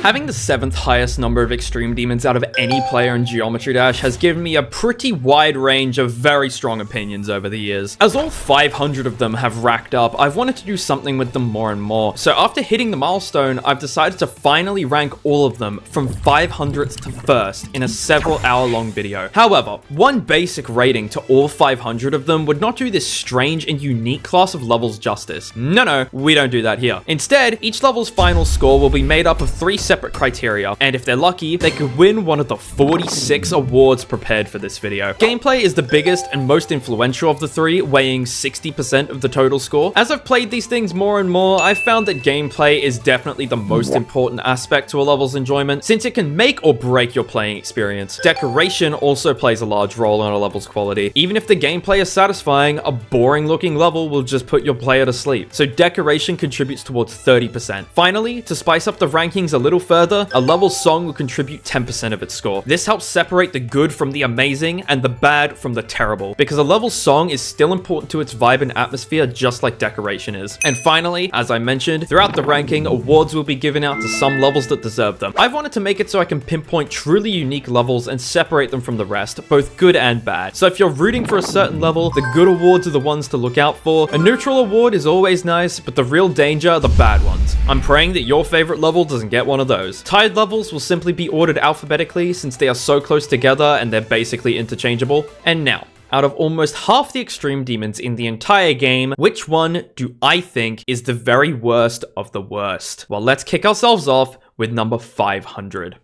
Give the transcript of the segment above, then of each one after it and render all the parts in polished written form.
Having the 7th highest number of extreme demons out of any player in Geometry Dash has given me a pretty wide range of very strong opinions over the years. As all 500 of them have racked up, I've wanted to do something with them more and more. So after hitting the milestone, I've decided to finally rank all of them from 500th to 1st in a several hour-long video. However, one basic rating to all 500 of them would not do this strange and unique class of levels justice. No, we don't do that here. Instead, each level's final score will be made up of 3 separate criteria, and if they're lucky, they could win one of the 46 awards prepared for this video. Gameplay is the biggest and most influential of the 3, weighing 60% of the total score. As I've played these things more and more, I've found that gameplay is definitely the most important aspect to a level's enjoyment, since it can make or break your playing experience. Decoration also plays a large role in a level's quality. Even if the gameplay is satisfying, a boring looking level will just put your player to sleep. So decoration contributes towards 30%. Finally, to spice up the rankings a little further, a level's song will contribute 10% of its score. This helps separate the good from the amazing and the bad from the terrible, because a level's song is still important to its vibe and atmosphere just like decoration is. And finally, as I mentioned, throughout the ranking, awards will be given out to some levels that deserve them. I've wanted to make it so I can pinpoint truly unique levels and separate them from the rest, both good and bad. So if you're rooting for a certain level, the good awards are the ones to look out for. A neutral award is always nice, but the real danger are the bad ones. I'm praying that your favorite level doesn't get one of those. Tied levels will simply be ordered alphabetically since they are so close together and they're basically interchangeable. And now, out of almost half the extreme demons in the entire game, which one do I think is the very worst of the worst? Well, let's kick ourselves off with number 500.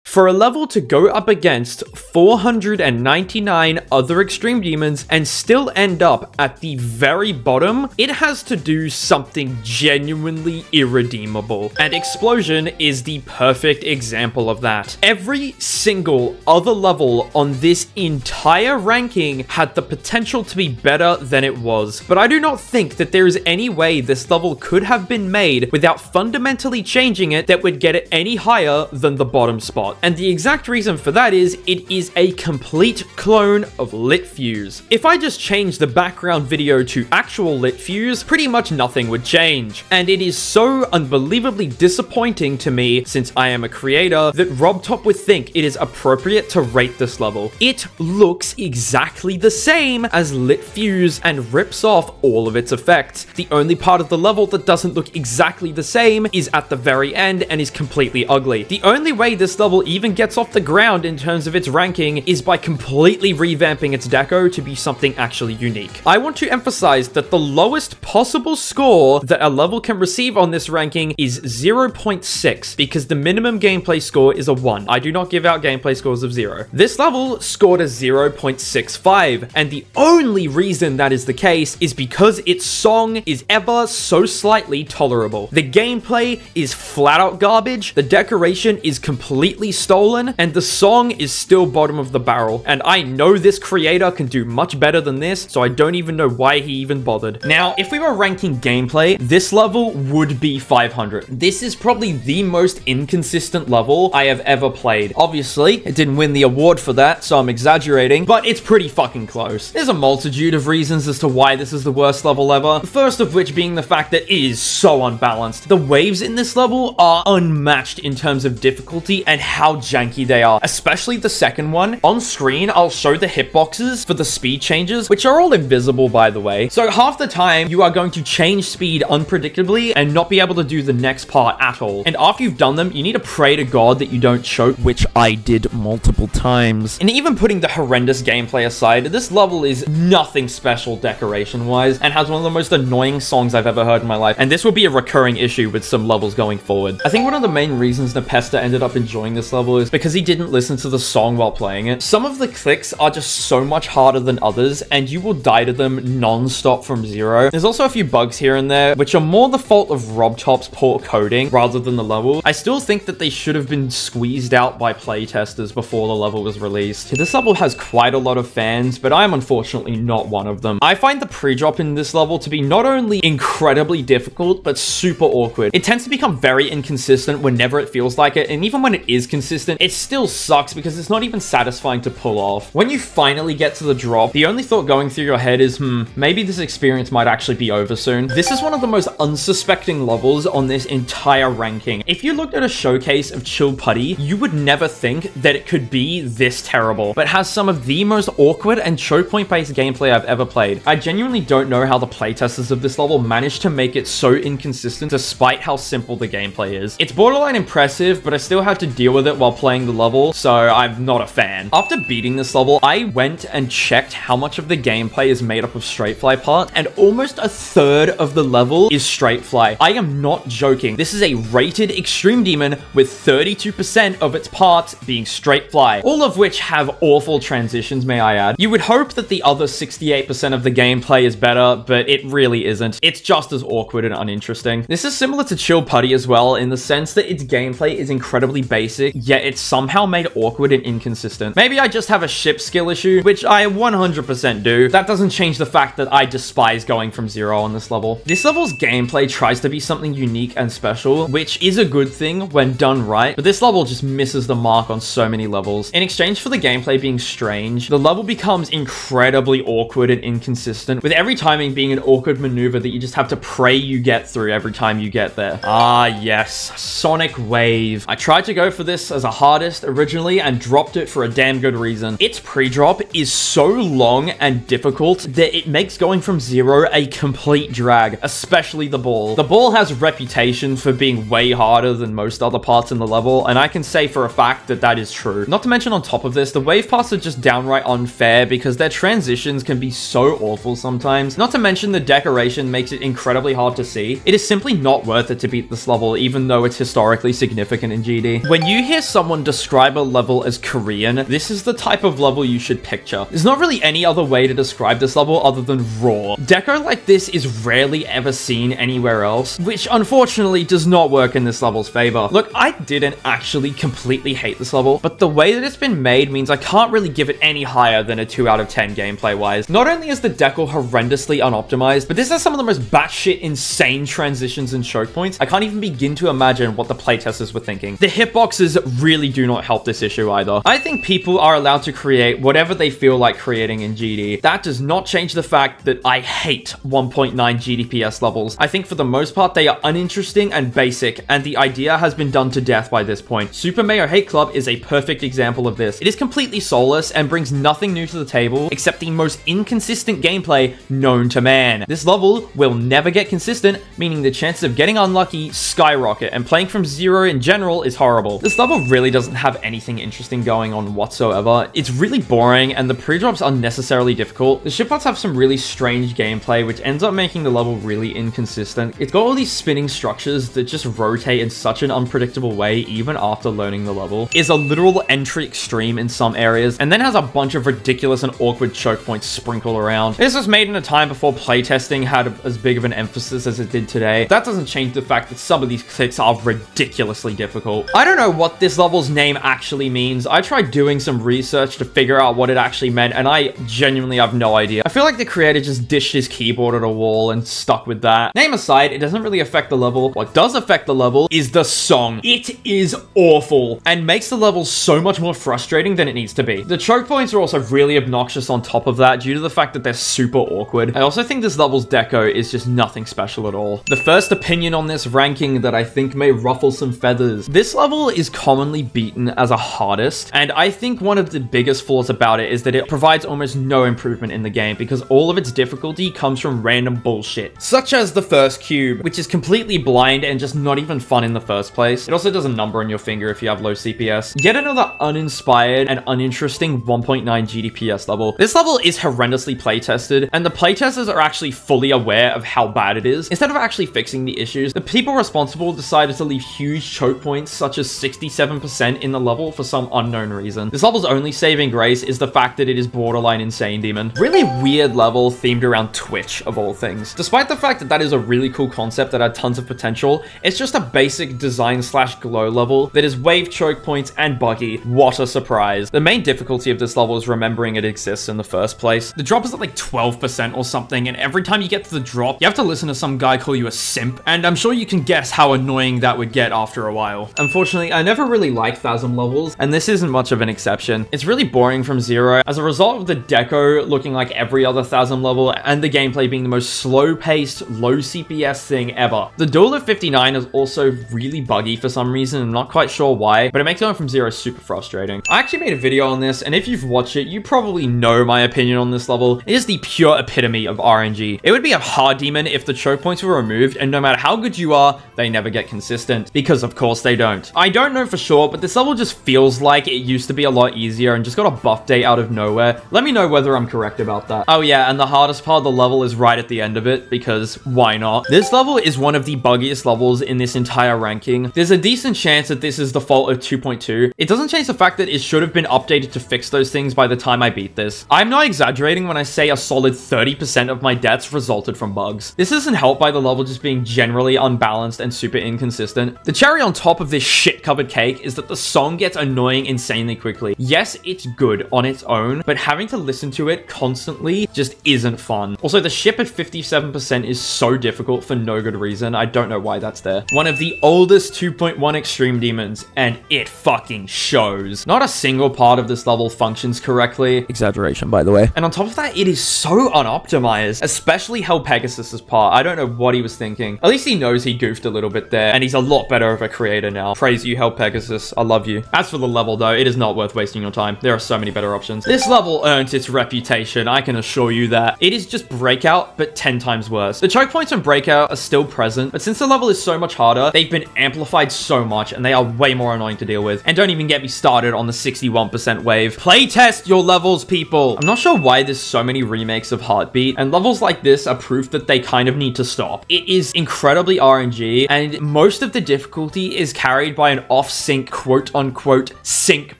For a level to go up against 499 other extreme demons and still end up at the very bottom, it has to do something genuinely irredeemable. And Explosion is the perfect example of that. Every single other level on this entire ranking had the potential to be better than it was. But I do not think that there is any way this level could have been made without fundamentally changing it that would get it any higher than the bottom spot. And the exact reason for that is, it is a complete clone of Lit Fuse. If I just changed the background video to actual Lit Fuse, pretty much nothing would change. And it is so unbelievably disappointing to me, since I am a creator, that RobTop would think it is appropriate to rate this level. It looks exactly the same as Lit Fuse and rips off all of its effects. The only part of the level that doesn't look exactly the same is at the very end and is completely ugly. The only way this level even gets off the ground in terms of its ranking is by completely revamping its deco to be something actually unique. I want to emphasize that the lowest possible score that a level can receive on this ranking is 0.6, because the minimum gameplay score is a 1. I do not give out gameplay scores of 0. This level scored a 0.65, and the only reason that is the case is because its song is ever so slightly tolerable. The gameplay is flat out garbage, the decoration is completely stolen, and the song is still bottom of the barrel. And I know this creator can do much better than this, so I don't even know why he even bothered. Now, if we were ranking gameplay, this level would be 500. This is probably the most inconsistent level I have ever played. Obviously, it didn't win the award for that, so I'm exaggerating, but it's pretty fucking close. There's a multitude of reasons as to why this is the worst level ever. The first of which being the fact that it is so unbalanced. The waves in this level are unmatched in terms of difficulty and how janky they are, especially the second one. On screen, I'll show the hitboxes for the speed changes, which are all invisible, by the way. So half the time, you are going to change speed unpredictably and not be able to do the next part at all. And after you've done them, you need to pray to God that you don't choke, which I did multiple times. And even putting the horrendous gameplay aside, this level is nothing special decoration-wise and has one of the most annoying songs I've ever heard in my life. And this will be a recurring issue with some levels going forward. I think one of the main reasons Nepesta ended up enjoying this level is because he didn't listen to the song while playing it. Some of the clicks are just so much harder than others, and you will die to them non-stop from zero. There's also a few bugs here and there, which are more the fault of RobTop's poor coding rather than the level. I still think that they should have been squeezed out by playtesters before the level was released. This level has quite a lot of fans, but I am unfortunately not one of them. I find the pre-drop in this level to be not only incredibly difficult, but super awkward. It tends to become very inconsistent whenever it feels like it, and even when it is consistent, inconsistent, it still sucks because it's not even satisfying to pull off. When you finally get to the drop, the only thought going through your head is, maybe this experience might actually be over soon. This is one of the most unsuspecting levels on this entire ranking. If you looked at a showcase of Chill Putty, you would never think that it could be this terrible, but has some of the most awkward and choke point based gameplay I've ever played. I genuinely don't know how the playtesters of this level managed to make it so inconsistent despite how simple the gameplay is. It's borderline impressive, but I still had to deal with it while playing the level, so I'm not a fan. After beating this level, I went and checked how much of the gameplay is made up of straight fly parts, and almost a third of the level is straight fly. I am not joking. This is a rated extreme demon with 32% of its parts being straight fly, all of which have awful transitions, may I add. You would hope that the other 68% of the gameplay is better, but it really isn't. It's just as awkward and uninteresting. This is similar to Chill Putty as well, in the sense that its gameplay is incredibly basic, yet it's somehow made awkward and inconsistent. Maybe I just have a ship skill issue, which I 100% do. That doesn't change the fact that I despise going from zero on this level. This level's gameplay tries to be something unique and special, which is a good thing when done right, but this level just misses the mark on so many levels. In exchange for the gameplay being strange, the level becomes incredibly awkward and inconsistent, with every timing being an awkward maneuver that you just have to pray you get through every time you get there. Ah, yes, Sonic Wave. I tried to go for this as a hardest originally and dropped it for a damn good reason. Its pre-drop is so long and difficult that it makes going from zero a complete drag, especially the ball. The ball has a reputation for being way harder than most other parts in the level, and I can say for a fact that that is true. Not to mention on top of this, the wave parts are just downright unfair because their transitions can be so awful sometimes. Not to mention the decoration makes it incredibly hard to see. It is simply not worth it to beat this level, even though it's historically significant in GD. When you hear someone describe a level as Korean, this is the type of level you should picture. There's not really any other way to describe this level other than raw. Deco like this is rarely ever seen anywhere else, which unfortunately does not work in this level's favor. Look, I didn't actually completely hate this level, but the way that it's been made means I can't really give it any higher than a 2 out of 10 gameplay wise. Not only is the decal horrendously unoptimized, but this has some of the most batshit insane transitions and choke points. I can't even begin to imagine what the playtesters were thinking. The hitboxes really do not help this issue either. I think people are allowed to create whatever they feel like creating in GD. That does not change the fact that I hate 1.9 GDPS levels. I think for the most part they are uninteresting and basic, and the idea has been done to death by this point. Super Mayo Hate Club is a perfect example of this. It is completely soulless and brings nothing new to the table except the most inconsistent gameplay known to man. This level will never get consistent, meaning the chances of getting unlucky skyrocket, and playing from zero in general is horrible. This level really doesn't have anything interesting going on whatsoever. It's really boring and the pre-drops are unnecessarily difficult. The shipparts have some really strange gameplay which ends up making the level really inconsistent. It's got all these spinning structures that just rotate in such an unpredictable way even after learning the level. Is a literal entry extreme in some areas, and then has a bunch of ridiculous and awkward choke points sprinkled around. This was made in a time before playtesting had as big of an emphasis as it did today. That doesn't change the fact that some of these clips are ridiculously difficult. I don't know what this level's name actually means. I tried doing some research to figure out what it actually meant, and I genuinely have no idea. I feel like the creator just dished his keyboard at a wall and stuck with that. Name aside, it doesn't really affect the level. What does affect the level is the song. It is awful and makes the level so much more frustrating than it needs to be. The choke points are also really obnoxious on top of that due to the fact that they're super awkward. I also think this level's deco is just nothing special at all. The first opinion on this ranking that I think may ruffle some feathers. This level is commonly beaten as a hardest, and I think one of the biggest flaws about it is that it provides almost no improvement in the game because all of its difficulty comes from random bullshit, such as the first cube, which is completely blind and just not even fun in the first place. It also does a number on your finger if you have low CPS. Yet another uninspired and uninteresting 1.9 GDPS level. This level is horrendously playtested, and the playtesters are actually fully aware of how bad it is. Instead of actually fixing the issues, the people responsible decided to leave huge choke points such as 67% in the level for some unknown reason. This level's only saving grace is the fact that it is borderline insane demon. Really weird level themed around Twitch of all things. Despite the fact that that is a really cool concept that had tons of potential, it's just a basic design slash glow level that is wave choke points and buggy. What a surprise. The main difficulty of this level is remembering it exists in the first place. The drop is at like 12% or something, and every time you get to the drop, you have to listen to some guy call you a simp, and I'm sure you can guess how annoying that would get after a while. Unfortunately, I never really like Phasm levels, and this isn't much of an exception. It's really boring from zero as a result of the deco looking like every other Phasm level and the gameplay being the most slow-paced, low CPS thing ever. The duel of 59 is also really buggy for some reason. I'm not quite sure why, but it makes going from zero super frustrating. I actually made a video on this, and if you've watched it, you probably know my opinion on this level. It is the pure epitome of RNG. It would be a hard demon if the choke points were removed, and no matter how good you are, they never get consistent, because of course they don't. I don't know for sure, but this level just feels like it used to be a lot easier and just got a buff date out of nowhere. Let me know whether I'm correct about that. Oh yeah, and the hardest part of the level is right at the end of it, because why not? This level is one of the buggiest levels in this entire ranking. There's a decent chance that this is the fault of 2.2. It doesn't change the fact that it should have been updated to fix those things by the time I beat this. I'm not exaggerating when I say a solid 30% of my deaths resulted from bugs. This isn't helped by the level just being generally unbalanced and super inconsistent. The cherry on top of this shit-covered cake is that the song gets annoying insanely quickly. Yes, it's good on its own, but having to listen to it constantly just isn't fun. Also, the ship at 57% is so difficult for no good reason. I don't know why that's there. One of the oldest 2.1 extreme demons, and it fucking shows. Not a single part of this level functions correctly. Exaggeration, by the way. And on top of that, it is so unoptimized, especially Hell Pegasus's part. I don't know what he was thinking. At least he knows he goofed a little bit there, and he's a lot better of a creator now. Praise you, Hell Pegasus. I love you. As for the level, though, it is not worth wasting your time. There are so many better options. This level earned its reputation, I can assure you that. It is just Breakout, but 10 times worse. The choke points from Breakout are still present, but since the level is so much harder, they've been amplified so much, and they are way more annoying to deal with. And don't even get me started on the 61% wave. Playtest your levels, people! I'm not sure why there's so many remakes of Heartbeat, and levels like this are proof that they kind of need to stop. It is incredibly RNG, and most of the difficulty is carried by an off-sync, quote-unquote, sync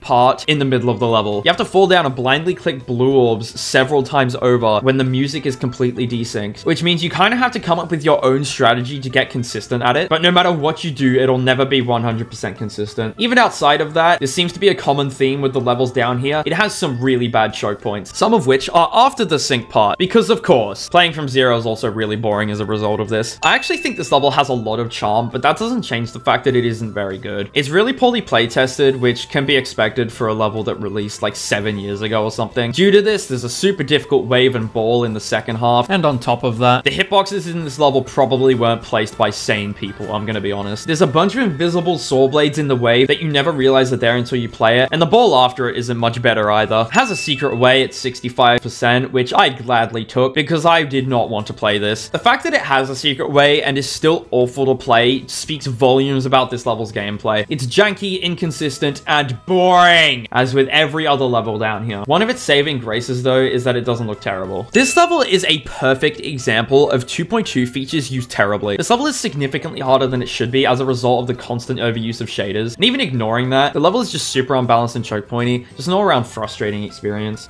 part in the middle of the level. You have to fall down and blindly click blue orbs several times over when the music is completely desynced, which means you kind of have to come up with your own strategy to get consistent at it, but no matter what you do, it'll never be 100% consistent. Even outside of that, there seems to be a common theme with the levels down here. It has some really bad choke points, some of which are after the sync part, because of course, playing from zero is also really boring as a result of this. I actually think this level has a lot of charm, but that doesn't change the fact that it isn't very good. It's really poorly playtested, which can be expected for a level that released like 7 years ago or something. Due to this, there's a super difficult wave and ball in the second half, and on top of that, the hitboxes in this level probably weren't placed by sane people, I'm gonna be honest. There's a bunch of invisible saw blades in the wave that you never realize are there until you play it, and the ball after it isn't much better either. It has a secret way at 65%, which I gladly took because I did not want to play this. The fact that it has a secret way and is still awful to play speaks volumes about this level's gameplay. It's janky, inconsistent, and boring, as with every other level down here. One of its saving graces, though, is that it doesn't look terrible. This level is a perfect example of 2.2 features used terribly. This level is significantly harder than it should be as a result of the constant overuse of shaders, and even ignoring that, the level is just super unbalanced and choke pointy, just an all-around frustrating experience.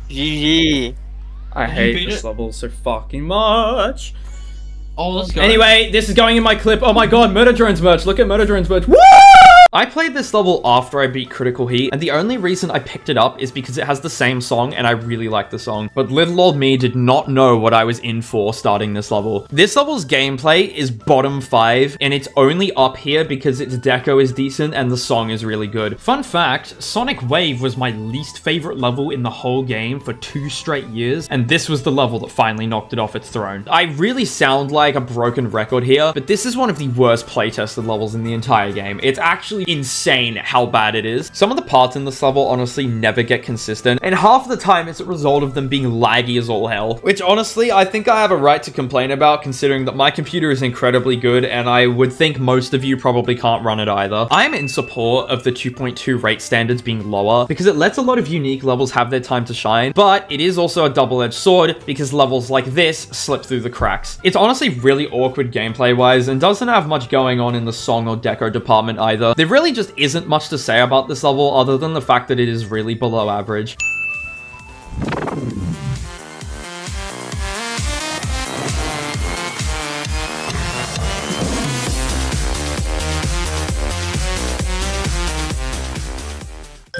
GG. I hate this level so fucking much. Oh, let's go. Anyway, this is going in my clip. Oh my god, Murder Drones merch. Look at Murder Drones merch. Woo! I played this level after I beat Critical Heat, and the only reason I picked it up is because it has the same song, and I really like the song. But little old me did not know what I was in for starting this level. This level's gameplay is bottom 5, and it's only up here because its deco is decent and the song is really good. Fun fact, Sonic Wave was my least favorite level in the whole game for 2 straight years, and this was the level that finally knocked it off its throne. I really sound like a broken record here, but this is one of the worst playtested levels in the entire game. It's actually insane how bad it is. Some of the parts in this level honestly never get consistent, and half the time it's a result of them being laggy as all hell, which honestly I think I have a right to complain about, considering that my computer is incredibly good and I would think most of you probably can't run it either. I'm in support of the 2.2 rate standards being lower because it lets a lot of unique levels have their time to shine, but it is also a double-edged sword because levels like this slip through the cracks. It's honestly really awkward gameplay wise and doesn't have much going on in the song or deco department either. There really just isn't much to say about this level other than the fact that it is really below average.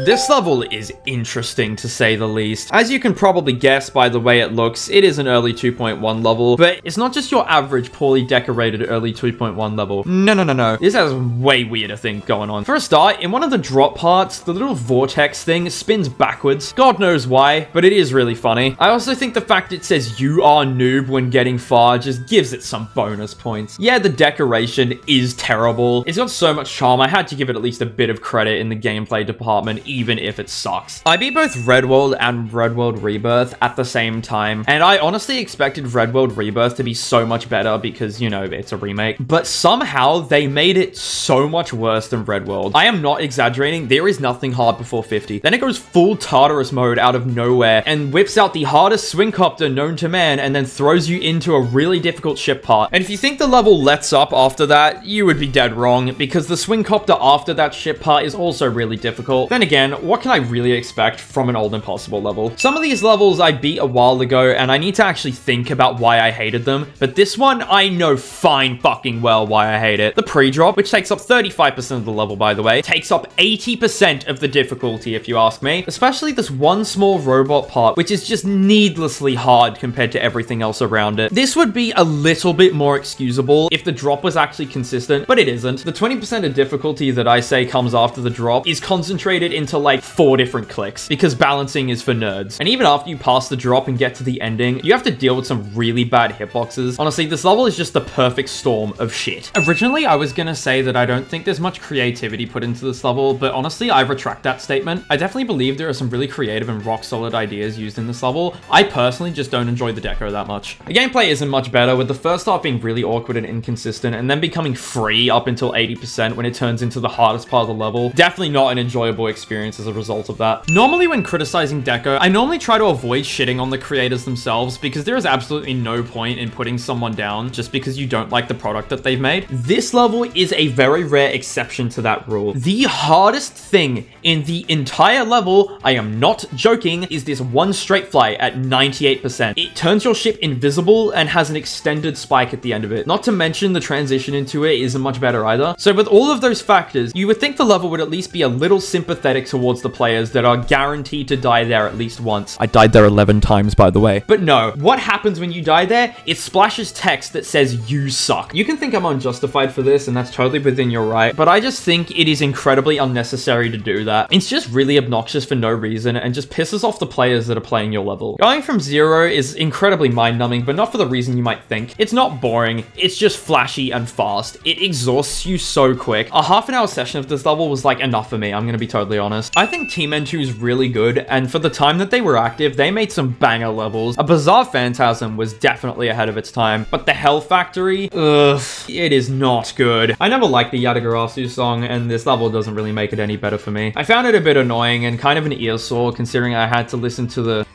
This level is interesting to say the least. As you can probably guess by the way it looks, it is an early 2.1 level, but it's not just your average poorly decorated early 2.1 level. No. This has way weirder things going on. For a start, in one of the drop parts, the little vortex thing spins backwards. God knows why, but it is really funny. I also think the fact it says you are noob when getting far just gives it some bonus points. Yeah, the decoration is terrible. It's got so much charm, I had to give it at least a bit of credit in the gameplay department, even if it sucks. I beat both Red World and Red World Rebirth at the same time, and I honestly expected Red World Rebirth to be so much better because, you know, it's a remake, but somehow they made it so much worse than Red World. I am not exaggerating, there is nothing hard before 50. Then it goes full Tartarus mode out of nowhere and whips out the hardest swing copter known to man and then throws you into a really difficult ship part. And if you think the level lets up after that, you would be dead wrong, because the swing copter after that ship part is also really difficult. Then again, what can I really expect from an old impossible level? Some of these levels I beat a while ago and I need to actually think about why I hated them, but this one I know fine fucking well why I hate it. The pre-drop, which takes up 35% of the level by the way, takes up 80% of the difficulty if you ask me, especially this one small robot part which is just needlessly hard compared to everything else around it. This would be a little bit more excusable if the drop was actually consistent, but it isn't. The 20% of difficulty that I say comes after the drop is concentrated into like 4 different clicks because balancing is for nerds. And even after you pass the drop and get to the ending, you have to deal with some really bad hitboxes. Honestly, this level is just the perfect storm of shit. Originally, I was gonna say that I don't think there's much creativity put into this level, but honestly, I retract that statement. I definitely believe there are some really creative and rock solid ideas used in this level. I personally just don't enjoy the deco that much. The gameplay isn't much better, with the first half being really awkward and inconsistent, and then becoming free up until 80% when it turns into the hardest part of the level. Definitely not an enjoyable experience as a result of that. Normally when criticizing deco, I normally try to avoid shitting on the creators themselves because there is absolutely no point in putting someone down just because you don't like the product that they've made. This level is a very rare exception to that rule. The hardest thing in the entire level, I am not joking, is this one straight fly at 98%. It turns your ship invisible and has an extended spike at the end of it. Not to mention the transition into it isn't much better either. So with all of those factors, you would think the level would at least be a little sympathetic towards the players that are guaranteed to die there at least once. I died there 11 times, by the way. But no, what happens when you die there? It splashes text that says you suck. You can think I'm unjustified for this, and that's totally within your right, but I just think it is incredibly unnecessary to do that. It's just really obnoxious for no reason and just pisses off the players that are playing your level. Going from 0 is incredibly mind-numbing, but not for the reason you might think. It's not boring, it's just flashy and fast. It exhausts you so quick. A half-an-hour session of this level was like enough for me, I'm gonna be totally honest. I think Team N2 is really good, and for the time that they were active, they made some banger levels. A Bizarre Phantasm was definitely ahead of its time, but the Hell Factory, ugh, it is not good. I never liked the Yatagarasu song, and this level doesn't really make it any better for me. I found it a bit annoying and kind of an ear sore considering I had to listen to the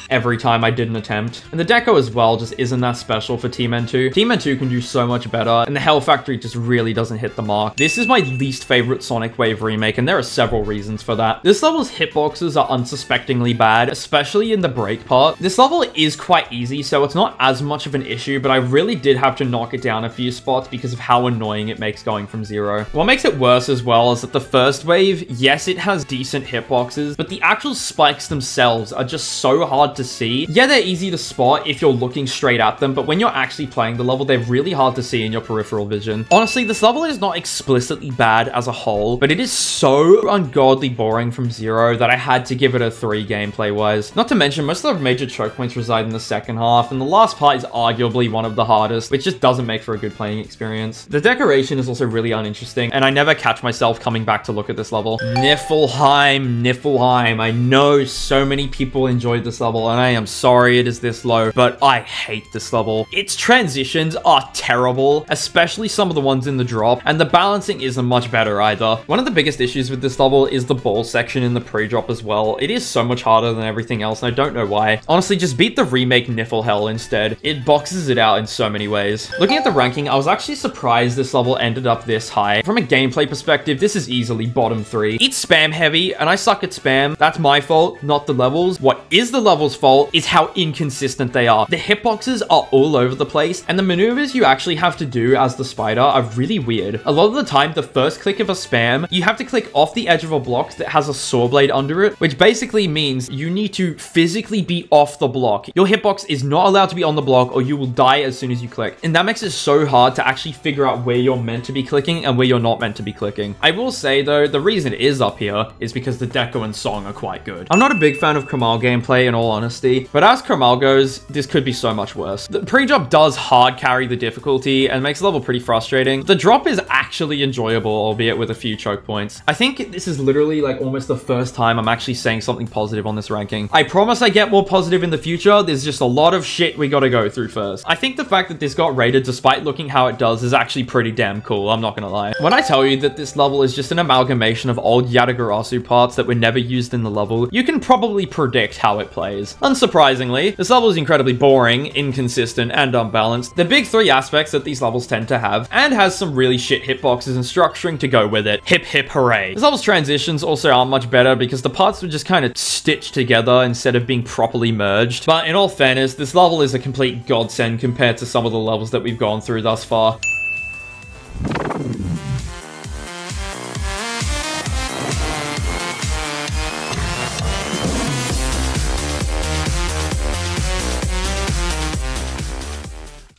every time I did an attempt. And the deco as well just isn't that special for Team N2. Team N2 can do so much better, and the Hell Factory just really doesn't hit the mark. This is my least favorite Sonic Wave remake, and there are several reasons for that. This level's hitboxes are unsuspectingly bad, especially in the break part. This level is quite easy, so it's not as much of an issue, but I really did have to knock it down a few spots because of how annoying it makes going from 0. What makes it worse as well is that the first wave, yes, it has decent hitboxes, but the actual spikes themselves are just so hard to see. Yeah, they're easy to spot if you're looking straight at them, but when you're actually playing the level, they're really hard to see in your peripheral vision. Honestly, this level is not explicitly bad as a whole, but it is so ungodly boring from 0 that I had to give it a 3 gameplay-wise. Not to mention, most of the major choke points reside in the second half, and the last part is arguably one of the hardest, which just doesn't make for a good playing experience. The decoration is also really uninteresting, and I never catch myself coming back to look at this level. Niflheim, Niflheim. I know so many people enjoyed this level, and I am sorry it is this low, but I hate this level. Its transitions are terrible, especially some of the ones in the drop, and the balancing isn't much better either. One of the biggest issues with this level is the ball section in the pre-drop as well. It is so much harder than everything else, and I don't know why. Honestly, just beat the remake Niflhell instead. It boxes it out in so many ways. Looking at the ranking, I was actually surprised this level ended up this high. From a gameplay perspective, this is easily bottom 3. It's spam heavy, and I suck at spam. That's my fault, not the levels. What is the level's fault is how inconsistent they are. The hitboxes are all over the place, and the maneuvers you actually have to do as the spider are really weird. A lot of the time, the first click of a spam, you have to click off the edge of a block that has a saw blade under it, which basically means you need to physically be off the block. Your hitbox is not allowed to be on the block or you will die as soon as you click. And that makes it so hard to actually figure out where you're meant to be clicking and where you're not meant to be clicking. I will say though, the reason it is up here is because the deco and song are quite good. I'm not a big fan of Kamal gameplay in all honesty, but as Kamal goes, this could be so much worse. The pre-drop does hard carry the difficulty and makes the level pretty frustrating. The drop is actually enjoyable, albeit with a few choke points. I think this is literally like almost the first time I'm actually saying something positive on this ranking. I promise I get more positive in the future. There's just a lot of shit we gotta go through first. I think the fact that this got rated despite looking how it does is actually pretty damn cool, I'm not gonna lie. When I tell you that this level is just an amalgamation of old Yatagarasu parts that were never used in the level, you can probably predict how it plays. Unsurprisingly, this level is incredibly boring, inconsistent, and unbalanced. The big three aspects that these levels tend to have, and has some really shit hitboxes and structuring to go with it. Hip hip hooray. This level's transitions also aren't much better because the parts were just kind of stitched together instead of being properly merged. But in all fairness, this level is a complete godsend compared to some of the levels that we've gone through thus far.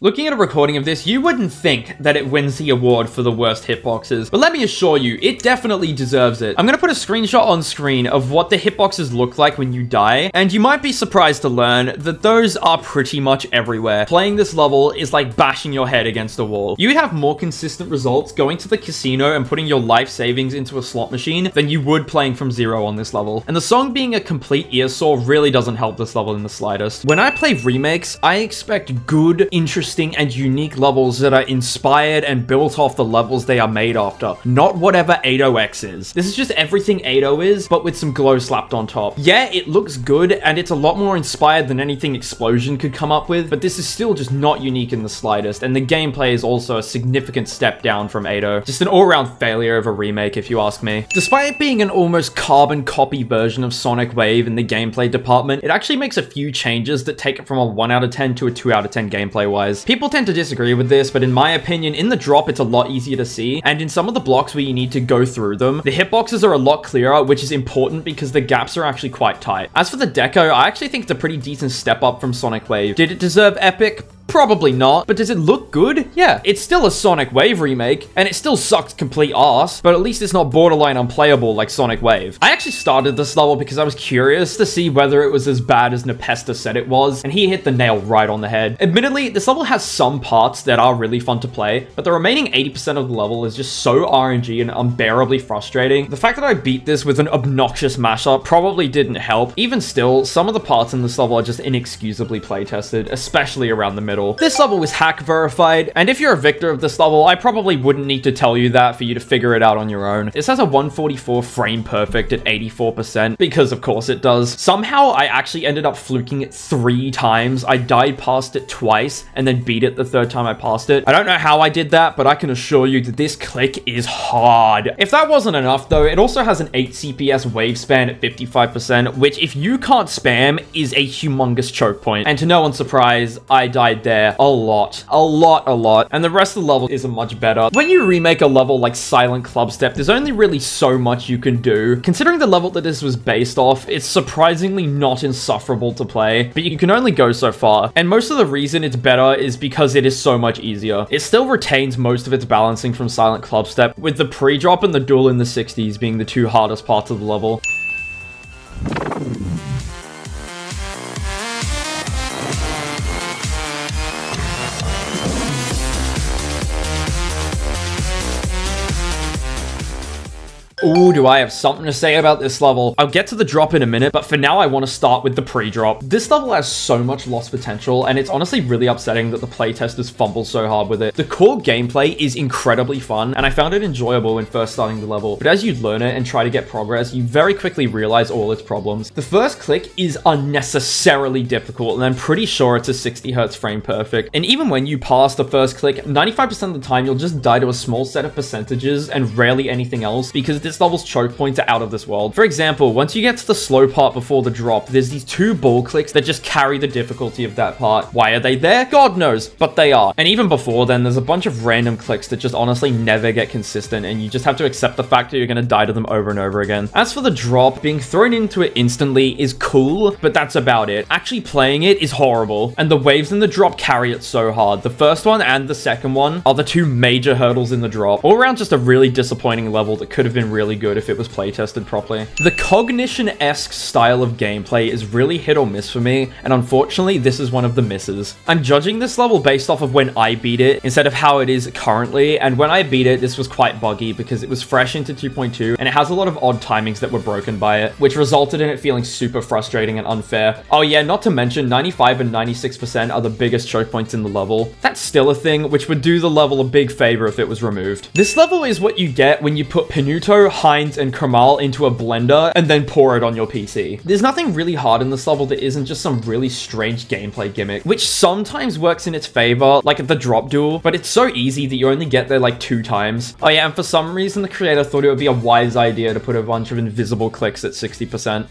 Looking at a recording of this, you wouldn't think that it wins the award for the worst hitboxes, but let me assure you, it definitely deserves it. I'm gonna put a screenshot on screen of what the hitboxes look like when you die, and you might be surprised to learn that those are pretty much everywhere. Playing this level is like bashing your head against a wall. You'd have more consistent results going to the casino and putting your life savings into a slot machine than you would playing from zero on this level. And the song being a complete ear saw really doesn't help this level in the slightest. When I play remakes, I expect good, interesting, and unique levels that are inspired and built off the levels they are made after, not whatever 80X is. This is just everything 80 is, but with some glow slapped on top. Yeah, it looks good, and it's a lot more inspired than anything Explosion could come up with, but this is still just not unique in the slightest, and the gameplay is also a significant step down from 80. Just an all-around failure of a remake, if you ask me. Despite it being an almost carbon copy version of Sonic Wave in the gameplay department, it actually makes a few changes that take it from a 1 out of 10 to a 2 out of 10 gameplay-wise. People tend to disagree with this, but in my opinion, in the drop, it's a lot easier to see, and in some of the blocks where you need to go through them, the hitboxes are a lot clearer, which is important because the gaps are actually quite tight. As for the deco, I actually think it's a pretty decent step up from Sonic Wave. Did it deserve Epic? Probably not, but does it look good? Yeah, it's still a Sonic Wave remake, and it still sucks complete arse, but at least it's not borderline unplayable like Sonic Wave. I actually started this level because I was curious to see whether it was as bad as Nepesta said it was, and he hit the nail right on the head. Admittedly, this level has some parts that are really fun to play, but the remaining 80% of the level is just so RNG and unbearably frustrating. The fact that I beat this with an obnoxious mashup probably didn't help. Even still, some of the parts in this level are just inexcusably playtested, especially around the middle. This level was hack verified, and if you're a victor of this level, I probably wouldn't need to tell you that for you to figure it out on your own. This has a 144 frame perfect at 84%, because of course it does. Somehow, I actually ended up fluking it 3 times. I died past it twice, and then beat it the 3rd time I passed it. I don't know how I did that, but I can assure you that this click is hard. If that wasn't enough though, it also has an 8 CPS wave span at 55%, which if you can't spam, is a humongous choke point. And to no one's surprise, I died there a lot, and the rest of the level isn't much better. When you remake a level like Silent Clubstep, there's only really so much you can do. Considering the level that this was based off, it's surprisingly not insufferable to play, but you can only go so far, and most of the reason it's better is because it is so much easier. It still retains most of its balancing from Silent Clubstep, with the pre-drop and the duel in the 60s being the 2 hardest parts of the level. Ooh, do I have something to say about this level? I'll get to the drop in a minute, but for now I want to start with the pre-drop. This level has so much lost potential, and it's honestly really upsetting that the playtesters fumble so hard with it. The core gameplay is incredibly fun, and I found it enjoyable when first starting the level, but as you learn it and try to get progress, you very quickly realize all its problems. The first click is unnecessarily difficult, and I'm pretty sure it's a 60 Hz frame perfect, and even when you pass the first click, 95% of the time you'll just die to a small set of percentages and rarely anything else, because this level's choke points are out of this world. For example, once you get to the slow part before the drop, there's these 2 ball clicks that just carry the difficulty of that part. Why are they there? God knows, but they are. And even before then, there's a bunch of random clicks that just honestly never get consistent, and you just have to accept the fact that you're gonna die to them over and over again. As for the drop, being thrown into it instantly is cool, but that's about it. Actually playing it is horrible, and the waves in the drop carry it so hard. The first one and the second one are the 2 major hurdles in the drop. All around just a really disappointing level that could have been really good if it was playtested properly. The Cognition-esque style of gameplay is really hit or miss for me, and unfortunately this is one of the misses. I'm judging this level based off of when I beat it instead of how it is currently, and when I beat it this was quite buggy because it was fresh into 2.2 and it has a lot of odd timings that were broken by it, which resulted in it feeling super frustrating and unfair. Oh yeah, not to mention 95 and 96% are the biggest choke points in the level. That's still a thing, which would do the level a big favor if it was removed. This level is what you get when you put Pinuto, Heinz, and Kramal into a blender and then pour it on your PC. There's nothing really hard in this level that isn't just some really strange gameplay gimmick, which sometimes works in its favor, like the drop duel, but it's so easy that you only get there like 2 times. Oh yeah, and for some reason the creator thought it would be a wise idea to put a bunch of invisible clicks at 60%.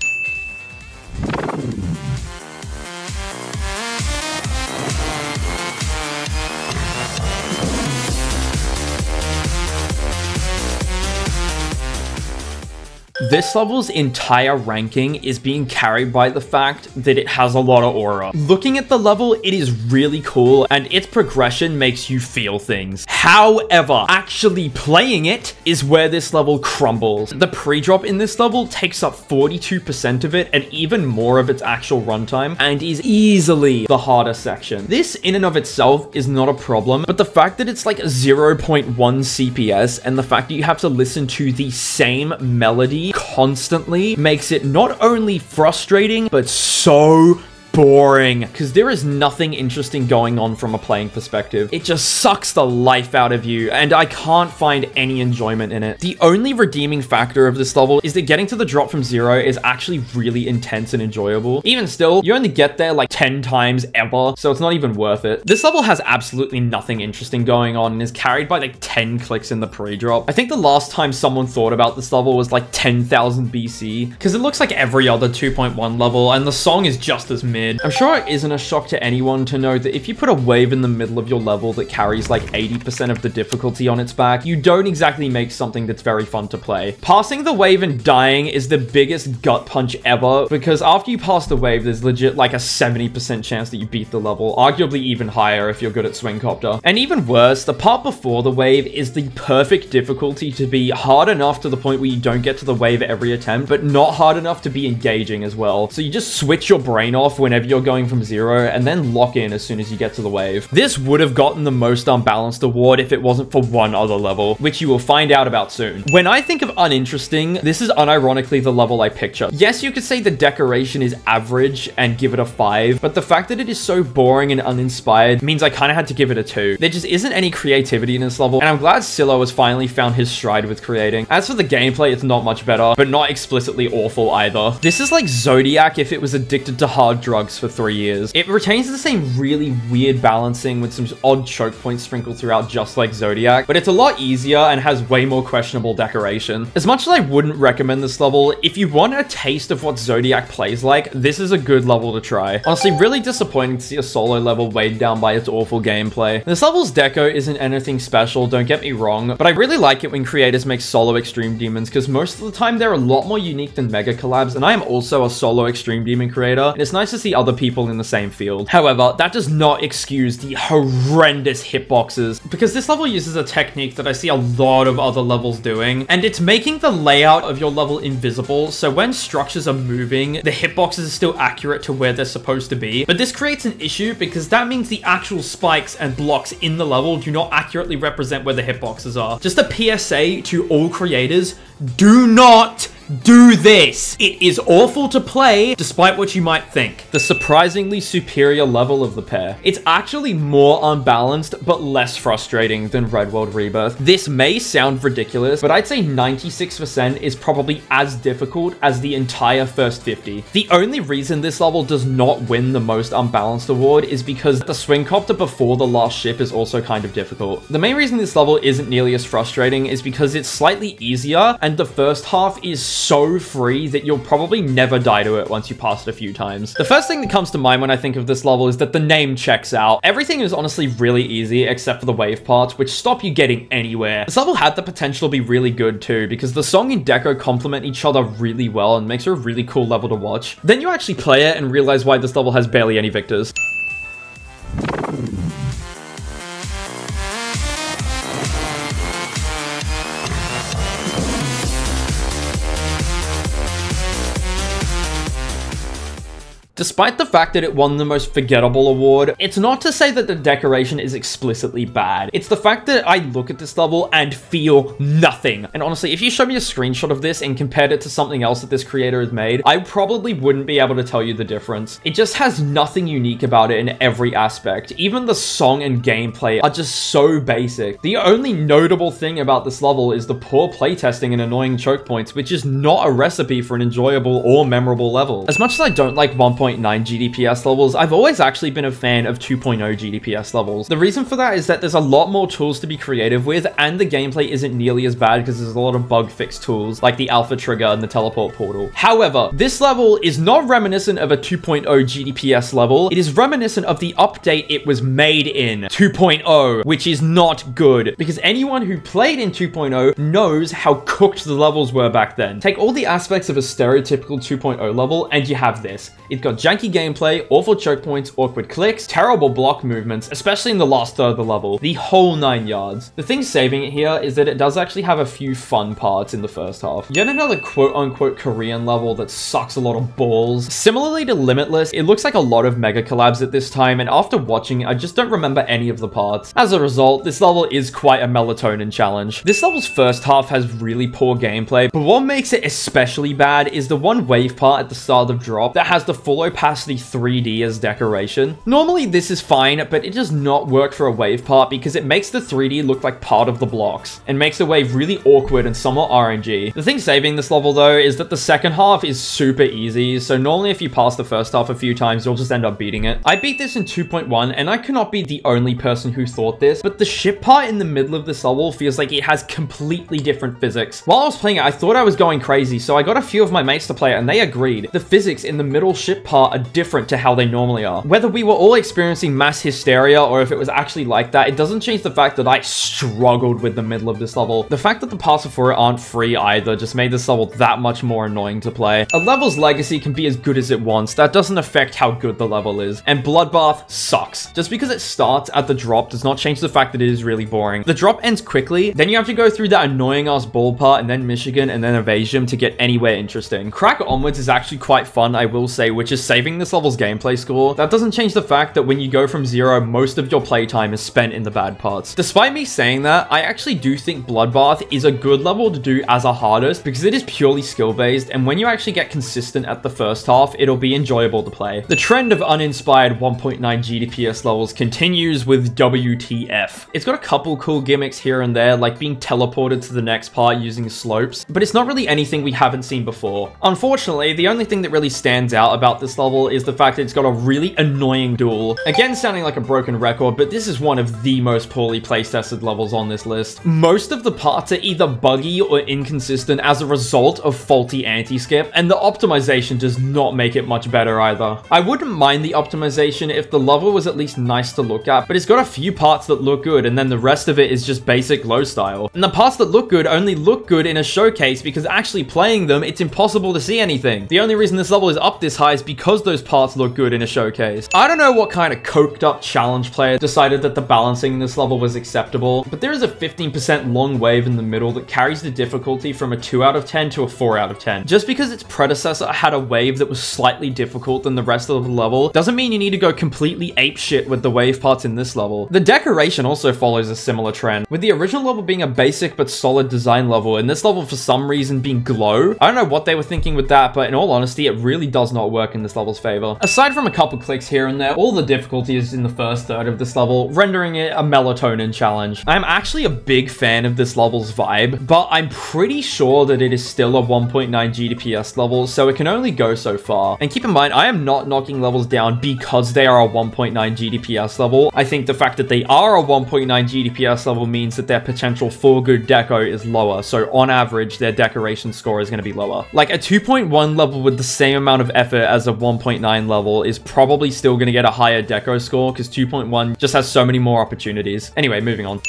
This level's entire ranking is being carried by the fact that it has a lot of aura. Looking at the level, it is really cool, and its progression makes you feel things. However, actually playing it is where this level crumbles. The pre-drop in this level takes up 42% of it, and even more of its actual runtime, and is easily the harder section. This in and of itself is not a problem, but the fact that it's like 0.1 CPS, and the fact that you have to listen to the same melody constantly makes it not only frustrating, but so boring, because there is nothing interesting going on from a playing perspective. It just sucks the life out of you, and I can't find any enjoyment in it. The only redeeming factor of this level is that getting to the drop from 0 is actually really intense and enjoyable. Even still, you only get there like 10 times ever, so it's not even worth it. This level has absolutely nothing interesting going on and is carried by like 10 clicks in the pre-drop. I think the last time someone thought about this level was like 10,000 BC, because it looks like every other 2.1 level, and the song is just as mid. I'm sure it isn't a shock to anyone to know that if you put a wave in the middle of your level that carries like 80% of the difficulty on its back, you don't exactly make something that's very fun to play. Passing the wave and dying is the biggest gut punch ever, because after you pass the wave, there's legit like a 70% chance that you beat the level, arguably even higher if you're good at Swing Copter. And even worse, the part before the wave is the perfect difficulty to be hard enough to the point where you don't get to the wave every attempt, but not hard enough to be engaging as well. So you just switch your brain off whenever you're going from 0 and then lock in as soon as you get to the wave. This would have gotten the most unbalanced award if it wasn't for one other level, which you will find out about soon. When I think of uninteresting, this is unironically the level I picture. Yes, you could say the decoration is average and give it a 5, but the fact that it is so boring and uninspired means I kind of had to give it a 2. There just isn't any creativity in this level, and I'm glad Silo has finally found his stride with creating. As for the gameplay, it's not much better, but not explicitly awful either. This is like Zodiac if it was addicted to hard drugs for 3 years. It retains the same really weird balancing with some odd choke points sprinkled throughout just like Zodiac, but it's a lot easier and has way more questionable decoration. As much as I wouldn't recommend this level, if you want a taste of what Zodiac plays like, this is a good level to try. Honestly, really disappointing to see a solo level weighed down by its awful gameplay. This level's deco isn't anything special, don't get me wrong, but I really like it when creators make solo Extreme Demons, because most of the time they're a lot more unique than mega collabs, and I am also a solo Extreme Demon creator, and it's nice to see other people in the same field. However, that does not excuse the horrendous hitboxes, because this level uses a technique that I see a lot of other levels doing, and it's making the layout of your level invisible, so when structures are moving, the hitboxes are still accurate to where they're supposed to be. But this creates an issue because that means the actual spikes and blocks in the level do not accurately represent where the hitboxes are. Just a PSA to all creators, do not do this. It is awful to play, despite what you might think. The surprisingly superior level of the pair. It's actually more unbalanced, but less frustrating than Red World Rebirth. This may sound ridiculous, but I'd say 96% is probably as difficult as the entire first 50. The only reason this level does not win the most unbalanced award is because the swing copter before the last ship is also kind of difficult. The main reason this level isn't nearly as frustrating is because it's slightly easier, and the first half is so free that you'll probably never die to it once you pass it a few times. The first thing that comes to mind when I think of this level is that the name checks out. Everything is honestly really easy except for the wave parts, which stop you getting anywhere. This level had the potential to be really good too, because the song and deco complement each other really well and makes it a really cool level to watch. Then you actually play it and realize why this level has barely any victors. Despite the fact that it won the most forgettable award, it's not to say that the decoration is explicitly bad. It's the fact that I look at this level and feel nothing. And honestly, if you showed me a screenshot of this and compared it to something else that this creator has made, I probably wouldn't be able to tell you the difference. It just has nothing unique about it in every aspect. Even the song and gameplay are just so basic. The only notable thing about this level is the poor playtesting and annoying choke points, which is not a recipe for an enjoyable or memorable level. As much as I don't like 1.9 GDPS levels, I've always actually been a fan of 2.0 GDPS levels. The reason for that is that there's a lot more tools to be creative with, and the gameplay isn't nearly as bad because there's a lot of bug fix tools like the alpha trigger and the teleport portal. However, this level is not reminiscent of a 2.0 GDPS level. It is reminiscent of the update it was made in, 2.0, which is not good because anyone who played in 2.0 knows how cooked the levels were back then. Take all the aspects of a stereotypical 2.0 level and you have this. It's got janky gameplay, awful choke points, awkward clicks, terrible block movements, especially in the last third of the level, the whole 9 yards. The thing saving it here is that it does actually have a few fun parts in the first half. Yet another quote-unquote Korean level that sucks a lot of balls. Similarly to Limitless, it looks like a lot of mega collabs at this time, and after watching it, I just don't remember any of the parts. As a result, this level is quite a melatonin challenge. This level's first half has really poor gameplay, but what makes it especially bad is the one wave part at the start of the drop that has the full opacity 3D as decoration. Normally this is fine, but it does not work for a wave part because it makes the 3D look like part of the blocks and makes the wave really awkward and somewhat RNG. The thing saving this level though is that the second half is super easy, so normally if you pass the first half a few times, you'll just end up beating it. I beat this in 2.1 and I cannot be the only person who thought this, but the ship part in the middle of this level feels like it has completely different physics. While I was playing it, I thought I was going crazy, so I got a few of my mates to play it and they agreed. The physics in the middle ship part are different to how they normally are. Whether we were all experiencing mass hysteria or if it was actually like that, it doesn't change the fact that I struggled with the middle of this level. The fact that the parts before it aren't free either just made this level that much more annoying to play. A level's legacy can be as good as it wants. That doesn't affect how good the level is. And Bloodbath sucks. Just because it starts at the drop does not change the fact that it is really boring. The drop ends quickly, then you have to go through that annoying ass ball part and then Michigan and then Evasion to get anywhere interesting. Crack onwards is actually quite fun, I will say, which is saving this level's gameplay score. That doesn't change the fact that when you go from 0, most of your playtime is spent in the bad parts. Despite me saying that, I actually do think Bloodbath is a good level to do as a hardest because it is purely skill based, and when you actually get consistent at the first half, it'll be enjoyable to play. The trend of uninspired 1.9 GDPS levels continues with WTF. It's got a couple cool gimmicks here and there, like being teleported to the next part using slopes, but it's not really anything we haven't seen before. Unfortunately, the only thing that really stands out about this level is the fact that it's got a really annoying duel. Again, sounding like a broken record, but this is one of the most poorly place-tested levels on this list. Most of the parts are either buggy or inconsistent as a result of faulty anti-skip, and the optimization does not make it much better either. I wouldn't mind the optimization if the level was at least nice to look at, but it's got a few parts that look good, and then the rest of it is just basic low style. And the parts that look good only look good in a showcase because actually playing them, it's impossible to see anything. The only reason this level is up this high is because because those parts look good in a showcase. I don't know what kind of coked up challenge player decided that the balancing in this level was acceptable, but there is a 15% long wave in the middle that carries the difficulty from a 2 out of 10 to a 4 out of 10. Just because its predecessor had a wave that was slightly difficult than the rest of the level doesn't mean you need to go completely apeshit with the wave parts in this level. The decoration also follows a similar trend, with the original level being a basic but solid design level, and this level for some reason being glow. I don't know what they were thinking with that, but in all honesty, it really does not work in this level's favor. Aside from a couple clicks here and there, all the difficulty is in the first third of this level, rendering it a melatonin challenge. I'm actually a big fan of this level's vibe, but I'm pretty sure that it is still a 1.9 GDPS level, so it can only go so far. And keep in mind, I am not knocking levels down because they are a 1.9 GDPS level. I think the fact that they are a 1.9 GDPS level means that their potential for good deco is lower, so on average, their decoration score is going to be lower. Like a 2.1 level with the same amount of effort as a 1.9 level is probably still going to get a higher deco score because 2.1 just has so many more opportunities. Anyway, moving on.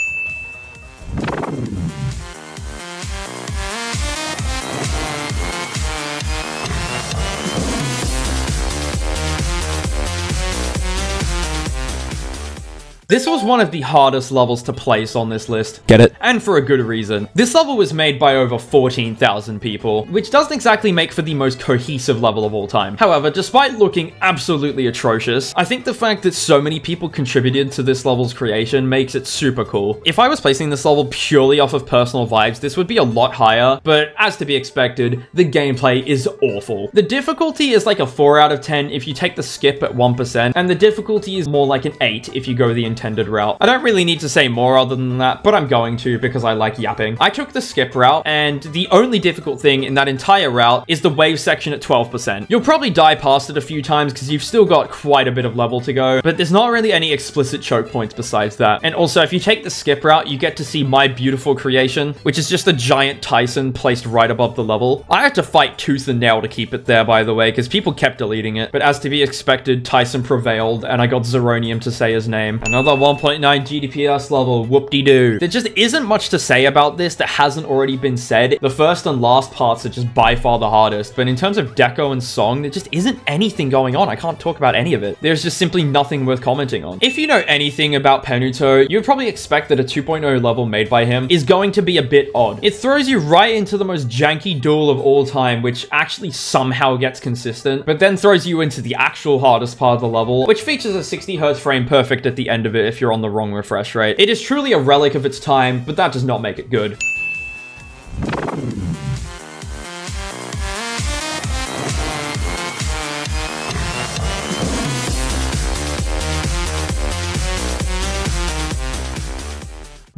This was one of the hardest levels to place on this list. Get it? And for a good reason. This level was made by over 14,000 people, which doesn't exactly make for the most cohesive level of all time. However, despite looking absolutely atrocious, I think the fact that so many people contributed to this level's creation makes it super cool. If I was placing this level purely off of personal vibes, this would be a lot higher, but as to be expected, the gameplay is awful. The difficulty is like a 4 out of 10 if you take the skip at 1%, and the difficulty is more like an 8 if you go the intended route. I don't really need to say more other than that, but I'm going to because I like yapping. I took the skip route, and the only difficult thing in that entire route is the wave section at 12%. You'll probably die past it a few times because you've still got quite a bit of level to go, but there's not really any explicit choke points besides that. And also, if you take the skip route, you get to see my beautiful creation, which is just a giant Tyson placed right above the level. I had to fight tooth and nail to keep it there, by the way, because people kept deleting it, but as to be expected, Tyson prevailed, and I got Zeronium to say his name. Another 1.9 GDPS level, whoop-de-doo. There just isn't much to say about this that hasn't already been said. The first and last parts are just by far the hardest, but in terms of deco and song, there just isn't anything going on. I can't talk about any of it. There's just simply nothing worth commenting on. If you know anything about Penuto, you would probably expect that a 2.0 level made by him is going to be a bit odd. It throws you right into the most janky duel of all time, which actually somehow gets consistent, but then throws you into the actual hardest part of the level, which features a 60 Hz frame perfect at the end of it if you're on the wrong refresh rate. It is truly a relic of its time, but that does not make it good.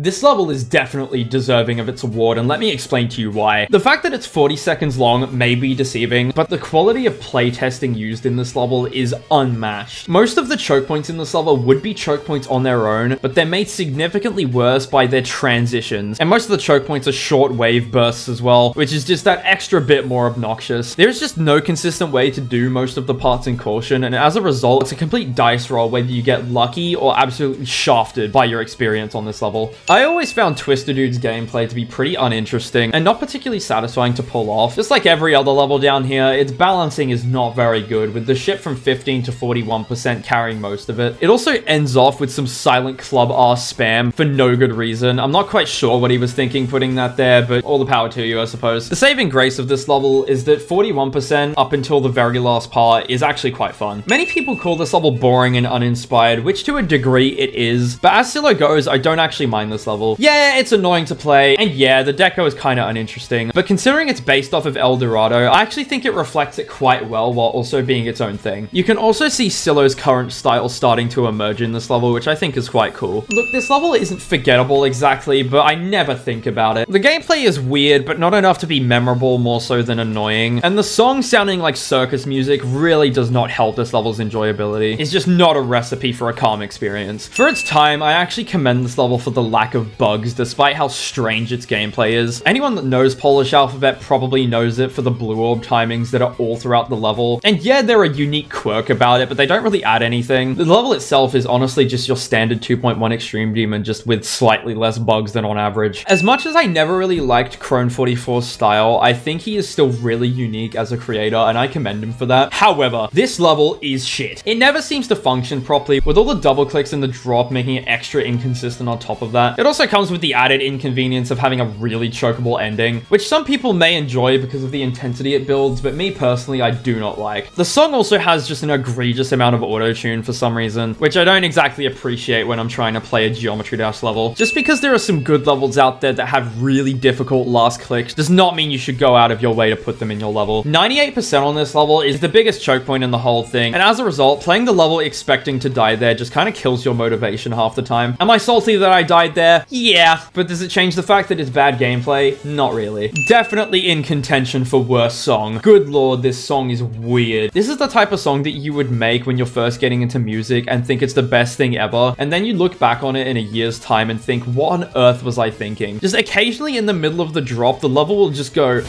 This level is definitely deserving of its award, and let me explain to you why. The fact that it's 40 seconds long may be deceiving, but the quality of playtesting used in this level is unmatched. Most of the choke points in this level would be choke points on their own, but they're made significantly worse by their transitions, and most of the choke points are short wave bursts as well, which is just that extra bit more obnoxious. There's just no consistent way to do most of the parts in caution, and as a result, it's a complete dice roll whether you get lucky or absolutely shafted by your experience on this level. I always found Twister Dude's gameplay to be pretty uninteresting and not particularly satisfying to pull off. Just like every other level down here, its balancing is not very good, with the ship from 15 to 41% carrying most of it. It also ends off with some silent club ass spam for no good reason. I'm not quite sure what he was thinking putting that there, but all the power to you, I suppose. The saving grace of this level is that 41% up until the very last part is actually quite fun. Many people call this level boring and uninspired, which to a degree it is, but as Silo goes, I don't actually mind this level. Yeah, it's annoying to play, and yeah, the deco is kind of uninteresting, but considering it's based off of El Dorado, I actually think it reflects it quite well while also being its own thing. You can also see Silo's current style starting to emerge in this level, which I think is quite cool. Look, this level isn't forgettable exactly, but I never think about it. The gameplay is weird, but not enough to be memorable, more so than annoying, and the song sounding like circus music really does not help this level's enjoyability. It's just not a recipe for a calm experience. For its time, I actually commend this level for the lack lack of bugs, despite how strange its gameplay is. Anyone that knows Polish Alphabet probably knows it for the blue orb timings that are all throughout the level. And yeah, they're a unique quirk about it, but they don't really add anything. The level itself is honestly just your standard 2.1 Extreme Demon, just with slightly less bugs than on average. As much as I never really liked Crone44's style, I think he is still really unique as a creator, and I commend him for that. However, this level is shit. It never seems to function properly, with all the double clicks in the drop making it extra inconsistent on top of that. It also comes with the added inconvenience of having a really chokeable ending, which some people may enjoy because of the intensity it builds, but me personally, I do not like. The song also has just an egregious amount of auto-tune for some reason, which I don't exactly appreciate when I'm trying to play a Geometry Dash level. Just because there are some good levels out there that have really difficult last clicks does not mean you should go out of your way to put them in your level. 98% on this level is the biggest choke point in the whole thing, and as a result, playing the level expecting to die there just kind of kills your motivation half the time. Am I salty that I died there? Yeah, but does it change the fact that it's bad gameplay? Not really. Definitely in contention for worst song. Good lord, this song is weird. This is the type of song that you would make when you're first getting into music and think it's the best thing ever, and then you look back on it in a year's time and think, what on earth was I thinking? Just occasionally in the middle of the drop, the level will just go...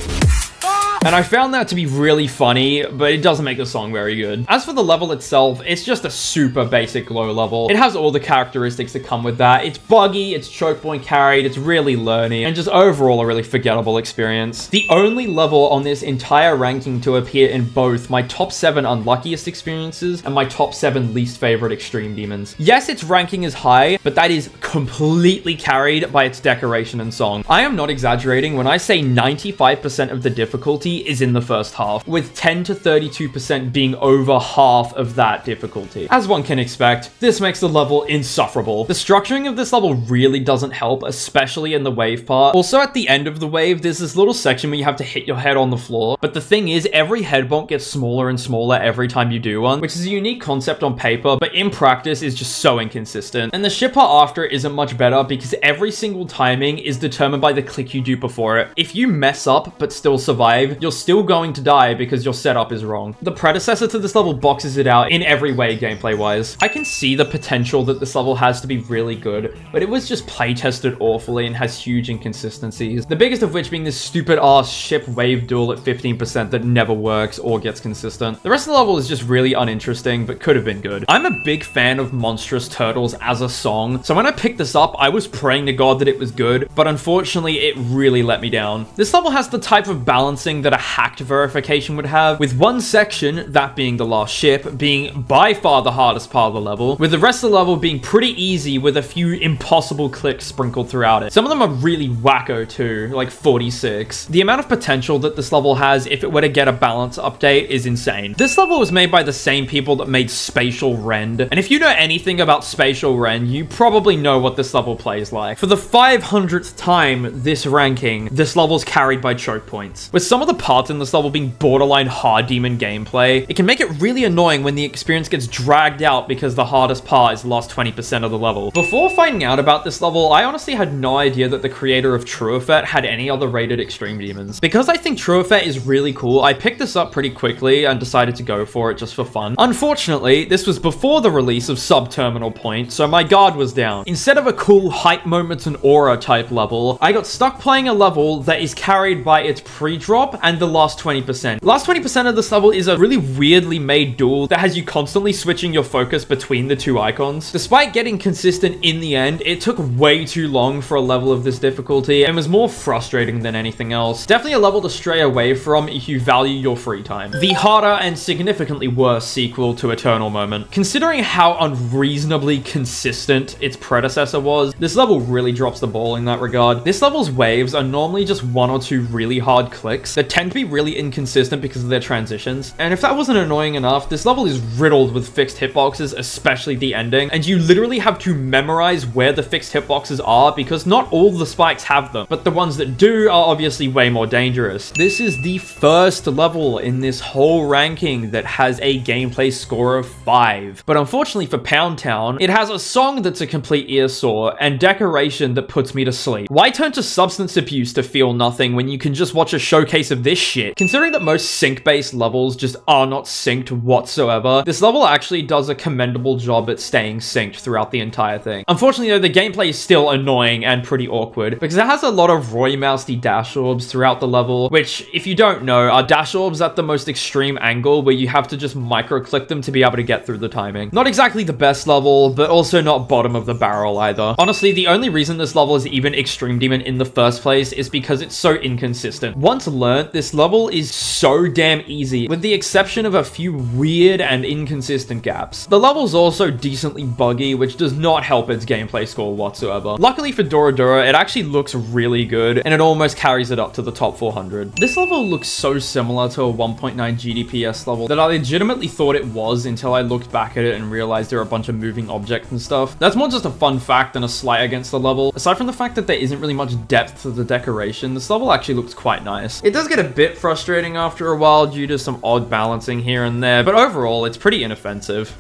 And I found that to be really funny, but it doesn't make the song very good. As for the level itself, it's just a super basic low level. It has all the characteristics that come with that. It's buggy, it's choke point carried, it's really learny, and just overall a really forgettable experience. The only level on this entire ranking to appear in both my top 7 unluckiest experiences and my top 7 least favorite Extreme Demons. Yes, its ranking is high, but that is completely carried by its decoration and song. I am not exaggerating when I say 95% of the difficulty is in the first half, with 10 to 32% being over half of that difficulty. As one can expect, this makes the level insufferable. The structuring of this level really doesn't help, especially in the wave part. Also, at the end of the wave, there's this little section where you have to hit your head on the floor, but the thing is, every head bonk gets smaller and smaller every time you do one, which is a unique concept on paper, but in practice is just so inconsistent. And the shit part after it isn't much better because every single timing is determined by the click you do before it. If you mess up but still survive, you're still going to die because your setup is wrong. The predecessor to this level boxes it out in every way gameplay-wise. I can see the potential that this level has to be really good, but it was just play-tested awfully and has huge inconsistencies. The biggest of which being this stupid-ass ship wave duel at 15% that never works or gets consistent. The rest of the level is just really uninteresting, but could have been good. I'm a big fan of Monstrous Turtles as a song, so when I picked this up, I was praying to God that it was good, but unfortunately, it really let me down. This level has the type of balancing that a hacked verification would have, with one section, that being the last ship, being by far the hardest part of the level, with the rest of the level being pretty easy with a few impossible clicks sprinkled throughout it. Some of them are really wacko too, like 46. The amount of potential that this level has if it were to get a balance update is insane. This level was made by the same people that made Spatial Rend, and if you know anything about Spatial Rend, you probably know what this level plays like. For the 500th time this ranking, this level's carried by choke points. With some of the parts in this level being borderline hard demon gameplay, it can make it really annoying when the experience gets dragged out because the hardest part is the last 20% of the level. Before finding out about this level, I honestly had no idea that the creator of True Effect had any other rated Extreme Demons. Because I think True Effect is really cool, I picked this up pretty quickly and decided to go for it just for fun. Unfortunately, this was before the release of Subterminal Point, so my guard was down. Instead of a cool hype moments and aura type level, I got stuck playing a level that is carried by its pre-drop and the last 20%. The last 20% of this level is a really weirdly made duel that has you constantly switching your focus between the two icons. Despite getting consistent in the end, it took way too long for a level of this difficulty and was more frustrating than anything else. Definitely a level to stray away from if you value your free time. The harder and significantly worse sequel to Eternal Moment. Considering how unreasonably consistent its predecessor was, this level really drops the ball in that regard. This level's waves are normally just one or two really hard clicks that tend to be really inconsistent because of their transitions. And if that wasn't annoying enough, this level is riddled with fixed hitboxes, especially the ending, and you literally have to memorize where the fixed hitboxes are because not all the spikes have them, but the ones that do are obviously way more dangerous. This is the first level in this whole ranking that has a gameplay score of 5. But unfortunately for Pound Town, it has a song that's a complete ear sore and decoration that puts me to sleep. Why turn to substance abuse to feel nothing when you can just watch a showcase of this this shit. Considering that most sync-based levels just are not synced whatsoever, this level actually does a commendable job at staying synced throughout the entire thing. Unfortunately though, the gameplay is still annoying and pretty awkward because it has a lot of Roy Mousey dash orbs throughout the level, which, if you don't know, are dash orbs at the most extreme angle where you have to just micro-click them to be able to get through the timing. Not exactly the best level, but also not bottom of the barrel either. Honestly, the only reason this level is even Extreme Demon in the first place is because it's so inconsistent. Once learnt, this level is so damn easy, with the exception of a few weird and inconsistent gaps. The level's also decently buggy, which does not help its gameplay score whatsoever. Luckily for Dora Dora, it actually looks really good, and it almost carries it up to the top 400. This level looks so similar to a 1.9 GDPS level that I legitimately thought it was until I looked back at it and realized there are a bunch of moving objects and stuff. That's more just a fun fact than a slight against the level. Aside from the fact that there isn't really much depth to the decoration, this level actually looks quite nice. It does get a bit frustrating after a while due to some odd balancing here and there, but overall, it's pretty inoffensive.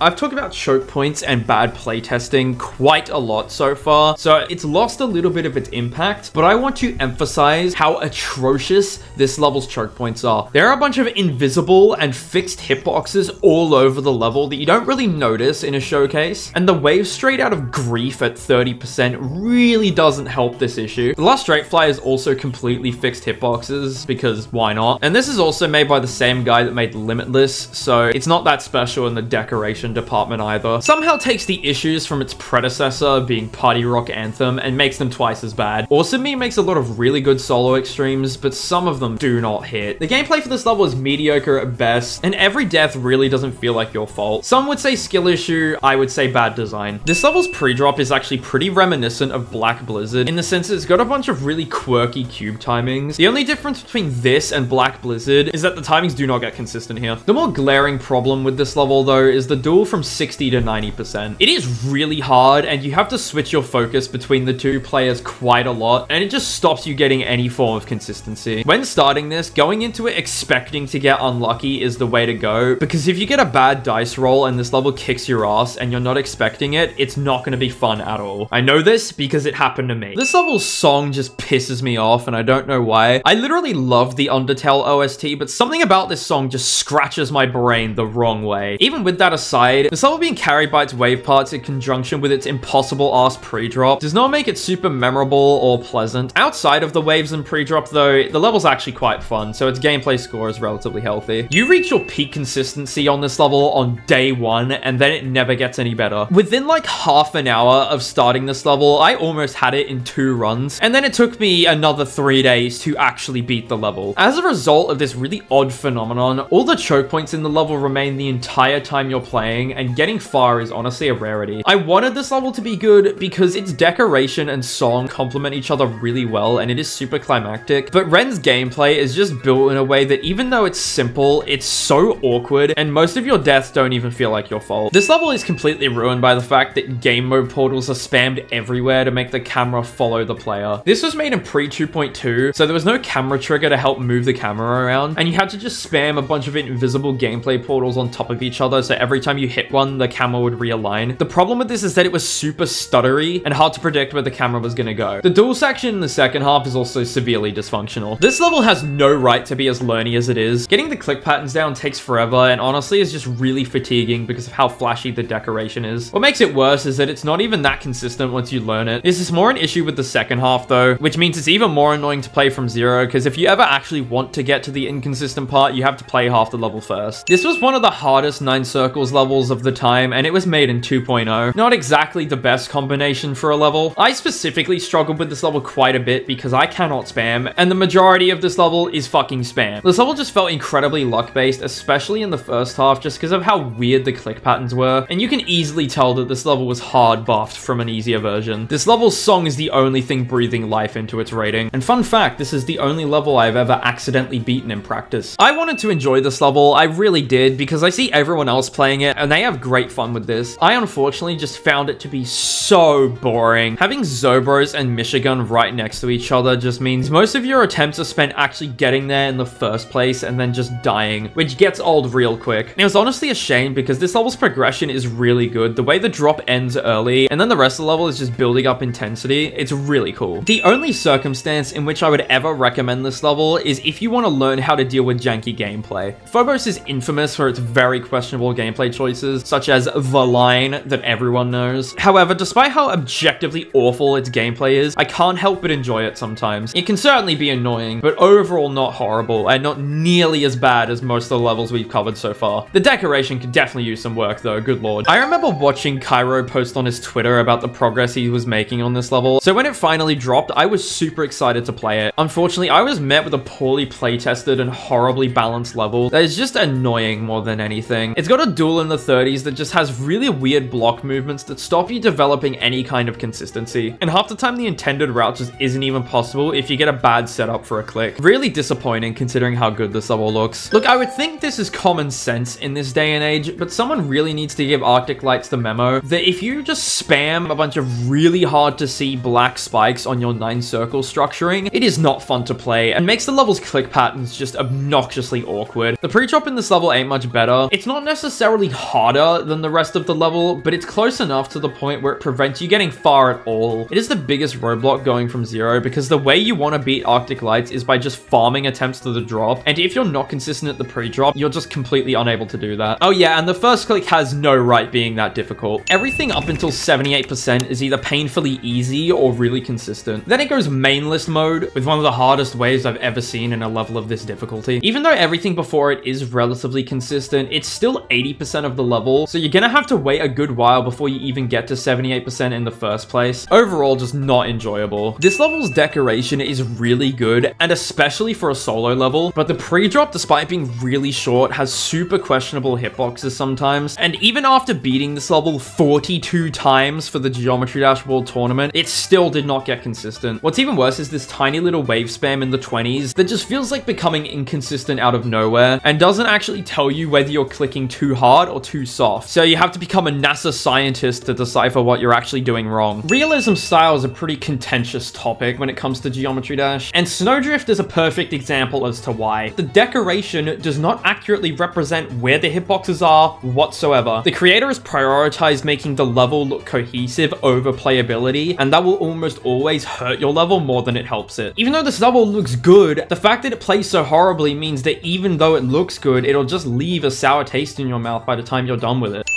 I've talked about choke points and bad playtesting quite a lot so far, so it's lost a little bit of its impact, but I want to emphasize how atrocious this level's choke points are. There are a bunch of invisible and fixed hitboxes all over the level that you don't really notice in a showcase, and the wave straight out of grief at 30% really doesn't help this issue. The last straight fly is also completely fixed hitboxes, because why not? And this is also made by the same guy that made Limitless, so it's not that special in the decoration department either. Somehow takes the issues from its predecessor, being Party Rock Anthem, and makes them twice as bad. Awesome makes a lot of really good solo extremes, but some of them do not hit. The gameplay for this level is mediocre at best, and every death really doesn't feel like your fault. Some would say skill issue, I would say bad design. This level's pre-drop is actually pretty reminiscent of Black Blizzard, in the sense that it's got a bunch of really quirky cube timings. The only difference between this and Black Blizzard is that the timings do not get consistent here. The more glaring problem with this level though is the dual from 60 to 90%. It is really hard, and you have to switch your focus between the two players quite a lot, and it just stops you getting any form of consistency. When starting this, going into it expecting to get unlucky is the way to go, because if you get a bad dice roll and this level kicks your ass and you're not expecting it, it's not going to be fun at all. I know this because it happened to me. This level's song just pisses me off, and I don't know why. I literally love the Undertale OST, but something about this song just scratches my brain the wrong way. Even with that aside, this level being carried by its wave parts in conjunction with its impossible-ass pre-drop does not make it super memorable or pleasant. Outside of the waves and pre-drop though, the level's actually quite fun, so its gameplay score is relatively healthy. You reach your peak consistency on this level on day 1, and then it never gets any better. Within like half an hour of starting this level, I almost had it in 2 runs, and then it took me another 3 days to actually beat the level. As a result of this really odd phenomenon, all the choke points in the level remain the entire time you're playing, and getting far is honestly a rarity. I wanted this level to be good because its decoration and song complement each other really well, and it is super climactic, but Ren's gameplay is just built in a way that even though it's simple, it's so awkward, and most of your deaths don't even feel like your fault. This level is completely ruined by the fact that game mode portals are spammed everywhere to make the camera follow the player. This was made in pre-2.2, so there was no camera trigger to help move the camera around, and you had to just spam a bunch of invisible gameplay portals on top of each other, so every time you hit one, the camera would realign. The problem with this is that it was super stuttery and hard to predict where the camera was gonna go. The dual section in the second half is also severely dysfunctional. This level has no right to be as learny as it is. Getting the click patterns down takes forever, and honestly is just really fatiguing because of how flashy the decoration is. What makes it worse is that it's not even that consistent once you learn it. This is more an issue with the second half though, which means it's even more annoying to play from zero, because if you ever actually want to get to the inconsistent part, you have to play half the level first. This was one of the hardest 9 circles levels of the time, and it was made in 2.0. Not exactly the best combination for a level. I specifically struggled with this level quite a bit because I cannot spam, and the majority of this level is fucking spam. This level just felt incredibly luck-based, especially in the first half, just because of how weird the click patterns were, and you can easily tell that this level was hard buffed from an easier version. This level's song is the only thing breathing life into its rating, and fun fact, this is the only level I've ever accidentally beaten in practice. I wanted to enjoy this level, I really did, because I see everyone else playing it, and they have great fun with this. I unfortunately just found it to be so boring. Having Zobros and Michigan right next to each other just means most of your attempts are spent actually getting there in the first place and then just dying, which gets old real quick. And it was honestly a shame because this level's progression is really good. The way the drop ends early and then the rest of the level is just building up intensity, it's really cool. The only circumstance in which I would ever recommend this level is if you want to learn how to deal with janky gameplay. Phobos is infamous for its very questionable gameplay choices, such as the line that everyone knows. However, despite how objectively awful its gameplay is, I can't help but enjoy it sometimes. It can certainly be annoying, but overall not horrible, and not nearly as bad as most of the levels we've covered so far. The decoration could definitely use some work though, good lord. I remember watching Cairo post on his Twitter about the progress he was making on this level, so when it finally dropped, I was super excited to play it. Unfortunately, I was met with a poorly playtested and horribly balanced level that is just annoying more than anything. It's got a duel in the 30s that just has really weird block movements that stop you developing any kind of consistency, and half the time the intended route just isn't even possible if you get a bad setup for a click. Really disappointing considering how good this level looks. Look, I would think this is common sense in this day and age, but someone really needs to give Arctic Lights the memo that if you just spam a bunch of really hard to see black spikes on your 9 circle structuring, it is not fun to play and makes the level's click patterns just obnoxiously awkward. The pre-drop in this level ain't much better. It's not necessarily harder than the rest of the level, but it's close enough to the point where it prevents you getting far at all. It is the biggest roadblock going from 0 because the way you want to beat Arctic Lights is by just farming attempts to the drop, and if you're not consistent at the pre-drop, you're just completely unable to do that. Oh yeah, and the first click has no right being that difficult. Everything up until 78% is either painfully easy or really consistent. Then it goes mainless mode with one of the hardest waves I've ever seen in a level of this difficulty. Even though everything before it is relatively consistent, it's still 80% of the level, so you're gonna have to wait a good while before you even get to 78% in the first place. Overall, just not enjoyable. This level's decoration is really good, and especially for a solo level, but the pre-drop, despite being really short, has super questionable hitboxes sometimes, and even after beating this level 42 times for the Geometry Dash World Tournament, it still did not get consistent. What's even worse is this tiny little wave spam in the 20s that just feels like becoming inconsistent out of nowhere, and doesn't actually tell you whether you're clicking too hard or too soft, so you have to become a NASA scientist to decipher what you're actually doing wrong. Realism style is a pretty contentious topic when it comes to Geometry Dash, and Snowdrift is a perfect example as to why. The decoration does not accurately represent where the hitboxes are whatsoever. The creator has prioritized making the level look cohesive over playability, and that will almost always hurt your level more than it helps it. Even though this level looks good, the fact that it plays so horribly means that even though it looks good, it'll just leave a sour taste in your mouth by the time you're done with it.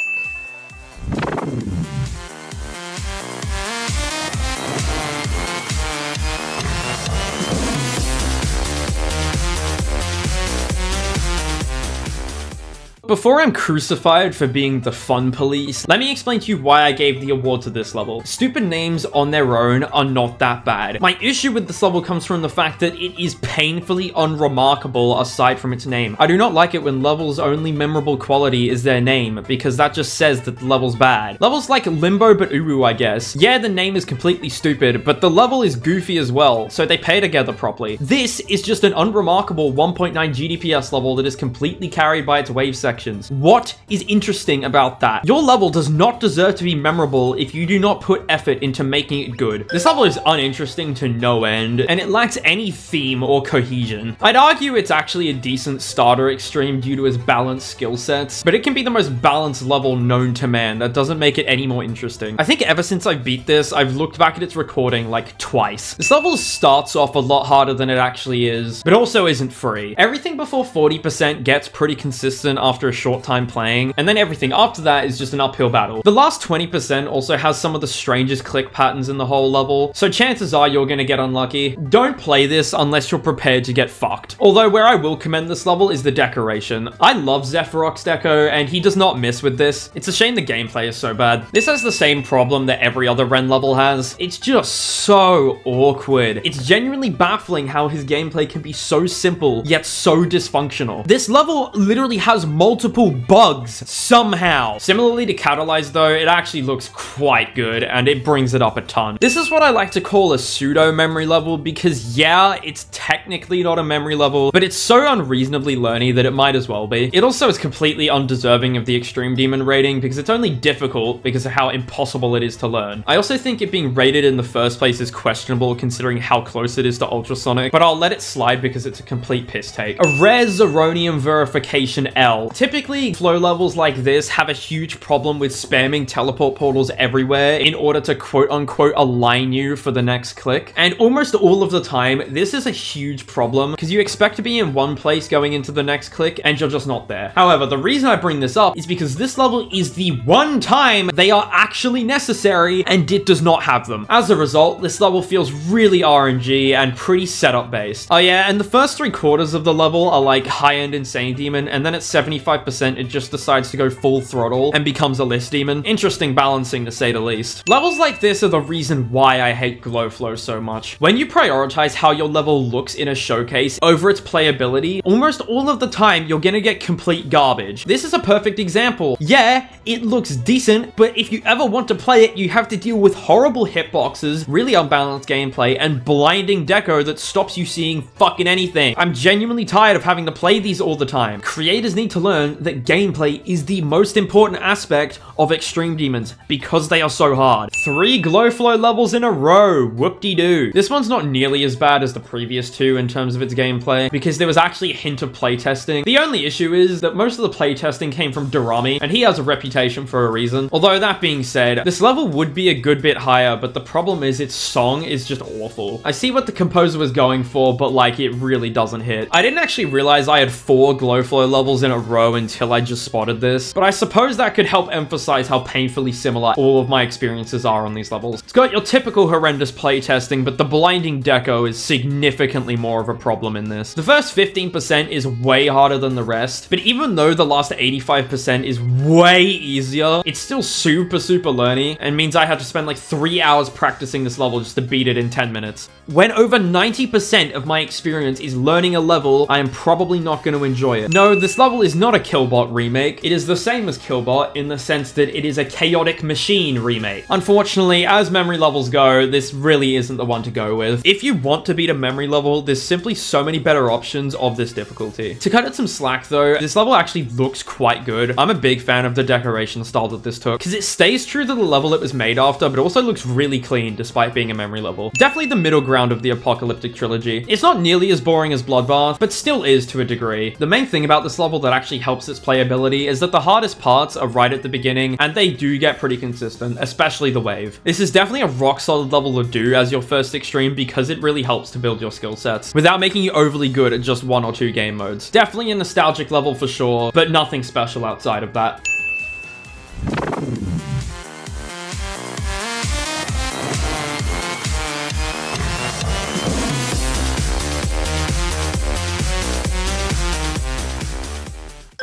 Before I'm crucified for being the fun police, let me explain to you why I gave the award to this level. Stupid names on their own are not that bad. My issue with this level comes from the fact that it is painfully unremarkable aside from its name. I do not like it when levels' only memorable quality is their name, because that just says that the level's bad. Levels like Limbo but Uwu, I guess. Yeah, the name is completely stupid, but the level is goofy as well, so they pay together properly. This is just an unremarkable 1.9 GDPS level that is completely carried by its wave section. What is interesting about that? Your level does not deserve to be memorable if you do not put effort into making it good. This level is uninteresting to no end, and it lacks any theme or cohesion. I'd argue it's actually a decent starter extreme due to its balanced skill sets, but it can be the most balanced level known to man. That doesn't make it any more interesting. I think ever since I beat this, I've looked back at its recording like twice. This level starts off a lot harder than it actually is, but also isn't free. Everything before 40% gets pretty consistent after a short time playing, and then everything after that is just an uphill battle. The last 20% also has some of the strangest click patterns in the whole level, so chances are you're gonna get unlucky. Don't play this unless you're prepared to get fucked. Although where I will commend this level is the decoration. I love Zephyrok's deco, and he does not miss with this. It's a shame the gameplay is so bad. This has the same problem that every other Ren level has. It's just so awkward. It's genuinely baffling how his gameplay can be so simple, yet so dysfunctional. This level literally has multiple multiple bugs somehow. Similarly to Catalyze though, it actually looks quite good and it brings it up a ton. This is what I like to call a pseudo memory level because yeah, it's technically not a memory level, but it's so unreasonably learny that it might as well be. It also is completely undeserving of the Extreme Demon rating because it's only difficult because of how impossible it is to learn. I also think it being rated in the first place is questionable considering how close it is to Ultrasonic, but I'll let it slide because it's a complete piss take. A rare Zeronium Verification L. Typically, flow levels like this have a huge problem with spamming teleport portals everywhere in order to quote-unquote align you for the next click. And almost all of the time, this is a huge problem because you expect to be in one place going into the next click and you're just not there. However, the reason I bring this up is because this level is the one time they are actually necessary and it does not have them. As a result, this level feels really RNG and pretty setup based. Oh yeah, and the first 3/4 of the level are like high-end Insane Demon, and then at 75% it just decides to go full throttle and becomes a List Demon. Interesting balancing to say the least. Levels like this are the reason why I hate Glow Flow so much. When you prioritize how your level looks in a showcase over its playability, almost all of the time you're gonna get complete garbage. This is a perfect example. Yeah, it looks decent, but if you ever want to play it, you have to deal with horrible hitboxes, really unbalanced gameplay, and blinding deco that stops you seeing fucking anything. I'm genuinely tired of having to play these all the time. Creators need to learn that gameplay is the most important aspect of Extreme Demons because they are so hard. 3 Glow Flow levels in a row, whoop-de-doo. This one's not nearly as bad as the previous 2 in terms of its gameplay because there was actually a hint of playtesting. The only issue is that most of the playtesting came from Durami, and he has a reputation for a reason. Although that being said, this level would be a good bit higher, but the problem is its song is just awful. I see what the composer was going for, but like it really doesn't hit. I didn't actually realize I had 4 Glow Flow levels in a row until I just spotted this, but I suppose that could help emphasize how painfully similar all of my experiences are on these levels. It's got your typical horrendous playtesting, but the blinding deco is significantly more of a problem in this. The first 15% is way harder than the rest, but even though the last 85% is way easier, it's still super learny and means I have to spend like 3 hours practicing this level just to beat it in 10 minutes. When over 90% of my experience is learning a level, I am probably not going to enjoy it. No, this level is not a Killbot remake. It is the same as Killbot in the sense that it is a Chaotic Machine remake. Unfortunately, as memory levels go, this really isn't the one to go with. If you want to beat a memory level, there's simply so many better options of this difficulty. To cut it some slack though, this level actually looks quite good. I'm a big fan of the decoration style that this took because it stays true to the level it was made after, but also looks really clean despite being a memory level. Definitely the middle ground of the Apocalyptic trilogy. It's not nearly as boring as Bloodbath, but still is to a degree. The main thing about this level that actually helps its playability is that the hardest parts are right at the beginning, and they do get pretty consistent, especially the wave. This is definitely a rock solid level to do as your first Extreme because it really helps to build your skill sets without making you overly good at just 1 or 2 game modes. Definitely a nostalgic level for sure, but nothing special outside of that.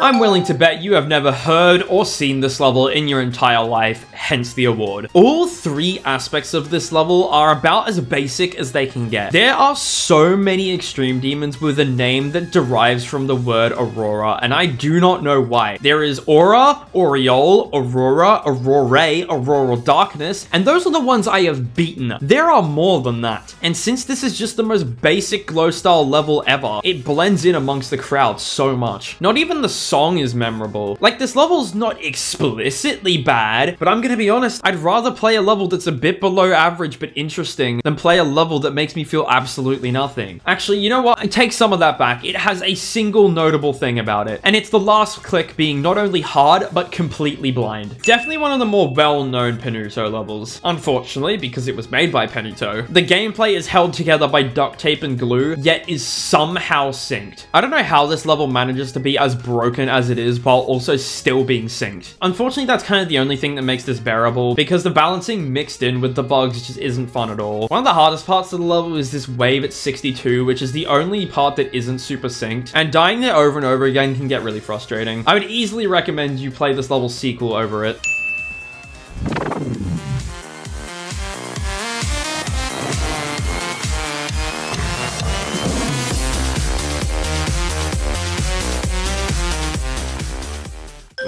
I'm willing to bet you have never heard or seen this level in your entire life, hence the award. All 3 aspects of this level are about as basic as they can get. There are so many Extreme Demons with a name that derives from the word Aurora, and I do not know why. There is Aura, Aureole, Aurora, Aurore, Auroral Darkness, and those are the ones I have beaten. There are more than that. And since this is just the most basic glow style level ever, it blends in amongst the crowd so much. Not even the song is memorable. Like, this level's not explicitly bad, but I'm gonna be honest, I'd rather play a level that's a bit below average but interesting than play a level that makes me feel absolutely nothing. Actually, you know what? I take some of that back. It has a single notable thing about it, and it's the last click being not only hard, but completely blind. Definitely one of the more well-known Penuto levels. Unfortunately, because it was made by Penuto, the gameplay is held together by duct tape and glue, yet is somehow synced. I don't know how this level manages to be as broken as it is while also still being synced. Unfortunately, that's kind of the only thing that makes this bearable because the balancing mixed in with the bugs just isn't fun at all. One of the hardest parts of the level is this wave at 62, which is the only part that isn't super synced, and dying there over and over again can get really frustrating. I would easily recommend you play this level's sequel over it.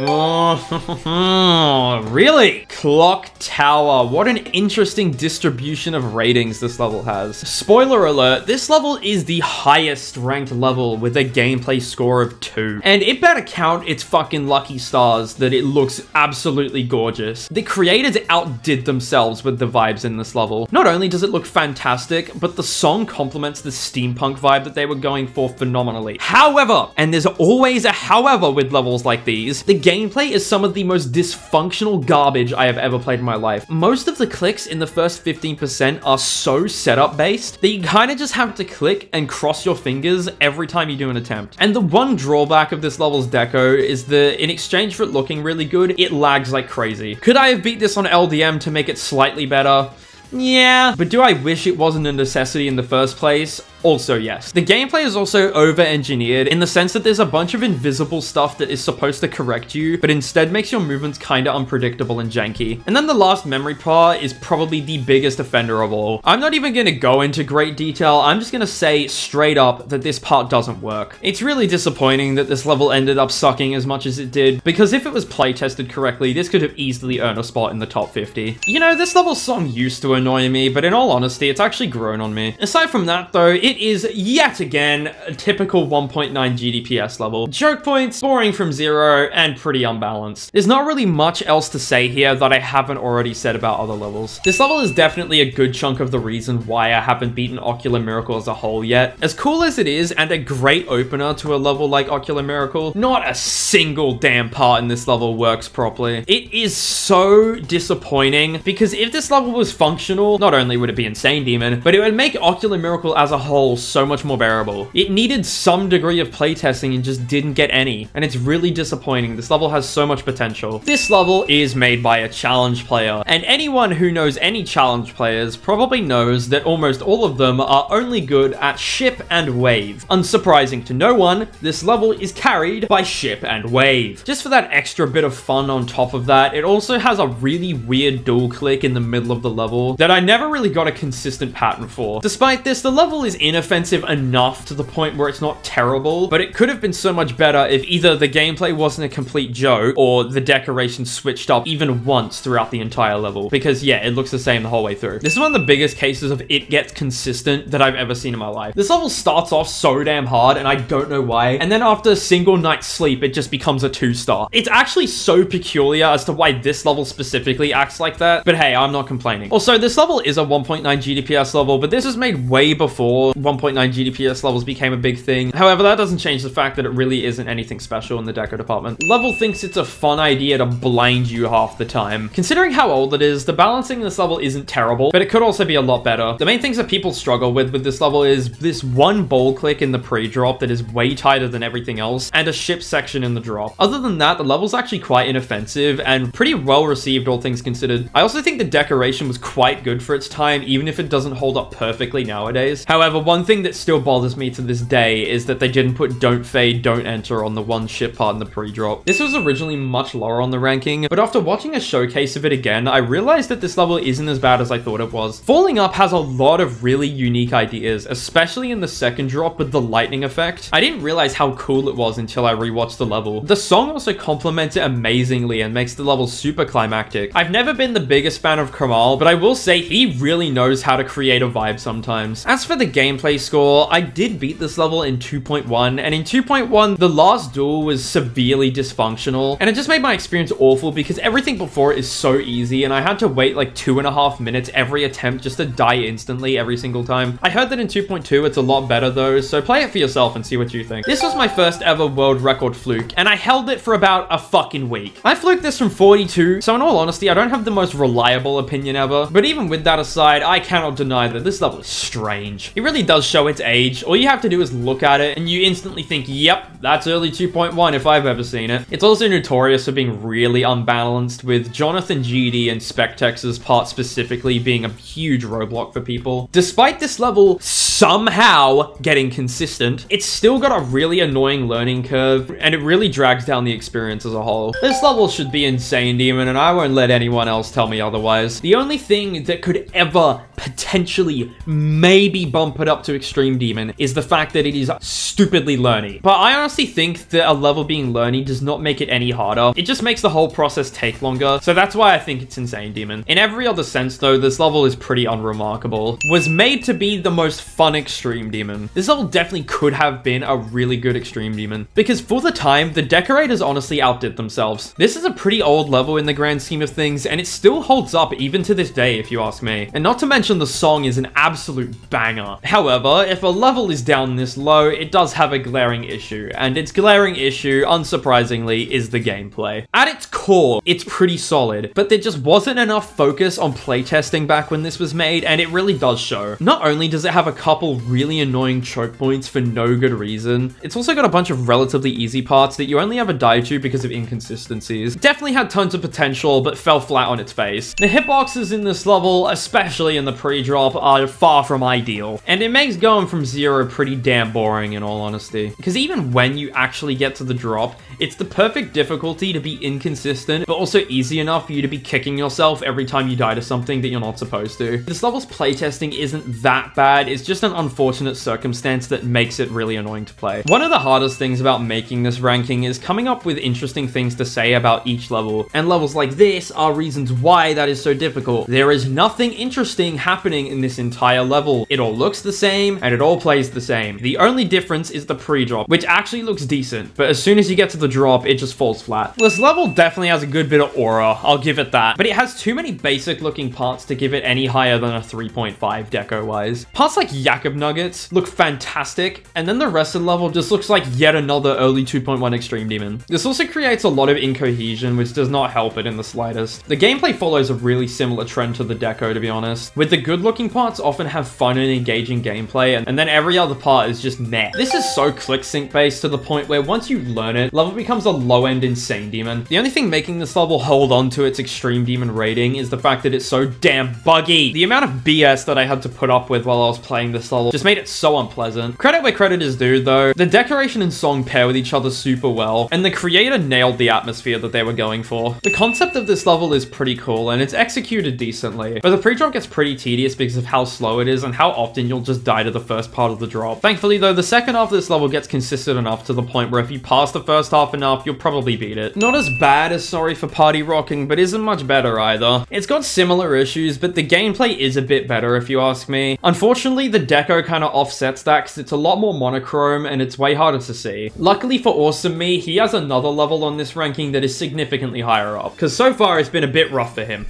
Oh, really? Clock Tower. What an interesting distribution of ratings this level has. Spoiler alert, this level is the highest ranked level with a gameplay score of 2. And it better count its fucking lucky stars that it looks absolutely gorgeous. The creators outdid themselves with the vibes in this level. Not only does it look fantastic, but the song complements the steampunk vibe that they were going for phenomenally. However, and there's always a however with levels like these, the gameplay is some of the most dysfunctional garbage I have ever played in my life. Most of the clicks in the first 15% are so setup based that you kind of just have to click and cross your fingers every time you do an attempt. And the one drawback of this level's deco is that in exchange for it looking really good, it lags like crazy. Could I have beat this on LDM to make it slightly better? Yeah, but do I wish it wasn't a necessity in the first place? Also, yes. The gameplay is also over-engineered in the sense that there's a bunch of invisible stuff that is supposed to correct you, but instead makes your movements kinda unpredictable and janky. And then the last memory part is probably the biggest offender of all. I'm not even gonna go into great detail, I'm just gonna say straight up that this part doesn't work. It's really disappointing that this level ended up sucking as much as it did, because if it was playtested correctly, this could have easily earned a spot in the top 50. You know, this level's song used to annoy me, but in all honesty, it's actually grown on me. Aside from that though, it is yet again a typical 1.9 GDPS level. Joke points, boring from 0, and pretty unbalanced. There's not really much else to say here that I haven't already said about other levels. This level is definitely a good chunk of the reason why I haven't beaten Ocular Miracle as a whole yet. As cool as it is, and a great opener to a level like Ocular Miracle, not a single damn part in this level works properly. It is so disappointing, because if this level was functional, not only would it be Insane Demon, but it would make Ocular Miracle as a whole so much more bearable. It needed some degree of playtesting and just didn't get any, and it's really disappointing. This level has so much potential. This level is made by a challenge player, and anyone who knows any challenge players probably knows that almost all of them are only good at ship and wave. Unsurprising to no one, this level is carried by ship and wave. Just for that extra bit of fun on top of that, it also has a really weird dual click in the middle of the level that I never really got a consistent pattern for. Despite this, the level is inoffensive enough to the point where it's not terrible, but it could have been so much better if either the gameplay wasn't a complete joke or the decorations switched up even once throughout the entire level, because yeah, it looks the same the whole way through. This is one of the biggest cases of it gets consistent that I've ever seen in my life. This level starts off so damn hard and I don't know why, and then after a single night's sleep it just becomes a 2-star. It's actually so peculiar as to why this level specifically acts like that, but hey, I'm not complaining. Also, this level is a 1.9 GDPS level, but this was made way before 1.9 GDPS levels became a big thing. However, that doesn't change the fact that it really isn't anything special in the deco department. Level thinks it's a fun idea to blind you half the time. Considering how old it is, the balancing in this level isn't terrible, but it could also be a lot better. The main things that people struggle with this level is this one ball click in the pre-drop that is way tighter than everything else, and a ship section in the drop. Other than that, the level's actually quite inoffensive and pretty well received, all things considered. I also think the decoration was quite good for its time, even if it doesn't hold up perfectly nowadays. However, one thing that still bothers me to this day is that they didn't put Don't Fade, Don't Enter on the one ship part in the pre-drop. This was originally much lower on the ranking, but after watching a showcase of it again, I realized that this level isn't as bad as I thought it was. Falling Up has a lot of really unique ideas, especially in the second drop with the lightning effect. I didn't realize how cool it was until I rewatched the level. The song also complements it amazingly and makes the level super climactic. I've never been the biggest fan of Kamal, but I will say he really knows how to create a vibe sometimes. As for the gameplay score, I did beat this level in 2.1, and in 2.1, the last duel was severely dysfunctional, and it just made my experience awful because everything before it is so easy, and I had to wait like 2.5 minutes every attempt just to die instantly every single time. I heard that in 2.2, it's a lot better though, so play it for yourself and see what you think. This was my first ever world record fluke, and I held it for about a fucking week. I fluked this from 42, so in all honesty, I don't have the most reliable opinion ever, but even with that aside, I cannot deny that this level is strange. It really does show its age. All you have to do is look at it, and you instantly think, yep, that's early 2.1 if I've ever seen it. It's also notorious for being really unbalanced, with Jonathan GD and Spectex's part specifically being a huge roadblock for people. Despite this level somehow getting consistent, it's still got a really annoying learning curve, and it really drags down the experience as a whole. This level should be insane, Demon, and I won't let anyone else tell me otherwise. The only thing that could ever potentially maybe bump it up to Extreme Demon is the fact that it is stupidly learny. But I honestly think that a level being learny does not make it any harder. It just makes the whole process take longer, so that's why I think it's insane, Demon. In every other sense, though, this level is pretty unremarkable. Was made to be the most fun Extreme Demon. This level definitely could have been a really good Extreme Demon, because for the time, the decorators honestly outdid themselves. This is a pretty old level in the grand scheme of things, and it still holds up even to this day, if you ask me. And not to mention the song is an absolute banger. However, if a level is down this low, it does have a glaring issue, and its glaring issue, unsurprisingly, is the gameplay. At its core, it's pretty solid, but there just wasn't enough focus on playtesting back when this was made, and it really does show. Not only does it have a couple really annoying choke points for no good reason, it's also got a bunch of relatively easy parts that you only ever die to because of inconsistencies. Definitely had tons of potential, but fell flat on its face. The hitboxes in this level, especially in the pre-drop, are far from ideal, and it makes going from zero pretty damn boring in all honesty. Because even when you actually get to the drop, it's the perfect difficulty to be inconsistent, but also easy enough for you to be kicking yourself every time you die to something that you're not supposed to. This level's playtesting isn't that bad, it's just an unfortunate circumstance that makes it really annoying to play. One of the hardest things about making this ranking is coming up with interesting things to say about each level, and levels like this are reasons why that is so difficult. There is nothing interesting happening in this entire level. It all looks the same, and it all plays the same. The only difference is the pre-drop, which actually looks decent, but as soon as you get to the drop, it just falls flat. This level definitely has a good bit of aura, I'll give it that, but it has too many basic looking parts to give it any higher than a 3.5 deco-wise. Parts like Jakob Nuggets look fantastic, and then the rest of the level just looks like yet another early 2.1 Extreme Demon. This also creates a lot of incohesion, which does not help it in the slightest. The gameplay follows a really similar trend to the deco, to be honest, with the good looking parts often have fun and engaging gameplay, and then every other part is just meh. This is so click sync based to the point where once you learn it, level becomes a low-end insane demon. The only thing making this level hold on to its Extreme Demon rating is the fact that it's so damn buggy. The amount of BS that I had to put up with while I was playing this level just made it so unpleasant. Credit where credit is due, though. The decoration and song pair with each other super well, and the creator nailed the atmosphere that they were going for. The concept of this level is pretty cool, and it's executed decently, but the pre-drop gets pretty tedious because of how slow it is and how often you'll just die to the first part of the drop. Thankfully, though, the second half of this level gets consistent enough to the point where if you pass the first half enough, you'll probably beat it. Not as bad as Sorry for Party Rocking, but isn't much better either. It's got similar issues, but the gameplay is a bit better if you ask me. Unfortunately, the deco kind of offsets that because it's a lot more monochrome and it's way harder to see. Luckily for Awesome Me, he has another level on this ranking that is significantly higher up, because so far it's been a bit rough for him.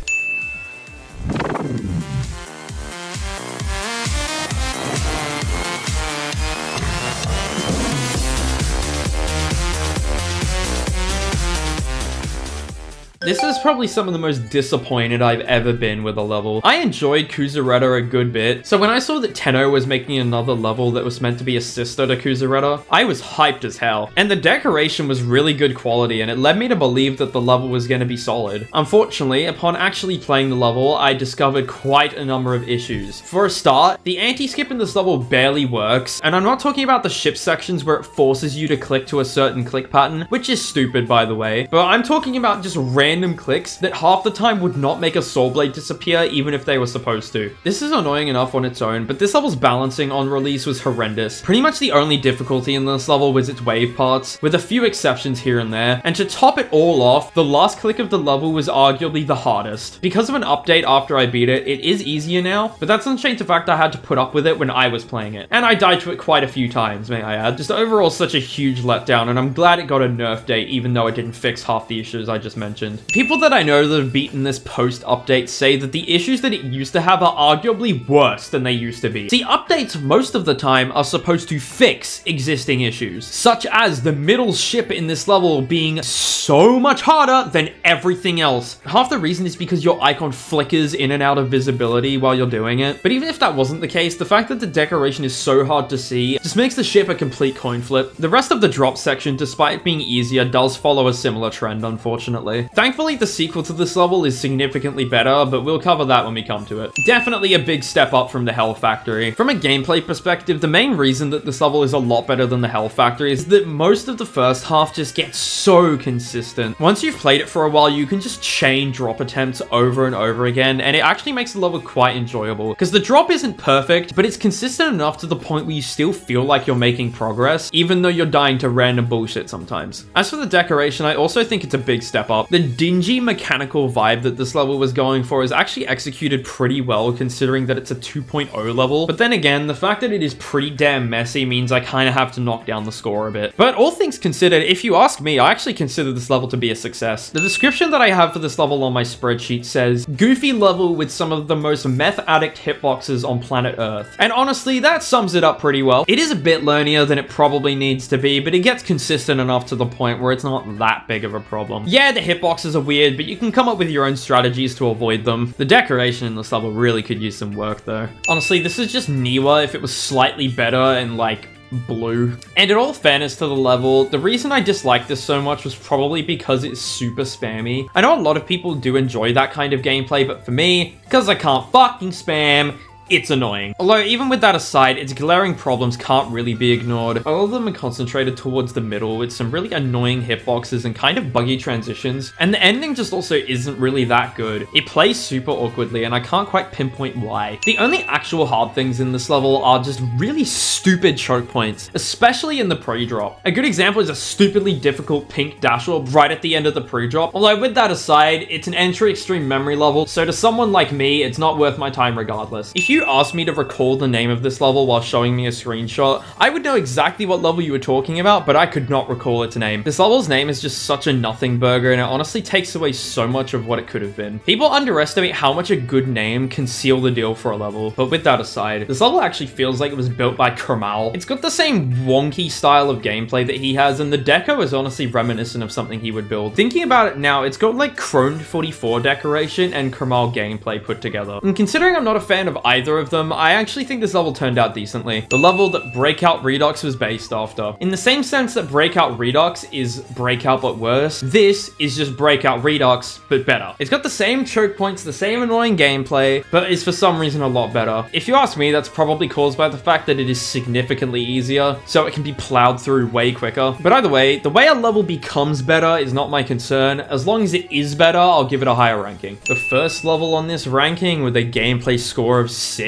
This is probably some of the most disappointed I've ever been with a level. I enjoyed Kuzureta a good bit, so when I saw that Tenno was making another level that was meant to be a sister to Kuzureta, I was hyped as hell. And the decoration was really good quality, and it led me to believe that the level was going to be solid. Unfortunately, upon actually playing the level, I discovered quite a number of issues. For a start, the anti-skip in this level barely works, and I'm not talking about the ship sections where it forces you to click to a certain click pattern, which is stupid by the way, but I'm talking about just random clicks that half the time would not make a soul blade disappear even if they were supposed to. This is annoying enough on its own, but this level's balancing on release was horrendous. Pretty much the only difficulty in this level was its wave parts, with a few exceptions here and there, and to top it all off, the last click of the level was arguably the hardest. Because of an update after I beat it, it is easier now, but that doesn't change the fact I had to put up with it when I was playing it. And I died to it quite a few times, may I add. Just overall such a huge letdown, and I'm glad it got a nerf date even though it didn't fix half the issues I just mentioned. People that I know that have beaten this post-update say that the issues that it used to have are arguably worse than they used to be. See, updates most of the time are supposed to fix existing issues, such as the middle ship in this level being so much harder than everything else. Half the reason is because your icon flickers in and out of visibility while you're doing it, but even if that wasn't the case, the fact that the decoration is so hard to see just makes the ship a complete coin flip. The rest of the drop section, despite it being easier, does follow a similar trend, unfortunately. Thankfully, Thankfully, the sequel to this level is significantly better, but we'll cover that when we come to it. Definitely a big step up from the Hell Factory. From a gameplay perspective, the main reason that this level is a lot better than the Hell Factory is that most of the first half just gets so consistent. Once you've played it for a while, you can just chain drop attempts over and over again, and it actually makes the level quite enjoyable, because the drop isn't perfect, but it's consistent enough to the point where you still feel like you're making progress, even though you're dying to random bullshit sometimes. As for the decoration, I also think it's a big step up. The dingy mechanical vibe that this level was going for is actually executed pretty well, considering that it's a 2.0 level, but then again, the fact that it is pretty damn messy means I kind of have to knock down the score a bit. But all things considered, if you ask me, I actually consider this level to be a success. The description that I have for this level on my spreadsheet says, goofy level with some of the most meth addict hitboxes on planet Earth. And honestly, that sums it up pretty well. It is a bit learnier than it probably needs to be, but it gets consistent enough to the point where it's not that big of a problem. Yeah, the hitboxes are weird, but you can come up with your own strategies to avoid them. The decoration in this level really could use some work though. Honestly, this is just Niwa if it was slightly better and like blue. And in all fairness to the level, the reason I disliked this so much was probably because it's super spammy. I know a lot of people do enjoy that kind of gameplay, but for me, because I can't fucking spam, it's annoying. Although, even with that aside, its glaring problems can't really be ignored. All of them are concentrated towards the middle with some really annoying hitboxes and kind of buggy transitions. And the ending just also isn't really that good. It plays super awkwardly and I can't quite pinpoint why. The only actual hard things in this level are just really stupid choke points, especially in the pre-drop. A good example is a stupidly difficult pink dash orb right at the end of the pre-drop. Although with that aside, it's an entry extreme memory level, so to someone like me, it's not worth my time regardless. If you asked me to recall the name of this level while showing me a screenshot, I would know exactly what level you were talking about, but I could not recall its name. This level's name is just such a nothing burger, and it honestly takes away so much of what it could have been. People underestimate how much a good name can seal the deal for a level, but with that aside, this level actually feels like it was built by Kramal. It's got the same wonky style of gameplay that he has, and the deco is honestly reminiscent of something he would build. Thinking about it now, it's got like Chrome 44 decoration and Kramal gameplay put together. And considering I'm not a fan of either of them, I actually think this level turned out decently. The level that Breakout Redux was based after. In the same sense that Breakout Redux is Breakout but worse, this is just Breakout Redux but better. It's got the same choke points, the same annoying gameplay, but is for some reason a lot better. If you ask me, that's probably caused by the fact that it is significantly easier, so it can be plowed through way quicker. But either way, the way a level becomes better is not my concern. As long as it is better, I'll give it a higher ranking. The first level on this ranking with a gameplay score of 6.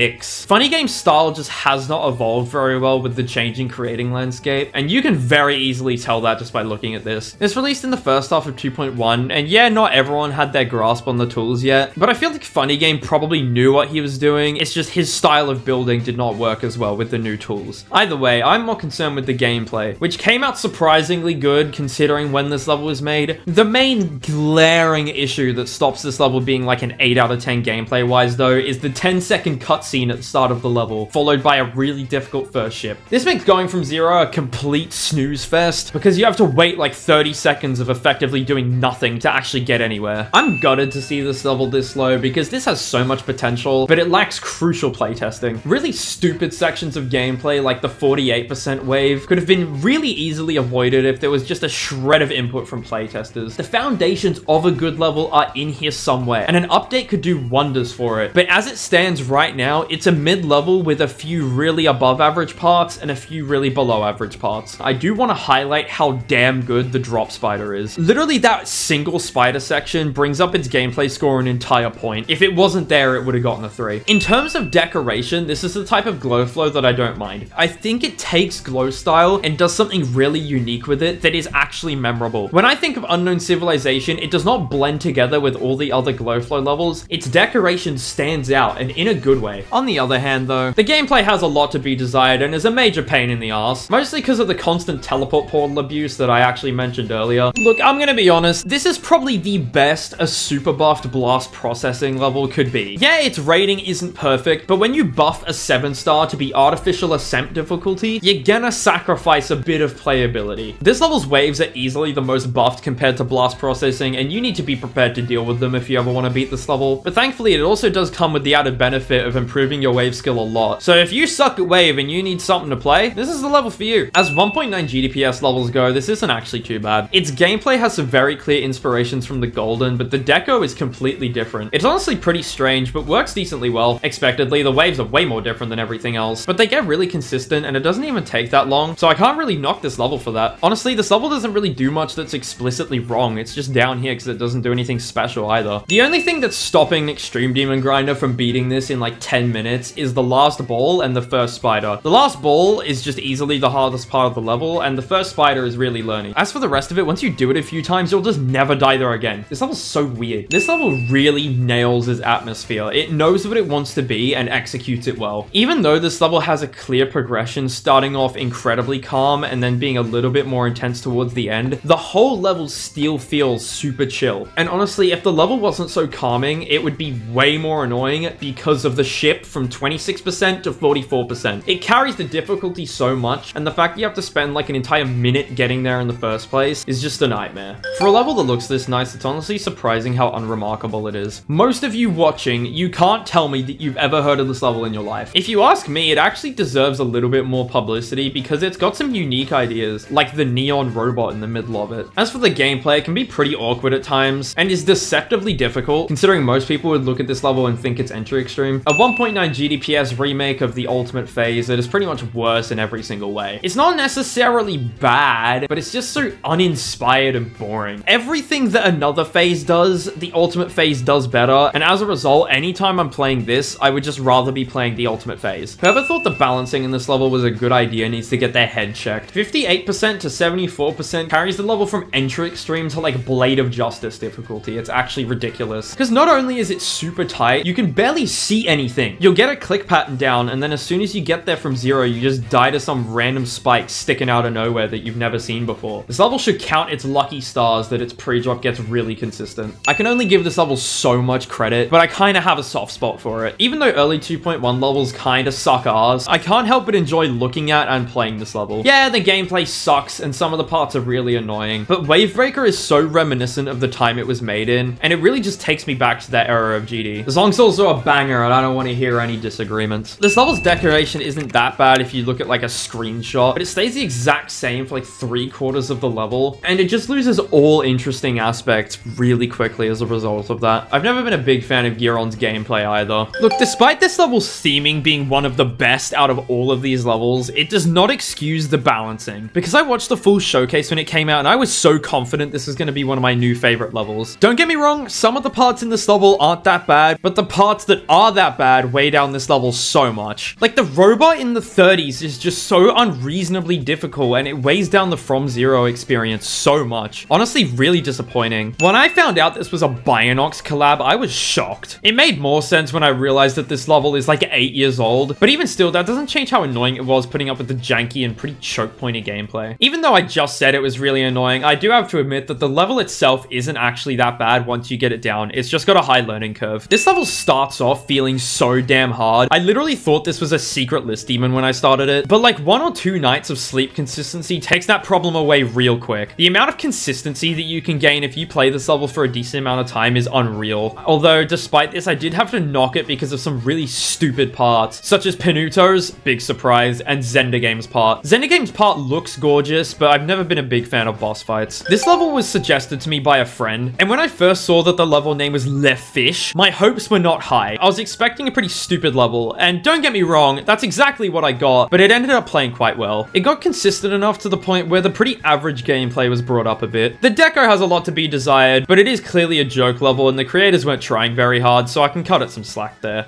Funny Game style just has not evolved very well with the changing creating landscape, and you can very easily tell that just by looking at this. It's released in the first half of 2.1, and yeah, not everyone had their grasp on the tools yet, but I feel like Funny Game probably knew what he was doing. It's just his style of building did not work as well with the new tools. Either way, I'm more concerned with the gameplay, which came out surprisingly good considering when this level was made. The main glaring issue that stops this level being like an 8 out of 10 gameplay wise though is the 10-second cutscene at the start of the level, followed by a really difficult first ship. This makes going from 0 a complete snooze fest, because you have to wait like 30 seconds of effectively doing nothing to actually get anywhere. I'm gutted to see this level this low, because this has so much potential, but it lacks crucial playtesting. Really stupid sections of gameplay, like the 48% wave, could have been really easily avoided if there was just a shred of input from playtesters. The foundations of a good level are in here somewhere, and an update could do wonders for it, but as it stands right now, it's a mid-level with a few really above average parts and a few really below average parts. I do want to highlight how damn good the drop spider is. Literally that single spider section brings up its gameplay score an entire point. If it wasn't there, it would have gotten a 3. In terms of decoration, this is the type of glow flow that I don't mind. I think it takes glow style and does something really unique with it that is actually memorable. When I think of Unknown Civilization, it does not blend together with all the other glow flow levels. Its decoration stands out, and in a good way. On the other hand though, the gameplay has a lot to be desired and is a major pain in the ass, mostly because of the constant teleport portal abuse that I actually mentioned earlier. Look, I'm gonna be honest, this is probably the best a super buffed blast processing level could be. Yeah, its rating isn't perfect, but when you buff a 7-star to be artificial ascent difficulty, you're gonna sacrifice a bit of playability. This level's waves are easily the most buffed compared to blast processing, and you need to be prepared to deal with them if you ever want to beat this level, but thankfully it also does come with the added benefit of improving your wave skill a lot. So if you suck at wave and you need something to play, this is the level for you. As 1.9 GDPS levels go, this isn't actually too bad. Its gameplay has some very clear inspirations from the Golden, but the deco is completely different. It's honestly pretty strange, but works decently well. Expectedly, the waves are way more different than everything else, but they get really consistent and it doesn't even take that long, so I can't really knock this level for that. Honestly, this level doesn't really do much that's explicitly wrong. It's just down here because it doesn't do anything special either. The only thing that's stopping an Extreme Demon Grinder from beating this in like 10 minutes is the last ball and the first spider. The last ball is just easily the hardest part of the level, and the first spider is really learning. As for the rest of it, once you do it a few times, you'll just never die there again. This level's so weird. This level really nails its atmosphere. It knows what it wants to be and executes it well. Even though this level has a clear progression, starting off incredibly calm and then being a little bit more intense towards the end, the whole level still feels super chill. And honestly, if the level wasn't so calming, it would be way more annoying because of the ship from 26% to 44%. It carries the difficulty so much, and the fact you have to spend like an entire minute getting there in the first place is just a nightmare. For a level that looks this nice, it's honestly surprising how unremarkable it is. Most of you watching, you can't tell me that you've ever heard of this level in your life. If you ask me, it actually deserves a little bit more publicity because it's got some unique ideas, like the neon robot in the middle of it. As for the gameplay, it can be pretty awkward at times and is deceptively difficult, considering most people would look at this level and think it's entry extreme. A 1.9 GDPS remake of the ultimate phase that is pretty much worse in every single way. It's not necessarily bad, but it's just so uninspired and boring. Everything that another phase does, the ultimate phase does better, and as a result, anytime I'm playing this, I would just rather be playing the ultimate phase. Whoever thought the balancing in this level was a good idea needs to get their head checked. 58% to 74% carries the level from entry extreme to like Blade of Justice difficulty. It's actually ridiculous. Because not only is it super tight, you can barely see anything. You'll get a click pattern down, and then as soon as you get there from zero, you just die to some random spike sticking out of nowhere that you've never seen before. This level should count its lucky stars that its pre-drop gets really consistent. I can only give this level so much credit, but I kind of have a soft spot for it. Even though early 2.1 levels kind of suck ass, I can't help but enjoy looking at and playing this level. Yeah, the gameplay sucks, and some of the parts are really annoying, but Wavebreaker is so reminiscent of the time it was made in, and it really just takes me back to that era of GD. The song's also a banger, and I don't want to hear any disagreements. This level's decoration isn't that bad if you look at like a screenshot, but it stays the exact same for like 3/4 of the level, and it just loses all interesting aspects really quickly as a result of that. I've never been a big fan of Giron's gameplay either. Look, despite this level's theming being one of the best out of all of these levels, it does not excuse the balancing. Because I watched the full showcase when it came out, and I was so confident this is going to be one of my new favorite levels. Don't get me wrong, some of the parts in this level aren't that bad, but the parts that are that bad weigh down this level so much. Like, the robot in the 30s is just so unreasonably difficult, and it weighs down the From Zero experience so much. Honestly, really disappointing. When I found out this was a Bionox collab, I was shocked. It made more sense when I realized that this level is like 8 years old, but even still, that doesn't change how annoying it was putting up with the janky and pretty choke-pointy gameplay. Even though I just said it was really annoying, I do have to admit that the level itself isn't actually that bad once you get it down. It's just got a high learning curve. This level starts off feeling so damn hard. I literally thought this was a secret list demon when I started it, but like 1 or 2 nights of sleep consistency takes that problem away real quick. The amount of consistency that you can gain if you play this level for a decent amount of time is unreal. Although, despite this, I did have to knock it because of some really stupid parts, such as Pinuto's, big surprise, and Zendergame's part. Zendergame's part looks gorgeous, but I've never been a big fan of boss fights. This level was suggested to me by a friend, and when I first saw that the level name was Le Fish, my hopes were not high. I was expecting a pretty stupid level, and don't get me wrong, that's exactly what I got, but it ended up playing quite well. It got consistent enough to the point where the pretty average gameplay was brought up a bit. The deco has a lot to be desired, but it is clearly a joke level, and the creators weren't trying very hard, so I can cut it some slack there.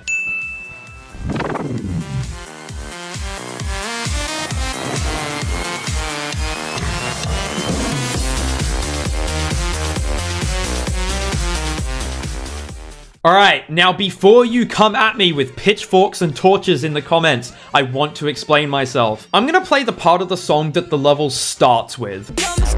Alright, now before you come at me with pitchforks and torches in the comments, I want to explain myself. I'm gonna play the part of the song that the level starts with. Text,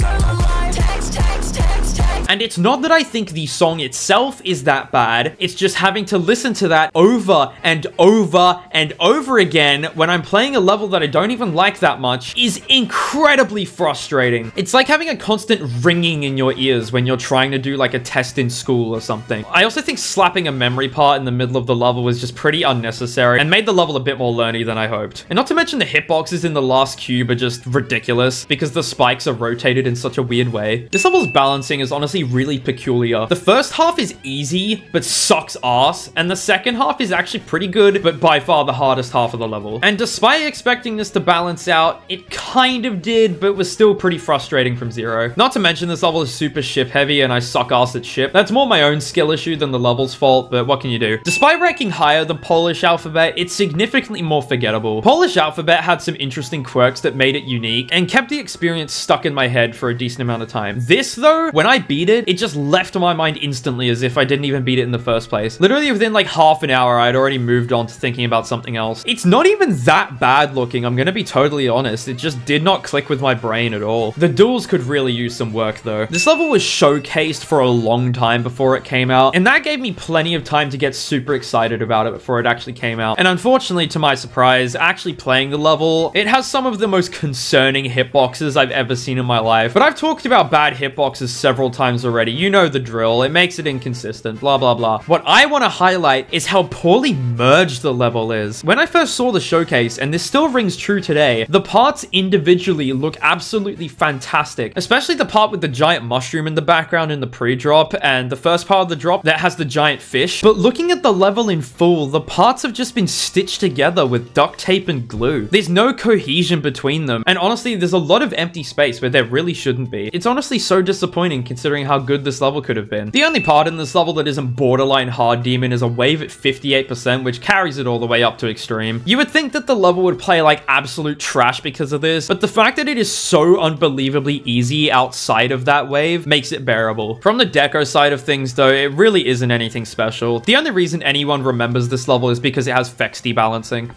text, text, text. And it's not that I think the song itself is that bad, it's just having to listen to that over and over and over again when I'm playing a level that I don't even like that much is incredibly frustrating. It's like having a constant ringing in your ears when you're trying to do like a test in school or something. I also think slapping a memory part in the middle of the level was just pretty unnecessary and made the level a bit more learny than I hoped. And not to mention the hitboxes in the last cube are just ridiculous because the spikes are rotated in such a weird way. This level's balancing is honestly really peculiar. The first half is easy, but sucks ass, and the second half is actually pretty good, but by far the hardest half of the level. And despite expecting this to balance out, it kind of did, but was still pretty frustrating from zero. Not to mention this level is super ship heavy and I suck ass at ship. That's more my own skill issue than the level's fault, but what can you do? Despite ranking higher than Polish Alphabet, it's significantly more forgettable. Polish Alphabet had some interesting quirks that made it unique and kept the experience stuck in my head for a decent amount of time. This though, when I beat it, it just left my mind instantly as if I didn't even beat it in the first place. Literally within like half an hour, I'd already moved on to thinking about something else. It's not even that bad looking, I'm gonna be totally honest. It just did not click with my brain at all. The duels could really use some work though. This level was showcased for a long time before it came out, and that gave me plenty of time to get super excited about it before it actually came out. And unfortunately, to my surprise, actually playing the level, it has some of the most concerning hitboxes I've ever seen in my life. But I've talked about bad hitboxes several times already. You know the drill. It makes it inconsistent, blah, blah, blah. What I want to highlight is how poorly merged the level is. When I first saw the showcase, and this still rings true today, the parts individually look absolutely fantastic, especially the part with the giant mushroom in the background in the pre-drop, and the first part of the drop that has the giant fish. But looking at the level in full, the parts have just been stitched together with duct tape and glue. There's no cohesion between them, and honestly, there's a lot of empty space where there really shouldn't be. It's honestly so disappointing considering how good this level could have been. The only part in this level that isn't borderline hard demon is a wave at 58%, which carries it all the way up to extreme. You would think that the level would play like absolute trash because of this, but the fact that it is so unbelievably easy outside of that wave makes it bearable. From the deco side of things though, it really isn't anything special. The only reason anyone remembers this level is because it has Fexty balancing.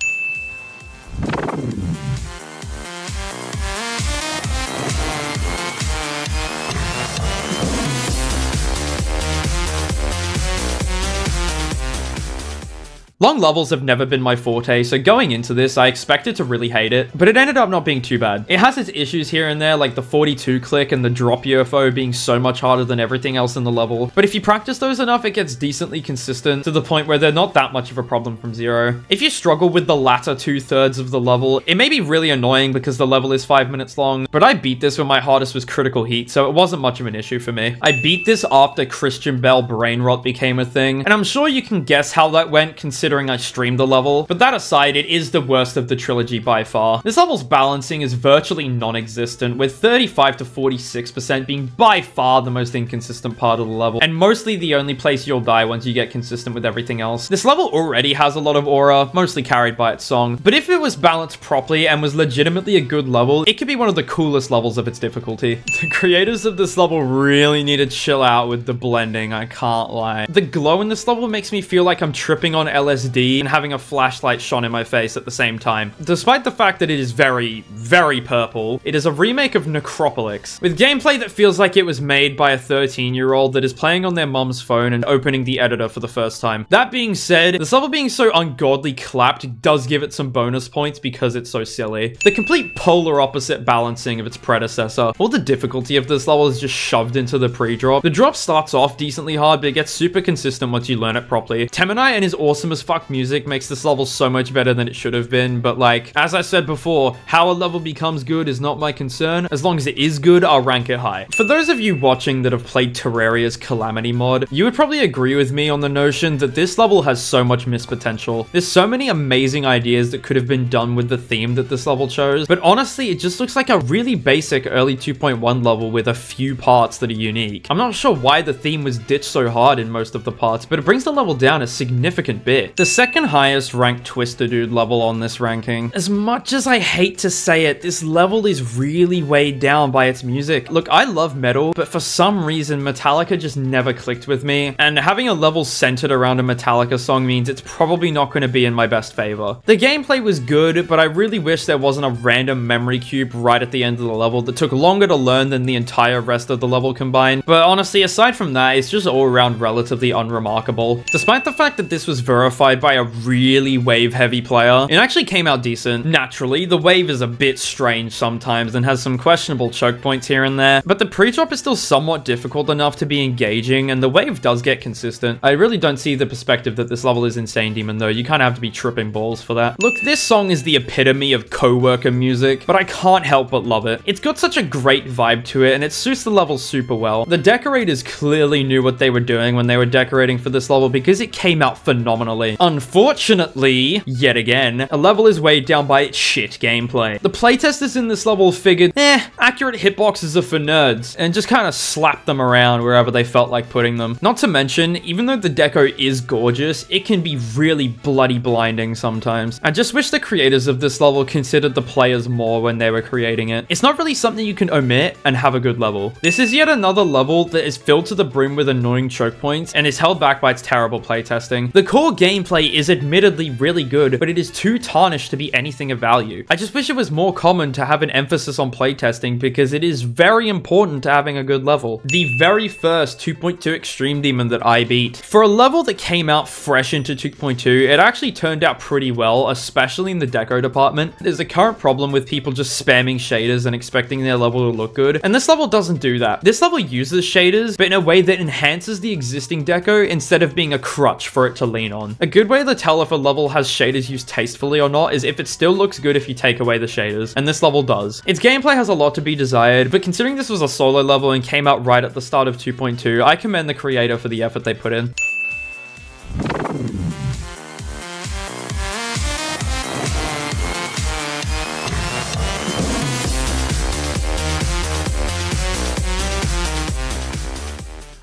Long levels have never been my forte, so going into this, I expected to really hate it, but it ended up not being too bad. It has its issues here and there, like the 42 click and the drop UFO being so much harder than everything else in the level, but if you practice those enough, it gets decently consistent to the point where they're not that much of a problem from zero. If you struggle with the latter 2/3 of the level, it may be really annoying because the level is 5 minutes long, but I beat this when my hardest was critical heat, so it wasn't much of an issue for me. I beat this after Christian Bell brain rot became a thing, and I'm sure you can guess how that went considering I streamed the level, but that aside, it is the worst of the trilogy by far. This level's balancing is virtually non-existent, with 35 to 46% being by far the most inconsistent part of the level, and mostly the only place you'll die once you get consistent with everything else. This level already has a lot of aura, mostly carried by its song, but if it was balanced properly and was legitimately a good level, it could be one of the coolest levels of its difficulty. The creators of this level really need to chill out with the blending, I can't lie. The glow in this level makes me feel like I'm tripping on LSD and having a flashlight shone in my face at the same time. Despite the fact that it is very, very purple, it is a remake of Necropolix, with gameplay that feels like it was made by a 13-year-old that is playing on their mom's phone and opening the editor for the first time. That being said, this level being so ungodly clapped does give it some bonus points because it's so silly. The complete polar opposite balancing of its predecessor. All the difficulty of this level is just shoved into the pre-drop. The drop starts off decently hard, but it gets super consistent once you learn it properly. Temenite and his awesome as fuck music makes this level so much better than it should have been, but like, as I said before, how a level becomes good is not my concern. As long as it is good, I'll rank it high. For those of you watching that have played Terraria's Calamity mod, you would probably agree with me on the notion that this level has so much missed potential. There's so many amazing ideas that could have been done with the theme that this level chose, but honestly, it just looks like a really basic early 2.1 level with a few parts that are unique. I'm not sure why the theme was ditched so hard in most of the parts, but it brings the level down a significant bit. right. The second highest ranked Twister Dude level on this ranking. As much as I hate to say it, this level is really weighed down by its music. Look, I love metal, but for some reason, Metallica just never clicked with me, and having a level centered around a Metallica song means it's probably not going to be in my best favor. The gameplay was good, but I really wish there wasn't a random memory cube right at the end of the level that took longer to learn than the entire rest of the level combined. But honestly, aside from that, it's just all around relatively unremarkable. Despite the fact that this was verified by a really wave-heavy player, it actually came out decent. Naturally, the wave is a bit strange sometimes and has some questionable choke points here and there, but the pre-drop is still somewhat difficult enough to be engaging, and the wave does get consistent. I really don't see the perspective that this level is insane demon though. You kind of have to be tripping balls for that. Look, this song is the epitome of co-worker music, but I can't help but love it. It's got such a great vibe to it, and it suits the level super well. The decorators clearly knew what they were doing when they were decorating for this level because it came out phenomenally. Unfortunately, yet again, a level is weighed down by its shit gameplay. The playtesters in this level figured, accurate hitboxes are for nerds, and just kind of slapped them around wherever they felt like putting them. Not to mention, even though the deco is gorgeous, it can be really bloody blinding sometimes. I just wish the creators of this level considered the players more when they were creating it. It's not really something you can omit and have a good level. This is yet another level that is filled to the brim with annoying choke points and is held back by its terrible playtesting. The core gameplay is admittedly really good, but it is too tarnished to be anything of value. I just wish it was more common to have an emphasis on playtesting because it is very important to having a good level. The very first 2.2 Extreme Demon that I beat. For a level that came out fresh into 2.2, it actually turned out pretty well, especially in the deco department. There's a current problem with people just spamming shaders and expecting their level to look good, and this level doesn't do that. This level uses shaders, but in a way that enhances the existing deco instead of being a crutch for it to lean on. A good way to tell if a level has shaders used tastefully or not is if it still looks good if you take away the shaders, and this level does. Its gameplay has a lot to be desired, but considering this was a solo level and came out right at the start of 2.2, I commend the creator for the effort they put in.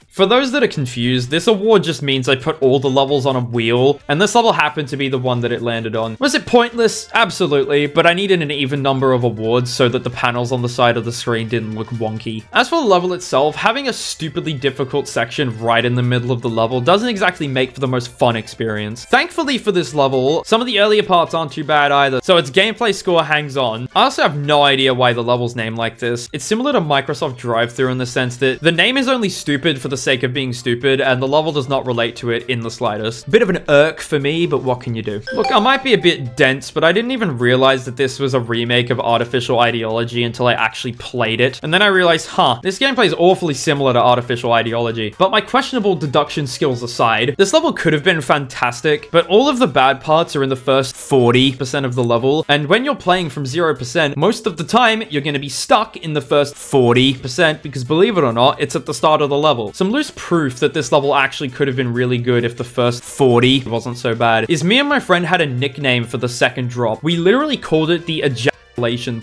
For those that are confused, this award just means I put all the levels on a wheel, and this level happened to be the one that it landed on. Was it pointless? Absolutely, but I needed an even number of awards so that the panels on the side of the screen didn't look wonky. As for the level itself, having a stupidly difficult section right in the middle of the level doesn't exactly make for the most fun experience. Thankfully for this level, some of the earlier parts aren't too bad either, so its gameplay score hangs on. I also have no idea why the level's named like this. It's similar to Microsoft Drive-Thru in the sense that the name is only stupid for the sake of being stupid, and the level does not relate to it in the slightest. Bit of an irk for me, but what can you do? Look, I might be a bit dense, but I didn't even realize that this was a remake of Artificial Ideology until I actually played it. And then I realized, this gameplay is awfully similar to Artificial Ideology. But my questionable deduction skills aside, this level could have been fantastic, but all of the bad parts are in the first 40% of the level, and when you're playing from 0%, most of the time, you're going to be stuck in the first 40%, because believe it or not, it's at the start of the level. Some loose proof that this level actually could have been really good if the first 40 wasn't so bad is me and my friend had a nickname for the second drop. We literally called it the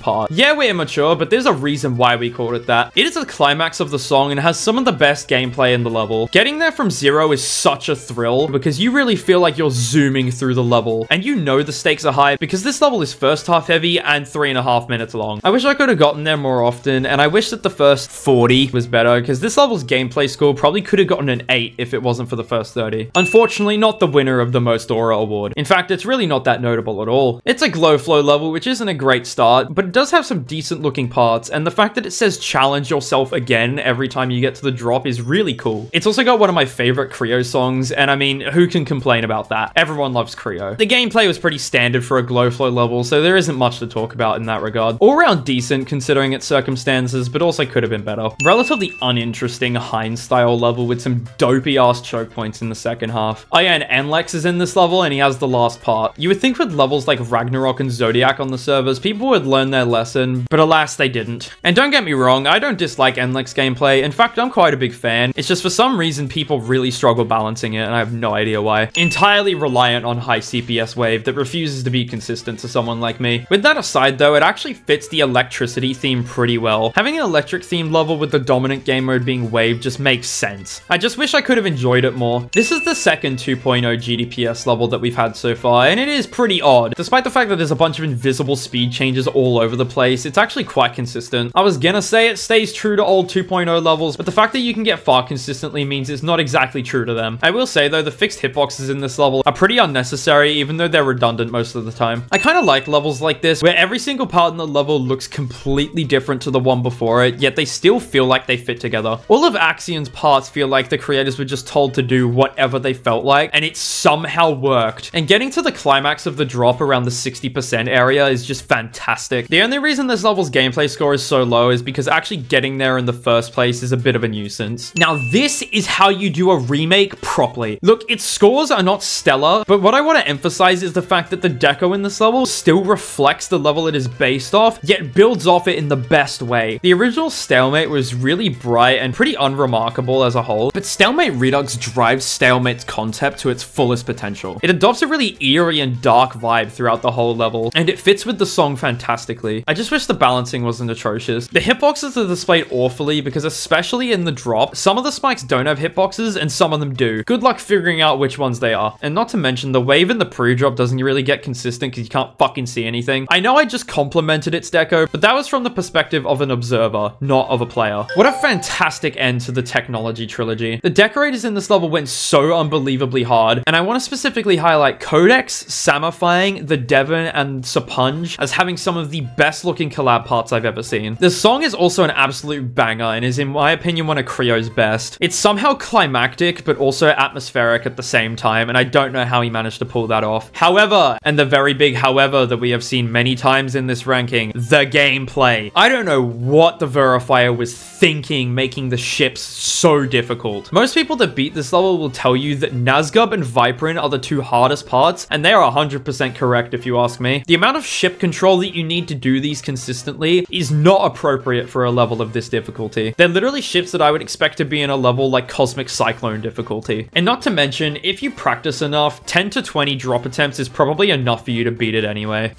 part. Yeah, we're immature, but there's a reason why we called it that. It is the climax of the song and has some of the best gameplay in the level. Getting there from 0 is such a thrill because you really feel like you're zooming through the level, and you know the stakes are high because this level is first half heavy and 3.5 minutes long. I wish I could have gotten there more often, and I wish that the first 40 was better because this level's gameplay score probably could have gotten an 8 if it wasn't for the first 30. Unfortunately, not the winner of the Most Aura award. In fact, it's really not that notable at all. It's a glow flow level, which isn't a great start, but it does have some decent looking parts, and the fact that it says challenge yourself again every time you get to the drop is really cool. It's also got one of my favorite Creo songs, and I mean, who can complain about that? Everyone loves Creo. The gameplay was pretty standard for a glow flow level, so there isn't much to talk about in that regard. All around decent considering its circumstances, but also could have been better. Relatively uninteresting Heinz style level with some dopey ass choke points in the second half. Oh yeah, and Enlex is in this level, and he has the last part. You would think with levels like Ragnarok and Zodiac on the servers, people would learn their lesson, but alas they didn't. And don't get me wrong, I don't dislike NLEX gameplay. In fact, I'm quite a big fan. It's just for some reason people really struggle balancing it, and I have no idea why. Entirely reliant on high CPS wave that refuses to be consistent to someone like me. With that aside though, it actually fits the electricity theme pretty well. Having an electric themed level with the dominant game mode being wave just makes sense. I just wish I could have enjoyed it more. This is the second 2.0 GDPS level that we've had so far, and it is pretty odd. Despite the fact that there's a bunch of invisible speed changes all over the place, it's actually quite consistent. I was gonna say it stays true to old 2.0 levels, but the fact that you can get far consistently means it's not exactly true to them. I will say though, the fixed hitboxes in this level are pretty unnecessary, even though they're redundant most of the time. I kind of like levels like this, where every single part in the level looks completely different to the one before it, yet they still feel like they fit together. All of Axion's parts feel like the creators were just told to do whatever they felt like, and it somehow worked. And getting to the climax of the drop around the 60% area is just fantastic. The only reason this level's gameplay score is so low is because actually getting there in the first place is a bit of a nuisance. Now, this is how you do a remake properly. Look, its scores are not stellar, but what I want to emphasize is the fact that the deco in this level still reflects the level it is based off, yet builds off it in the best way. The original Stalemate was really bright and pretty unremarkable as a whole, but Stalemate Redux drives Stalemate's concept to its fullest potential. It adopts a really eerie and dark vibe throughout the whole level, and it fits with the song fantastically. I just wish the balancing wasn't atrocious. The hitboxes are displayed awfully because especially in the drop, some of the spikes don't have hitboxes and some of them do. Good luck figuring out which ones they are. And not to mention, the wave in the pre-drop doesn't really get consistent because you can't fucking see anything. I know I just complimented its deco, but that was from the perspective of an observer, not of a player. What a fantastic end to the technology trilogy. The decorators in this level went so unbelievably hard, and I want to specifically highlight Codex, Samifying, the Devon, and Sapunj as having some of the best looking collab parts I've ever seen. The song is also an absolute banger and is in my opinion one of Creo's best. It's somehow climactic but also atmospheric at the same time, and I don't know how he managed to pull that off. However, and the very big however that we have seen many times in this ranking, the gameplay. I don't know what the verifier was thinking making the ships so difficult. Most people that beat this level will tell you that Nazgub and Viperin are the two hardest parts, and they are 100% correct if you ask me. The amount of ship control that you need to do these consistently is not appropriate for a level of this difficulty. They're literally ships that I would expect to be in a level like Cosmic Cyclone difficulty. And not to mention, if you practice enough, 10 to 20 drop attempts is probably enough for you to beat it anyway.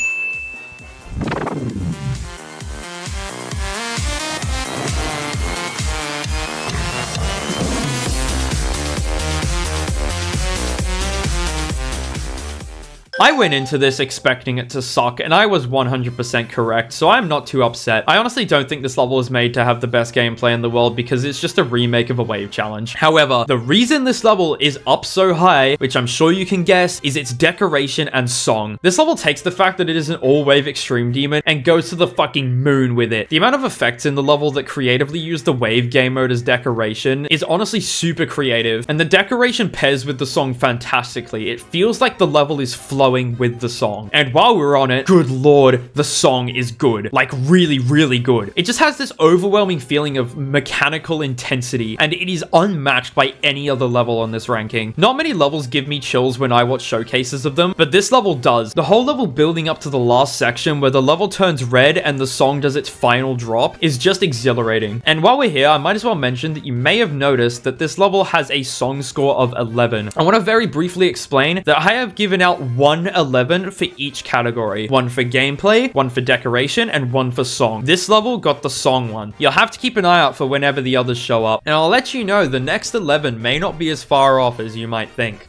I went into this expecting it to suck, and I was 100% correct, so I'm not too upset. I honestly don't think this level is made to have the best gameplay in the world because it's just a remake of a wave challenge. However, the reason this level is up so high, which I'm sure you can guess, is its decoration and song. This level takes the fact that it is an all-wave extreme demon and goes to the fucking moon with it. The amount of effects in the level that creatively use the wave game mode as decoration is honestly super creative, and the decoration pairs with the song fantastically. It feels like the level is flowing with the song. And while we're on it, good lord, the song is good. Like really, really good. It just has this overwhelming feeling of mechanical intensity, and it is unmatched by any other level on this ranking. Not many levels give me chills when I watch showcases of them, but this level does. The whole level building up to the last section where the level turns red and the song does its final drop is just exhilarating. And while we're here, I might as well mention that you may have noticed that this level has a song score of 11. I want to very briefly explain that I have given out 11 for each category. One for gameplay, one for decoration, and one for song. This level got the song one. You'll have to keep an eye out for whenever the others show up. And I'll let you know the next 11 may not be as far off as you might think.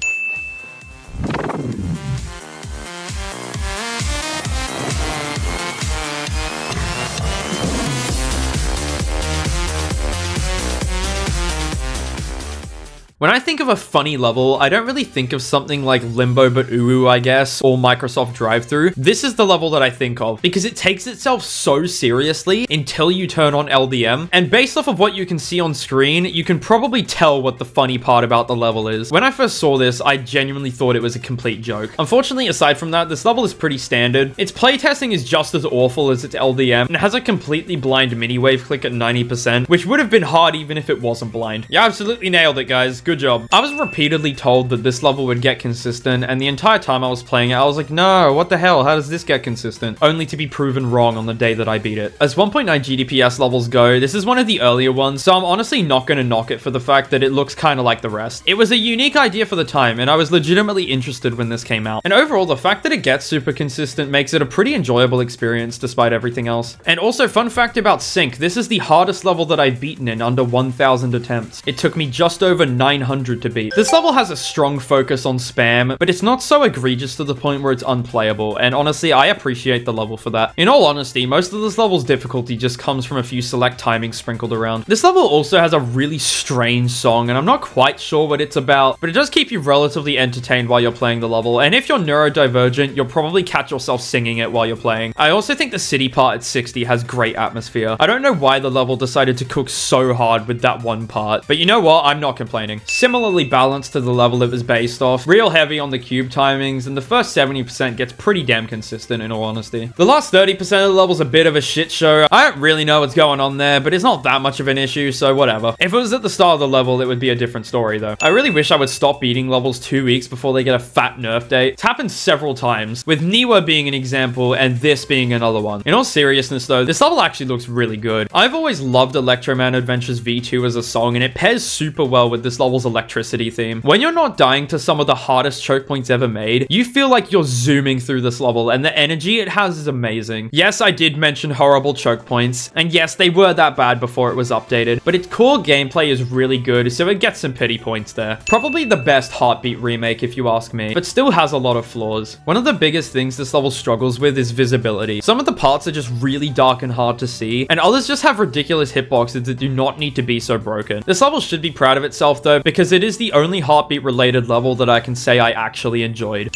When I think of a funny level, I don't really think of something like Limbo but Uwu, I guess, or Microsoft Drive-Thru. This is the level that I think of, because it takes itself so seriously until you turn on LDM, and based off of what you can see on screen, you can probably tell what the funny part about the level is. When I first saw this, I genuinely thought it was a complete joke. Unfortunately, aside from that, this level is pretty standard. Its playtesting is just as awful as its LDM, and it has a completely blind mini wave click at 90%, which would have been hard even if it wasn't blind. You absolutely nailed it, guys. good job. I was repeatedly told that this level would get consistent, and the entire time I was playing it, I was like, no, what the hell? How does this get consistent? Only to be proven wrong on the day that I beat it. As 1.9 GDPS levels go, this is one of the earlier ones, so I'm honestly not going to knock it for the fact that it looks kind of like the rest. It was a unique idea for the time, and I was legitimately interested when this came out. And overall, the fact that it gets super consistent makes it a pretty enjoyable experience despite everything else. And also, fun fact about Sync, this is the hardest level that I've beaten in under 1,000 attempts. It took me just over 900 to beat. This level has a strong focus on spam, but it's not so egregious to the point where it's unplayable, and honestly, I appreciate the level for that. In all honesty, most of this level's difficulty just comes from a few select timings sprinkled around. This level also has a really strange song, and I'm not quite sure what it's about, but it does keep you relatively entertained while you're playing the level, and if you're neurodivergent, you'll probably catch yourself singing it while you're playing. I also think the city part at 60 has great atmosphere. I don't know why the level decided to cook so hard with that one part, but you know what? I'm not complaining. Similarly balanced to the level it was based off, real heavy on the cube timings, and the first 70% gets pretty damn consistent in all honesty. The last 30% of the level's a bit of a shit show. I don't really know what's going on there, but it's not that much of an issue, so whatever. If it was at the start of the level, it would be a different story though. I really wish I would stop beating levels 2 weeks before they get a fat nerf date. It's happened several times, with Niwa being an example and this being another one. In all seriousness though, this level actually looks really good. I've always loved Electroman Adventures V2 as a song, and it pairs super well with this level's electricity theme. When you're not dying to some of the hardest choke points ever made, you feel like you're zooming through this level, and the energy it has is amazing. Yes, I did mention horrible choke points, and yes, they were that bad before it was updated, but its core gameplay is really good, so it gets some pity points there. Probably the best Heartbeat remake if you ask me, but still has a lot of flaws. One of the biggest things this level struggles with is visibility. Some of the parts are just really dark and hard to see, and others just have ridiculous hitboxes that do not need to be so broken. This level should be proud of itself though, because it is the only Heartbeat related level that I can say I actually enjoyed.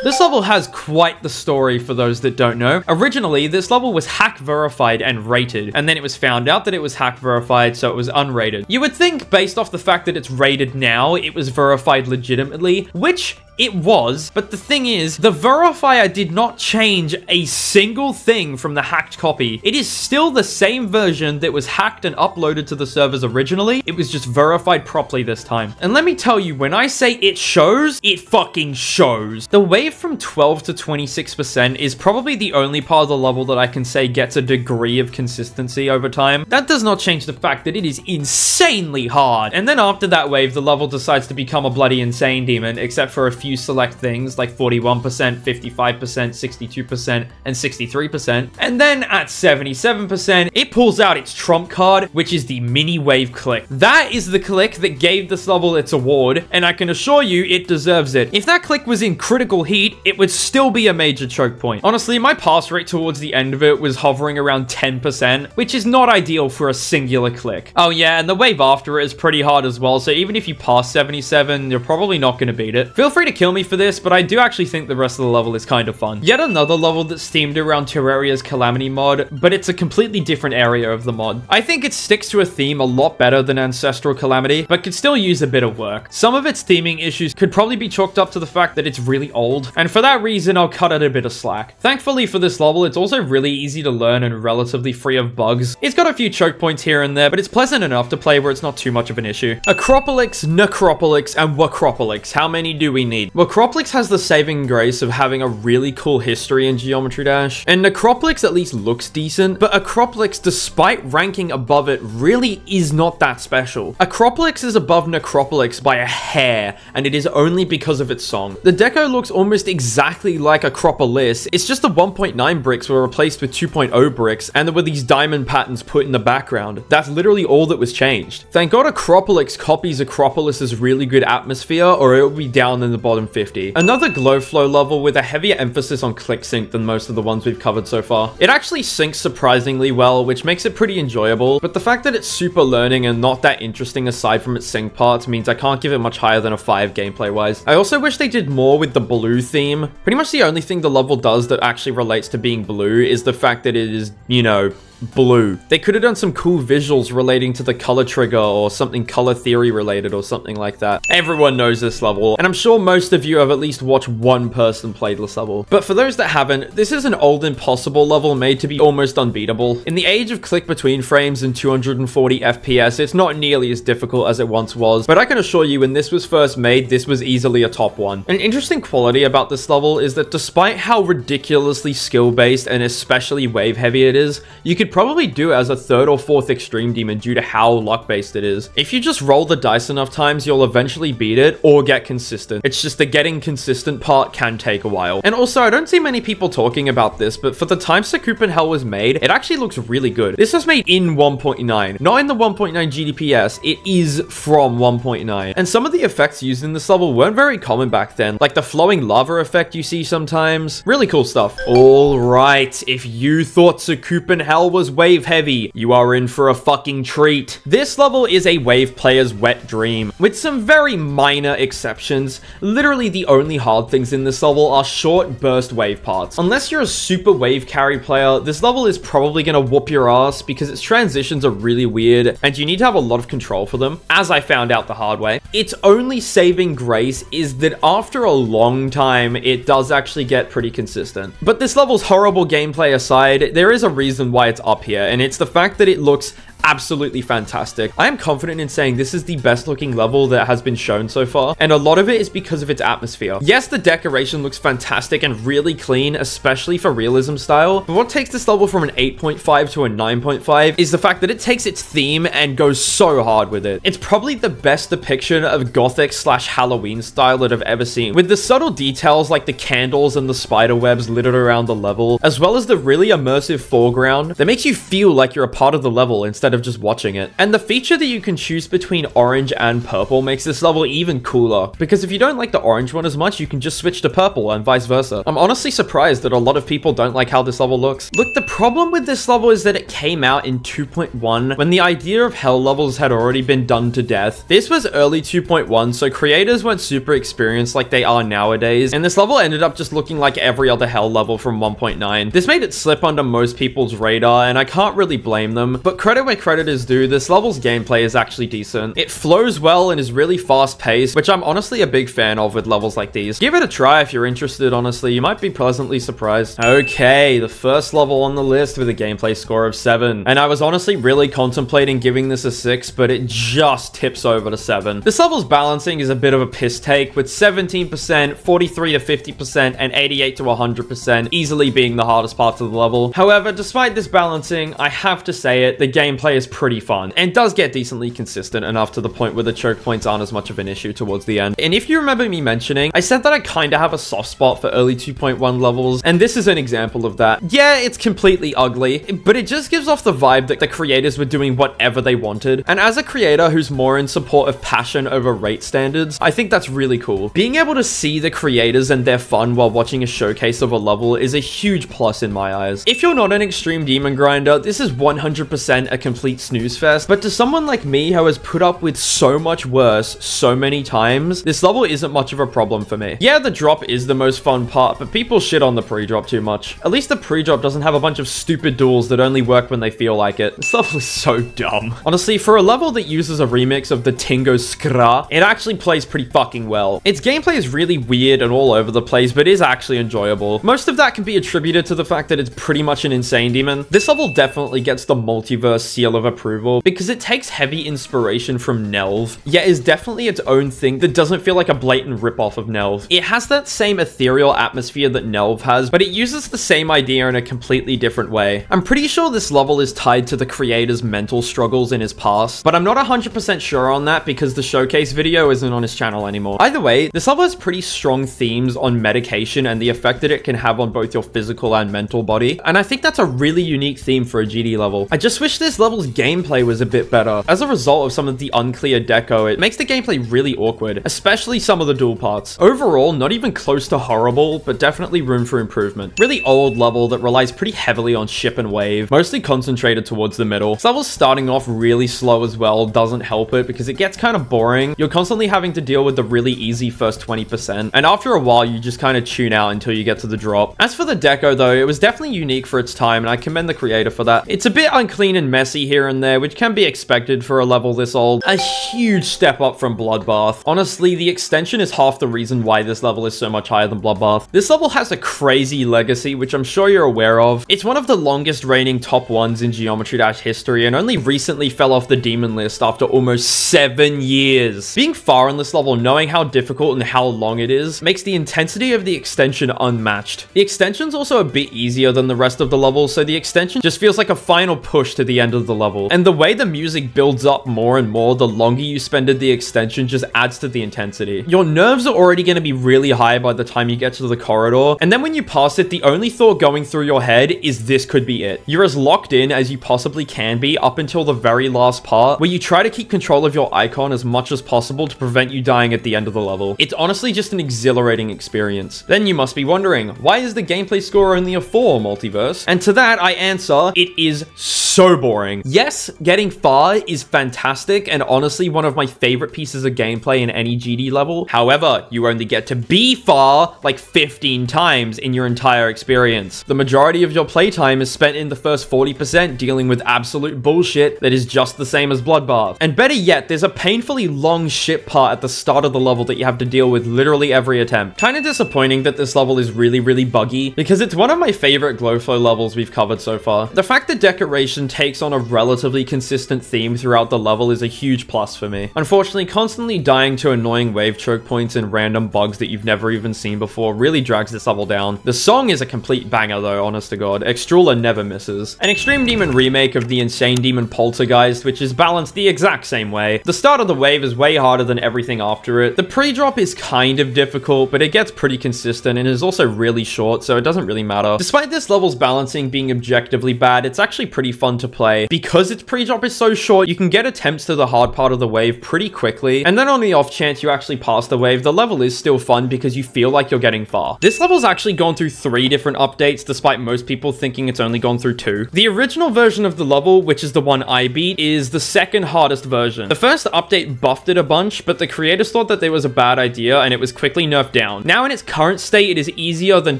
This level has quite the story for those that don't know. Originally, this level was hack verified and rated, and then it was found out that it was hack verified, so it was unrated. You would think, based off the fact that it's rated now, it was verified legitimately, which it was, but the thing is, the verifier did not change a single thing from the hacked copy. It is still the same version that was hacked and uploaded to the servers originally. It was just verified properly this time. And let me tell you, when I say it shows, it fucking shows. The wave from 12 to 26% is probably the only part of the level that I can say gets a degree of consistency over time. That does not change the fact that it is insanely hard. And then after that wave, the level decides to become a bloody insane demon, except for a few select things like 41%, 55%, 62%, and 63%. And then at 77%, it pulls out its trump card, which is the mini wave click. That is the click that gave this level its award, and I can assure you it deserves it. If that click was in critical heat, it would still be a major choke point. Honestly, my pass rate towards the end of it was hovering around 10%, which is not ideal for a singular click. Oh yeah, and the wave after it is pretty hard as well, so even if you pass 77, you're probably not going to beat it. Feel free to kill me for this, but I do actually think the rest of the level is kind of fun. Yet another level that's themed around Terraria's Calamity mod, but it's a completely different area of the mod. I think it sticks to a theme a lot better than Ancestral Calamity, but could still use a bit of work. Some of its theming issues could probably be chalked up to the fact that it's really old, and for that reason, I'll cut it a bit of slack. Thankfully for this level, it's also really easy to learn and relatively free of bugs. It's got a few choke points here and there, but it's pleasant enough to play where it's not too much of an issue. Acropolix, Necropolix, and Wacropolix. How many do we need? Wacropolix has the saving grace of having a really cool history in Geometry Dash, and Necropolix at least looks decent, but Acropolix, despite ranking above it, really is not that special. Acropolix is above Necropolix by a hair, and it is only because of its song. The deco looks almost exactly like Acropolis, it's just the 1.9 bricks were replaced with 2.0 bricks, and there were these diamond patterns put in the background. That's literally all that was changed. Thank God Acropolix copies Acropolis's really good atmosphere, or it would be down in the bottom 50. Another glow flow level with a heavier emphasis on click sync than most of the ones we've covered so far. It actually syncs surprisingly well, which makes it pretty enjoyable, but the fact that it's super learning and not that interesting aside from its sync parts means I can't give it much higher than a 5 gameplay wise. I also wish they did more with the blue theme. Pretty much the only thing the level does that actually relates to being blue is the fact that it is, you know, blue. They could have done some cool visuals relating to the color trigger or something color theory related or something like that. Everyone knows this level, and I'm sure most of you have at least watched one person play this level. But for those that haven't, this is an old impossible level made to be almost unbeatable. In the age of click between frames and 240 FPS, it's not nearly as difficult as it once was, but I can assure you when this was first made, this was easily a top one. An interesting quality about this level is that despite how ridiculously skill-based and especially wave-heavy it is, you could probably do it as a third or fourth extreme demon due to how luck-based it is. If you just roll the dice enough times, you'll eventually beat it or get consistent. It's just the getting consistent part can take a while. And also, I don't see many people talking about this, but for the time Hell was made, it actually looks really good. This was made in 1.9, not in the 1.9 GDPS, it is from 1.9. And some of the effects used in this level weren't very common back then, like the flowing lava effect you see sometimes. Really cool stuff. All right, if you thought Hell was wave heavy, you are in for a fucking treat. This level is a wave player's wet dream, with some very minor exceptions. Literally the only hard things in this level are short burst wave parts. Unless you're a super wave carry player, this level is probably gonna whoop your ass because its transitions are really weird and you need to have a lot of control for them, as I found out the hard way. Its only saving grace is that after a long time, it does actually get pretty consistent. But this level's horrible gameplay aside, there is a reason why it's up here, and it's the fact that it looks absolutely fantastic. I am confident in saying this is the best looking level that has been shown so far, and a lot of it is because of its atmosphere. Yes, the decoration looks fantastic and really clean, especially for realism style, but what takes this level from an 8.5 to a 9.5 is the fact that it takes its theme and goes so hard with it. It's probably the best depiction of gothic / Halloween style that I've ever seen, with the subtle details like the candles and the spider webs littered around the level, as well as the really immersive foreground that makes you feel like you're a part of the level instead of just watching it. And the feature that you can choose between orange and purple makes this level even cooler, because if you don't like the orange one as much, you can just switch to purple and vice versa. I'm honestly surprised that a lot of people don't like how this level looks. Look, the problem with this level is that it came out in 2.1 when the idea of hell levels had already been done to death. This was early 2.1, so creators weren't super experienced like they are nowadays, and this level ended up just looking like every other hell level from 1.9. This made it slip under most people's radar, and I can't really blame them, but credit where credit is due, this level's gameplay is actually decent. It flows well and is really fast-paced, which I'm honestly a big fan of with levels like these. Give it a try if you're interested, honestly. You might be pleasantly surprised. Okay, the first level on the list with a gameplay score of 7. And I was honestly really contemplating giving this a 6, but it just tips over to 7. This level's balancing is a bit of a piss take, with 17%, 43 to 50%, and 88 to 100% easily being the hardest parts of the level. However, despite this balancing, I have to say it, the gameplay is pretty fun and does get decently consistent enough to the point where the choke points aren't as much of an issue towards the end. And if you remember me mentioning, I said that I kind of have a soft spot for early 2.1 levels, and this is an example of that. Yeah, it's completely ugly, but it just gives off the vibe that the creators were doing whatever they wanted. And as a creator who's more in support of passion over rate standards, I think that's really cool. Being able to see the creators and their fun while watching a showcase of a level is a huge plus in my eyes. If you're not an extreme demon grinder, this is 100% a complete snooze fest, but to someone like me who has put up with so much worse so many times, this level isn't much of a problem for me. Yeah, the drop is the most fun part, but people shit on the pre-drop too much. At least the pre-drop doesn't have a bunch of stupid duels that only work when they feel like it. This level is so dumb. Honestly, for a level that uses a remix of the Tingo Skra, it actually plays pretty fucking well. Its gameplay is really weird and all over the place, but is actually enjoyable. Most of that can be attributed to the fact that it's pretty much an insane demon. This level definitely gets the multiverse seal of approval because it takes heavy inspiration from Nelv, yet is definitely its own thing that doesn't feel like a blatant ripoff of Nelv. It has that same ethereal atmosphere that Nelv has, but it uses the same idea in a completely different way. I'm pretty sure this level is tied to the creator's mental struggles in his past, but I'm not 100% sure on that because the showcase video isn't on his channel anymore. Either way, this level has pretty strong themes on medication and the effect that it can have on both your physical and mental body, and I think that's a really unique theme for a GD level. I just wish this level level's gameplay was a bit better. As a result of some of the unclear deco, it makes the gameplay really awkward, especially some of the dual parts. Overall, not even close to horrible, but definitely room for improvement. Really old level that relies pretty heavily on ship and wave, mostly concentrated towards the middle. This level's starting off really slow as well, doesn't help it because it gets kind of boring. You're constantly having to deal with the really easy first 20%, and after a while, you just kind of tune out until you get to the drop. As for the deco though, it was definitely unique for its time, and I commend the creator for that. It's a bit unclean and messy here and there, which can be expected for a level this old. A huge step up from Bloodbath. Honestly, the extension is half the reason why this level is so much higher than Bloodbath. This level has a crazy legacy, which I'm sure you're aware of. It's one of the longest reigning top 1s in Geometry Dash history, and only recently fell off the demon list after almost 7 years. Being far on this level, knowing how difficult and how long it is, makes the intensity of the extension unmatched. The extension's also a bit easier than the rest of the level, so the extension just feels like a final push to the end of the level. And the way the music builds up more and more the longer you spend in the extension just adds to the intensity. Your nerves are already going to be really high by the time you get to the corridor, and then when you pass it, the only thought going through your head is this could be it. You're as locked in as you possibly can be up until the very last part, where you try to keep control of your icon as much as possible to prevent you dying at the end of the level. It's honestly just an exhilarating experience. Then you must be wondering, why is the gameplay score only a 4, Multiverse? And to that, I answer, it is so boring. Yes, getting far is fantastic and honestly one of my favorite pieces of gameplay in any GD level. However, you only get to be far like 15 times in your entire experience. The majority of your playtime is spent in the first 40% dealing with absolute bullshit that is just the same as Bloodbath. And better yet, there's a painfully long ship part at the start of the level that you have to deal with literally every attempt. Kind of disappointing that this level is really buggy because it's one of my favorite Glowflow levels we've covered so far. The fact that decoration takes on a relatively consistent theme throughout the level is a huge plus for me. Unfortunately, constantly dying to annoying wave choke points and random bugs that you've never even seen before really drags this level down. The song is a complete banger though, honest to god. Extruller never misses. An Extreme Demon remake of the Insane Demon Poltergeist, which is balanced the exact same way. The start of the wave is way harder than everything after it. The pre-drop is kind of difficult, but it gets pretty consistent and is also really short, so it doesn't really matter. Despite this level's balancing being objectively bad, it's actually pretty fun to play. Because its pre-drop is so short, you can get attempts to the hard part of the wave pretty quickly, and then on the off chance you actually pass the wave, the level is still fun because you feel like you're getting far. This level's actually gone through 3 different updates, despite most people thinking it's only gone through 2. The original version of the level, which is the one I beat, is the second hardest version. The first update buffed it a bunch, but the creators thought that there was a bad idea and it was quickly nerfed down. Now in its current state, it is easier than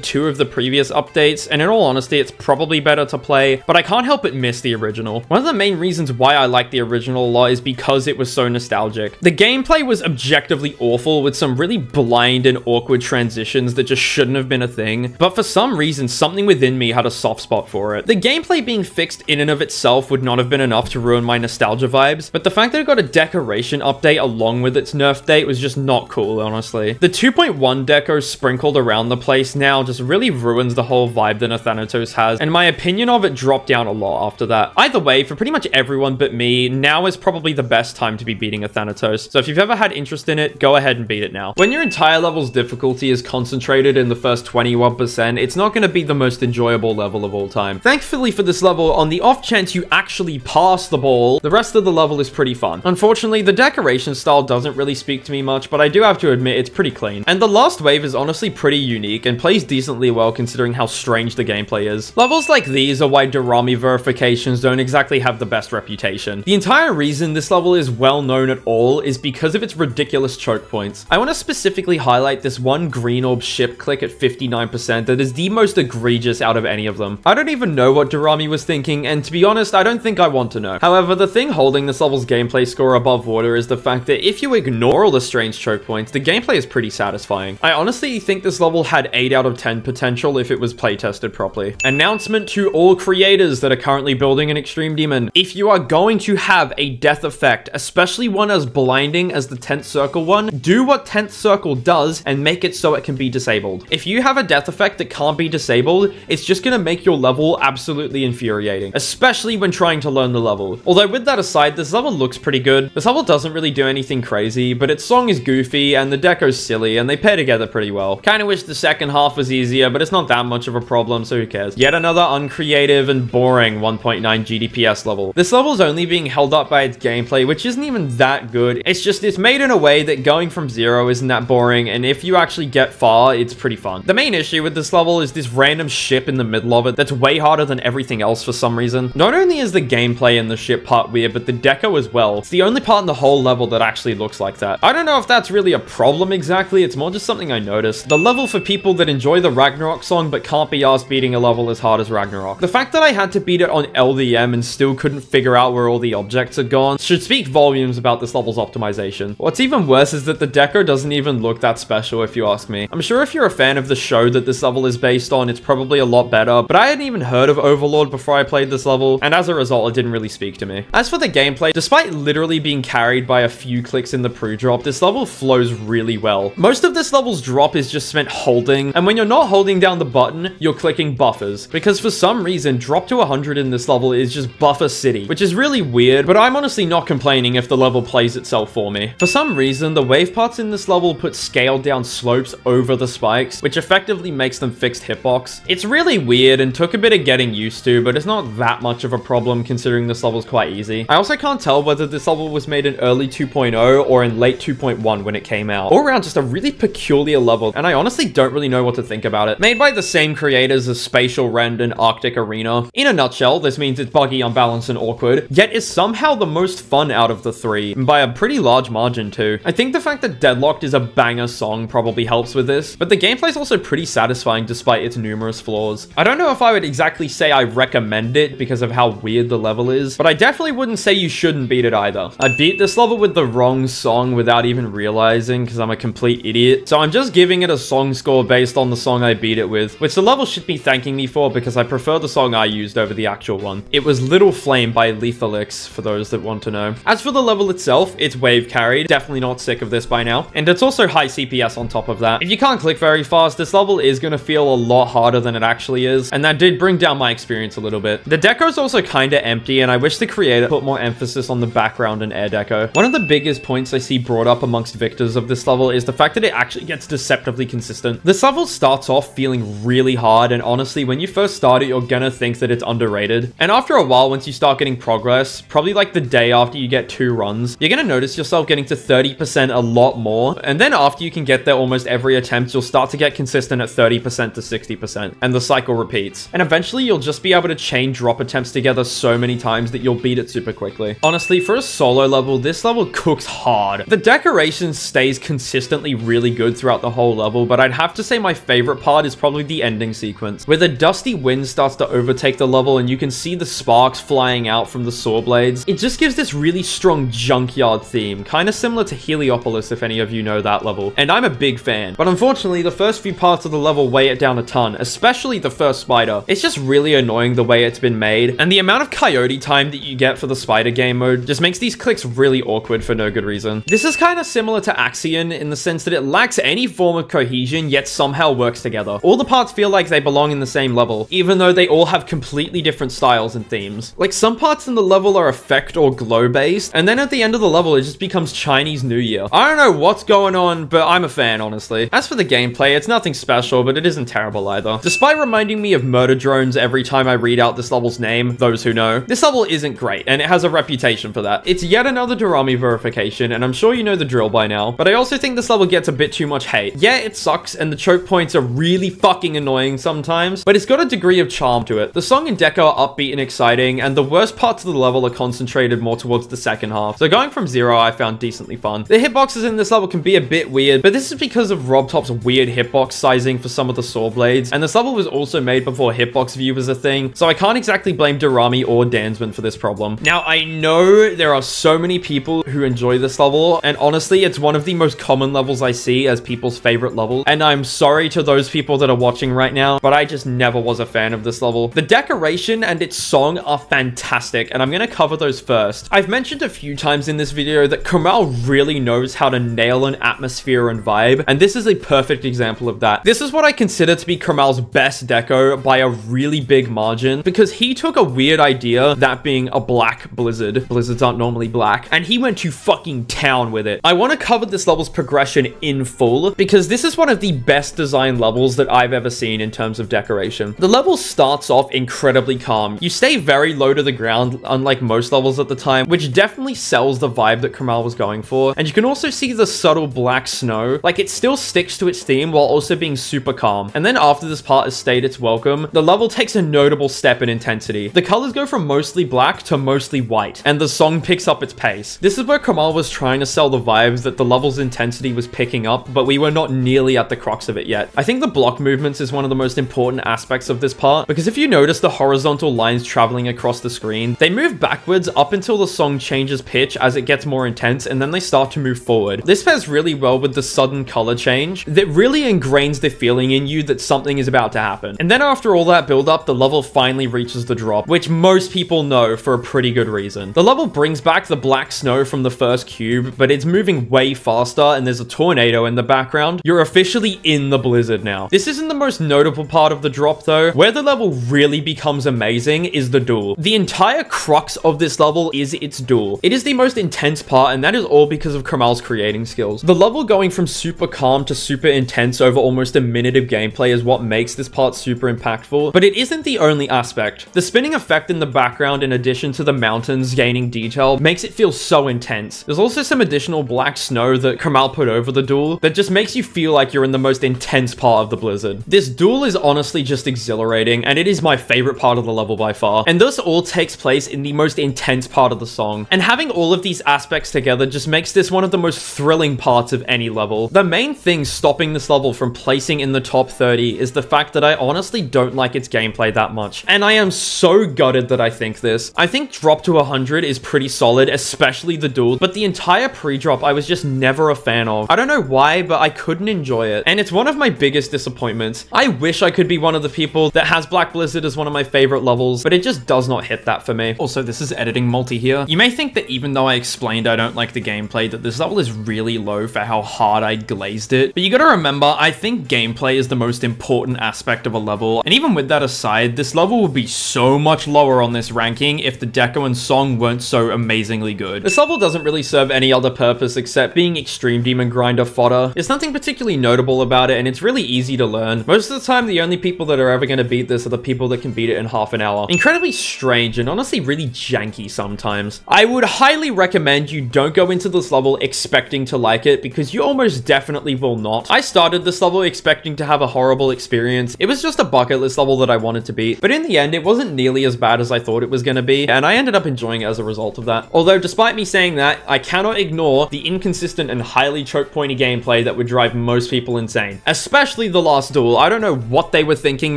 2 of the previous updates, and in all honesty, it's probably better to play, but I can't help but miss the original. One of the main reasons why I like the original a lot is because it was so nostalgic. The gameplay was objectively awful with some really blind and awkward transitions that just shouldn't have been a thing, but for some reason, something within me had a soft spot for it. The gameplay being fixed in and of itself would not have been enough to ruin my nostalgia vibes, but the fact that it got a decoration update along with its nerf date was just not cool, honestly. The 2.1 deco sprinkled around the place now just really ruins the whole vibe that Athanatos has, and my opinion of it dropped down a lot after that. Either way, for pretty much everyone but me, now is probably the best time to be beating Athanatos, so if you've ever had interest in it, go ahead and beat it now. When your entire level's difficulty is concentrated in the first 21%, it's not going to be the most enjoyable level of all time. Thankfully for this level, on the off chance you actually pass the ball, the rest of the level is pretty fun. Unfortunately, the decoration style doesn't really speak to me much, but I do have to admit it's pretty clean. And the last wave is honestly pretty unique and plays decently well considering how strange the gameplay is. Levels like these are why Dorami verifications don't exactly have the best reputation. The entire reason this level is well known at all is because of its ridiculous choke points. I want to specifically highlight this one green orb ship click at 59% that is the most egregious out of any of them. I don't even know what Dorami was thinking, and to be honest, I don't think I want to know. However, the thing holding this level's gameplay score above water is the fact that if you ignore all the strange choke points, the gameplay is pretty satisfying. I honestly think this level had 8 out of 10 potential if it was playtested properly. Announcement to all creators that are currently building an Extreme Demon. If you are going to have a death effect, especially one as blinding as the 10th Circle one, do what 10th Circle does and make it so it can be disabled. If you have a death effect that can't be disabled, it's just gonna make your level absolutely infuriating, especially when trying to learn the level. Although with that aside, this level looks pretty good. This level doesn't really do anything crazy, but its song is goofy and the deco's silly and they pair together pretty well. Kinda wish the second half was easier, but it's not that much of a problem, so who cares. Yet another uncreative and boring 1.9 GDP CPS level. This level is only being held up by its gameplay, which isn't even that good. It's made in a way that going from 0 isn't that boring, and if you actually get far, it's pretty fun. The main issue with this level is this random ship in the middle of it that's way harder than everything else for some reason. Not only is the gameplay in the ship part weird, but the deco as well. It's the only part in the whole level that actually looks like that. I don't know if that's really a problem exactly, it's more just something I noticed. The level for people that enjoy the Ragnarok song but can't be arsed beating a level as hard as Ragnarok. The fact that I had to beat it on LDM and still couldn't figure out where all the objects had gone should speak volumes about this level's optimization. What's even worse is that the deco doesn't even look that special if you ask me. I'm sure if you're a fan of the show that this level is based on, it's probably a lot better, but I hadn't even heard of Overlord before I played this level, and as a result, it didn't really speak to me. As for the gameplay, despite literally being carried by a few clicks in the pre-drop, this level flows really well. Most of this level's drop is just spent holding, and when you're not holding down the button, you're clicking buffers, because for some reason, drop to 100 in this level is just buffer city, which is really weird, but I'm honestly not complaining if the level plays itself for me. For some reason, the wave parts in this level put scaled down slopes over the spikes, which effectively makes them fixed hitbox. It's really weird and took a bit of getting used to, but it's not that much of a problem considering this level's quite easy. I also can't tell whether this level was made in early 2.0 or in late 2.1 when it came out. All around, just a really peculiar level, and I honestly don't really know what to think about it. Made by the same creators as Spatial Rend and Arctic Arena. In a nutshell, this means it's buggy, unbalanced, and awkward, yet is somehow the most fun out of the three, and by a pretty large margin too. I think the fact that Deadlocked is a banger song probably helps with this, but the gameplay is also pretty satisfying despite its numerous flaws. I don't know if I would exactly say I recommend it because of how weird the level is, but I definitely wouldn't say you shouldn't beat it either. I beat this level with the wrong song without even realizing because I'm a complete idiot, so I'm just giving it a song score based on the song I beat it with, which the level should be thanking me for because I prefer the song I used over the actual one. It was Little Flame by Lethalix, for those that want to know. As for the level itself, it's wave carried, definitely not sick of this by now, and it's also high CPS on top of that. If you can't click very fast, this level is going to feel a lot harder than it actually is, and that did bring down my experience a little bit. The deco is also kinda empty, and I wish the creator put more emphasis on the background and air deco. One of the biggest points I see brought up amongst victors of this level is the fact that it actually gets deceptively consistent. This level starts off feeling really hard, and honestly, when you first start it, you're gonna think that it's underrated. And after a while, once you start getting progress, probably like the day after you get 2 runs, you're gonna notice yourself getting to 30% a lot more, and then after you can get there almost every attempt, you'll start to get consistent at 30% to 60%, and the cycle repeats. And eventually, you'll just be able to chain drop attempts together so many times that you'll beat it super quickly. Honestly, for a solo level, this level cooks hard. The decoration stays consistently really good throughout the whole level, but I'd have to say my favorite part is probably the ending sequence, where the dusty wind starts to overtake the level and you can see the sparks flying out from the saw blades. It just gives this really strong junkyard theme, kind of similar to Heliopolis if any of you know that level, and I'm a big fan. But unfortunately, the first few parts of the level weigh it down a ton, especially the first spider. It's just really annoying the way it's been made, and the amount of coyote time that you get for the spider game mode just makes these clicks really awkward for no good reason. This is kind of similar to Axion in the sense that it lacks any form of cohesion, yet somehow works together. All the parts feel like they belong in the same level, even though they all have completely different styles and themes. Like, some parts in the level are effect or glow based, and then at the end of the level, it just becomes Chinese New Year. I don't know what's going on, but I'm a fan, honestly. As for the gameplay, it's nothing special, but it isn't terrible either. Despite reminding me of murder drones every time I read out this level's name, those who know, this level isn't great, and it has a reputation for that. It's yet another Durami verification, and I'm sure you know the drill by now, but I also think this level gets a bit too much hate. Yeah, it sucks, and the choke points are really fucking annoying sometimes, but it's got a degree of charm to it. The song and deco are upbeat and exciting, and the worst parts of the level are concentrated more towards the second half. So going from 0, I found decently fun. The hitboxes in this level can be a bit weird, but this is because of RobTop's weird hitbox sizing for some of the saw blades, and this level was also made before hitbox view was a thing, so I can't exactly blame Durami or Dansman for this problem. Now, I know there are so many people who enjoy this level, and honestly, it's one of the most common levels I see as people's favorite level, and I'm sorry to those people that are watching right now, but I just never was a fan of this level. The decoration and its song are fantastic, and I'm gonna cover those first. I've mentioned a few times in this video that Kamal really knows how to nail an atmosphere and vibe, and this is a perfect example of that. This is what I consider to be Kamal's best deco by a really big margin, because he took a weird idea, that being a black blizzard. Blizzards aren't normally black, and he went to fucking town with it. I want to cover this level's progression in full, because this is one of the best designed levels that I've ever seen in terms of decoration. The level starts off incredibly calm. You stay very very low to the ground, unlike most levels at the time, which definitely sells the vibe that Kamal was going for. And you can also see the subtle black snow, like it still sticks to its theme while also being super calm. And then after this part has stayed its welcome, the level takes a notable step in intensity. The colors go from mostly black to mostly white, and the song picks up its pace. This is where Kamal was trying to sell the vibes that the level's intensity was picking up, but we were not nearly at the crux of it yet. I think the block movements is one of the most important aspects of this part, because if you notice the horizontal lines traveling across the screen, they move backwards up until the song changes pitch as it gets more intense, and then they start to move forward. This pairs really well with the sudden color change that really ingrains the feeling in you that something is about to happen. And then after all that build up, the level finally reaches the drop, which most people know for a pretty good reason. The level brings back the black snow from the first cube, but it's moving way faster and there's a tornado in the background. You're officially in the blizzard now. This isn't the most notable part of the drop though. Where the level really becomes amazing is the duel. The entire crux of this level is its duel. It is the most intense part, and that is all because of Kamal's creating skills. The level going from super calm to super intense over almost a minute of gameplay is what makes this part super impactful, but it isn't the only aspect. The spinning effect in the background, in addition to the mountains gaining detail, makes it feel so intense. There's also some additional black snow that Kamal put over the duel that just makes you feel like you're in the most intense part of the blizzard. This duel is honestly just exhilarating, and it is my favorite part of the level by far. And this all takes place in the most intense part of the song. And having all of these aspects together just makes this one of the most thrilling parts of any level. The main thing stopping this level from placing in the top 30 is the fact that I honestly don't like its gameplay that much. And I am so gutted that I think this. I think drop to 100 is pretty solid, especially the duel, but the entire pre-drop I was just never a fan of. I don't know why, but I couldn't enjoy it. And it's one of my biggest disappointments. I wish I could be one of the people that has Black Blizzard as one of my favorite levels, but it just does not hit that for me. Also, this is editing multi here. You may think that even though I explained I don't like the gameplay, that this level is really low for how hard I glazed it. But you gotta remember, I think gameplay is the most important aspect of a level. And even with that aside, this level would be so much lower on this ranking if the deco and song weren't so amazingly good. This level doesn't really serve any other purpose except being extreme demon grinder fodder. There's nothing particularly notable about it, and it's really easy to learn. Most of the time, the only people that are ever going to beat this are the people that can beat it in half an hour. Incredibly strange and honestly really janky sometimes. I would highly recommend you don't go into this level expecting to like it, because you almost definitely will not. I started this level expecting to have a horrible experience. It was just a bucket list level that I wanted to beat, but in the end, it wasn't nearly as bad as I thought it was going to be, and I ended up enjoying it as a result of that. Although, despite me saying that, I cannot ignore the inconsistent and highly choke pointy gameplay that would drive most people insane. Especially the last duel. I don't know what they were thinking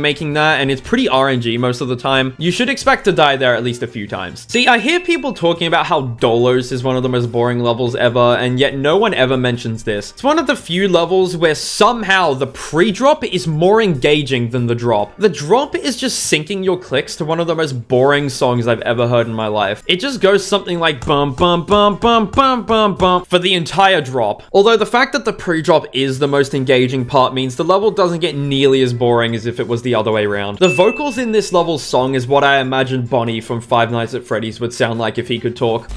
making that, and it's pretty RNG most of the time. You should expect to die there at least a few times. See, I hear people talking about how Dolos is one of the most boring levels ever, and yet no one ever mentions this. It's one of the few levels where somehow the pre-drop is more engaging than the drop. The drop is just syncing your clicks to one of the most boring songs I've ever heard in my life. It just goes something like bum bum bum bum bum bum bum for the entire drop. Although the fact that the pre-drop is the most engaging part means the level doesn't get nearly as boring as if it was the other way around. The vocals in this level's song is what I imagine Bonnie from Five Nights at Freddy's would sound like if he could talk.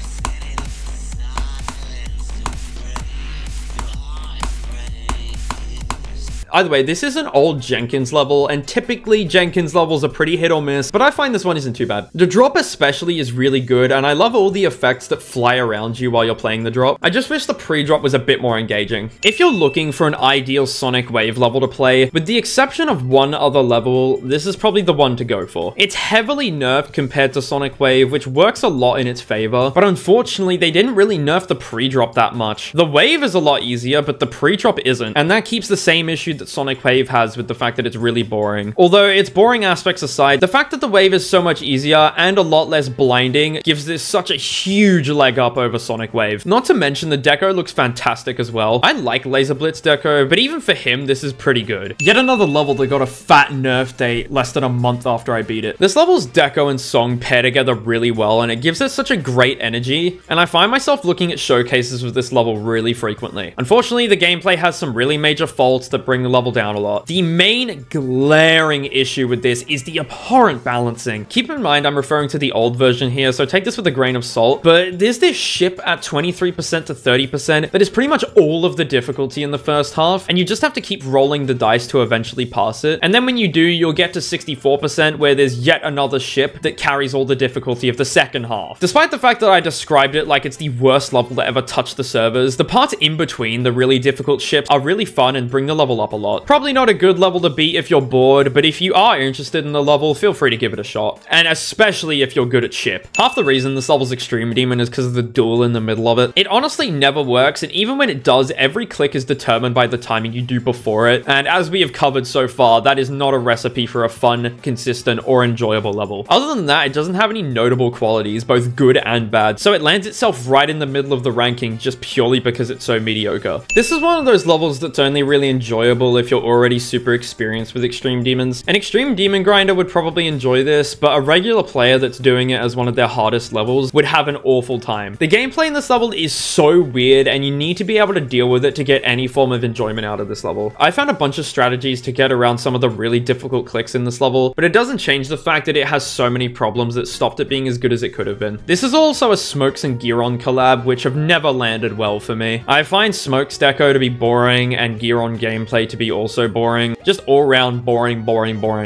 Either way, this is an old Jenkins level, and typically Jenkins levels are pretty hit or miss, but I find this one isn't too bad. The drop especially is really good, and I love all the effects that fly around you while you're playing the drop. I just wish the pre-drop was a bit more engaging. If you're looking for an ideal Sonic Wave level to play, with the exception of one other level, this is probably the one to go for. It's heavily nerfed compared to Sonic Wave, which works a lot in its favor, but unfortunately, they didn't really nerf the pre-drop that much. The wave is a lot easier, but the pre-drop isn't, and that keeps the same issue that Sonic Wave has with the fact that it's really boring. Although its boring aspects aside, the fact that the wave is so much easier and a lot less blinding gives this such a huge leg up over Sonic Wave. Not to mention the deco looks fantastic as well. I like Laser Blitz deco, but even for him, this is pretty good. Yet another level that got a fat nerf date less than a month after I beat it. This level's deco and song pair together really well, and it gives it such a great energy, and I find myself looking at showcases of this level really frequently. Unfortunately, the gameplay has some really major faults that bring the level down a lot. The main glaring issue with this is the abhorrent balancing. Keep in mind, I'm referring to the old version here, so take this with a grain of salt, but there's this ship at 23% to 30% that is pretty much all of the difficulty in the first half, and you just have to keep rolling the dice to eventually pass it. And then when you do, you'll get to 64%, where there's yet another ship that carries all the difficulty of the second half. Despite the fact that I described it like it's the worst level that ever touched the servers, the parts in between the really difficult ships are really fun and bring the level up a lot. Probably not a good level to beat if you're bored, but if you are interested in the level, feel free to give it a shot. And especially if you're good at ship. Half the reason this level's Extreme Demon is because of the duel in the middle of it. It honestly never works, and even when it does, every click is determined by the timing you do before it. And as we have covered so far, that is not a recipe for a fun, consistent, or enjoyable level. Other than that, it doesn't have any notable qualities, both good and bad, so it lands itself right in the middle of the ranking just purely because it's so mediocre. This is one of those levels that's only really enjoyable if you're already super experienced with Extreme Demons. An Extreme Demon grinder would probably enjoy this, but a regular player that's doing it as one of their hardest levels would have an awful time. The gameplay in this level is so weird, and you need to be able to deal with it to get any form of enjoyment out of this level. I found a bunch of strategies to get around some of the really difficult clicks in this level, but it doesn't change the fact that it has so many problems that stopped it being as good as it could have been. This is also a Smokes and Gearon collab, which have never landed well for me. I find Smokes deco to be boring and Gearon gameplay to be also boring. Just all round boring.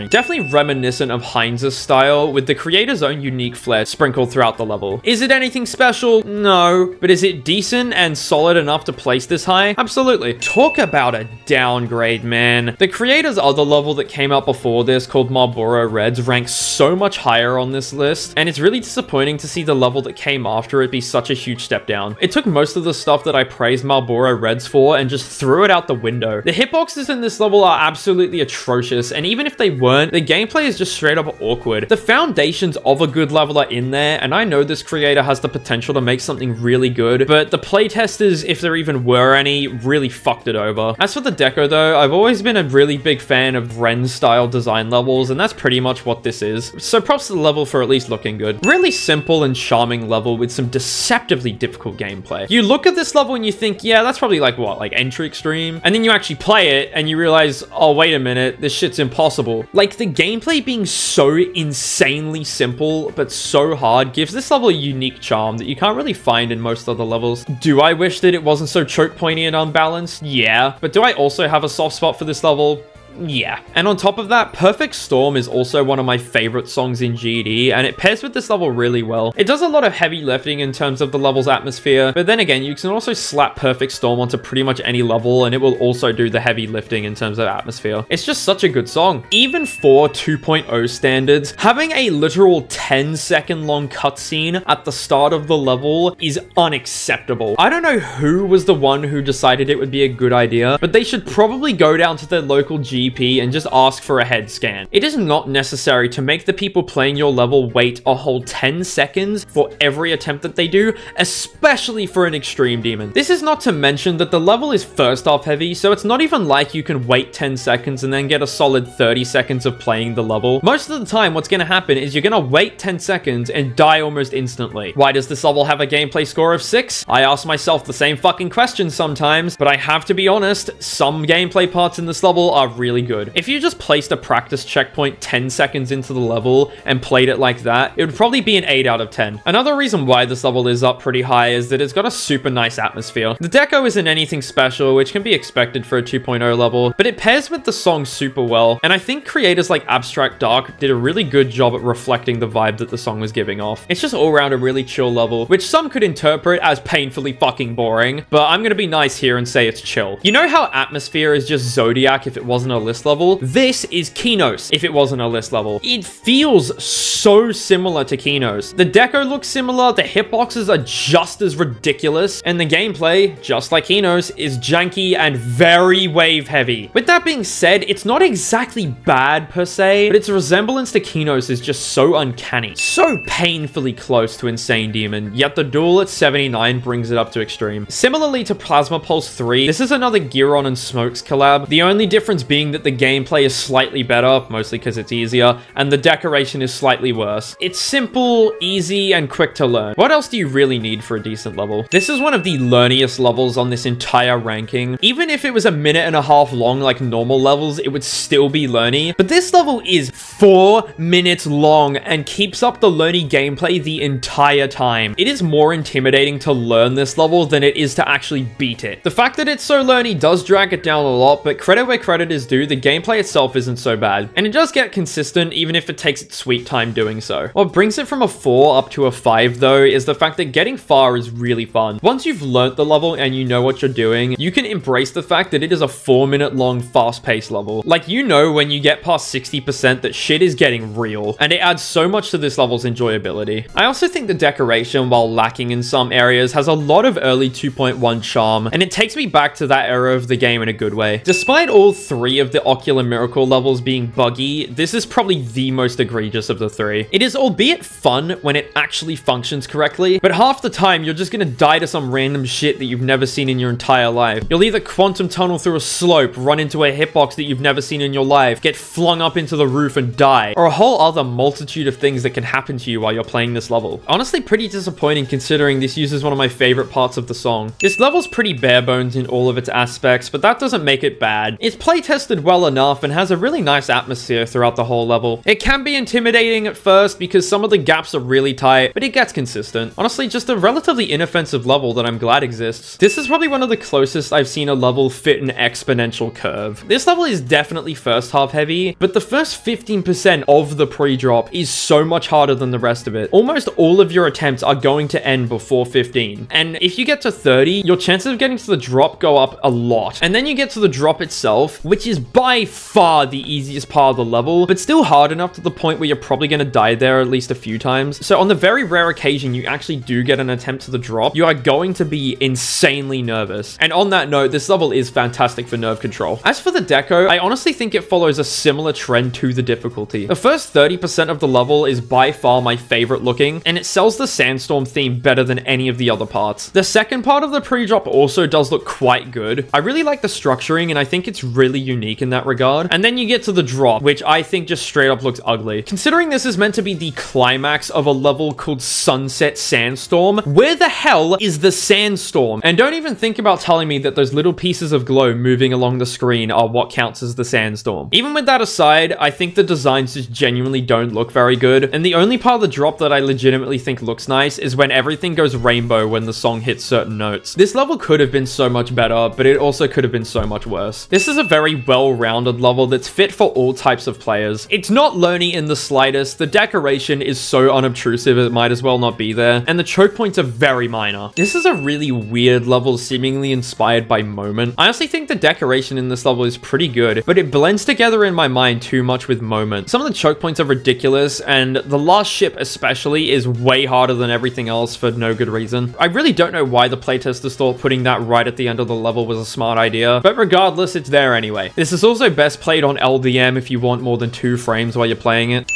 Definitely reminiscent of Heinz's style, with the creator's own unique flair sprinkled throughout the level. Is it anything special? No. But is it decent and solid enough to place this high? Absolutely. Talk about a downgrade, man. The creator's other level that came out before this, called Marlboro Reds, ranks so much higher on this list, and it's really disappointing to see the level that came after it be such a huge step down. It took most of the stuff that I praised Marlboro Reds for and just threw it out the window. The hitboxes in this level are absolutely atrocious, and even if they weren't, the gameplay is just straight up awkward. The foundations of a good level are in there, and I know this creator has the potential to make something really good, but the playtesters, if there even were any, really fucked it over. As for the deco though, I've always been a really big fan of Ren style design levels, and that's pretty much what this is. So props to the level for at least looking good. Really simple and charming level with some deceptively difficult gameplay. You look at this level and you think, yeah, that's probably like what, like entry extreme? And then you actually play it and you realize, oh, wait a minute, this shit's impossible. Like, the gameplay being so insanely simple but so hard gives this level a unique charm that you can't really find in most other levels. Do I wish that it wasn't so choke pointy and unbalanced? Yeah. But do I also have a soft spot for this level? Yeah. And on top of that, Perfect Storm is also one of my favorite songs in GD, and it pairs with this level really well. It does a lot of heavy lifting in terms of the level's atmosphere, but then again, you can also slap Perfect Storm onto pretty much any level, and it will also do the heavy lifting in terms of atmosphere. It's just such a good song. Even for 2.0 standards, having a literal 10-second long cutscene at the start of the level is unacceptable. I don't know who was the one who decided it would be a good idea, but they should probably go down to their local GP and just ask for a head scan. It is not necessary to make the people playing your level wait a whole 10 seconds for every attempt that they do, especially for an Extreme Demon. This is not to mention that the level is first half heavy, so it's not even like you can wait 10 seconds and then get a solid 30 seconds of playing the level. Most of the time, what's going to happen is you're going to wait 10 seconds and die almost instantly. Why does this level have a gameplay score of 6? I ask myself the same fucking question sometimes, but I have to be honest, some gameplay parts in this level are really good. If you just placed a practice checkpoint 10 seconds into the level and played it like that, it would probably be an 8 out of 10. Another reason why this level is up pretty high is that it's got a super nice atmosphere. The deco isn't anything special, which can be expected for a 2.0 level, but it pairs with the song super well, and I think creators like Abstract Dark did a really good job at reflecting the vibe that the song was giving off. It's just all around a really chill level, which some could interpret as painfully fucking boring, but I'm gonna be nice here and say it's chill. You know how Atmosphere is just Zodiac if it wasn't a list level? This is Kinos if it wasn't a list level. It feels so similar to Kinos. The deco looks similar, the hitboxes are just as ridiculous, and the gameplay, just like Kinos, is janky and very wave heavy. With that being said, it's not exactly bad per se, but its resemblance to Kinos is just so uncanny. So painfully close to Insane Demon, yet the duel at 79 brings it up to extreme. Similarly to Plasma Pulse 3, this is another Gearon and Smokes collab, the only difference being that the gameplay is slightly better, mostly because it's easier, and the decoration is slightly worse. It's simple, easy, and quick to learn. What else do you really need for a decent level? This is one of the learniest levels on this entire ranking. Even if it was a minute and a half long like normal levels, it would still be learny. But this level is 4 minutes long and keeps up the learny gameplay the entire time. It is more intimidating to learn this level than it is to actually beat it. The fact that it's so learny does drag it down a lot, but credit where credit is due, the gameplay itself isn't so bad. And it does get consistent even if it takes its sweet time doing so. What brings it from a 4 up to a 5 though is the fact that getting far is really fun. Once you've learnt the level and you know what you're doing, you can embrace the fact that it is a 4-minute long fast-paced level. Like, you know when you get past 60% that shit is getting real, and it adds so much to this level's enjoyability. I also think the decoration, while lacking in some areas, has a lot of early 2.1 charm, and it takes me back to that era of the game in a good way. Despite all 3 of the Ocular Miracle levels being buggy, this is probably the most egregious of the 3. It is albeit fun when it actually functions correctly, but half the time you're just gonna die to some random shit that you've never seen in your entire life. You'll either quantum tunnel through a slope, run into a hitbox that you've never seen in your life, get flung up into the roof and die, or a whole other multitude of things that can happen to you while you're playing this level. Honestly, pretty disappointing considering this uses one of my favorite parts of the song. This level's pretty bare bones in all of its aspects, but that doesn't make it bad. It's play tested well enough and has a really nice atmosphere throughout the whole level. It can be intimidating at first because some of the gaps are really tight, but it gets consistent. Honestly, just a relatively inoffensive level that I'm glad exists. This is probably one of the closest I've seen a level fit an exponential curve. This level is definitely first half heavy, but the first 15% of the pre-drop is so much harder than the rest of it. Almost all of your attempts are going to end before 15. And if you get to 30, your chances of getting to the drop go up a lot. And then you get to the drop itself, which is by far the easiest part of the level, but still hard enough to the point where you're probably going to die there at least a few times. So on the very rare occasion you actually do get an attempt to the drop, you are going to be insanely nervous. And on that note, this level is fantastic for nerve control. As for the deco, I honestly think it follows a similar trend to the difficulty. The first 30% of the level is by far my favorite looking, and it sells the sandstorm theme better than any of the other parts. The second part of the pre-drop also does look quite good. I really like the structuring, and I think it's really unique in that regard. And then you get to the drop, which I think just straight up looks ugly. Considering this is meant to be the climax of a level called Sunset Sandstorm, where the hell is the sandstorm? And don't even think about telling me that those little pieces of glow moving along the screen are what counts as the sandstorm. Even with that aside, I think the designs just genuinely don't look very good, and the only part of the drop that I legitimately think looks nice is when everything goes rainbow when the song hits certain notes. This level could have been so much better, but it also could have been so much worse. This is a very well-rounded level that's fit for all types of players. It's not learny in the slightest, the decoration is so unobtrusive it might as well not be there, and the choke points are very minor. This is a really weird level seemingly inspired by Moment. I honestly think the decoration in this level is pretty good, but it blends together in my mind too much with Moment. Some of the choke points are ridiculous, and the last ship especially is way harder than everything else for no good reason. I really don't know why the playtesters thought putting that right at the end of the level was a smart idea, but regardless, it's there anyway. This is also best played on LDM if you want more than 2 frames while you're playing it.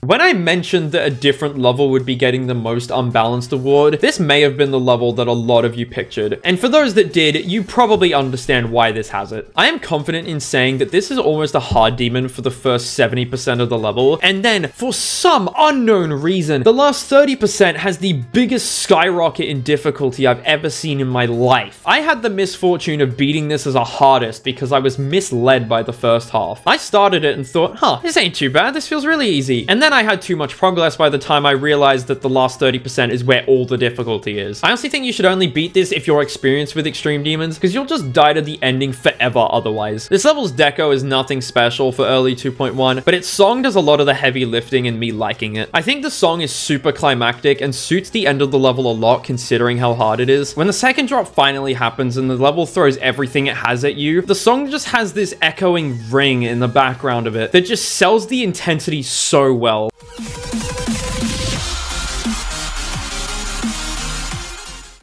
When I mentioned that a different level would be getting the most unbalanced award, this may have been the level that a lot of you pictured. And for those that did, you probably understand why this has it. I am confident in saying that this is almost a hard demon for the first 70% of the level, and then, for some unknown reason, the last 30% has the biggest skyrocket in difficulty I've ever seen in my life. I had the misfortune of beating this as a hardest because I was misled by the first half. I started it and thought, huh, this ain't too bad, this feels really easy. And then I had too much progress by the time I realized that the last 30% is where all the difficulty is. I honestly think you should only beat this if you're experienced with extreme demons, because you'll just die to the ending forever otherwise. This level's deco is nothing special for early 2.1, but its song does a lot of the heavy lifting and me liking it. I think the song is super climactic and suits the end of the level a lot considering how hard it is. When the second drop finally happens and the level throws everything it has at you, the song just has this echoing ring in the background of it that just sells the intensity so well.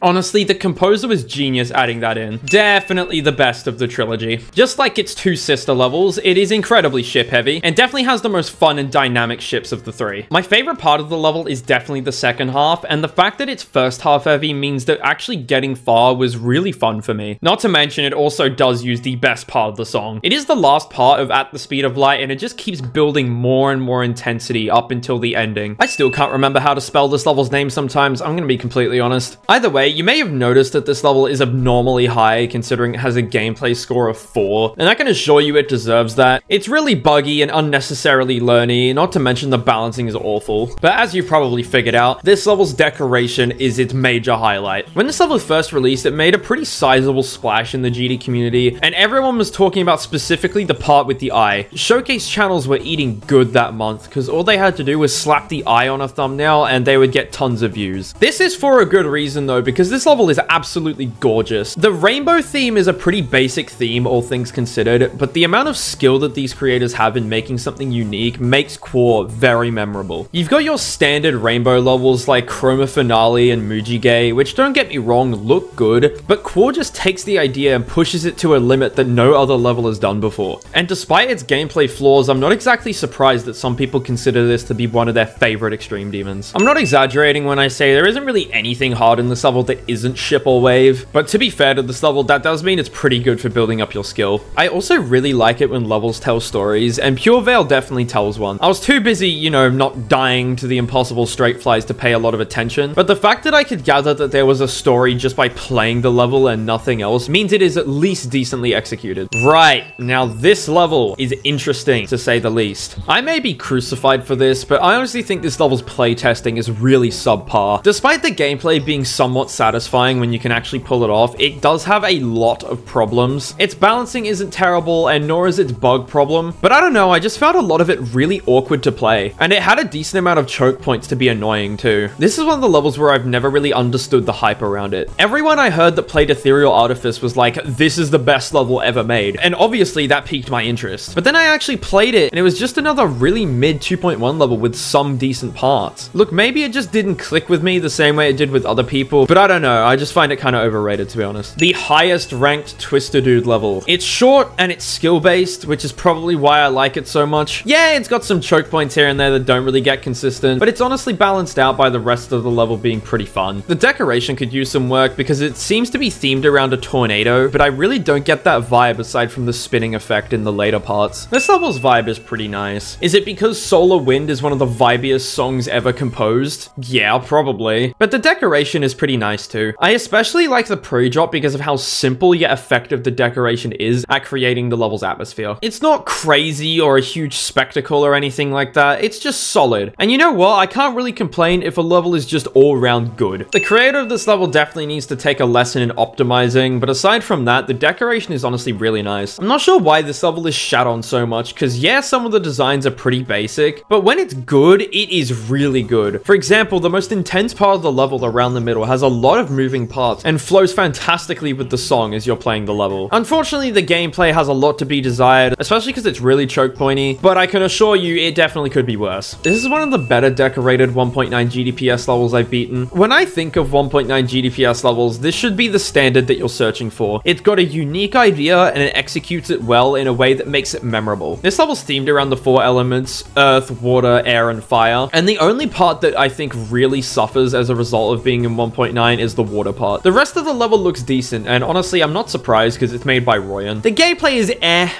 Honestly, the composer was genius adding that in. Definitely the best of the trilogy. Just like its two sister levels, it is incredibly ship heavy and definitely has the most fun and dynamic ships of the three. My favorite part of the level is definitely the second half, and the fact that it's first half heavy means that actually getting far was really fun for me. Not to mention, it also does use the best part of the song. It is the last part of At the Speed of Light, and it just keeps building more and more intensity up until the ending. I still can't remember how to spell this level's name sometimes, I'm gonna be completely honest. Either way, you may have noticed that this level is abnormally high considering it has a gameplay score of 4, and I can assure you it deserves that. It's really buggy and unnecessarily learny, not to mention the balancing is awful. But as you've probably figured out, this level's decoration is its major highlight. When this level was first released, it made a pretty sizable splash in the GD community, and everyone was talking about specifically the part with the eye. Showcase channels were eating good that month, because all they had to do was slap the eye on a thumbnail and they would get tons of views. This is for a good reason though, because this level is absolutely gorgeous. The rainbow theme is a pretty basic theme, all things considered, but the amount of skill that these creators have in making something unique makes Core very memorable. You've got your standard rainbow levels like Chroma Finale and Mujige, which, don't get me wrong, look good, but Core just takes the idea and pushes it to a limit that no other level has done before. And despite its gameplay flaws, I'm not exactly surprised that some people consider this to be one of their favorite extreme demons. I'm not exaggerating when I say there isn't really anything hard in this level that isn't ship or wave, but to be fair to this level, that does mean it's pretty good for building up your skill. I also really like it when levels tell stories, and Pure Veil definitely tells one. I was too busy, you know, not dying to the impossible straight flies to pay a lot of attention, but the fact that I could gather that there was a story just by playing the level and nothing else means it is at least decently executed. Right, now this level is interesting to say the least. I may be crucified for this, but I honestly think this level's playtesting is really subpar. Despite the gameplay being somewhat satisfying when you can actually pull it off, it does have a lot of problems. Its balancing isn't terrible, and nor is its bug problem, but I don't know, I just found a lot of it really awkward to play, and it had a decent amount of choke points to be annoying too. This is one of the levels where I've never really understood the hype around it. Everyone I heard that played Ethereal Artifice was like, this is the best level ever made, and obviously that piqued my interest. But then I actually played it, and it was just another really mid 2.1 level with some decent parts. Look, maybe it just didn't click with me the same way it did with other people, but I don't know, I just find it kind of overrated, to be honest. The highest ranked Twister Dude level. It's short and it's skill based, which is probably why I like it so much. Yeah, it's got some choke points here and there that don't really get consistent, but it's honestly balanced out by the rest of the level being pretty fun. The decoration could use some work because it seems to be themed around a tornado, but I really don't get that vibe aside from the spinning effect in the later parts. This level's vibe is pretty nice. Is it because Solar Wind is one of the vibiest songs ever composed? Yeah, probably. But the decoration is pretty nice too. I especially like the pre-drop because of how simple yet effective the decoration is at creating the level's atmosphere. It's not crazy or a huge spectacle or anything like that, it's just solid. And you know what? I can't really complain if a level is just all around good. The creator of this level definitely needs to take a lesson in optimizing, but aside from that, the decoration is honestly really nice. I'm not sure why this level is shat on so much, because yeah, some of the designs are pretty basic, but when it's good, it is really good. For example, the most intense part of the level around the middle has a lot of moving parts and flows fantastically with the song as you're playing the level. Unfortunately, the gameplay has a lot to be desired, especially because it's really choke pointy, but I can assure you it definitely could be worse. This is one of the better decorated 1.9 GDPS levels I've beaten. When I think of 1.9 GDPS levels, this should be the standard that you're searching for. It's got a unique idea and it executes it well in a way that makes it memorable. This level's themed around the 4 elements: earth, water, air, and fire, and the only part that I think really suffers as a result of being in 1.9 is the water part. The rest of the level looks decent, and honestly, I'm not surprised because it's made by Royan. The gameplay is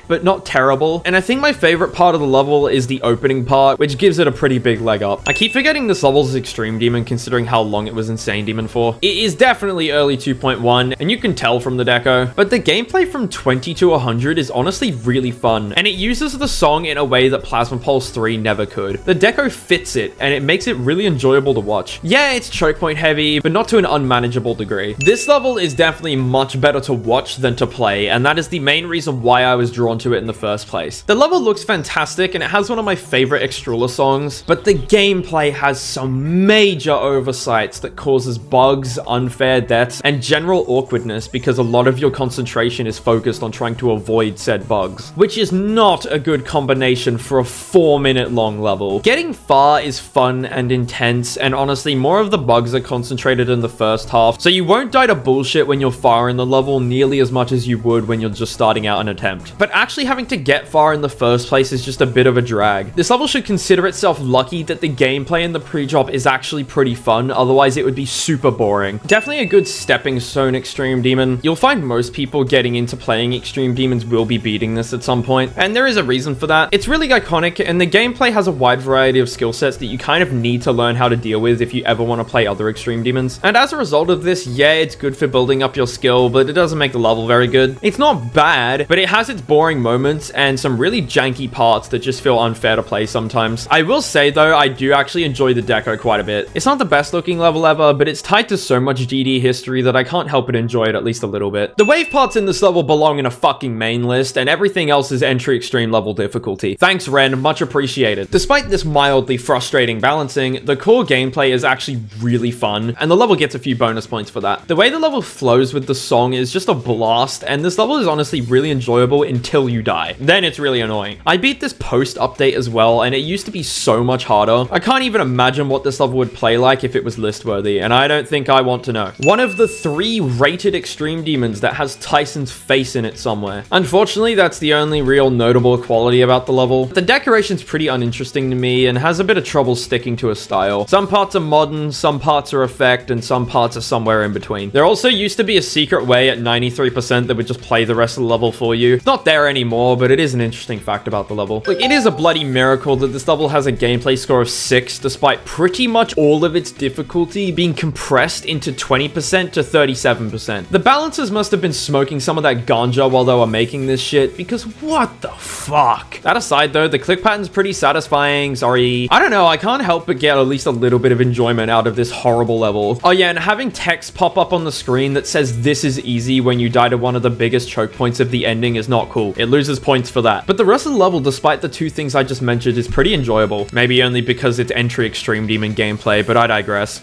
but not terrible, and I think my favorite part of the level is the opening part, which gives it a pretty big leg up. I keep forgetting this level is Extreme Demon considering how long it was Insane Demon for. It is definitely early 2.1, and you can tell from the deco, but the gameplay from 20 to 100 is honestly really fun, and it uses the song in a way that Plasma Pulse 3 never could. The deco fits it, and it makes it really enjoyable to watch. Yeah, it's choke point heavy, but not to an unmanageable degree. This level is definitely much better to watch than to play, and that is the main reason why I was drawn to it in the first place. The level looks fantastic, and it has one of my favorite Extrula songs, but the gameplay has some major oversights that causes bugs, unfair deaths, and general awkwardness because a lot of your concentration is focused on trying to avoid said bugs, which is not a good combination for a 4-minute long level. Getting far is fun and intense, and honestly, more of the bugs are concentrated in the first half, so you won't die to bullshit when you're far in the level nearly as much as you would when you're just starting out an attempt. But actually having to get far in the first place is just a bit of a drag. This level should consider itself lucky that the gameplay in the pre-drop is actually pretty fun, otherwise it would be super boring. Definitely a good stepping stone Extreme Demon. You'll find most people getting into playing Extreme Demons will be beating this at some point, and there is a reason for that. It's really iconic, and the gameplay has a wide variety of skill sets that you kind of need to learn how to deal with if you ever want to play other Extreme Demons. And as a result of this, yeah, it's good for building up your skill, but it doesn't make the level very good. It's not bad, but it has its boring moments and some really janky parts that just feel unfair to play sometimes. I will say though, I do actually enjoy the deco quite a bit. It's not the best looking level ever, but it's tied to so much GD history that I can't help but enjoy it at least a little bit. The wave parts in this level belong in a fucking main list, and everything else is entry extreme level difficulty. Thanks Ren, much appreciated. Despite this mildly frustrating balancing, the core gameplay is actually really fun, and the level gets a few bonus points for that. The way the level flows with the song is just a blast, and this level is honestly really enjoyable until you die. Then it's really annoying. I beat this post-update as well, and it used to be so much harder. I can't even imagine what this level would play like if it was list-worthy, and I don't think I want to know. One of the 3 rated Extreme Demons that has Tyson's face in it somewhere. Unfortunately, that's the only real notable quality about the level. The decoration's pretty uninteresting to me and has a bit of trouble sticking to a style. Some parts are modern, some parts are effect, and some parts are somewhere in between. There also used to be a secret way at 93% that would just play the rest of the level for you. It's not there anymore, but it is an interesting fact about the level. Like, it is a bloody miracle that this level has a gameplay score of 6, despite pretty much all of its difficulty being compressed into 20% to 37%. The balancers must have been smoking some of that ganja while they were making this shit, because what the fuck? That aside though, the click pattern's pretty satisfying. Sorry. I don't know, I can't help but get at least a little bit of enjoyment out of this horrible level. Oh yeah, and having text pop up on the screen that says this is easy when you die to one of the biggest choke points of the ending is not cool. It loses points for that. But the rest of the level, despite the 2 things I just mentioned, is pretty enjoyable. Maybe only because it's entry Extreme Demon gameplay, but I digress.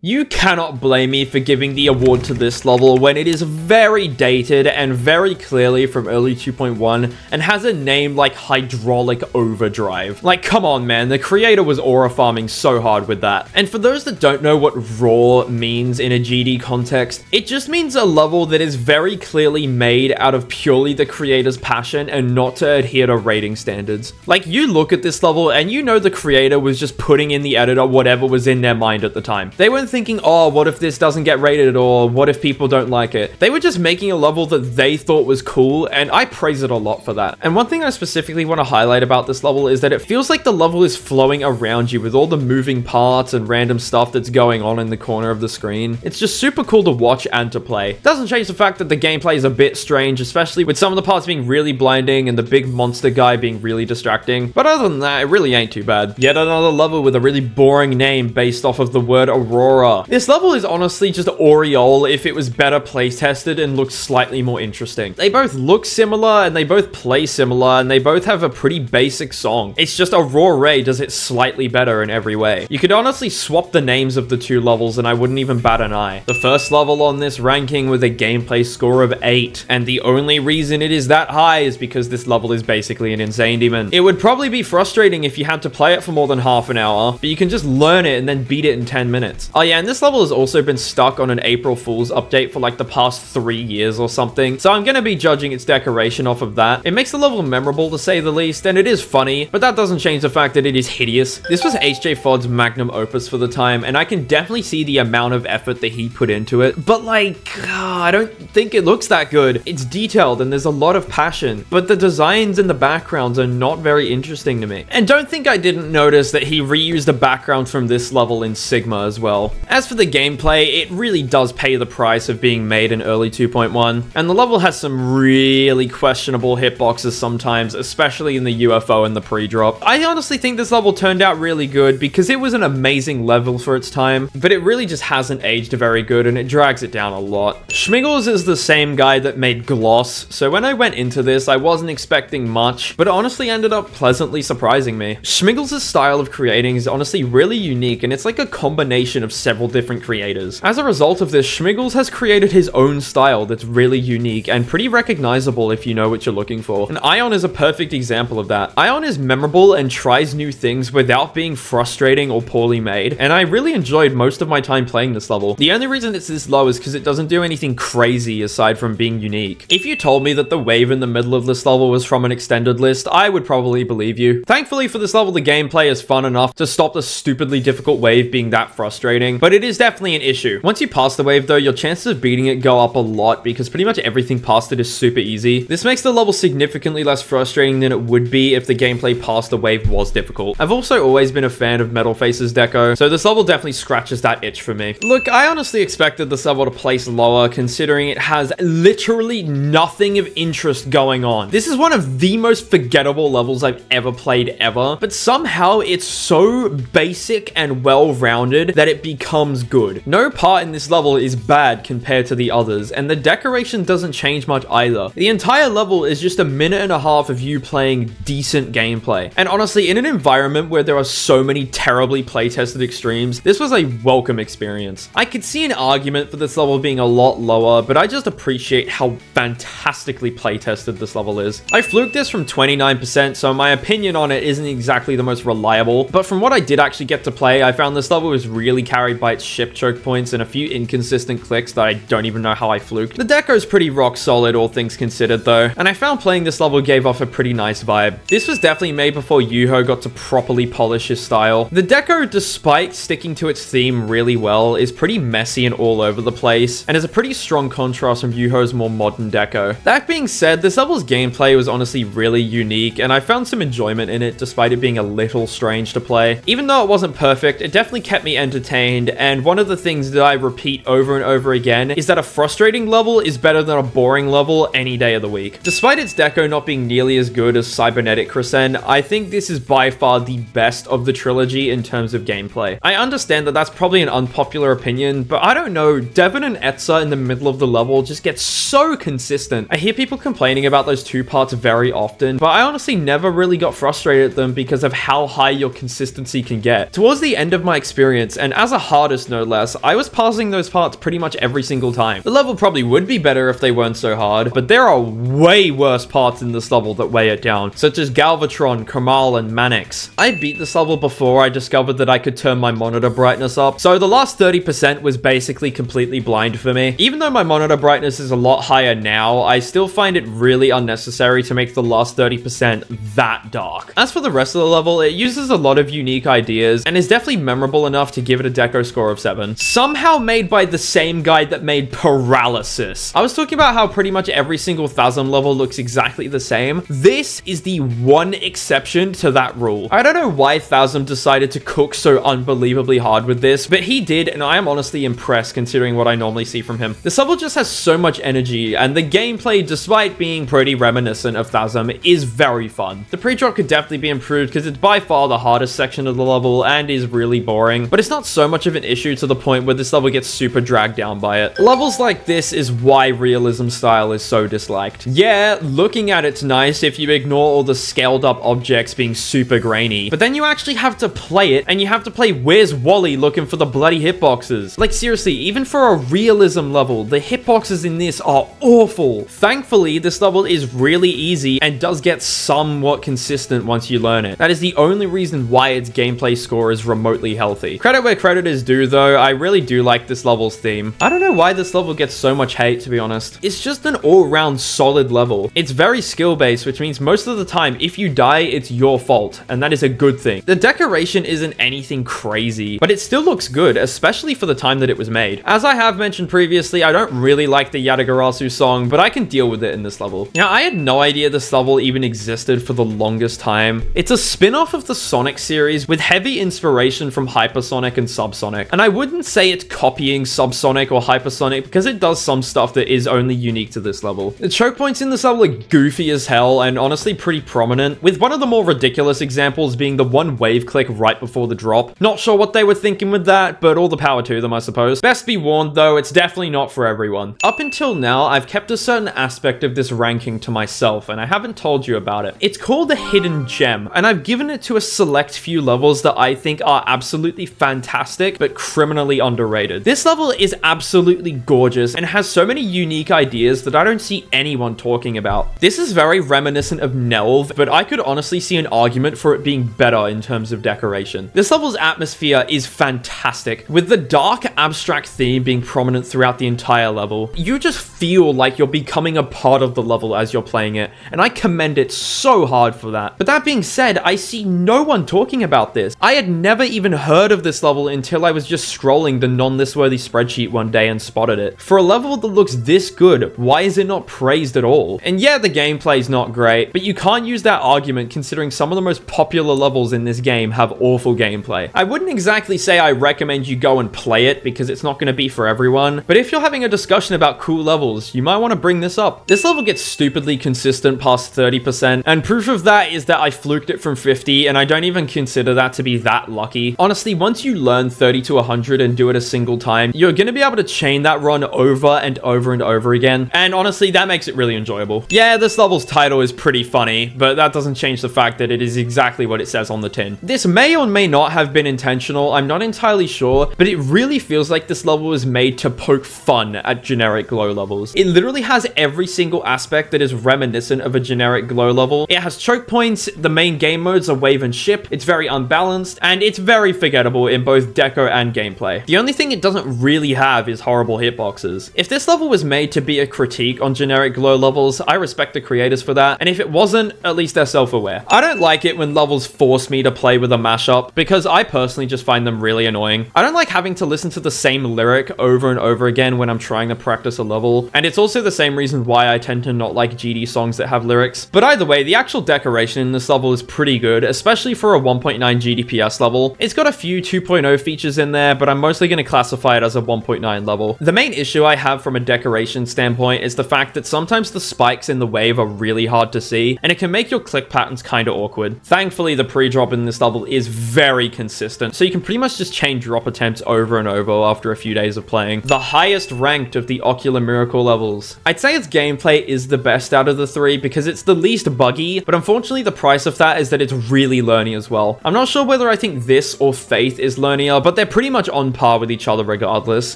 You cannot blame me for giving the award to this level when it is very dated and very clearly from early 2.1 and has a name like Hydraulic Overdrive. Like, come on man, the creator was aura farming so hard with that. And for those that don't know what raw means in a GD context, it just means a level that is very clearly made out of purely the creator's passion and not to adhere to rating standards. Like, you look at this level and you know the creator was just putting in the editor whatever was in their mind at the time. They weren't thinking, oh, what if this doesn't get rated, or what if people don't like it? They were just making a level that they thought was cool, and I praise it a lot for that. And one thing I specifically want to highlight about this level is that it feels like the level is flowing around you with all the moving parts and random stuff that's going on in the corner of the screen. It's just super cool to watch and to play. Doesn't change the fact that the gameplay is a bit strange, especially with some of the parts being really blinding and the big monster guy being really distracting. But other than that, it really ain't too bad. Yet another level with a really boring name based off of the word Aurora. This level is honestly just Oriole if it was better place tested and looked slightly more interesting. They both look similar and they both play similar and they both have a pretty basic song. It's just Aurora does it slightly better in every way. You could honestly swap the names of the 2 levels and I wouldn't even bat an eye. The first level on this ranking with a gameplay score of 8, and the only reason it is that high is because this level is basically an insane demon. It would probably be frustrating if you had to play it for more than half an hour, but you can just learn it and then beat it in 10 minutes. Oh yeah, and this level has also been stuck on an April Fool's update for like the past 3 years or something, so I'm gonna be judging its decoration off of that. It makes the level memorable to say the least, and it is funny, but that doesn't change the fact that it is hideous. This was HJ Fod's magnum opus for the time, and I can definitely see the amount of effort that he put into it, but like, I don't think it looks that good. It's detailed and there's a lot of passion, but the designs and the backgrounds are not very interesting to me. And don't think I didn't notice that he reused a background from this level in Sigma as well. As for the gameplay, it really does pay the price of being made in early 2.1, and the level has some really questionable hitboxes sometimes, especially in the UFO and the pre-drop. I honestly think this level turned out really good because it was an amazing level for its time, but it really just hasn't aged very good and it drags it down a lot. Schmiggles is the same guy that made Gloss, so when I went into this, I wasn't expecting much, but it honestly ended up pleasantly surprising me. Schmiggles' style of creating is honestly really unique, and it's like a combination of several different creators. As a result of this, Schmiggles has created his own style that's really unique and pretty recognizable if you know what you're looking for. And Ion is a perfect example of that. Ion is memorable and tries new things without being frustrating or poorly made, and I really enjoyed most of my time playing this level. The only reason it's this low is because it doesn't do anything crazy aside from being unique. If you told me that the wave in the middle of this level was from an extended list, I would probably believe you. Thankfully for this level, the gameplay is fun enough to stop the stupidly difficult wave being that frustrating, but it is definitely an issue. Once you pass the wave though, your chances of beating it go up a lot because pretty much everything past it is super easy. This makes the level significantly less frustrating than it would be if the gameplay past the wave was difficult. I've also always been a fan of Metal Face's deco, so this level definitely scratches that itch for me. Look, I honestly expected this level to place lower considering it has literally nothing of interest going on. This is one of the most forgettable levels I've ever played ever, but somehow it's so basic and well-rounded that it becomes good. No part in this level is bad compared to the others, and the decoration doesn't change much either. The entire level is just a minute and a half of you playing decent gameplay. And honestly, in an environment where there are so many terribly playtested extremes, this was a welcome experience. I could see an argument for this level being a lot lower, but I just appreciate how fantastically playtested this level is. I fluked this from 29%, so my opinion on it isn't exactly the most reliable, but from what I did actually get to play, I found this level was really carried by its ship choke points and a few inconsistent clicks that I don't even know how I fluked. The deco is pretty rock solid, all things considered though, and I found playing this level gave off a pretty nice vibe. This was definitely made before Yuho got to properly polish his style. The deco, despite sticking to its theme really well, is pretty messy and all over the place, and is a pretty strong contrast from Yuho's more modern deco. That being said, this level's gameplay was honestly really unique, and I found some enjoyment in it despite it being a little strange to play. Even though it wasn't perfect, it definitely kept me entertained, and one of the things that I repeat over and over again is that a frustrating level is better than a boring level any day of the week. Despite its deco not being nearly as good as Cybernetic Crescent, I think this is by far the best of the trilogy in terms of gameplay. I understand that that's probably an unpopular opinion, but I don't know, Devon and Etza in the middle of the level just get so consistent. I hear people complaining about those two parts very often, but I honestly never really got frustrated at them because of how high your consistency can get. Towards the end of my experience, and as a hardest no less, I was passing those parts pretty much every single time. The level probably would be better if they weren't so hard, but there are way worse parts in this level that weigh it down, such as Galvatron, Kamal, and Manix. I beat this level before I discovered that I could turn my monitor brightness up, so the last 30% was basically completely blind for me. Even though my monitor brightness is a lot higher now, I still find it really unnecessary to make the last 30% that dark. As for the rest of the level, it uses a lot of unique ideas and is definitely memorable enough to give it a deco score of 7. Somehow made by the same guy that made Paralysis. I was talking about how pretty much every single Phasm level looks exactly the same. This is the one exception to that rule. I don't know why Phasm decided to cook so unbelievably hard with this, but he did, and I am honestly impressed considering what I normally see from him. This level just has so much energy, and the gameplay, despite being pretty reminiscent of Phasm, is very fun. The pre-drop could definitely be improved because it's by far the hardest section of the level and is really boring, but it's not so much of an issue to the point where this level gets super dragged down by it. Levels like this is why realism style is so disliked. Yeah, looking at it's nice if you ignore all the scaled up objects being super grainy, but then you actually have to play it, and you have to play Where's Wally looking for the bloody hitboxes. Like seriously, even for a realism level, the hitboxes in this are awful. Thankfully, this level is really easy and does get somewhat consistent once you learn it. That is the only reason why its gameplay score is remotely healthy. Credit where credit is due though, I really do like this level's theme. I don't know why this level gets so much hate, to be honest. It's just an all-round solid level. It's very skill-based, which means most of the time, if you die, it's your fault, and that is a good thing. The decoration isn't anything crazy, but it still looks good, especially for the time that it was made. As I have mentioned previously, I don't really like the Yatagarasu song, but I can deal with it in this level. Now, I had no idea this level even existed for the longest time. It's a spin-off of the Sonic series with heavy inspiration from Hypersonic and Subsonic, and I wouldn't say it's copying Subsonic or Hypersonic because it does some stuff that is only unique to this level. The choke points in this level are goofy as hell and honestly pretty prominent, with one of the more ridiculous examples being the one wave click right before the drop. Not sure what they were thinking with that, but all the power to them, I suppose. Best be warned though, it's definitely not for everyone. Up until now, I've kept a certain aspect of this ranking to myself, and I haven't told you about it. It's called the Hidden Gem, and I've given it to a select few levels that I think are absolutely fantastic, fantastic, but criminally underrated. This level is absolutely gorgeous and has so many unique ideas that I don't see anyone talking about. This is very reminiscent of Nelv, but I could honestly see an argument for it being better in terms of decoration. This level's atmosphere is fantastic, with the dark, abstract theme being prominent throughout the entire level. You just feel like you're becoming a part of the level as you're playing it, and I commend it so hard for that. But that being said, I see no one talking about this. I had never even heard of this level until I was just scrolling the non-list-worthy spreadsheet one day and spotted it. For a level that looks this good, why is it not praised at all? And yeah, the gameplay's not great, but you can't use that argument considering some of the most popular levels in this game have awful gameplay. I wouldn't exactly say I recommend you go and play it because it's not going to be for everyone, but if you're having a discussion about cool levels, you might want to bring this up. This level gets stupidly consistent past 30%, and proof of that is that I fluked it from 50, and I don't even consider that to be that lucky. Honestly, once you learn 30 to 100 and do it a single time, you're going to be able to chain that run over and over and over again, and honestly, that makes it really enjoyable. Yeah, this level's title is pretty funny, but that doesn't change the fact that it is exactly what it says on the tin. This may or may not have been intentional, I'm not entirely sure, but it really feels like this level was made to poke fun at generic glow levels. It literally has every single aspect that is reminiscent of a generic glow level. It has choke points, the main game modes are wave and ship, it's very unbalanced, and it's very forgettable in both deco and gameplay. The only thing it doesn't really have is horrible hitboxes. If this level was made to be a critique on generic glow levels, I respect the creators for that, and if it wasn't, at least they're self-aware. I don't like it when levels force me to play with a mashup, because I personally just find them really annoying. I don't like having to listen to the same lyric over and over again when I'm trying to practice a level, and it's also the same reason why I tend to not like GD songs that have lyrics. But either way, the actual decoration in this level is pretty good, especially for a 1.9 GDPS level. It's got a few 2.0 features in there, but I'm mostly going to classify it as a 1.9 level. The main issue I have from a decoration standpoint is the fact that sometimes the spikes in the wave are really hard to see, and it can make your click patterns kind of awkward. Thankfully, the pre-drop in this level is very consistent, so you can pretty much just chain drop attempts over and over after a few days of playing. The highest ranked of the Ocular Miracle levels. I'd say its gameplay is the best out of the three because it's the least buggy, but unfortunately the price of that is that it's really learny as well. I'm not sure whether I think this or Faith is learnier, but they're pretty much on par with each other regardless.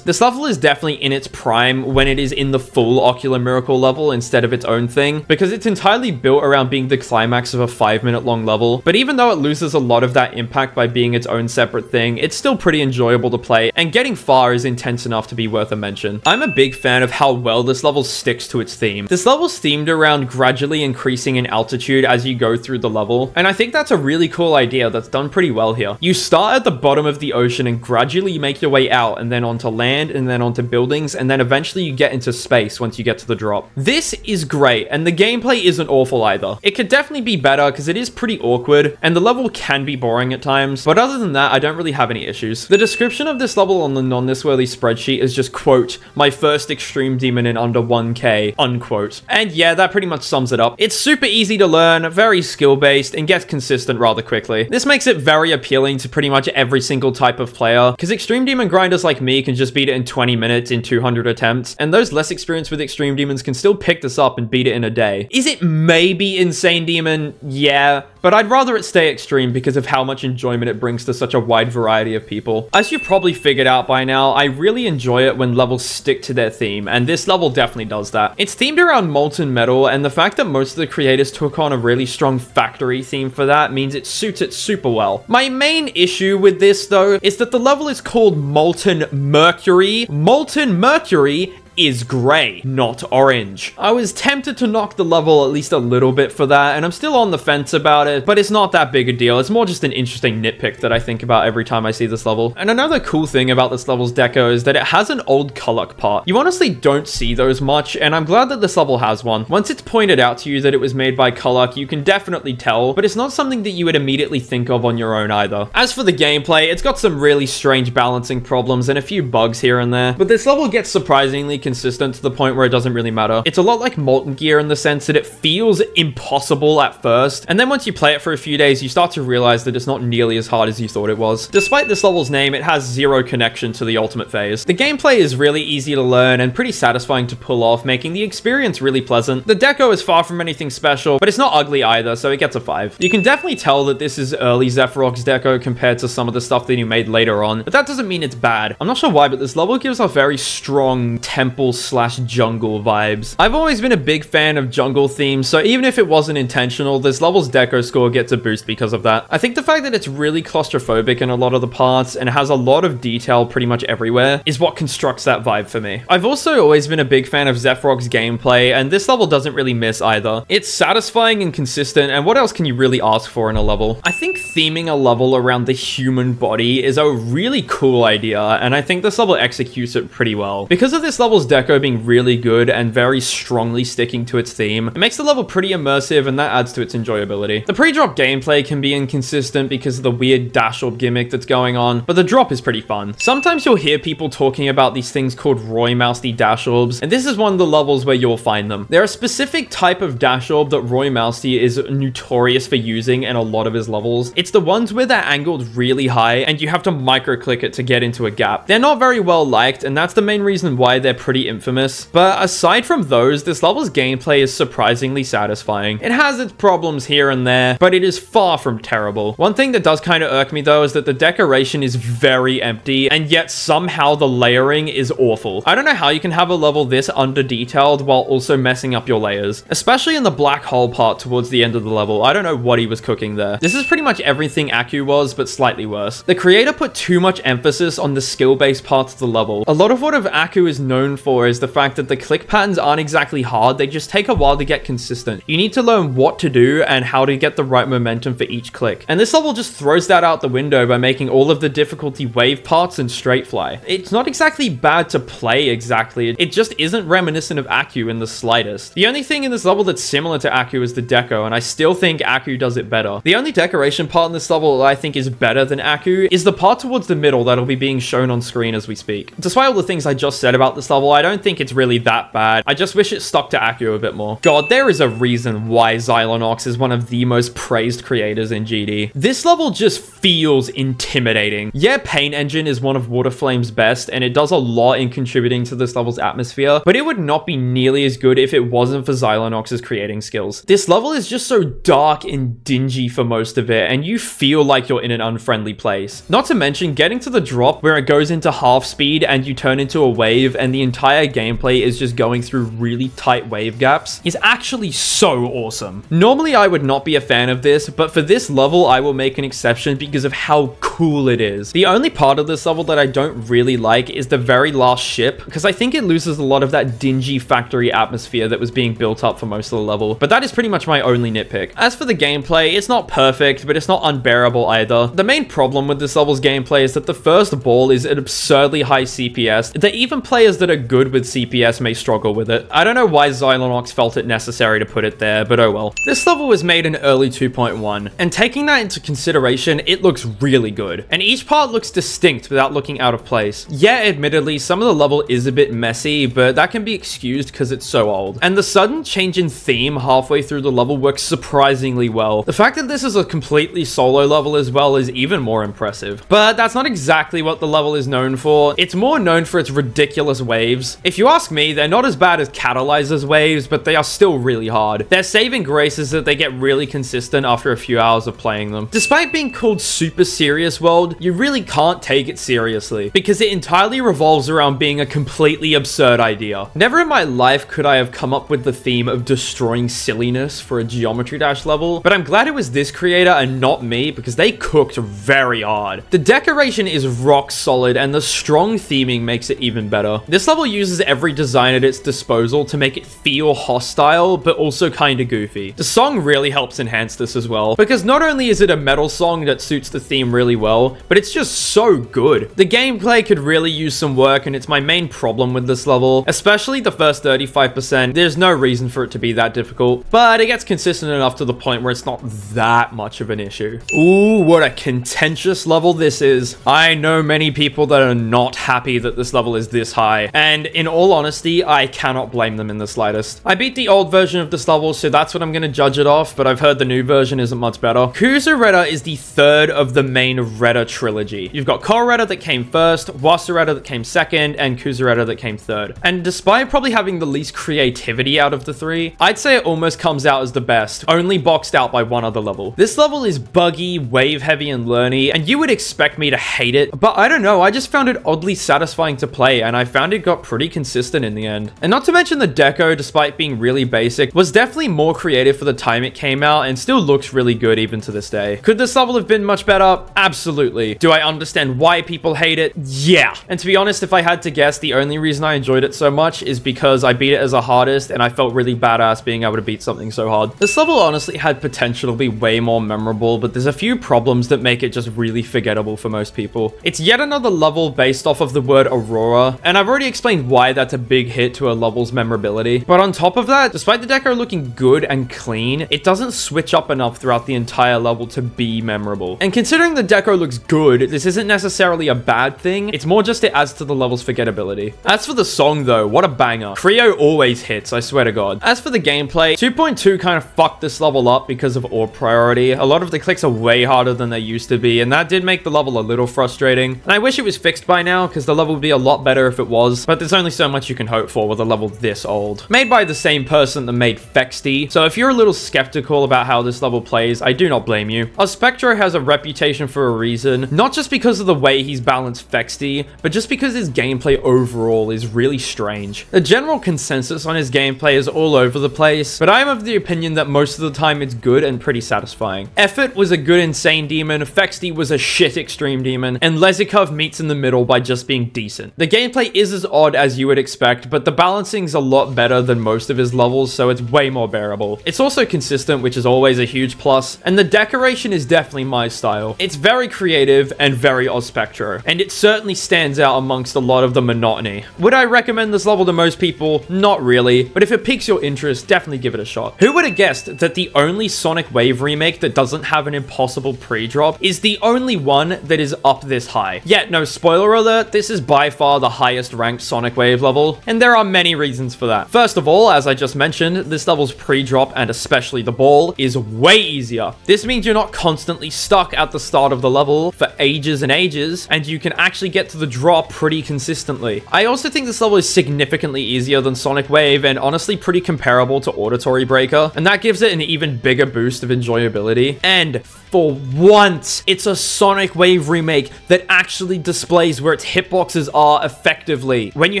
This level is definitely in its prime when it is in the full Ocular Miracle level instead of its own thing, because it's entirely built around being the climax of a 5-minute long level. But even though it loses a lot of that impact by being its own separate thing, it's still pretty enjoyable to play, and getting far is intense enough to be worth a mention. I'm a big fan of how well this level sticks to its theme. This level's themed around gradually increasing in altitude as you go through the level, and I think that's a really cool idea that's done pretty well here. You start at the bottom of the ocean and gradually make your way out, and then onto land, and then onto buildings, and then eventually you get into space once you get to the drop. This is great, and the gameplay isn't awful either. It could definitely be better because it is pretty awkward, and the level can be boring at times, but other than that, I don't really have any issues. The description of this level on the non-this-worthy spreadsheet is just, quote, my first extreme demon in under 1k, unquote. And yeah, that pretty much sums it up. It's super easy to learn, very skill-based, and gets consistent rather quickly. This makes it very appealing to pretty much every single type of player, because extreme demon grinders like me can just beat it in 20 minutes in 200 attempts, and those less experienced with extreme demons can still pick this up and beat it in a day. Is it maybe insane demon? Yeah, but I'd rather it stay extreme because of how much enjoyment it brings to such a wide variety of people. As you've probably figured out by now, I really enjoy it when levels stick to their theme, and this level definitely does that. It's themed around molten metal, and the fact that most of the creators took on a really strong factory theme for that means it suits it super well. My main issue with this, though, is that the level is called Molten Mercury. Molten Mercury is gray, not orange. I was tempted to knock the level at least a little bit for that, and I'm still on the fence about it, but it's not that big a deal. It's more just an interesting nitpick that I think about every time I see this level. And another cool thing about this level's deco is that it has an old Kuluk part. You honestly don't see those much, and I'm glad that this level has one. Once it's pointed out to you that it was made by Kuluk, you can definitely tell, but it's not something that you would immediately think of on your own either. As for the gameplay, it's got some really strange balancing problems and a few bugs here and there, but this level gets surprisingly inconsistent to the point where it doesn't really matter. It's a lot like Molten Gear in the sense that it feels impossible at first, and then once you play it for a few days, you start to realize that it's not nearly as hard as you thought it was. Despite this level's name, it has zero connection to the ultimate phase. The gameplay is really easy to learn and pretty satisfying to pull off, making the experience really pleasant. The deco is far from anything special, but it's not ugly either, so it gets a 5. You can definitely tell that this is early Zephyrok's deco compared to some of the stuff that he made later on, but that doesn't mean it's bad. I'm not sure why, but this level gives off very strong temple/jungle vibes. I've always been a big fan of jungle themes, so even if it wasn't intentional, this level's deco score gets a boost because of that. I think the fact that it's really claustrophobic in a lot of the parts and has a lot of detail pretty much everywhere is what constructs that vibe for me. I've also always been a big fan of Zephyrok's gameplay, and this level doesn't really miss either. It's satisfying and consistent, and what else can you really ask for in a level? I think theming a level around the human body is a really cool idea, and I think this level executes it pretty well. Because of this level's deco being really good and very strongly sticking to its theme, it makes the level pretty immersive, and that adds to its enjoyability. The pre-drop gameplay can be inconsistent because of the weird dash orb gimmick that's going on, but the drop is pretty fun. Sometimes you'll hear people talking about these things called Roy Mousty dash orbs, and this is one of the levels where you'll find them. They're a specific type of dash orb that Roy Mousty is notorious for using in a lot of his levels. It's the ones where they're angled really high and you have to micro-click it to get into a gap. They're not very well liked, and that's the main reason why they're pretty infamous. But aside from those, this level's gameplay is surprisingly satisfying. It has its problems here and there, but it is far from terrible. One thing that does kind of irk me though is that the decoration is very empty, and yet somehow the layering is awful. I don't know how you can have a level this under-detailed while also messing up your layers, especially in the black hole part towards the end of the level. I don't know what he was cooking there. This is pretty much everything Aku was, but slightly worse. The creator put too much emphasis on the skill-based parts of the level. A lot of what Aku is known for is the fact that the click patterns aren't exactly hard, they just take a while to get consistent. You need to learn what to do and how to get the right momentum for each click. And this level just throws that out the window by making all of the difficulty wave parts and straight fly. It's not exactly bad to play exactly, it just isn't reminiscent of Aku in the slightest. The only thing in this level that's similar to Aku is the deco, and I still think Aku does it better. The only decoration part in this level that I think is better than Aku is the part towards the middle that'll be being shown on screen as we speak. Despite all the things I just said about this level, I don't think it's really that bad. I just wish it stuck to Aku a bit more. God, there is a reason why Xylonox is one of the most praised creators in GD. This level just feels intimidating. Yeah, Paint Engine is one of Waterflame's best, and it does a lot in contributing to this level's atmosphere, but it would not be nearly as good if it wasn't for Xylonox's creating skills. This level is just so dark and dingy for most of it, and you feel like you're in an unfriendly place. Not to mention getting to the drop where it goes into half speed and you turn into a wave and the entire gameplay is just going through really tight wave gaps is actually so awesome. Normally I would not be a fan of this, but for this level I will make an exception because of how cool it is. The only part of this level that I don't really like is the very last ship, because I think it loses a lot of that dingy factory atmosphere that was being built up for most of the level, but that is pretty much my only nitpick. As for the gameplay, it's not perfect, but it's not unbearable either. The main problem with this level's gameplay is that the first ball is an absurdly high CPS, that even players that are good with CPS may struggle with it. I don't know why Xylonox felt it necessary to put it there, but oh well. This level was made in early 2.1, and taking that into consideration, it looks really good, and each part looks distinct without looking out of place. Yeah, admittedly, some of the level is a bit messy, but that can be excused because it's so old. And the sudden change in theme halfway through the level works surprisingly well. The fact that this is a completely solo level as well is even more impressive. But that's not exactly what the level is known for. It's more known for its ridiculous waves. If you ask me, they're not as bad as Catalyzer's waves, but they are still really hard. Their saving grace is that they get really consistent after a few hours of playing them. Despite being called Super Serious World, you really can't take it seriously, because it entirely revolves around being a completely absurd idea. Never in my life could I have come up with the theme of destroying silliness for a Geometry Dash level, but I'm glad it was this creator and not me, because they cooked very hard. The decoration is rock solid, and the strong theming makes it even better. This level uses every design at its disposal to make it feel hostile, but also kinda goofy. The song really helps enhance this as well, because not only is it a metal song that suits the theme really well, but it's just so good. The gameplay could really use some work, and it's my main problem with this level, especially the first 35%. There's no reason for it to be that difficult, but it gets consistent enough to the point where it's not that much of an issue. Ooh, what a contentious level this is. I know many people that are not happy that this level is this high, and and in all honesty, I cannot blame them in the slightest. I beat the old version of this level, so that's what I'm going to judge it off, but I've heard the new version isn't much better. Kuzureta is the third of the main Reta trilogy. You've got Koreta that came first, Wasureta that came second, and Kuzureta that came third. And despite probably having the least creativity out of the three, I'd say it almost comes out as the best, only boxed out by one other level. This level is buggy, wave heavy, and learny, and you would expect me to hate it, but I don't know, I just found it oddly satisfying to play, and I found it got pretty consistent in the end. And not to mention the deco, despite being really basic, was definitely more creative for the time it came out, and still looks really good even to this day. Could this level have been much better? Absolutely. Do I understand why people hate it? Yeah. And to be honest, if I had to guess, the only reason I enjoyed it so much is because I beat it as a hardest, and I felt really badass being able to beat something so hard. This level honestly had potential to be way more memorable, but there's a few problems that make it just really forgettable for most people. It's yet another level based off of the word Aurora, and I've already explained why that's a big hit to a level's memorability. But on top of that, despite the deco looking good and clean, it doesn't switch up enough throughout the entire level to be memorable. And considering the deco looks good, this isn't necessarily a bad thing, it's more just it adds to the level's forgettability. As for the song though, what a banger. Creo always hits, I swear to God. As for the gameplay, 2.2 kind of fucked this level up because of orb priority. A lot of the clicks are way harder than they used to be, and that did make the level a little frustrating. And I wish it was fixed by now, because the level would be a lot better if it was, but there's only so much you can hope for with a level this old. Made by the same person that made Fexty, so if you're a little skeptical about how this level plays, I do not blame you. Spectro has a reputation for a reason, not just because of the way he's balanced Fexty, but just because his gameplay overall is really strange. The general consensus on his gameplay is all over the place, but I am of the opinion that most of the time it's good and pretty satisfying. Effort was a good insane demon, Fexty was a shit extreme demon, and Lezikov meets in the middle by just being decent. The gameplay is as odd as you would expect, but the balancing's a lot better than most of his levels, so it's way more bearable. It's also consistent, which is always a huge plus, and the decoration is definitely my style. It's very creative and very Spectro, and it certainly stands out amongst a lot of the monotony. Would I recommend this level to most people? Not really, but if it piques your interest, definitely give it a shot. Who would have guessed that the only Sonic Wave remake that doesn't have an impossible pre-drop is the only one that is up this high? Yet, no spoiler alert, this is by far the highest ranked Sonic Wave level, and there are many reasons for that. First of all, as I just mentioned, this level's pre-drop, and especially the ball, is way easier. This means you're not constantly stuck at the start of the level for ages and ages, and you can actually get to the drop pretty consistently. I also think this level is significantly easier than Sonic Wave, and honestly pretty comparable to Auditory Breaker, and that gives it an even bigger boost of enjoyability. And for once, it's a Sonic Wave remake that actually displays where its hitboxes are effectively. When you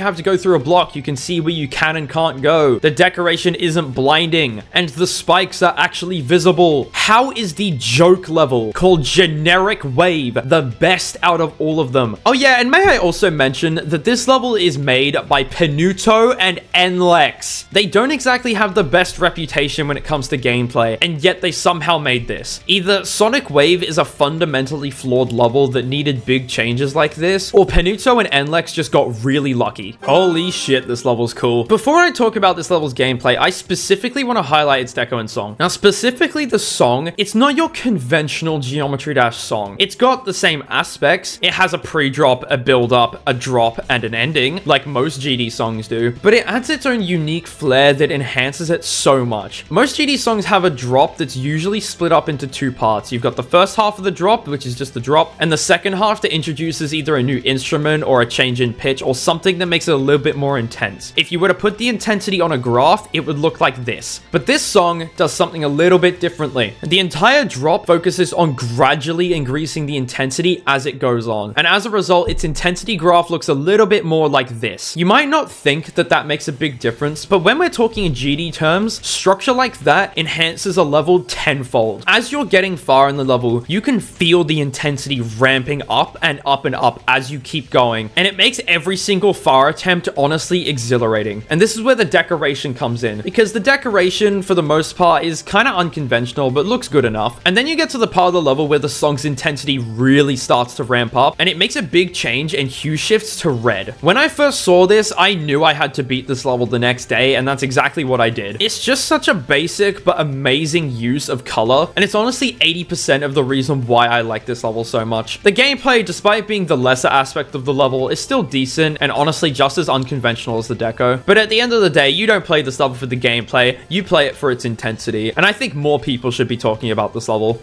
have to go through a block, you can see where you can and can't go. The decoration isn't blinding, and the spikes are actually visible. How is the joke level called Generic Wave the best out of all of them? Oh yeah, and may I also mention that this level is made by Penuto and Nlex. They don't exactly have the best reputation when it comes to gameplay, and yet they somehow made this. Either Sonic Wave is a fundamentally flawed level that needed big changes like this, or Penuto and Nlex just got really lucky. Holy shit, this level's cool. Before I talk about this level's gameplay, I specifically want to highlight its deco and song. Now, specifically the song, it's not your conventional Geometry Dash song. It's got the same aspects. It has a pre-drop, a build-up, a drop, and an ending, like most GD songs do, but it adds its own unique flair that enhances it so much. Most GD songs have a drop that's usually split up into two parts. You've got the first half of the drop, which is just the drop, and the second half that introduces either a new instrument or a change in pitch or something that makes it a little bit more intense. If you were to put the intensity on a graph, it would look like this. But this song does something a little bit differently. The entire drop focuses on gradually increasing the intensity as it goes on, and as a result, its intensity graph looks a little bit more like this. You might not think that that makes a big difference, but when we're talking in GD terms, structure like that enhances a level tenfold. As you're getting far in the level, you can feel the intensity ramping up and up and up as you keep going, and it makes every single far attempt honestly exhilarating. And this is where the decoration comes in, because the decoration for the most part is kind of unconventional but looks good enough. And then you get to the part of the level where the song's intensity really starts to ramp up, and it makes a big change and hue shifts to red. When I first saw this, I knew I had to beat this level the next day, and that's exactly what I did. It's just such a basic but amazing use of color, and it's honestly 80% of the reason why I like this level so much. The gameplay, despite being the lesser aspect of the level, is still decent and honestly just as unconventional as the deco. But at the end of the day, you don't play this level for the gameplay, you play it for its intensity, and I think more people should be talking about this level.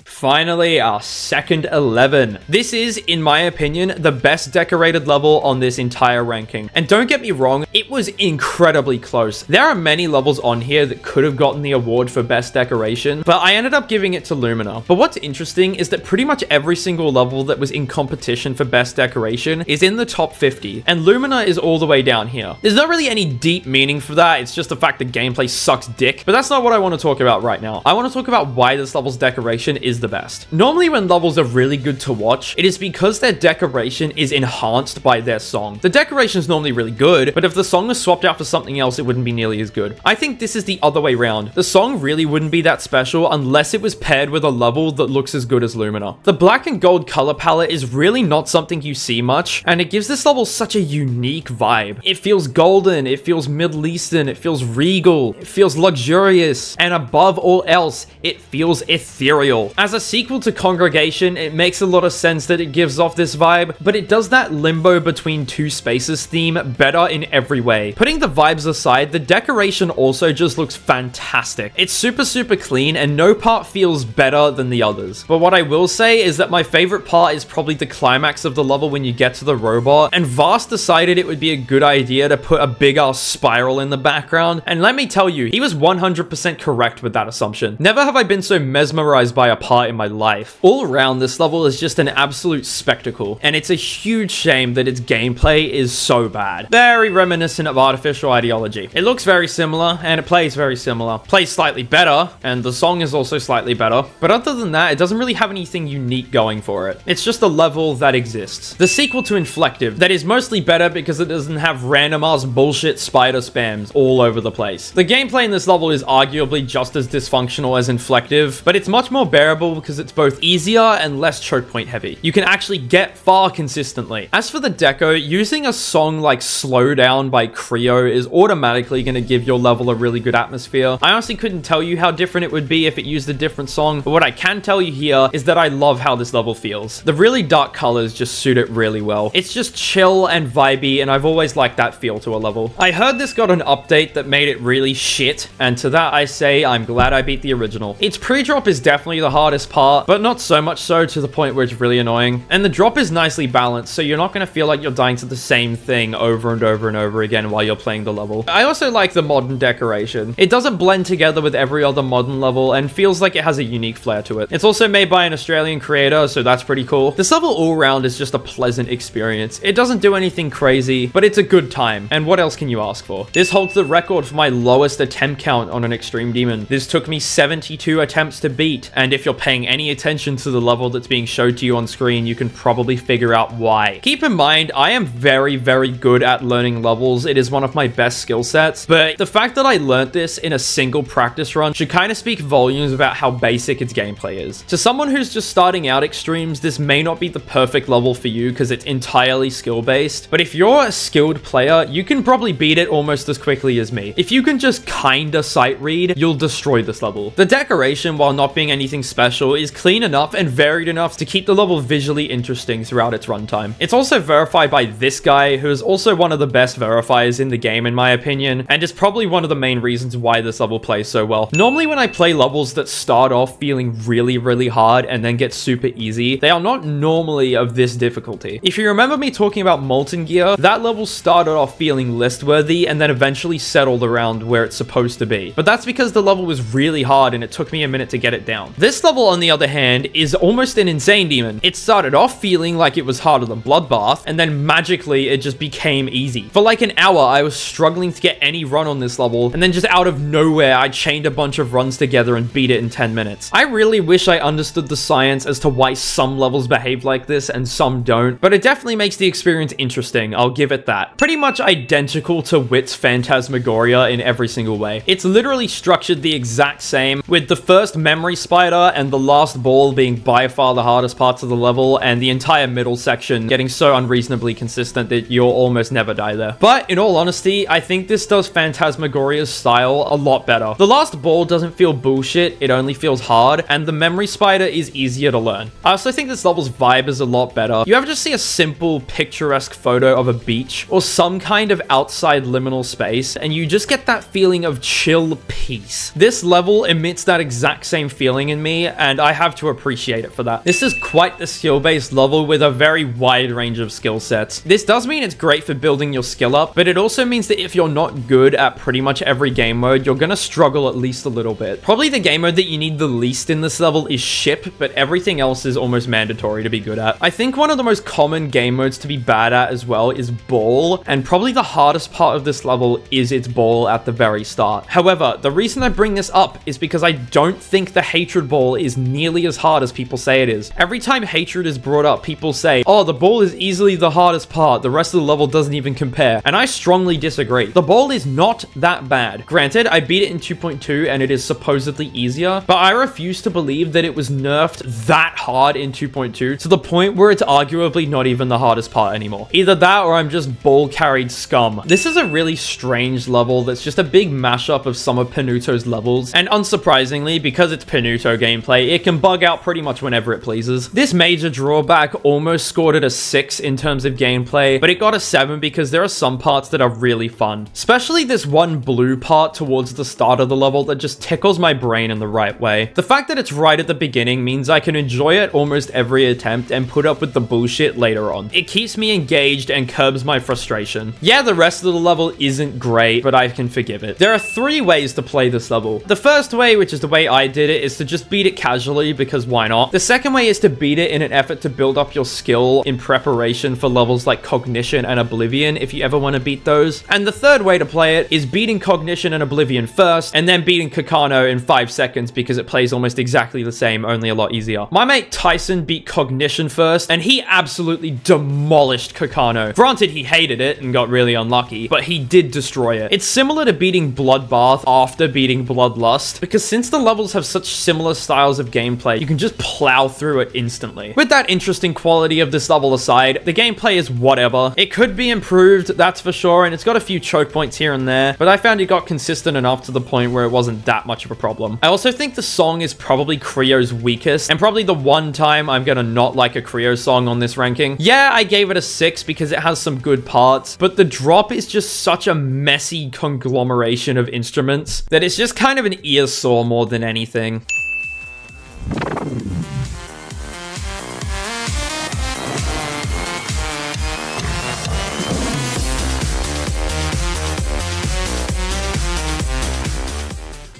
Finally, our second 11. This is, in my opinion, the best decorated level on this entire ranking. And don't get me wrong, it was incredibly close. There are many levels on here that could have gotten the award for best decoration, but I ended up giving it to Lumina. But what's interesting is that pretty much every single level that was in competition for best decoration is in the top 50, and Lumina is all the way down here. There's not really any deep meaning for that, it's just the fact that gameplay sucks dick, but that's not what I want to talk about right now. I want to talk about why this level's decoration is the best. Normally when levels are really good to watch, it is because their decoration is enhanced by their song. The decoration is normally really good, but if the song was swapped out for something else, it wouldn't be nearly as good. I think this is the other way around. The song really wouldn't be that special unless it was paired with a level that looks as good as Lumina. The black and gold color palette is really not something you see much, and it gives this level such a unique vibe. It feels golden, it feels Middle Eastern, it feels regal, it feels luxurious, and above all else, it feels ethereal. As a sequel to Congregation, it makes a lot of sense that it gives off this vibe, but it does that limbo between two spaces theme better in every way. Putting the vibes aside, the decoration also just looks fantastic. It's super clean and no part feels better than the others. But what I will say is that my favorite part is probably the climax of the level when you get to the robot, and Vast decided it would be a good idea to put a big ass spiral in the background, and let me tell you, he was 100% correct with that assumption. Never have I been so mesmerized by a part in my life. All around, this level is just an absolute spectacle, and it's a huge shame that its gameplay is so bad. Very reminiscent of Artificial Ideology. It looks very similar, and it plays very similar. Plays slightly better, and the song is also slightly better, but other than that, it doesn't really have anything unique going for it. It's just a level that exists. The sequel to Inflective, that is mostly better because it doesn't have random ass bullshit spider spams all over the place. The gameplay in this level is arguably just as dysfunctional as Inflective, but it's much more bearable because it's both easier and less choke point heavy. You can actually get far consistently. As for the deco, using a song like Slow Down by Creo is automatically going to give your level a really good atmosphere. I honestly couldn't tell you how different it would be if it used a different song, but what I can tell you here is that I love how this level feels. The really dark colors just suit it really well. It's just chill and vibey, and I've always liked that feel to a level. I heard this got an update that made it really shit, and to that I say I'm glad I beat the original. Its pre-drop is definitely the hardest part, but not so much so to the point where it's really annoying. And the drop is nicely balanced, so you're not going to feel like you're dying to the same thing over and over and over again while you're playing the level. I also like the modern decoration. It doesn't blend together with every other modern level and feels like it has a unique flair to it. It's also made by an Australian creator, so that's pretty cool. This level all around is just a pleasant experience. It doesn't do anything crazy, but it's a good time. And what else can you ask for? This holds the record for my lowest attempt count on an Extreme Demon. This took me 72 attempts to beat, and if you're paying any attention to the level that's being showed to you on screen, you can probably figure out why. Keep in mind, I am very good at learning levels. It is one of my best skill sets, but the fact that I learned this in a single practice run should kind of speak volumes about how basic its gameplay is. To someone who's just starting out Extremes, this may not be the perfect level for you because it's entirely skill-based, but if you're a skilled player, you can probably beat it almost as quickly as me. If you can just kinda sight read, you'll destroy this level. The decoration, while not being anything special, is clean enough and varied enough to keep the level visually interesting throughout its runtime. It's also verified by this guy, who is also one of the best verifiers in the game in my opinion, and is probably one of the main reasons why this level plays so well. Normally when I play levels that start off feeling really hard and then get super easy, they are not normally of this difficulty. If you remember me talking about Molten Gear, that level started off feeling list worthy and then eventually settled around where it's supposed to be. But that's because the level was really hard and it took me a minute to get it down. This level, on the other hand, is almost an insane demon. It started off feeling like it was harder than Bloodbath, and then magically it just became easy. For like an hour, I was struggling to get any run on this level, and then just out of nowhere, I chained a bunch of runs together and beat it in 10 minutes. I really wish I understood the science as to why some levels behave like this and some don't, but it definitely makes the experience interesting, I'll give it that. Pretty much identical to Wit's Phantasmagoria in every single way. It's literally structured the exact same, with the first memory spider and the last ball being by far the hardest parts of the level, and the entire middle section getting so unreasonably consistent that you'll almost never die there. But in all honesty, I think this does Phantasmagoria's style a lot better. The last ball doesn't feel bullshit, it only feels hard, and the memory spider is easier to learn. I also think this level's vibe is a lot better. You ever just see a simple, picturesque photo of a beach or some kind of outside liminal space, and you just get that feeling of chill peace. This level emits that exact same feeling in me, and I have to appreciate it for that. This is quite the skill-based level with a very wide range of skill sets. This does mean it's great for building your skill up, but it also means that if you're not good at pretty much every game mode, you're gonna struggle at least a little bit. Probably the game mode that you need the least in this level is ship, but everything else is almost mandatory to be good at. I think one of the most common game modes to be bad at as well is ball, and probably the hardest part of this level is its ball at the very start. However, the reason I bring this up is because I don't think the hatred ball is nearly as hard as people say it is. Every time hatred is brought up, people say, oh, the ball is easily the hardest part, the rest of the level doesn't even compare, and I strongly disagree. The ball is not that bad. Granted, I beat it in 2.2 and it is supposedly easier, but I refuse to believe that it was nerfed that hard in 2.2 to the point where it's arguably not even the hardest part anymore. Either that or I'm just ball carried scum. This is a really strange level that's just a big mashup of some of Panuto's levels, and unsurprisingly, because it's Panuto gameplay, it can bug out pretty much whenever it pleases. This major drawback almost scored it a 6 in terms of gameplay, but it got a 7 because there are some parts that are really fun. Especially this one blue part towards the start of the level that just tickles my brain in the right way. The fact that it's right at the beginning means I can enjoy it almost every attempt and put up with the bullshit later on. It keeps me engaged and curbs my frustration. Yeah, the rest of the level isn't great, but I can forgive it. There are 3 ways to play this level. The first way, which is the way I did it, is to just beat it casually because why not? The second way is to beat it in an effort to build up your skill in preparation for levels like Cognition and Oblivion if you ever want to beat those. And the third way to play it is beating Cognition and Oblivion first and then beating Kakano in 5 seconds because it plays almost exactly the same, only a lot easier. My mate Tyson beat Cognition first and he absolutely demolished Kakano. Granted, he hated it and got really unlucky, but he did destroy it. It's similar to beating Bloodbath after beating Bloodlust, because since the levels have such similar styles of gameplay, you can just plow through it instantly. With that interesting quality of this level aside, the gameplay is whatever. It could be improved, that's for sure, and it's got a few choke points here and there, but I found it got consistent enough to the point where it wasn't that much of a problem. I also think the song is probably Creo's weakest, and probably the one time I'm gonna not like a Creo song on this ranking. Yeah, I gave it a 6 because it has some good parts, but the drop is just such a messy conglomeration of instruments that it's just kind of an ear sore more than anything.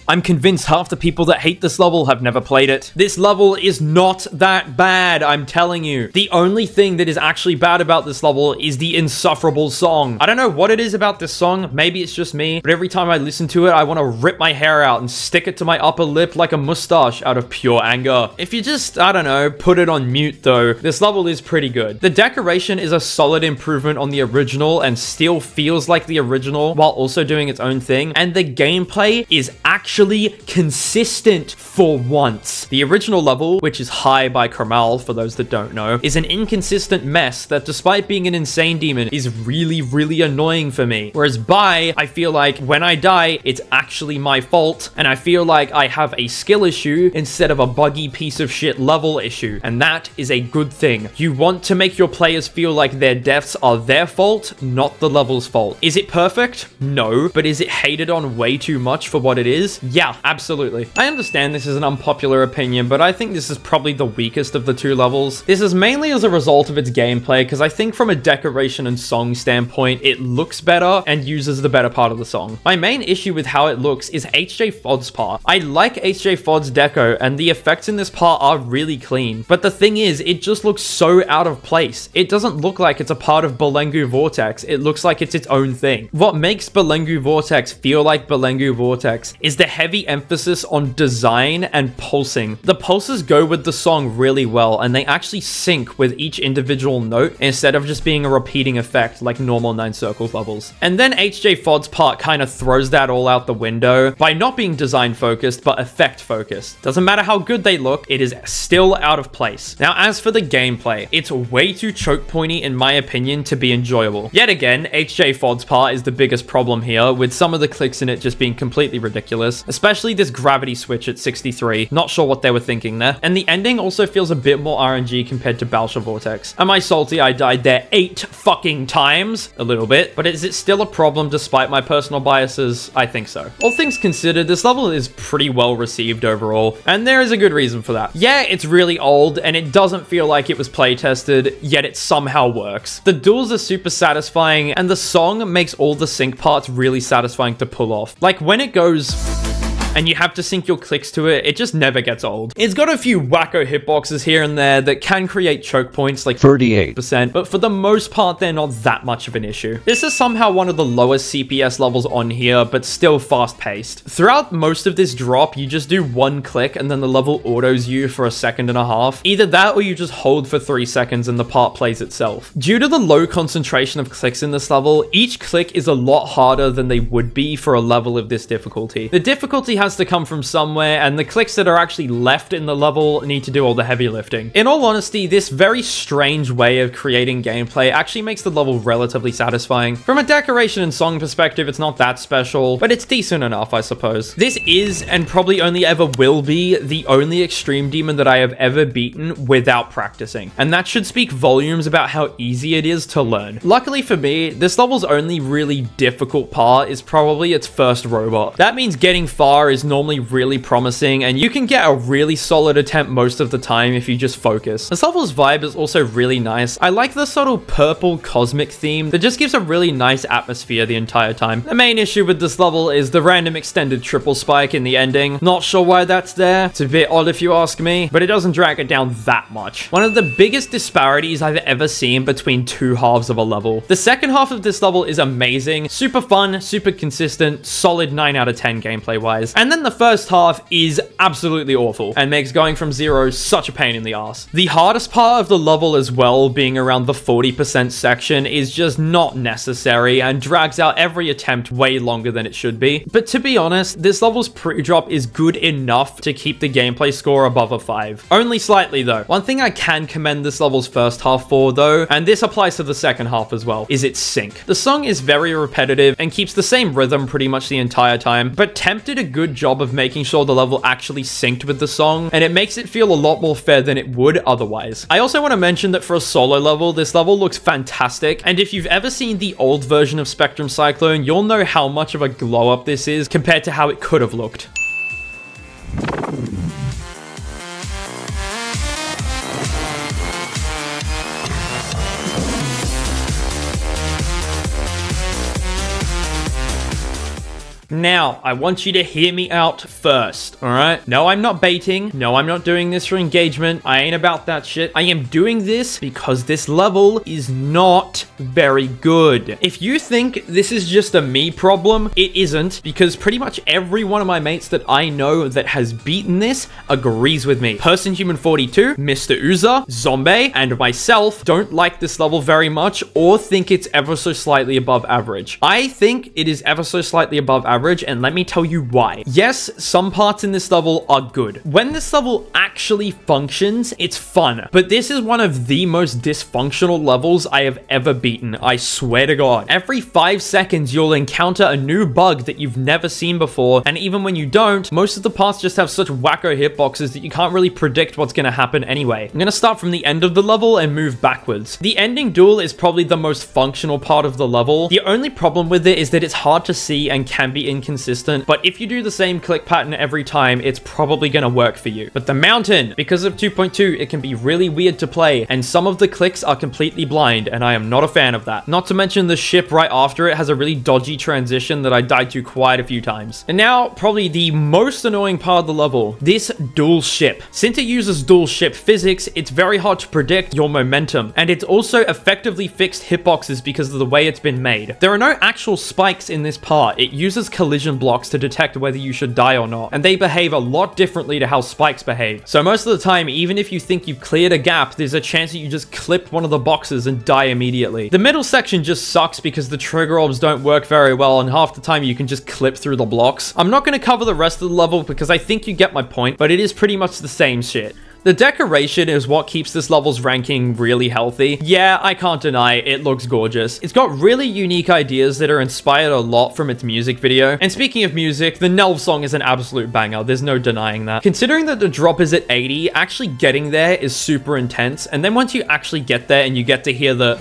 I'm convinced half the people that hate this level have never played it. This level is not that bad, I'm telling you. The only thing that is actually bad about this level is the insufferable song. I don't know what it is about this song, maybe it's just me, but every time I listen to it, I want to rip my hair out and stick it to my upper lip like a mustache out of pure anger. If you just, I don't know, put it on mute though, this level is pretty good. The decoration is a solid improvement on the original and still feels like the original while also doing its own thing, and the gameplay is actually consistent for once. The original level, which is High by Kramal, for those that don't know, is an inconsistent mess that despite being an insane demon is really, really annoying for me. Whereas Bye, I feel like when I die, it's actually my fault, and I feel like I have a skill issue instead of a buggy piece of shit level issue, and that is a good thing. You want to make your players feel like their deaths are their fault, not the level's fault. Is it perfect? No, but is it hated on way too much for what it is? Yeah, absolutely. I understand this is an unpopular opinion, but I think this is probably the weakest of the 2 levels. This is mainly as a result of its gameplay, because I think from a decoration and song standpoint, it looks better and uses the better part of the song. My main issue with how it looks is HJ Fod's part. I like HJ Fod's deco, and the effects in this part are really clean, but the thing is, it just looks so out of place. It doesn't look like it's a part of Belengu Vortex, it looks like it's its own thing. What makes Belengu Vortex feel like Belengu Vortex is the heavy emphasis on design and pulsing. The pulses go with the song really well, and they actually sync with each individual note instead of just being a repeating effect like normal 9 Circles levels. And then HJ Fod's part kind of throws that all out the window by not being design focused, but effect focused. Doesn't matter how good they look, it is still out of place. Now, as for the gameplay, it's way too choke pointy in my opinion to be enjoyable. Yet again, HJ Fod's part is the biggest problem here, with some of the clicks in it just being completely ridiculous, especially this gravity switch at 63. Not sure what they were thinking there. And the ending also feels a bit more RNG compared to Balsha Vortex. Am I salty I died there 8 fucking times? A little bit, but is it still a problem despite my personal biases? I think so. All things considered, this level is pretty well received overall, and there is a good reason for that. Yeah, it's really old, and it doesn't feel like it was play tested, yet it somehow works. The duels are super satisfying, and the song makes all the sync parts really satisfying to pull off. Like when it goes and you have to sync your clicks to it, it just never gets old. It's got a few wacko hitboxes here and there that can create choke points like 38%, but for the most part, they're not that much of an issue. This is somehow one of the lowest CPS levels on here, but still fast-paced. Throughout most of this drop, you just do one click and then the level autos you for a second and a half. Either that or you just hold for 3 seconds and the part plays itself. Due to the low concentration of clicks in this level, each click is a lot harder than they would be for a level of this difficulty. The difficulty has to come from somewhere, and the clicks that are actually left in the level need to do all the heavy lifting. In all honesty, this very strange way of creating gameplay actually makes the level relatively satisfying. From a decoration and song perspective, it's not that special, but it's decent enough, I suppose. This is, and probably only ever will be, the only extreme demon that I have ever beaten without practicing, and that should speak volumes about how easy it is to learn. Luckily for me, this level's only really difficult part is probably its first robot. That means getting far is normally really promising, and you can get a really solid attempt most of the time if you just focus. This level's vibe is also really nice. I like the subtle purple cosmic theme that just gives a really nice atmosphere the entire time. The main issue with this level is the random extended triple spike in the ending. Not sure why that's there. It's a bit odd if you ask me, but it doesn't drag it down that much. One of the biggest disparities I've ever seen between two halves of a level. The second half of this level is amazing, super fun, super consistent, solid 9 out of 10 gameplay wise. And then the first half is absolutely awful and makes going from 0 such a pain in the ass. The hardest part of the level as well, being around the 40% section, is just not necessary and drags out every attempt way longer than it should be. But to be honest, this level's pre-drop is good enough to keep the gameplay score above a 5. Only slightly though. One thing I can commend this level's first half for though, and this applies to the second half as well, is its sync. The song is very repetitive and keeps the same rhythm pretty much the entire time, but Temp did a good job of making sure the level actually synced with the song, and it makes it feel a lot more fair than it would otherwise. I also want to mention that for a solo level, this level looks fantastic, and if you've ever seen the old version of Spectrum Cyclone, you'll know how much of a glow up this is compared to how it could have looked. Now, I want you to hear me out first, alright? No, I'm not baiting. No, I'm not doing this for engagement. I ain't about that shit. I am doing this because this level is not very good. If you think this is just a me problem, it isn't, because pretty much every one of my mates that I know that has beaten this agrees with me. PersonHuman42, Mr. Uza, Zombie, and myself don't like this level very much or think it's ever so slightly above average. I think it is ever so slightly above average, and let me tell you why. Yes, some parts in this level are good. When this level actually functions, it's fun, but this is one of the most dysfunctional levels I have ever beaten. I swear to God. Every 5 seconds, you'll encounter a new bug that you've never seen before, and even when you don't, most of the parts just have such wacko hitboxes that you can't really predict what's going to happen anyway. I'm going to start from the end of the level and move backwards. The ending duel is probably the most functional part of the level. The only problem with it is that it's hard to see and can be inconsistent, but if you do the same click pattern every time, it's probably gonna work for you. But the mountain, because of 2.2, it can be really weird to play, and some of the clicks are completely blind, and I am not a fan of that. Not to mention the ship right after it has a really dodgy transition that I died to quite a few times. And now, probably the most annoying part of the level, this dual ship. Since it uses dual ship physics, it's very hard to predict your momentum, and it's also effectively fixed hitboxes because of the way it's been made. There are no actual spikes in this part. It uses collision blocks to detect whether you should die or not, and they behave a lot differently to how spikes behave. So most of the time, even if you think you've cleared a gap, there's a chance that you just clip one of the boxes and die immediately. The middle section just sucks because the trigger orbs don't work very well, and half the time you can just clip through the blocks. I'm not going to cover the rest of the level because I think you get my point, but it is pretty much the same shit. The decoration is what keeps this level's ranking really healthy. Yeah, I can't deny it looks gorgeous. It's got really unique ideas that are inspired a lot from its music video. And speaking of music, the Nelv song is an absolute banger. There's no denying that. Considering that the drop is at 80, actually getting there is super intense. And then once you actually get there and you get to hear the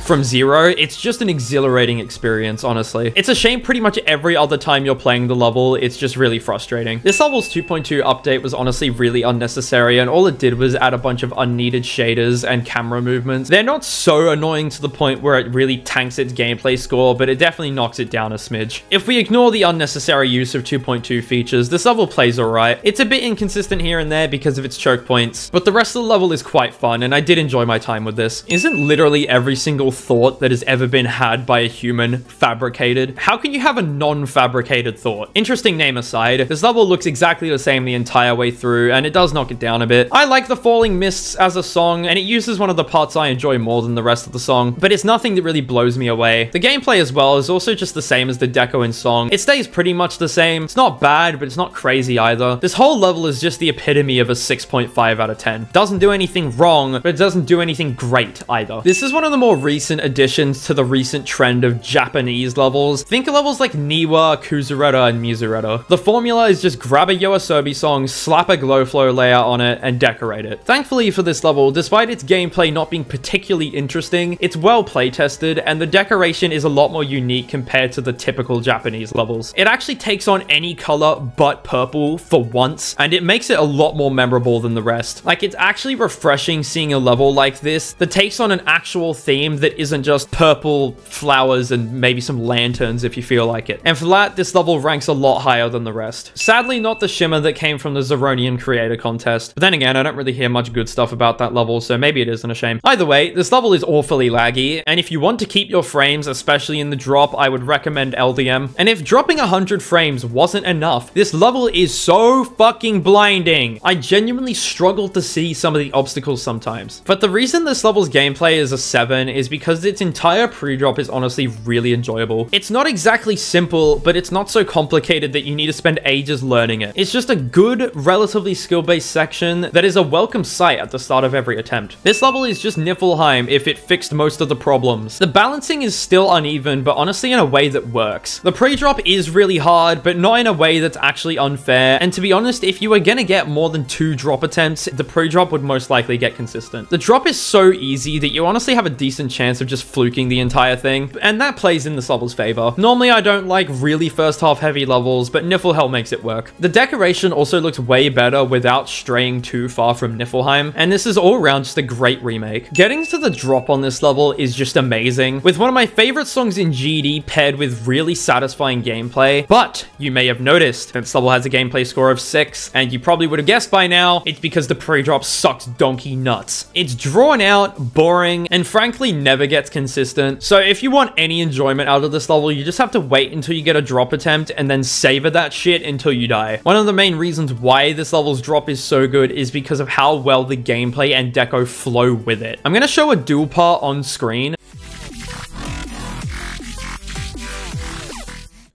from zero, it's just an exhilarating experience, honestly. It's a shame pretty much every other time you're playing the level, it's just really frustrating. This level's 2.2 update was honestly really unnecessary, and all it did was add a bunch of unneeded shaders and camera movements. They're not so annoying to the point where it really tanks its gameplay score, but it definitely knocks it down a smidge. If we ignore the unnecessary use of 2.2 features, this level plays alright. It's a bit inconsistent here and there because of its choke points, but the rest of the level is quite fun, and I did enjoy my time with this. Isn't literally every single thought that has ever been had by a human fabricated? How can you have a non-fabricated thought? Interesting name aside, this level looks exactly the same the entire way through, and it does knock it down a bit. I like the Falling Mists as a song, and it uses one of the parts I enjoy more than the rest of the song, but it's nothing that really blows me away. The gameplay as well is also just the same as the deco in song. It stays pretty much the same. It's not bad, but it's not crazy either. This whole level is just the epitome of a 6.5 out of 10. Doesn't do anything wrong, but it doesn't do anything great either. This is one of the more recent additions to the recent trend of Japanese levels. Think of levels like Niwa, Kuzureta, and Misureta. The formula is just grab a Yoasobi song, slap a glow flow layer on it, and decorate it. Thankfully for this level, despite its gameplay not being particularly interesting, it's well playtested, and the decoration is a lot more unique compared to the typical Japanese levels. It actually takes on any color but purple for once, and it makes it a lot more memorable than the rest. Like, it's actually refreshing seeing a level like this that takes on an actual theme that isn't just purple flowers and maybe some lanterns if you feel like it. And for that, this level ranks a lot higher than the rest. Sadly, not the shimmer that came from the Zeronian creator contest. But then again, I don't really hear much good stuff about that level, so maybe it isn't a shame. Either way, this level is awfully laggy, and if you want to keep your frames, especially in the drop, I would recommend LDM. And if dropping 100 frames wasn't enough, this level is so fucking blinding. I genuinely struggle to see some of the obstacles sometimes. But the reason this level's gameplay is a 7 is because its entire pre-drop is honestly really enjoyable. It's not exactly simple, but it's not so complicated that you need to spend ages learning it. It's just a good, relatively skill-based section that is a welcome sight at the start of every attempt. This level is just Niflheim if it fixed most of the problems. The balancing is still uneven, but honestly in a way that works. The pre-drop is really hard, but not in a way that's actually unfair, and to be honest, if you were gonna get more than 2 drop attempts, the pre-drop would most likely get consistent. The drop is so easy that you honestly have a decent chance of just fluking the entire thing, and that plays in this level's favor. Normally I don't like really first half heavy levels, but Niflheim makes it work. The decoration also looks way better without straying too far from Niflheim, and this is all around just a great remake. Getting to the drop on this level is just amazing, with one of my favorite songs in GD paired with really satisfying gameplay. But you may have noticed that this level has a gameplay score of 6, and you probably would have guessed by now, it's because the pre-drop sucks donkey nuts. It's drawn out, boring, and frankly never gets consistent. So if you want any enjoyment out of this level, you just have to wait until you get a drop attempt and then savor that shit until you die. One of the main reasons why this level's drop is so good is because of how well the gameplay and deco flow with it. I'm gonna show a dual part on screen,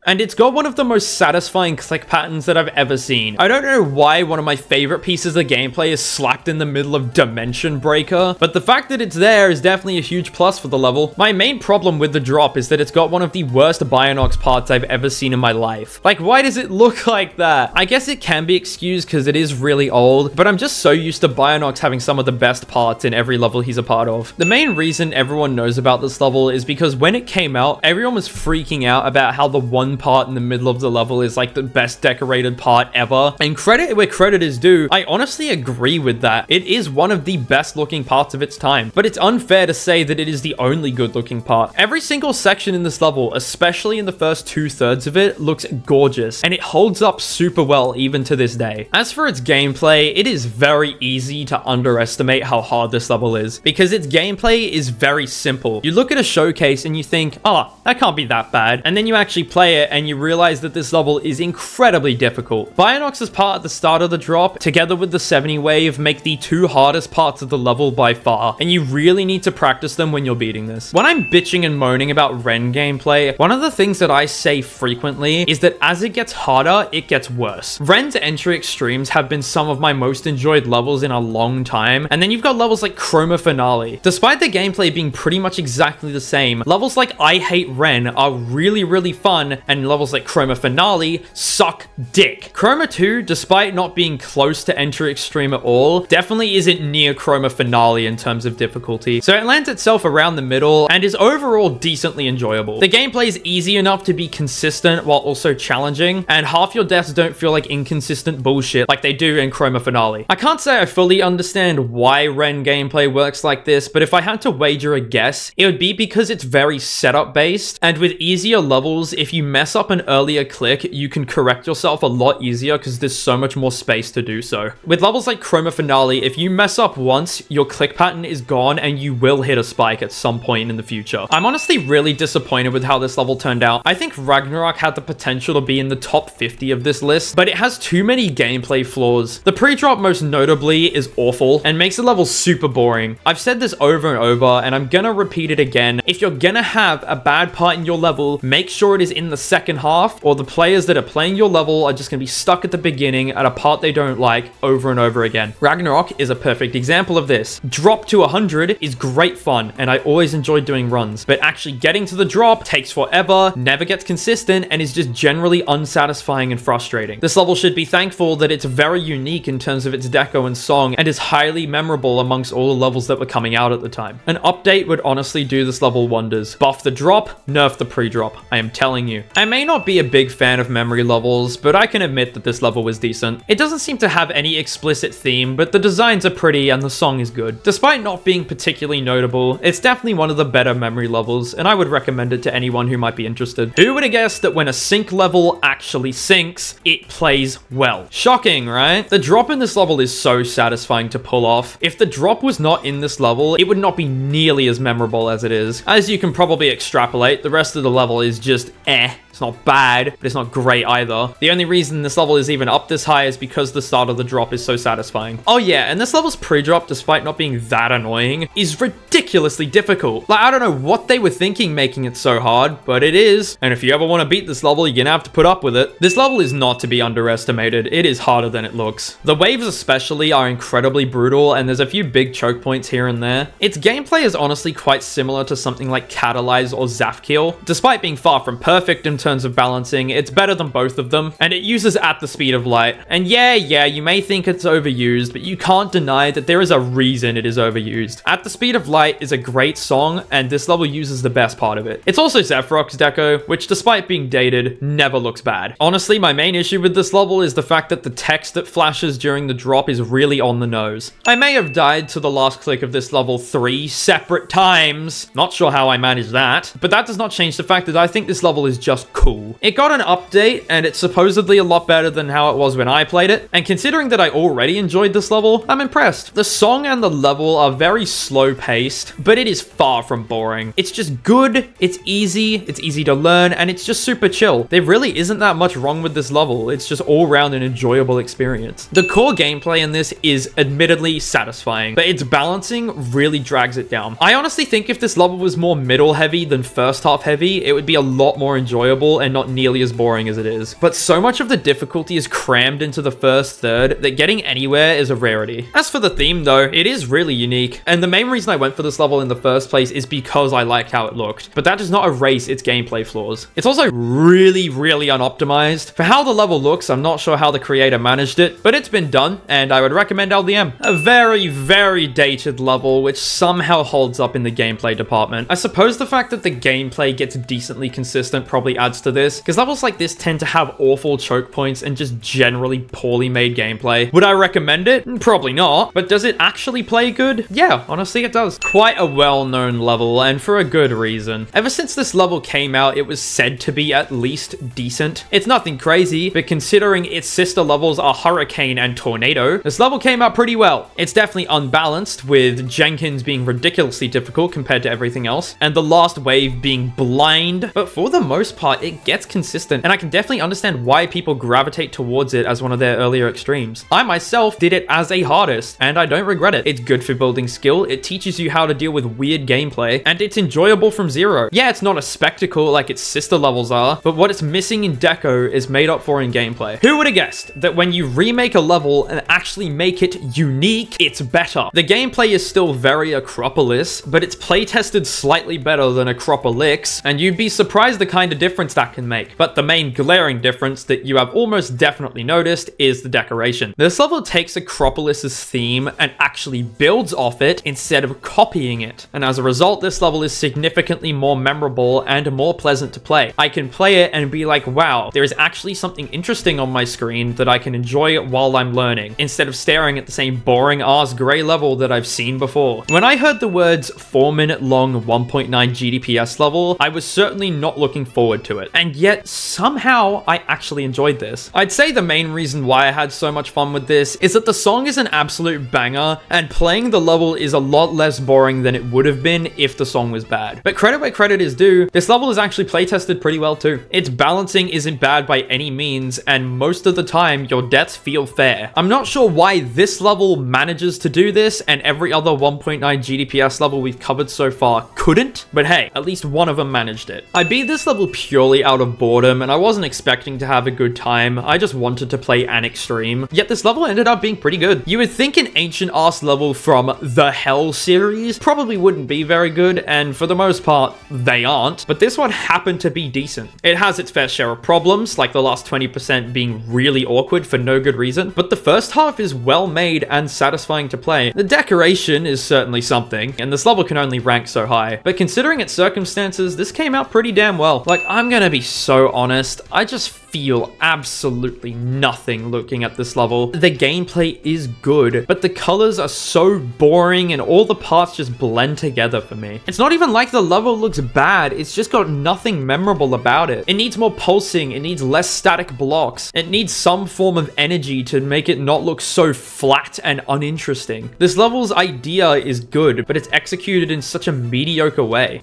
and it's got one of the most satisfying click patterns that I've ever seen. I don't know why one of my favorite pieces of gameplay is slapped in the middle of Dimension Breaker, but the fact that it's there is definitely a huge plus for the level. My main problem with the drop is that it's got one of the worst Bionox parts I've ever seen in my life. Like, why does it look like that? I guess it can be excused because it is really old, but I'm just so used to Bionox having some of the best parts in every level he's a part of. The main reason everyone knows about this level is because when it came out, everyone was freaking out about how the 1 part in the middle of the level is like the best decorated part ever. And credit where credit is due, I honestly agree with that. It is one of the best looking parts of its time, but it's unfair to say that it is the only good looking part. Every single section in this level, especially in the first 2/3 of it, looks gorgeous, and it holds up super well even to this day. As for its gameplay, it is very easy to underestimate how hard this level is, because its gameplay is very simple. You look at a showcase and you think, oh, that can't be that bad, and then you actually play it and you realize that this level is incredibly difficult. Bionox's part at the start of the drop, together with the 70 wave, make the two hardest parts of the level by far, and you really need to practice them when you're beating this. When I'm bitching and moaning about Ren gameplay, one of the things that I say frequently is that as it gets harder, it gets worse. Ren's entry extremes have been some of my most enjoyed levels in a long time, and then you've got levels like Chroma Finale. Despite the gameplay being pretty much exactly the same, levels like I Hate Ren are really fun, and levels like Chroma Finale suck dick. Chroma 2, despite not being close to entry extreme at all, definitely isn't near Chroma Finale in terms of difficulty, so it lands itself around the middle and is overall decently enjoyable. The gameplay is easy enough to be consistent while also challenging, and half your deaths don't feel like inconsistent bullshit like they do in Chroma Finale. I can't say I fully understand why Ren gameplay works like this, but if I had to wager a guess, it would be because it's very setup based, and with easier levels, if you mess up an earlier click, you can correct yourself a lot easier because there's so much more space to do so. With levels like Chroma Finale, if you mess up once, your click pattern is gone and you will hit a spike at some point in the future. I'm honestly really disappointed with how this level turned out. I think Ragnarok had the potential to be in the top 50 of this list, but it has too many gameplay flaws. The pre-drop most notably is awful and makes the level super boring. I've said this over and over, and I'm gonna repeat it again. If you're gonna have a bad part in your level, make sure it is in the second half, or the players that are playing your level are just gonna be stuck at the beginning at a part they don't like over and over again. Ragnarok is a perfect example of this. Drop to 100 is great fun, and I always enjoy doing runs, but actually getting to the drop takes forever, never gets consistent, and is just generally unsatisfying and frustrating. This level should be thankful that it's very unique in terms of its deco and song, and is highly memorable amongst all the levels that were coming out at the time. An update would honestly do this level wonders. Buff the drop, nerf the pre-drop. I am telling you. I may not be a big fan of memory levels, but I can admit that this level was decent. It doesn't seem to have any explicit theme, but the designs are pretty and the song is good. Despite not being particularly notable, it's definitely one of the better memory levels, and I would recommend it to anyone who might be interested. Who would have guessed that when a sync level actually syncs, it plays well? Shocking, right? The drop in this level is so satisfying to pull off. If the drop was not in this level, it would not be nearly as memorable as it is. As you can probably extrapolate, the rest of the level is just eh. It's not bad, but it's not great either. The only reason this level is even up this high is because the start of the drop is so satisfying. Oh yeah, and this level's pre-drop, despite not being that annoying, is ridiculously difficult. Like, I don't know what they were thinking making it so hard, but it is. And if you ever want to beat this level, you're gonna have to put up with it. This level is not to be underestimated. It is harder than it looks. The waves especially are incredibly brutal, and there's a few big choke points here and there. Its gameplay is honestly quite similar to something like Catalyze or Zafkiel. Despite being far from perfect in terms of balancing, it's better than both of them, and it uses At the Speed of Light. And yeah, you may think it's overused, but you can't deny that there is a reason it is overused. At the Speed of Light is a great song, and this level uses the best part of it. It's also Zephyrok's deco, which despite being dated, never looks bad. Honestly, my main issue with this level is the fact that the text that flashes during the drop is really on the nose. I may have died to the last click of this level 3 separate times. Not sure how I managed that, but that does not change the fact that I think this level is just cool. It got an update, and it's supposedly a lot better than how it was when I played it, and considering that I already enjoyed this level, I'm impressed. The song and the level are very slow paced, but it is far from boring. It's just good, it's easy to learn, and it's just super chill. There really isn't that much wrong with this level. It's just all around an enjoyable experience. The core gameplay in this is admittedly satisfying, but its balancing really drags it down. I honestly think if this level was more middle heavy than first half heavy, it would be a lot more enjoyable and not nearly as boring as it is. But so much of the difficulty is crammed into the first third that getting anywhere is a rarity. As for the theme though, it is really unique, and the main reason I went for this level in the first place is because I liked how it looked, but that does not erase its gameplay flaws. It's also really unoptimized. For how the level looks, I'm not sure how the creator managed it, but it's been done, and I would recommend LDM. A very dated level, which somehow holds up in the gameplay department. I suppose the fact that the gameplay gets decently consistent probably adds adds to this, because levels like this tend to have awful choke points and just generally poorly made gameplay. Would I recommend it? Probably not, but does it actually play good? Yeah, honestly it does. Quite a well-known level, and for a good reason. Ever since this level came out, it was said to be at least decent. It's nothing crazy, but considering its sister levels are Hurricane and Tornado, this level came out pretty well. It's definitely unbalanced, with Jenkins being ridiculously difficult compared to everything else, and the last wave being blind, but for the most part, it gets consistent, and I can definitely understand why people gravitate towards it as one of their earlier extremes. I myself did it as a hardest, and I don't regret it. It's good for building skill, it teaches you how to deal with weird gameplay, and it's enjoyable from zero. Yeah, it's not a spectacle like its sister levels are, but what it's missing in deco is made up for in gameplay. Who would have guessed that when you remake a level and actually make it unique, it's better? The gameplay is still very Acropolis, but it's playtested slightly better than Acropolix, and you'd be surprised the kind of difference that can make. But the main glaring difference that you have almost definitely noticed is the decoration. This level takes Acropolis's theme and actually builds off it instead of copying it, and as a result, this level is significantly more memorable and more pleasant to play. I can play it and be like, wow, there is actually something interesting on my screen that I can enjoy while I'm learning, instead of staring at the same boring ass grey level that I've seen before. When I heard the words 4-minute long 1.9 GDPS level, I was certainly not looking forward to it, and yet somehow I actually enjoyed this. I'd say the main reason why I had so much fun with this is that the song is an absolute banger, and playing the level is a lot less boring than it would have been if the song was bad. But credit where credit is due, this level is actually playtested pretty well too. Its balancing isn't bad by any means, and most of the time your deaths feel fair. I'm not sure why this level manages to do this and every other 1.9 GDPS level we've covered so far couldn't, but hey, at least one of them managed it. I beat this level purely out of boredom, and I wasn't expecting to have a good time. I just wanted to play an extreme, yet this level ended up being pretty good. You would think an ancient ass level from the Hell series probably wouldn't be very good, and for the most part, they aren't, but this one happened to be decent. It has its fair share of problems, like the last 20% being really awkward for no good reason, but the first half is well made and satisfying to play. The decoration is certainly something, and this level can only rank so high, but considering its circumstances, this came out pretty damn well. Like, I'm gonna be so honest, I just feel absolutely nothing looking at this level. The gameplay is good, but the colors are so boring and all the parts just blend together for me. It's not even like the level looks bad, it's just got nothing memorable about it. It needs more pulsing, it needs less static blocks, it needs some form of energy to make it not look so flat and uninteresting. This level's idea is good, but it's executed in such a mediocre way.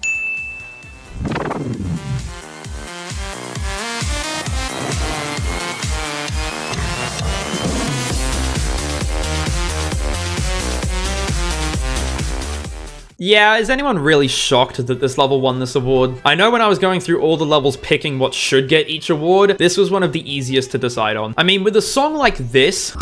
Yeah, is anyone really shocked that this level won this award? I know when I was going through all the levels picking what should get each award, this was one of the easiest to decide on. I mean, with a song like this,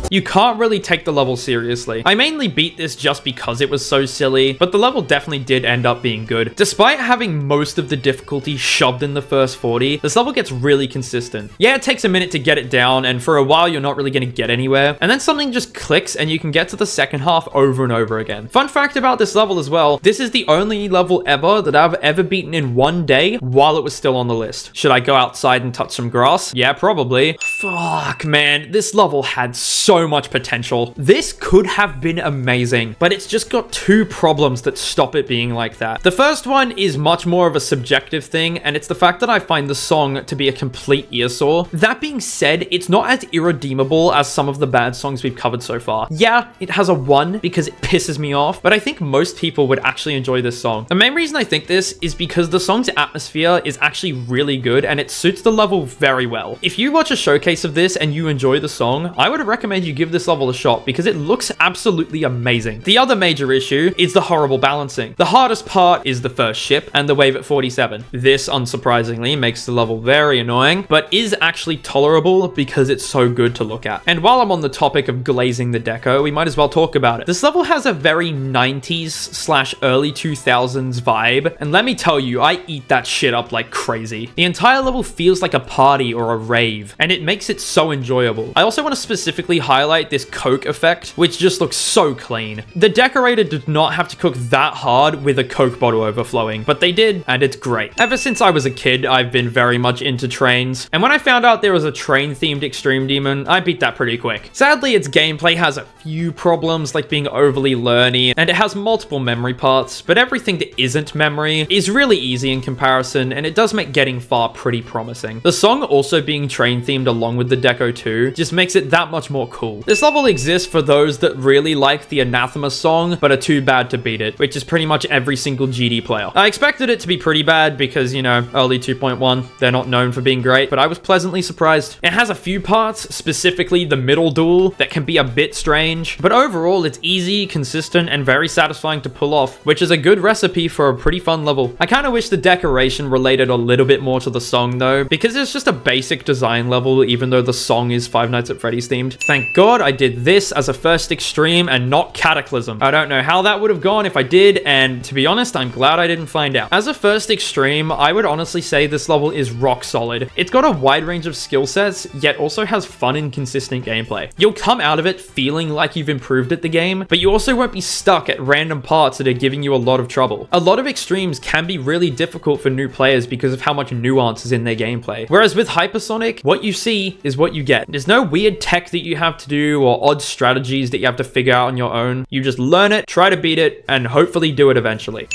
you can't really take the level seriously. I mainly beat this just because it was so silly, but the level definitely did end up being good. Despite having most of the difficulty shoved in the first 40, this level gets really consistent. Yeah, it takes a minute to get it down, and for a while you're not really gonna get anywhere, and then something just clicks and you can get to the second half over and over again. Fun fact about this level as well, this is the only level ever that I've ever beaten in one day while it was still on the list. Should I go outside and touch some grass? Yeah, probably. Fuck, man, this level had so much potential. This could have been amazing, but it's just got two problems that stop it being like that. The first one is much more of a subjective thing, and it's the fact that I find the song to be a complete earsore. That being said, it's not as irredeemable as some of the bad songs we've covered so far. Yeah, it has a 1 because it pisses me off, but I think most people would actually enjoy this song. The main reason I think this is because the song's atmosphere is actually really good and it suits the level very well. If you watch a showcase of this and you enjoy the song, I would recommend you give this level a shot because it looks absolutely amazing. The other major issue is the horrible balancing. The hardest part is the first ship and the wave at 47. This, unsurprisingly, makes the level very annoying, but is actually tolerable because it's so good to look at. And while I'm on the topic of glazing the deco, we might as well talk about it. This level has a very 90s / early 2000s vibe, and let me tell you, I eat that shit up like crazy. The entire level feels like a party or a rave, and it makes it so enjoyable. I also want to specifically highlight highlight this coke effect, which just looks so clean. The decorator did not have to cook that hard with a coke bottle overflowing, but they did, and it's great. Ever since I was a kid, I've been very much into trains, and when I found out there was a train-themed Extreme Demon, I beat that pretty quick. Sadly, its gameplay has a few problems, like being overly learny, and it has multiple memory parts, but everything that isn't memory is really easy in comparison, and it does make getting far pretty promising. The song also being train-themed along with the deco too, just makes it that much more cool. This level exists for those that really like the Anathema song, but are too bad to beat it, which is pretty much every single GD player. I expected it to be pretty bad because, you know, early 2.1, they're not known for being great, but I was pleasantly surprised. It has a few parts, specifically the middle duel, that can be a bit strange, but overall it's easy, consistent, and very satisfying to pull off, which is a good recipe for a pretty fun level. I kind of wish the decoration related a little bit more to the song though, because it's just a basic design level even though the song is Five Nights at Freddy's themed. Thank God I did this as a first Extreme and not Cataclysm. I don't know how that would have gone if I did, and to be honest, I'm glad I didn't find out. As a first Extreme, I would honestly say this level is rock solid. It's got a wide range of skill sets, yet also has fun and consistent gameplay. You'll come out of it feeling like you've improved at the game, but you also won't be stuck at random parts that are giving you a lot of trouble. A lot of Extremes can be really difficult for new players because of how much nuance is in their gameplay. Whereas with Hypersonic, what you see is what you get. There's no weird tech that you have to do or odd strategies that you have to figure out on your own. You just learn it, try to beat it, and hopefully do it eventually.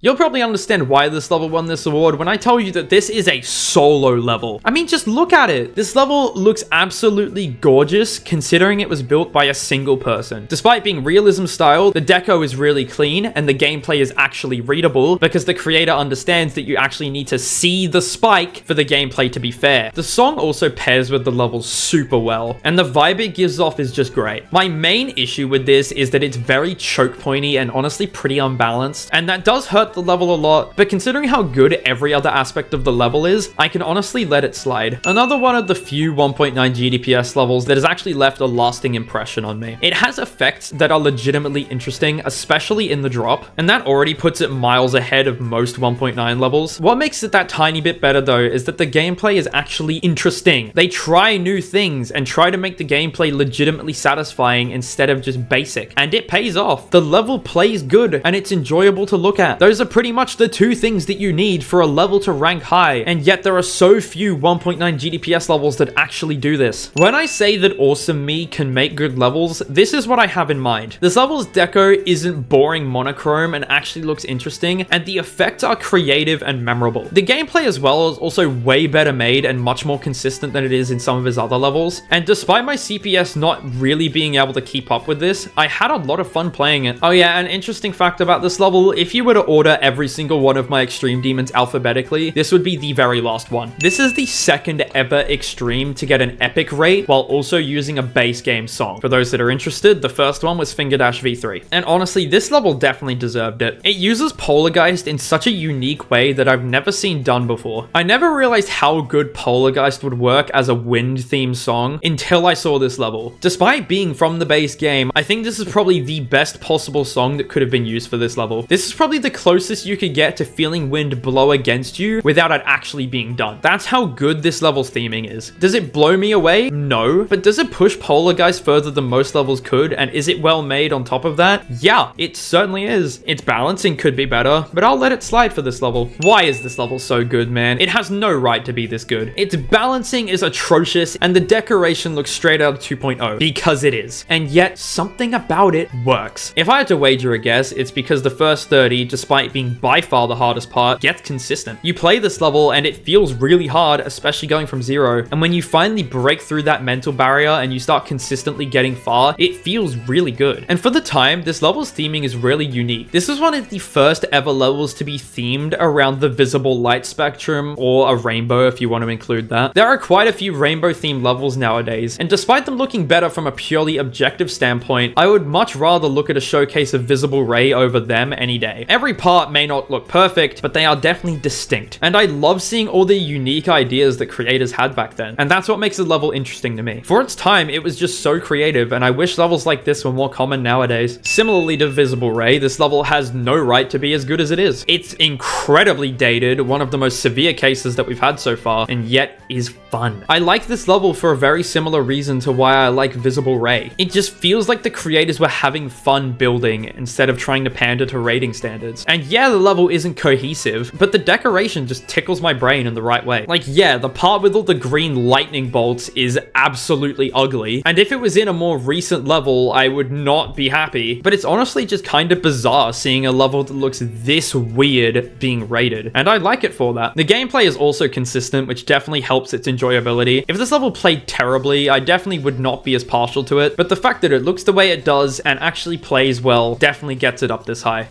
You'll probably understand why this level won this award when I tell you that this is a solo level. I mean, just look at it. This level looks absolutely gorgeous considering it was built by a single person. Despite being realism style, the deco is really clean and the gameplay is actually readable because the creator understands that you actually need to see the spike for the gameplay to be fair. The song also pairs with the level super well, and the vibe it gives off is just great. My main issue with this is that it's very choke pointy and honestly pretty unbalanced, and that does hurt the level a lot, but considering how good every other aspect of the level is, I can honestly let it slide. Another one of the few 1.9 GDPS levels that has actually left a lasting impression on me. It has effects that are legitimately interesting, especially in the drop, and that already puts it miles ahead of most 1.9 levels. What makes it that tiny bit better though is that the gameplay is actually interesting. They try new things and try to make the gameplay legitimately satisfying instead of just basic, and it pays off. The level plays good and it's enjoyable to look at. Those are pretty much the two things that you need for a level to rank high, and yet there are so few 1.9 GDPS levels that actually do this. When I say that Awesome Me can make good levels, this is what I have in mind. This level's deco isn't boring monochrome and actually looks interesting, and the effects are creative and memorable. The gameplay as well is also way better made and much more consistent than it is in some of his other levels, and despite my CPS not really being able to keep up with this, I had a lot of fun playing it. Oh yeah, an interesting fact about this level, if you were to order every single one of my Extreme Demons alphabetically, this would be the very last one. This is the second ever Extreme to get an epic rate while also using a base game song. For those that are interested, the first one was Finger Dash V3. And honestly, this level definitely deserved it. It uses Polargeist in such a unique way that I've never seen done before. I never realized how good Polargeist would work as a wind themed song until I saw this level. Despite being from the base game, I think this is probably the best possible song that could have been used for this level. This is probably the closest you could get to feeling wind blow against you without it actually being done. That's how good this level's theming is. Does it blow me away? No. But does it push Polargeist further than most levels could? And is it well made on top of that? Yeah, it certainly is. Its balancing could be better, but I'll let it slide for this level. Why is this level so good, man? It has no right to be this good. Its balancing is atrocious and the decoration looks straight out of 2.0 because it is. And yet something about it works. If I had to wager a guess, it's because the first 30, despite being by far the hardest part, gets consistent. You play this level and it feels really hard, especially going from 0. And when you finally break through that mental barrier and you start consistently getting far, it feels really good. And for the time, this level's theming is really unique. This is one of the first ever levels to be themed around the visible light spectrum, or a rainbow if you want to include that. There are quite a few rainbow themed levels nowadays, and despite them looking better from a purely objective standpoint, I would much rather look at a showcase of visible ray over them any day. Every part art may not look perfect, but they are definitely distinct. And I love seeing all the unique ideas that creators had back then. And that's what makes the level interesting to me. For its time, it was just so creative, and I wish levels like this were more common nowadays. Similarly to Visible Ray, this level has no right to be as good as it is. It's incredibly dated, one of the most severe cases that we've had so far, and yet is fun. I like this level for a very similar reason to why I like Visible Ray. It just feels like the creators were having fun building instead of trying to pander to rating standards. And yeah, the level isn't cohesive, but the decoration just tickles my brain in the right way. Like, yeah, the part with all the green lightning bolts is absolutely ugly, and if it was in a more recent level, I would not be happy, but it's honestly just kind of bizarre seeing a level that looks this weird being rated, and I like it for that. The gameplay is also consistent, which definitely helps its enjoyability. If this level played terribly, I definitely would not be as partial to it, but the fact that it looks the way it does and actually plays well definitely gets it up this high.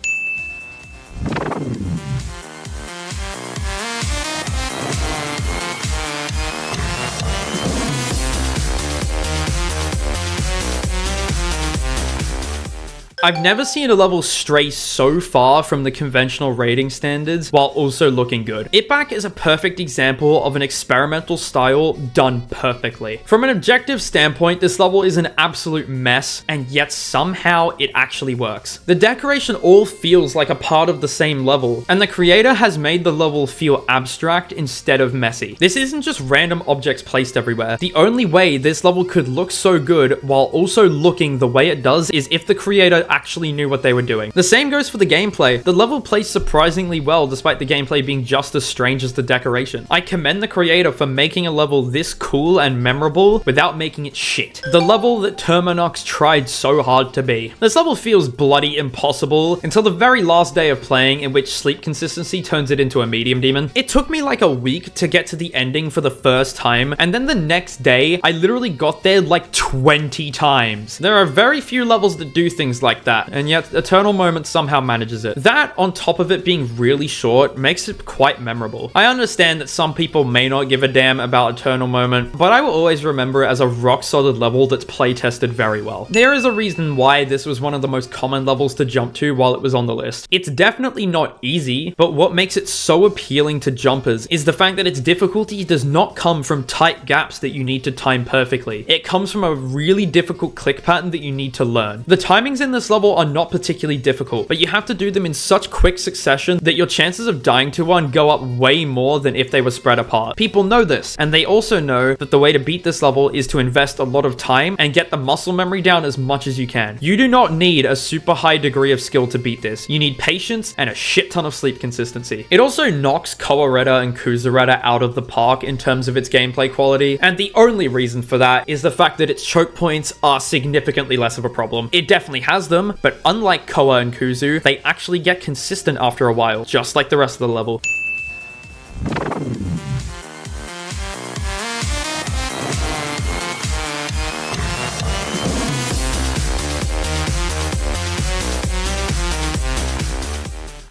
I've never seen a level stray so far from the conventional rating standards while also looking good. It Back is a perfect example of an experimental style done perfectly. From an objective standpoint, this level is an absolute mess, and yet somehow it actually works. The decoration all feels like a part of the same level, and the creator has made the level feel abstract instead of messy. This isn't just random objects placed everywhere. The only way this level could look so good while also looking the way it does is if the creator actually knew what they were doing. The same goes for the gameplay. The level plays surprisingly well despite the gameplay being just as strange as the decoration. I commend the creator for making a level this cool and memorable without making it shit. The level that Terminox tried so hard to be. This level feels bloody impossible until the very last day of playing, in which sleep consistency turns it into a medium demon. It took me like a week to get to the ending for the first time, and then the next day I literally got there like 20 times. There are very few levels that do things like that, and yet Eternal Moment somehow manages it. That, on top of it being really short, makes it quite memorable. I understand that some people may not give a damn about Eternal Moment, but I will always remember it as a rock-solid level that's play-tested very well. There is a reason why this was one of the most common levels to jump to while it was on the list. It's definitely not easy, but what makes it so appealing to jumpers is the fact that its difficulty does not come from tight gaps that you need to time perfectly. It comes from a really difficult click pattern that you need to learn. The timings in this level are not particularly difficult, but you have to do them in such quick succession that your chances of dying to one go up way more than if they were spread apart. People know this, and they also know that the way to beat this level is to invest a lot of time and get the muscle memory down as much as you can. You do not need a super high degree of skill to beat this. You need patience and a shit ton of sleep consistency. It also knocks Koareta and Kuzureta out of the park in terms of its gameplay quality, and the only reason for that is the fact that its choke points are significantly less of a problem. It definitely has them, but unlike Koa and Kuzu, they actually get consistent after a while, just like the rest of the level.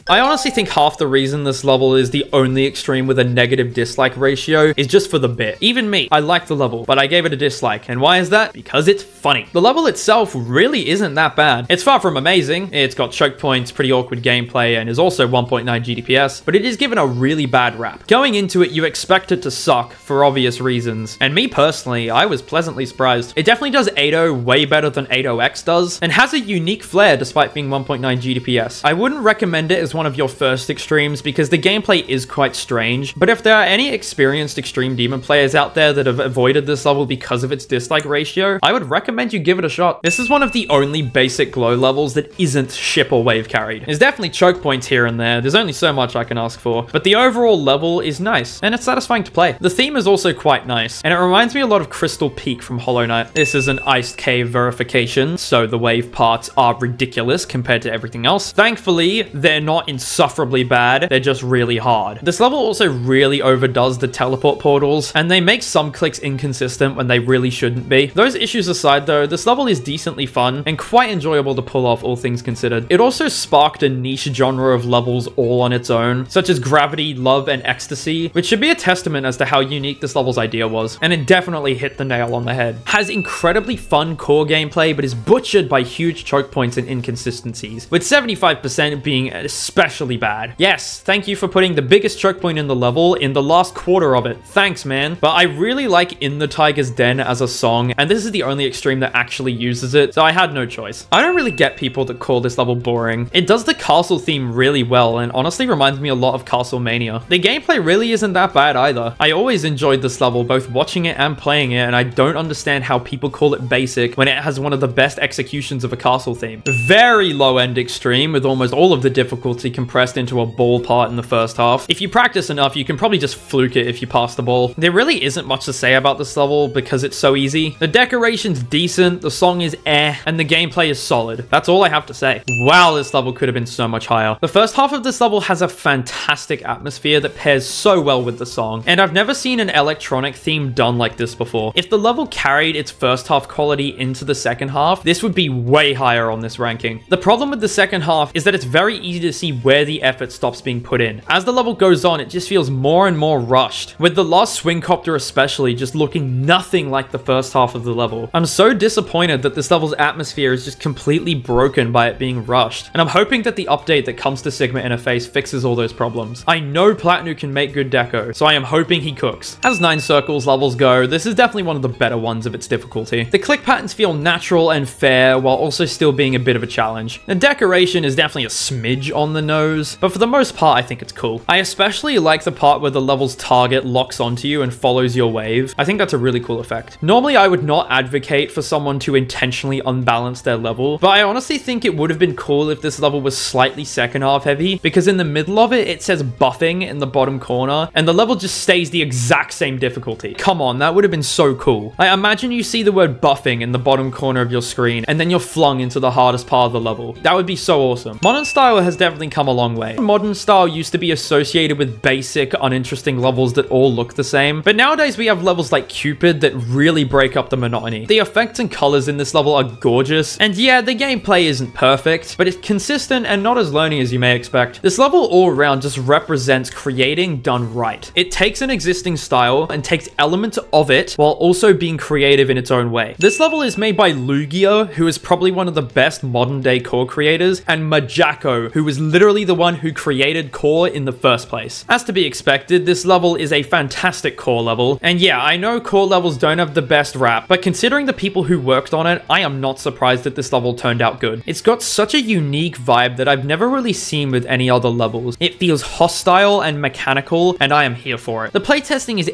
I honestly think half the reason this level is the only extreme with a negative dislike ratio is just for the bit. Even me, I like the level, but I gave it a dislike. And why is that? Because it's funny. The level itself really isn't that bad. It's far from amazing. It's got choke points, pretty awkward gameplay, and is also 1.9 GDPS, but it is given a really bad rap. Going into it, you expect it to suck for obvious reasons. And me personally, I was pleasantly surprised. It definitely does 8.0 way better than 8.0x does, and has a unique flair despite being 1.9 GDPS. I wouldn't recommend it as one of your first extremes because the gameplay is quite strange, but if there are any experienced extreme demon players out there that have avoided this level because of its dislike ratio, I would recommend you give it a shot. This is one of the only basic glow levels that isn't ship or wave carried. There's definitely choke points here and there, there's only so much I can ask for, but the overall level is nice, and it's satisfying to play. The theme is also quite nice, and it reminds me a lot of Crystal Peak from Hollow Knight. This is an iced cave verification, so the wave parts are ridiculous compared to everything else. Thankfully, they're not insufferably bad, they're just really hard. This level also really overdoes the teleport portals, and they make some clicks inconsistent when they really shouldn't be. Those issues aside though, this level is decently fun and quite enjoyable to pull off, all things considered. It also sparked a niche genre of levels all on its own, such as Gravity, Love, and Ecstasy, which should be a testament as to how unique this level's idea was, and it definitely hit the nail on the head. Has incredibly fun core gameplay, but is butchered by huge choke points and inconsistencies, with 75% being especially especially bad. Yes, thank you for putting the biggest choke point in the level in the last quarter of it. Thanks, man. But I really like In the Tiger's Den as a song, and this is the only extreme that actually uses it, so I had no choice. I don't really get people that call this level boring. It does the castle theme really well, and honestly reminds me a lot of Castlemania. The gameplay really isn't that bad either. I always enjoyed this level, both watching it and playing it, and I don't understand how people call it basic when it has one of the best executions of a castle theme. Very low-end extreme, with almost all of the difficulty compressed into a ball part in the first half. If you practice enough, you can probably just fluke it if you pass the ball. There really isn't much to say about this level because it's so easy. The decoration's decent, the song is and the gameplay is solid. That's all I have to say. Wow, this level could have been so much higher. The first half of this level has a fantastic atmosphere that pairs so well with the song, and I've never seen an electronic theme done like this before. If the level carried its first half quality into the second half, this would be way higher on this ranking. The problem with the second half is that it's very easy to see where the effort stops being put in. As the level goes on, it just feels more and more rushed, with the last swing copter especially just looking nothing like the first half of the level. I'm so disappointed that this level's atmosphere is just completely broken by it being rushed, and I'm hoping that the update that comes to Sigma Interface fixes all those problems. I know Platnu can make good deco, so I am hoping he cooks. As 9 Circles levels go, this is definitely one of the better ones of its difficulty. The click patterns feel natural and fair while also still being a bit of a challenge. The decoration is definitely a smidge on the nose, but for the most part I think it's cool. I especially like the part where the level's target locks onto you and follows your wave. I think that's a really cool effect. Normally I would not advocate for someone to intentionally unbalance their level, but I honestly think it would have been cool if this level was slightly second half heavy, because in the middle of it, it says buffing in the bottom corner, and the level just stays the exact same difficulty. Come on, that would have been so cool. I imagine you see the word buffing in the bottom corner of your screen, and then you're flung into the hardest part of the level. That would be so awesome. Modern style has definitely come a long way. Modern style used to be associated with basic, uninteresting levels that all look the same, but nowadays we have levels like Cupid that really break up the monotony. The effects and colors in this level are gorgeous, and yeah, the gameplay isn't perfect, but it's consistent and not as lonely as you may expect. This level all around just represents creating done right. It takes an existing style and takes elements of it while also being creative in its own way. This level is made by Lugia, who is probably one of the best modern day core creators, and Majako, who was literally the one who created core in the first place. As to be expected, this level is a fantastic core level, and yeah, I know core levels don't have the best rap, but considering the people who worked on it, I am not surprised that this level turned out good. It's got such a unique vibe that I've never really seen with any other levels. It feels hostile and mechanical, and I am here for it. The playtesting is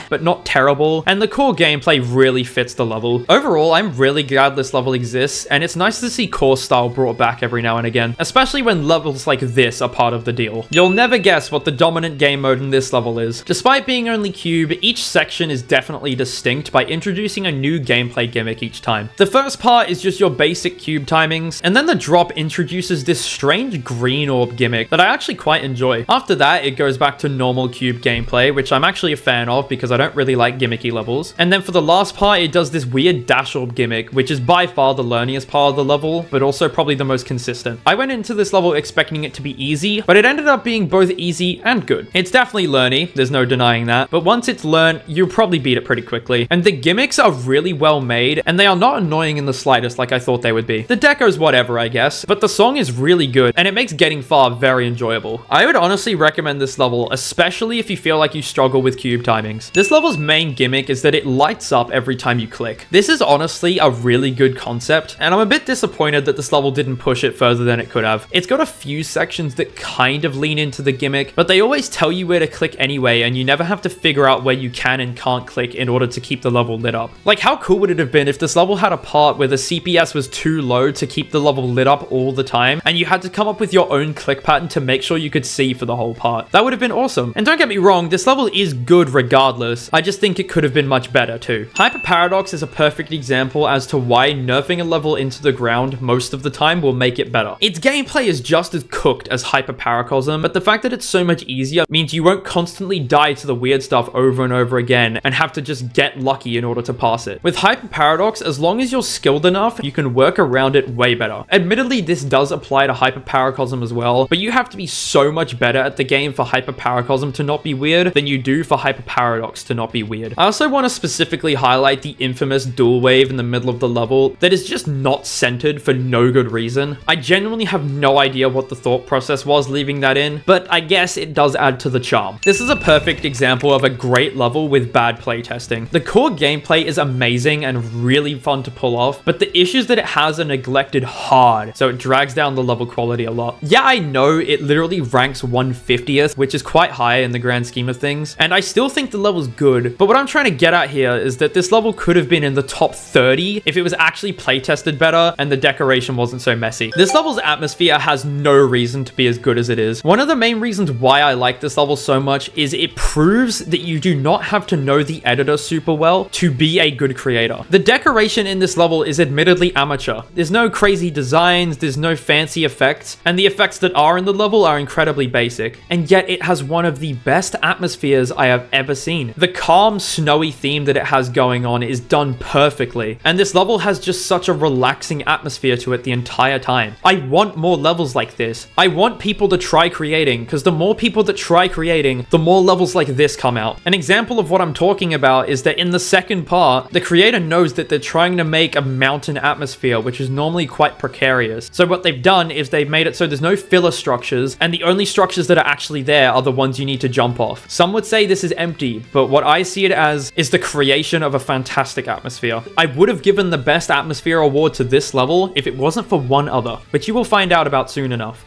but not terrible, and the core gameplay really fits the level. Overall, I'm really glad this level exists, and it's nice to see core style brought back every now and again, especially when levels like this are part of the deal. You'll never guess what the dominant game mode in this level is. Despite being only cube, each section is definitely distinct by introducing a new gameplay gimmick each time. The first part is just your basic cube timings, and then the drop introduces this strange green orb gimmick that I actually quite enjoy. After that, it goes back to normal cube gameplay, which I'm actually a fan of because I don't really like gimmicky levels. And then for the last part, it does this weird dash orb gimmick, which is by far the learniest part of the level, but also probably the most consistent. I went into this level expecting it to be easy, but it ended up being both easy and good. It's definitely learny, there's no denying that, but once it's learned, you'll probably beat it pretty quickly. And the gimmicks are really well made, and they are not annoying in the slightest like I thought they would be. The deco's whatever, I guess, but the song is really good, and it makes getting far very enjoyable. I would honestly recommend this level, especially if you feel like you struggle with cube timings. This level's main gimmick is that it lights up every time you click. This is honestly a really good concept, and I'm a bit disappointed that this level didn't push it further than it could have. It's got a few sections that kind of lean into the gimmick, but they always tell you where to click anyway, and you never have to figure out where you can and can't click in order to keep the level lit up. Like, how cool would it have been if this level had a part where the CPS was too low to keep the level lit up all the time, and you had to come up with your own click pattern to make sure you could see for the whole part? That would have been awesome. And don't get me wrong, this level is good regardless. I just think it could have been much better too. Hyper Paradox is a perfect example as to why nerfing a level into the ground most of the time will make it better. Its gameplay is just as cooked as Hyper Paracosm, but the fact that it's so much easier means you won't constantly die to the weird stuff over and over again and have to just get lucky in order to pass it. With Hyper Paradox, as long as you're skilled enough, you can work around it way better. Admittedly, this does apply to Hyper Paracosm as well, but you have to be so much better at the game for Hyper Paracosm to not be weird than you do for Hyper Paradox to not be weird. I also want to specifically highlight the infamous dual wave in the middle of the level that is just not centered for no good reason. I genuinely have no idea what the thought thought process was leaving that in, but I guess it does add to the charm. This is a perfect example of a great level with bad playtesting. The core gameplay is amazing and really fun to pull off, but the issues that it has are neglected hard, so it drags down the level quality a lot. Yeah, I know it literally ranks 150th, which is quite high in the grand scheme of things, and I still think the level's good, but what I'm trying to get at here is that this level could have been in the top 30 if it was actually playtested better and the decoration wasn't so messy. This level's atmosphere has no reason to be as good as it is. One of the main reasons why I like this level so much is it proves that you do not have to know the editor super well to be a good creator. The decoration in this level is admittedly amateur. There's no crazy designs, there's no fancy effects, and the effects that are in the level are incredibly basic, and yet it has one of the best atmospheres I have ever seen. The calm, snowy theme that it has going on is done perfectly, and this level has just such a relaxing atmosphere to it the entire time. I want more levels like this. I want people to try creating, because the more people that try creating, the more levels like this come out. An example of what I'm talking about is that in the second part, the creator knows that they're trying to make a mountain atmosphere, which is normally quite precarious. So what they've done is they've made it so there's no filler structures, and the only structures that are actually there are the ones you need to jump off. Some would say this is empty, but what I see it as is the creation of a fantastic atmosphere. I would have given the best atmosphere award to this level if it wasn't for one other, which you will find out about soon enough.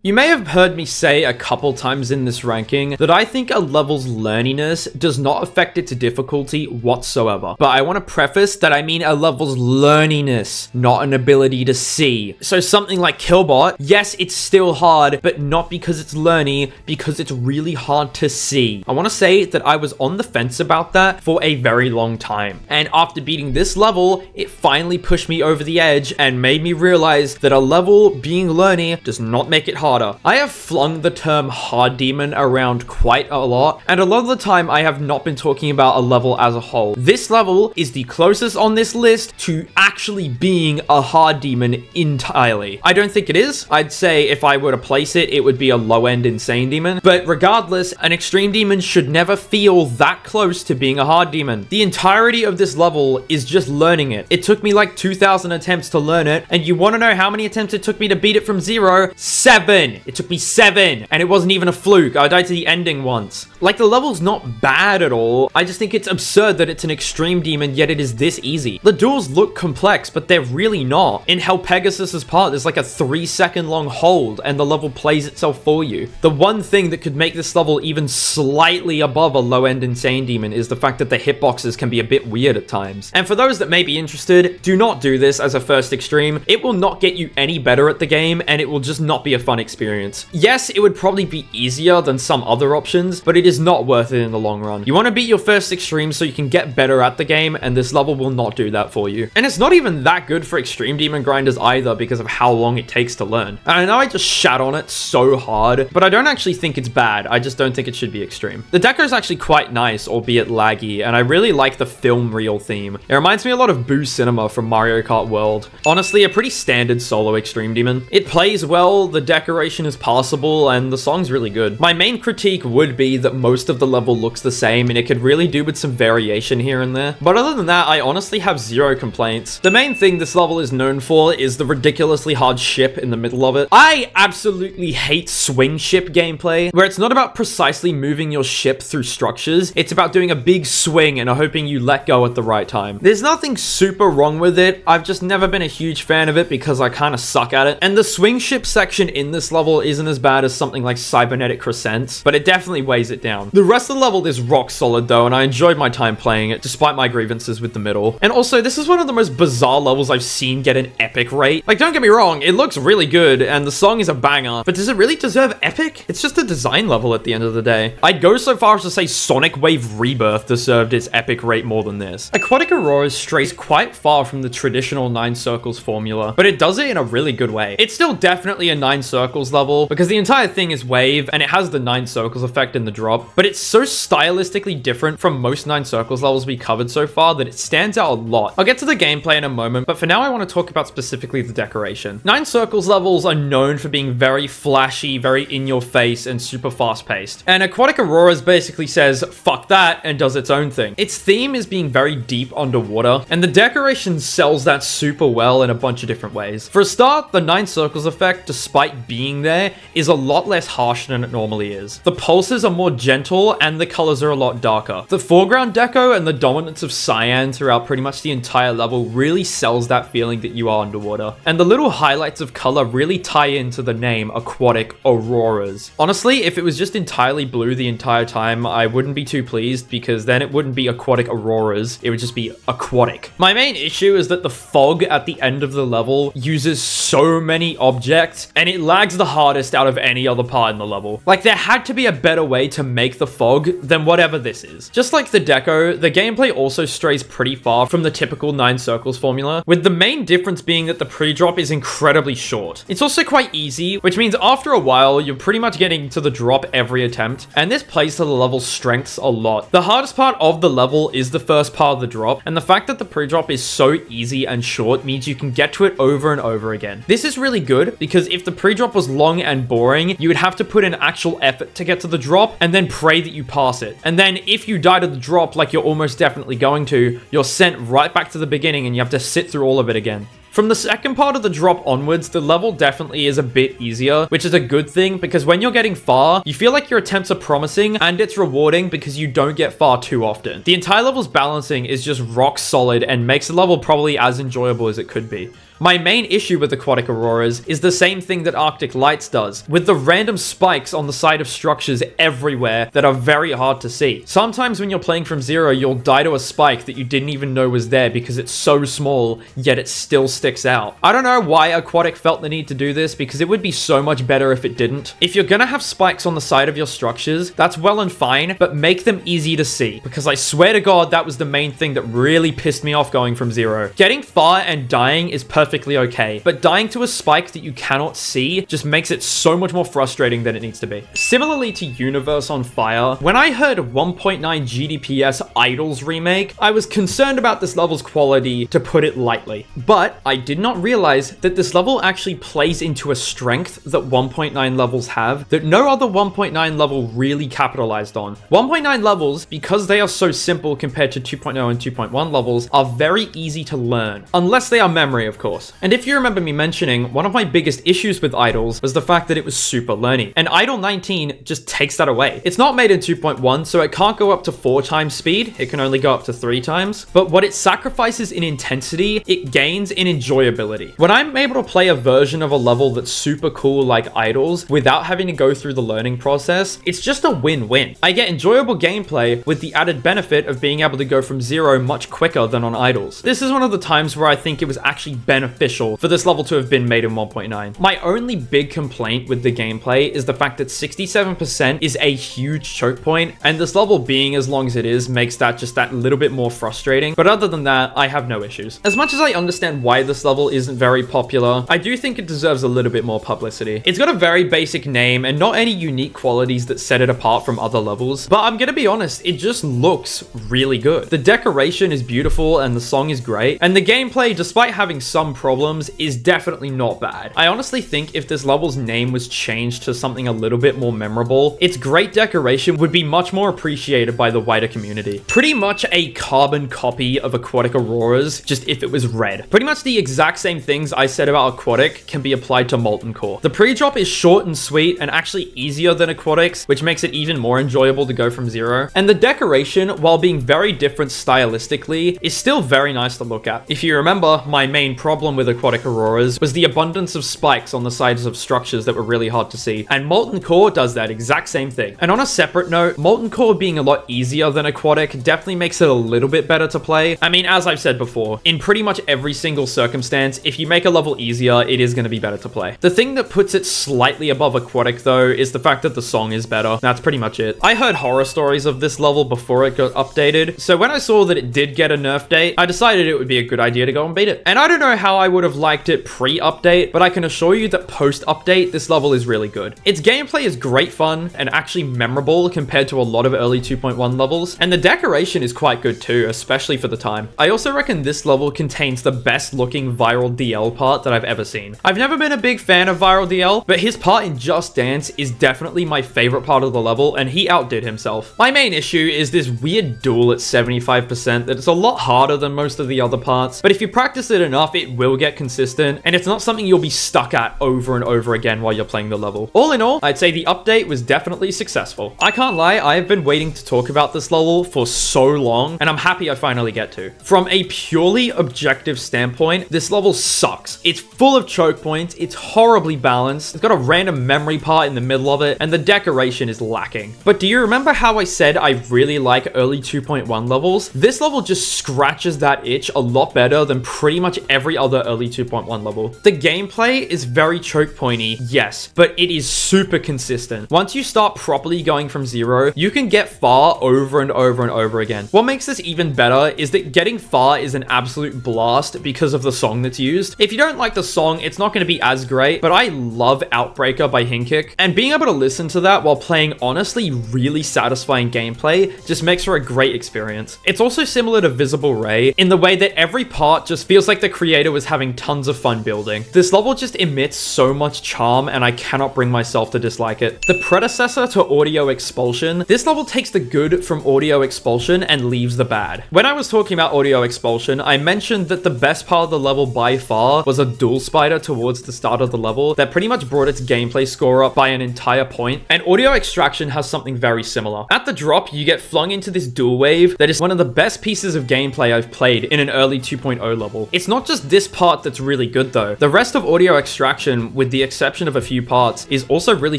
You may have heard me say a couple times in this ranking that I think a level's learniness does not affect its difficulty whatsoever. But I want to preface that I mean a level's learniness, not an ability to see. So something like Killbot, yes, it's still hard, but not because it's learny, because it's really hard to see. I want to say that I was on the fence about that for a very long time. And after beating this level, it finally pushed me over the edge and made me realize that a level being learny does not make it hard. I have flung the term hard demon around quite a lot, and a lot of the time I have not been talking about a level as a whole. This level is the closest on this list to actually being a hard demon entirely. I don't think it is. I'd say if I were to place it, it would be a low-end insane demon, but regardless, an extreme demon should never feel that close to being a hard demon. The entirety of this level is just learning it. It took me like 2,000 attempts to learn it, and you want to know how many attempts it took me to beat it from 0? 7! It took me 7, and it wasn't even a fluke. I died to the ending once. Like, the level's not bad at all. I just think it's absurd that it's an extreme demon, yet it is this easy. The duels look complex, but they're really not. In Hell Pegasus's part, there's like a 3-second long hold, and the level plays itself for you. The one thing that could make this level even slightly above a low-end insane demon is the fact that the hitboxes can be a bit weird at times. And for those that may be interested, do not do this as a first extreme. It will not get you any better at the game, and it will just not be a fun experience. Yes, it would probably be easier than some other options, but it is not worth it in the long run. You want to beat your first extreme so you can get better at the game, and this level will not do that for you. And it's not even that good for extreme demon grinders either because of how long it takes to learn. And I know I just shat on it so hard, but I don't actually think it's bad. I just don't think it should be extreme. The deco is actually quite nice, albeit laggy, and I really like the film reel theme. It reminds me a lot of Boo Cinema from Mario Kart World. Honestly, a pretty standard solo extreme demon. It plays well, the decoration is passable, and the song's really good. My main critique would be that most of the level looks the same, and it could really do with some variation here and there. But other than that, I honestly have zero complaints. The main thing this level is known for is the ridiculously hard ship in the middle of it. I absolutely hate swing ship gameplay, where it's not about precisely moving your ship through structures, it's about doing a big swing and hoping you let go at the right time. There's nothing super wrong with it, I've just never been a huge fan of it because I kind of suck at it. And the swing ship section in this level isn't as bad as something like Cybernetic Crescents, but it definitely weighs it down. The rest of the level is rock solid though, and I enjoyed my time playing it despite my grievances with the middle. And also, this is one of the most bizarre levels I've seen get an epic rate. Like, don't get me wrong, it looks really good and the song is a banger, but does it really deserve epic? It's just a design level at the end of the day. I'd go so far as to say Sonic Wave Rebirth deserved its epic rate more than this. Aquatic Aurora strays quite far from the traditional 9 circles formula, but it does it in a really good way. It's still definitely a 9 circles Circles level, because the entire thing is wave and it has the 9 circles effect in the drop, but it's so stylistically different from most 9 circles levels we covered so far that it stands out a lot. I'll get to the gameplay in a moment, but for now I want to talk about specifically the decoration. 9 circles levels are known for being very flashy, very in your face, and super fast paced. And Aquatic Auroras basically says, fuck that, and does its own thing. Its theme is being very deep underwater, and the decoration sells that super well in a bunch of different ways. For a start, the 9 circles effect, despite being there, is a lot less harsh than it normally is. The pulses are more gentle, and the colors are a lot darker. The foreground deco and the dominance of cyan throughout pretty much the entire level really sells that feeling that you are underwater. And the little highlights of color really tie into the name Aquatic Auroras. Honestly, if it was just entirely blue the entire time, I wouldn't be too pleased, because then it wouldn't be Aquatic Auroras, it would just be aquatic. My main issue is that the fog at the end of the level uses so many objects, and it lags the hardest out of any other part in the level. Like, there had to be a better way to make the fog than whatever this is. Just like the deco, the gameplay also strays pretty far from the typical 9 circles formula, with the main difference being that the pre-drop is incredibly short. It's also quite easy, which means after a while, you're pretty much getting to the drop every attempt, and this plays to the level's strengths a lot. The hardest part of the level is the first part of the drop, and the fact that the pre-drop is so easy and short means you can get to it over and over again. This is really good, because if the pre-drop was long and boring, you would have to put in actual effort to get to the drop, and then pray that you pass it. And then if you die to the drop like you're almost definitely going to, you're sent right back to the beginning and you have to sit through all of it again. From the second part of the drop onwards, the level definitely is a bit easier, which is a good thing, because when you're getting far, you feel like your attempts are promising, and it's rewarding because you don't get far too often. The entire level's balancing is just rock solid and makes the level probably as enjoyable as it could be. My main issue with Aquatic Auroras is the same thing that Arctic Lights does, with the random spikes on the side of structures everywhere that are very hard to see. Sometimes when you're playing from zero, you'll die to a spike that you didn't even know was there because it's so small, yet it still sticks out. I don't know why Aquatic felt the need to do this, because it would be so much better if it didn't. If you're gonna have spikes on the side of your structures, that's well and fine, but make them easy to see, because I swear to God, that was the main thing that really pissed me off going from zero. Getting far and dying is perfectly okay, but dying to a spike that you cannot see just makes it so much more frustrating than it needs to be. Similarly to Universe on Fire, when I heard 1.9 GDPS Idols remake, I was concerned about this level's quality, to put it lightly. But I did not realize that this level actually plays into a strength that 1.9 levels have that no other 1.9 level really capitalized on. 1.9 levels, because they are so simple compared to 2.0 and 2.1 levels, are very easy to learn, unless they are memory, of course. And if you remember me mentioning, one of my biggest issues with Idols was the fact that it was super learny, and Idol 19 just takes that away. It's not made in 2.1, so it can't go up to 4 times speed, it can only go up to 3 times, but what it sacrifices in intensity, it gains in enjoyability. When I'm able to play a version of a level that's super cool like Idols without having to go through the learning process, it's just a win-win. I get enjoyable gameplay with the added benefit of being able to go from zero much quicker than on Idols. This is one of the times where I think it was actually beneficial for this level to have been made in 1.9. My only big complaint with the gameplay is the fact that 67% is a huge choke point, and this level being as long as it is makes that just that little bit more frustrating. But other than that, I have no issues. As much as I understand why this level isn't very popular, I do think it deserves a little bit more publicity. It's got a very basic name and not any unique qualities that set it apart from other levels, but I'm gonna be honest, it just looks really good. The decoration is beautiful and the song is great, and the gameplay, despite having some problems, is definitely not bad. I honestly think if this level's name was changed to something a little bit more memorable, its great decoration would be much more appreciated by the wider community. Pretty much a carbon copy of Aquatic Auroras, just if it was red. Pretty much the exact same things I said about Aquatic can be applied to Molten Core. The pre-drop is short and sweet and actually easier than Aquatic's, which makes it even more enjoyable to go from zero. And the decoration, while being very different stylistically, is still very nice to look at. If you remember, my main problem with Aquatic Auroras was the abundance of spikes on the sides of structures that were really hard to see, and Molten Core does that exact same thing. And on a separate note, Molten Core being a lot easier than Aquatic definitely makes it a little bit better to play. I mean, as I've said before, in pretty much every single circumstance, if you make a level easier, it is going to be better to play. The thing that puts it slightly above Aquatic though is the fact that the song is better. That's pretty much it. I heard horror stories of this level before it got updated, so when I saw that it did get a nerf date, I decided it would be a good idea to go and beat it. And I don't know how how I would have liked it pre-update, but I can assure you that post-update, this level is really good. Its gameplay is great fun and actually memorable compared to a lot of early 2.1 levels, and the decoration is quite good too, especially for the time. I also reckon this level contains the best looking Viral DL part that I've ever seen. I've never been a big fan of Viral DL, but his part in Just Dance is definitely my favorite part of the level, and he outdid himself. My main issue is this weird duel at 75% that it's a lot harder than most of the other parts, but if you practice it enough, it will get consistent, and it's not something you'll be stuck at over and over again while you're playing the level. All in all, I'd say the update was definitely successful. I can't lie, I've been waiting to talk about this level for so long, and I'm happy I finally get to. From a purely objective standpoint, this level sucks. It's full of choke points, it's horribly balanced, it's got a random memory part in the middle of it, and the decoration is lacking. But do you remember how I said I really like early 2.1 levels? This level just scratches that itch a lot better than pretty much every other early 2.1 level. The gameplay is very choke pointy, yes, but it is super consistent. Once you start properly going from zero, you can get far over and over and over again. What makes this even better is that getting far is an absolute blast because of the song that's used. If you don't like the song, it's not going to be as great, but I love Outbreaker by Hinkick, and being able to listen to that while playing honestly really satisfying gameplay just makes for a great experience. It's also similar to Visible Ray in the way that every part just feels like the creator was having tons of fun building. This level just emits so much charm, and I cannot bring myself to dislike it. The predecessor to Audio Expulsion, this level takes the good from Audio Expulsion and leaves the bad. When I was talking about Audio Expulsion, I mentioned that the best part of the level by far was a dual spider towards the start of the level that pretty much brought its gameplay score up by an entire point, and Audio Extraction has something very similar. At the drop, you get flung into this dual wave that is one of the best pieces of gameplay I've played in an early 2.0 level. It's not just this part that's really good though. The rest of Audio Extraction, with the exception of a few parts, is also really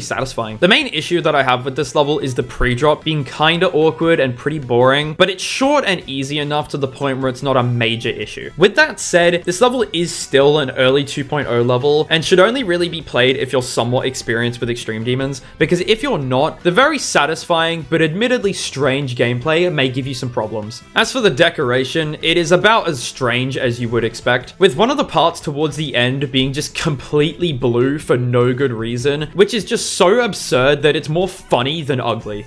satisfying. The main issue that I have with this level is the pre-drop being kinda awkward and pretty boring, but it's short and easy enough to the point where it's not a major issue. With that said, this level is still an early 2.0 level and should only really be played if you're somewhat experienced with Extreme Demons, because if you're not, the very satisfying but admittedly strange gameplay may give you some problems. As for the decoration, it is about as strange as you would expect, with one of the parts towards the end being just completely blue for no good reason, which is just so absurd that it's more funny than ugly.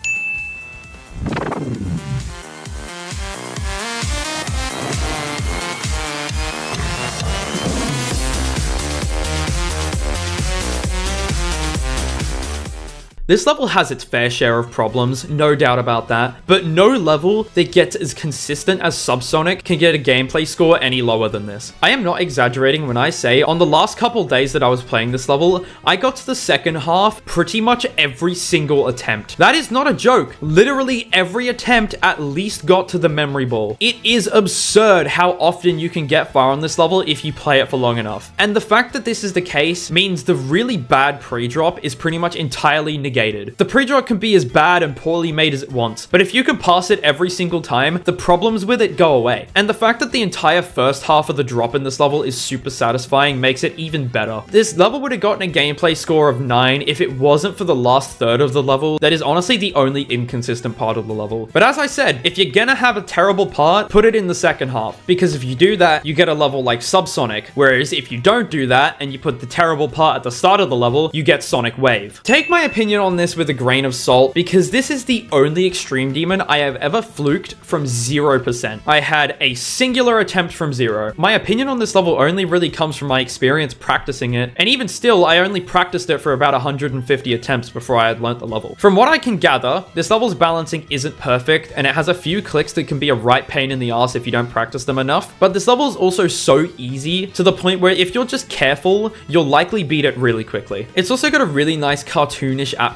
This level has its fair share of problems, no doubt about that, but no level that gets as consistent as Subsonic can get a gameplay score any lower than this. I am not exaggerating when I say on the last couple days that I was playing this level, I got to the second half pretty much every single attempt. That is not a joke. Literally every attempt at least got to the memory ball. It is absurd how often you can get far on this level if you play it for long enough. And the fact that this is the case means the really bad pre-drop is pretty much entirely negated. The pre-drop can be as bad and poorly made as it wants, but if you can pass it every single time, the problems with it go away. And the fact that the entire first half of the drop in this level is super satisfying makes it even better. This level would have gotten a gameplay score of 9 if it wasn't for the last third of the level that is honestly the only inconsistent part of the level. But as I said, if you're gonna have a terrible part, put it in the second half, because if you do that, you get a level like Subsonic, whereas if you don't do that and you put the terrible part at the start of the level, you get Sonic Wave. Take my opinion on this with a grain of salt, because this is the only Extreme Demon I have ever fluked from 0%. I had a singular attempt from 0. My opinion on this level only really comes from my experience practicing it, and even still, I only practiced it for about 150 attempts before I had learnt the level. From what I can gather, this level's balancing isn't perfect, and it has a few clicks that can be a right pain in the ass if you don't practice them enough, but this level is also so easy to the point where if you're just careful, you'll likely beat it really quickly. It's also got a really nice cartoonish atmosphere,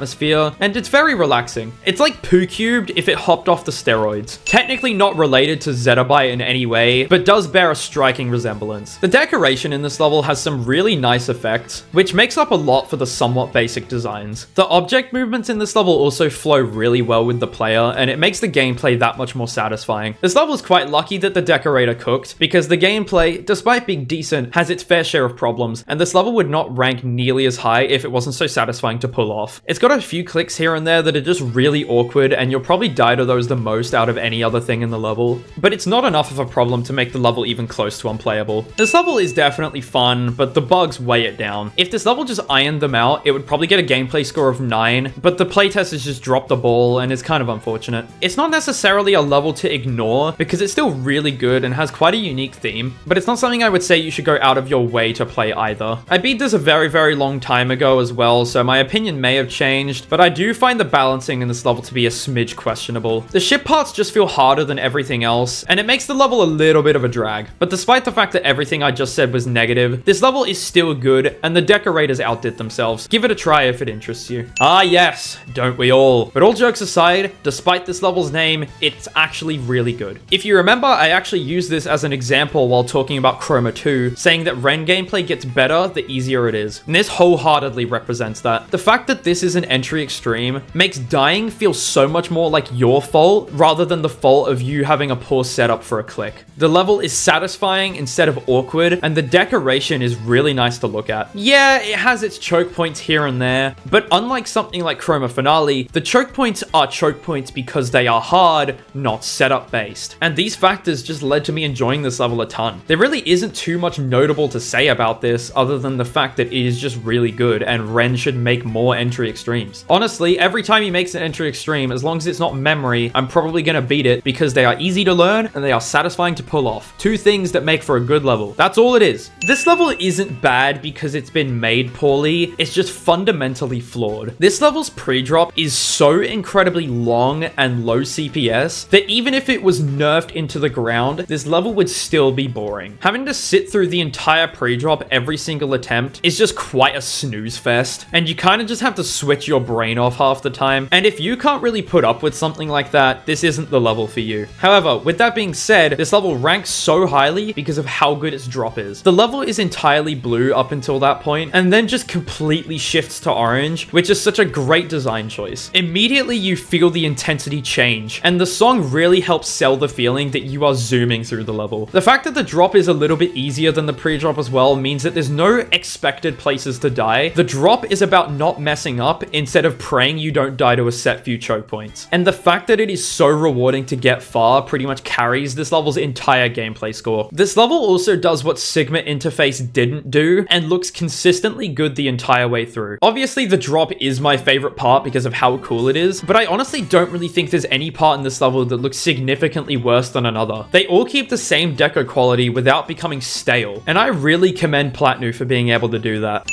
and it's very relaxing. It's like Poo Cubed if it hopped off the steroids. Technically not related to Zettabyte in any way, but does bear a striking resemblance. The decoration in this level has some really nice effects, which makes up a lot for the somewhat basic designs. The object movements in this level also flow really well with the player, and it makes the gameplay that much more satisfying. This level is quite lucky that the decorator cooked, because the gameplay, despite being decent, has its fair share of problems, and this level would not rank nearly as high if it wasn't so satisfying to pull off. It's got got a few clicks here and there that are just really awkward, and you'll probably die to those the most out of any other thing in the level, but it's not enough of a problem to make the level even close to unplayable. This level is definitely fun, but the bugs weigh it down. If this level just ironed them out, it would probably get a gameplay score of 9, but the playtesters just dropped the ball, and it's kind of unfortunate. It's not necessarily a level to ignore, because it's still really good and has quite a unique theme, but it's not something I would say you should go out of your way to play either. I beat this a very long time ago as well, so my opinion may have changed, but I do find the balancing in this level to be a smidge questionable. The ship parts just feel harder than everything else, and it makes the level a little bit of a drag. But despite the fact that everything I just said was negative, this level is still good, and the decorators outdid themselves. Give it a try if it interests you. Ah yes, don't we all? But all jokes aside, despite this level's name, it's actually really good. If you remember, I actually used this as an example while talking about Chroma 2, saying that Ren gameplay gets better the easier it is. And this wholeheartedly represents that. The fact that this is an entry extreme makes dying feel so much more like your fault rather than the fault of you having a poor setup for a click. The level is satisfying instead of awkward, and the decoration is really nice to look at. Yeah, it has its choke points here and there, but unlike something like Chroma Finale, the choke points are choke points because they are hard, not setup based. And these factors just led to me enjoying this level a ton. There really isn't too much notable to say about this other than the fact that it is just really good, and Ren should make more entry extremes. Honestly, every time he makes an entry extreme, as long as it's not memory, I'm probably gonna beat it because they are easy to learn and they are satisfying to pull off. Two things that make for a good level. That's all it is. This level isn't bad because it's been made poorly, it's just fundamentally flawed. This level's pre-drop is so incredibly long and low CPS that even if it was nerfed into the ground, this level would still be boring. Having to sit through the entire pre-drop every single attempt is just quite a snooze fest, and you kind of just have to switch your brain off half the time, and if you can't really put up with something like that, this isn't the level for you. However, with that being said, this level ranks so highly because of how good its drop is. The level is entirely blue up until that point, and then just completely shifts to orange, which is such a great design choice. Immediately you feel the intensity change, and the song really helps sell the feeling that you are zooming through the level. The fact that the drop is a little bit easier than the pre-drop as well means that there's no expected places to die. The drop is about not messing up instead of praying you don't die to a set few choke points. And the fact that it is so rewarding to get far pretty much carries this level's entire gameplay score. This level also does what Sigma Interface didn't do and looks consistently good the entire way through. Obviously, the drop is my favorite part because of how cool it is, but I honestly don't really think there's any part in this level that looks significantly worse than another. They all keep the same deco quality without becoming stale, and I really commend Platnu for being able to do that.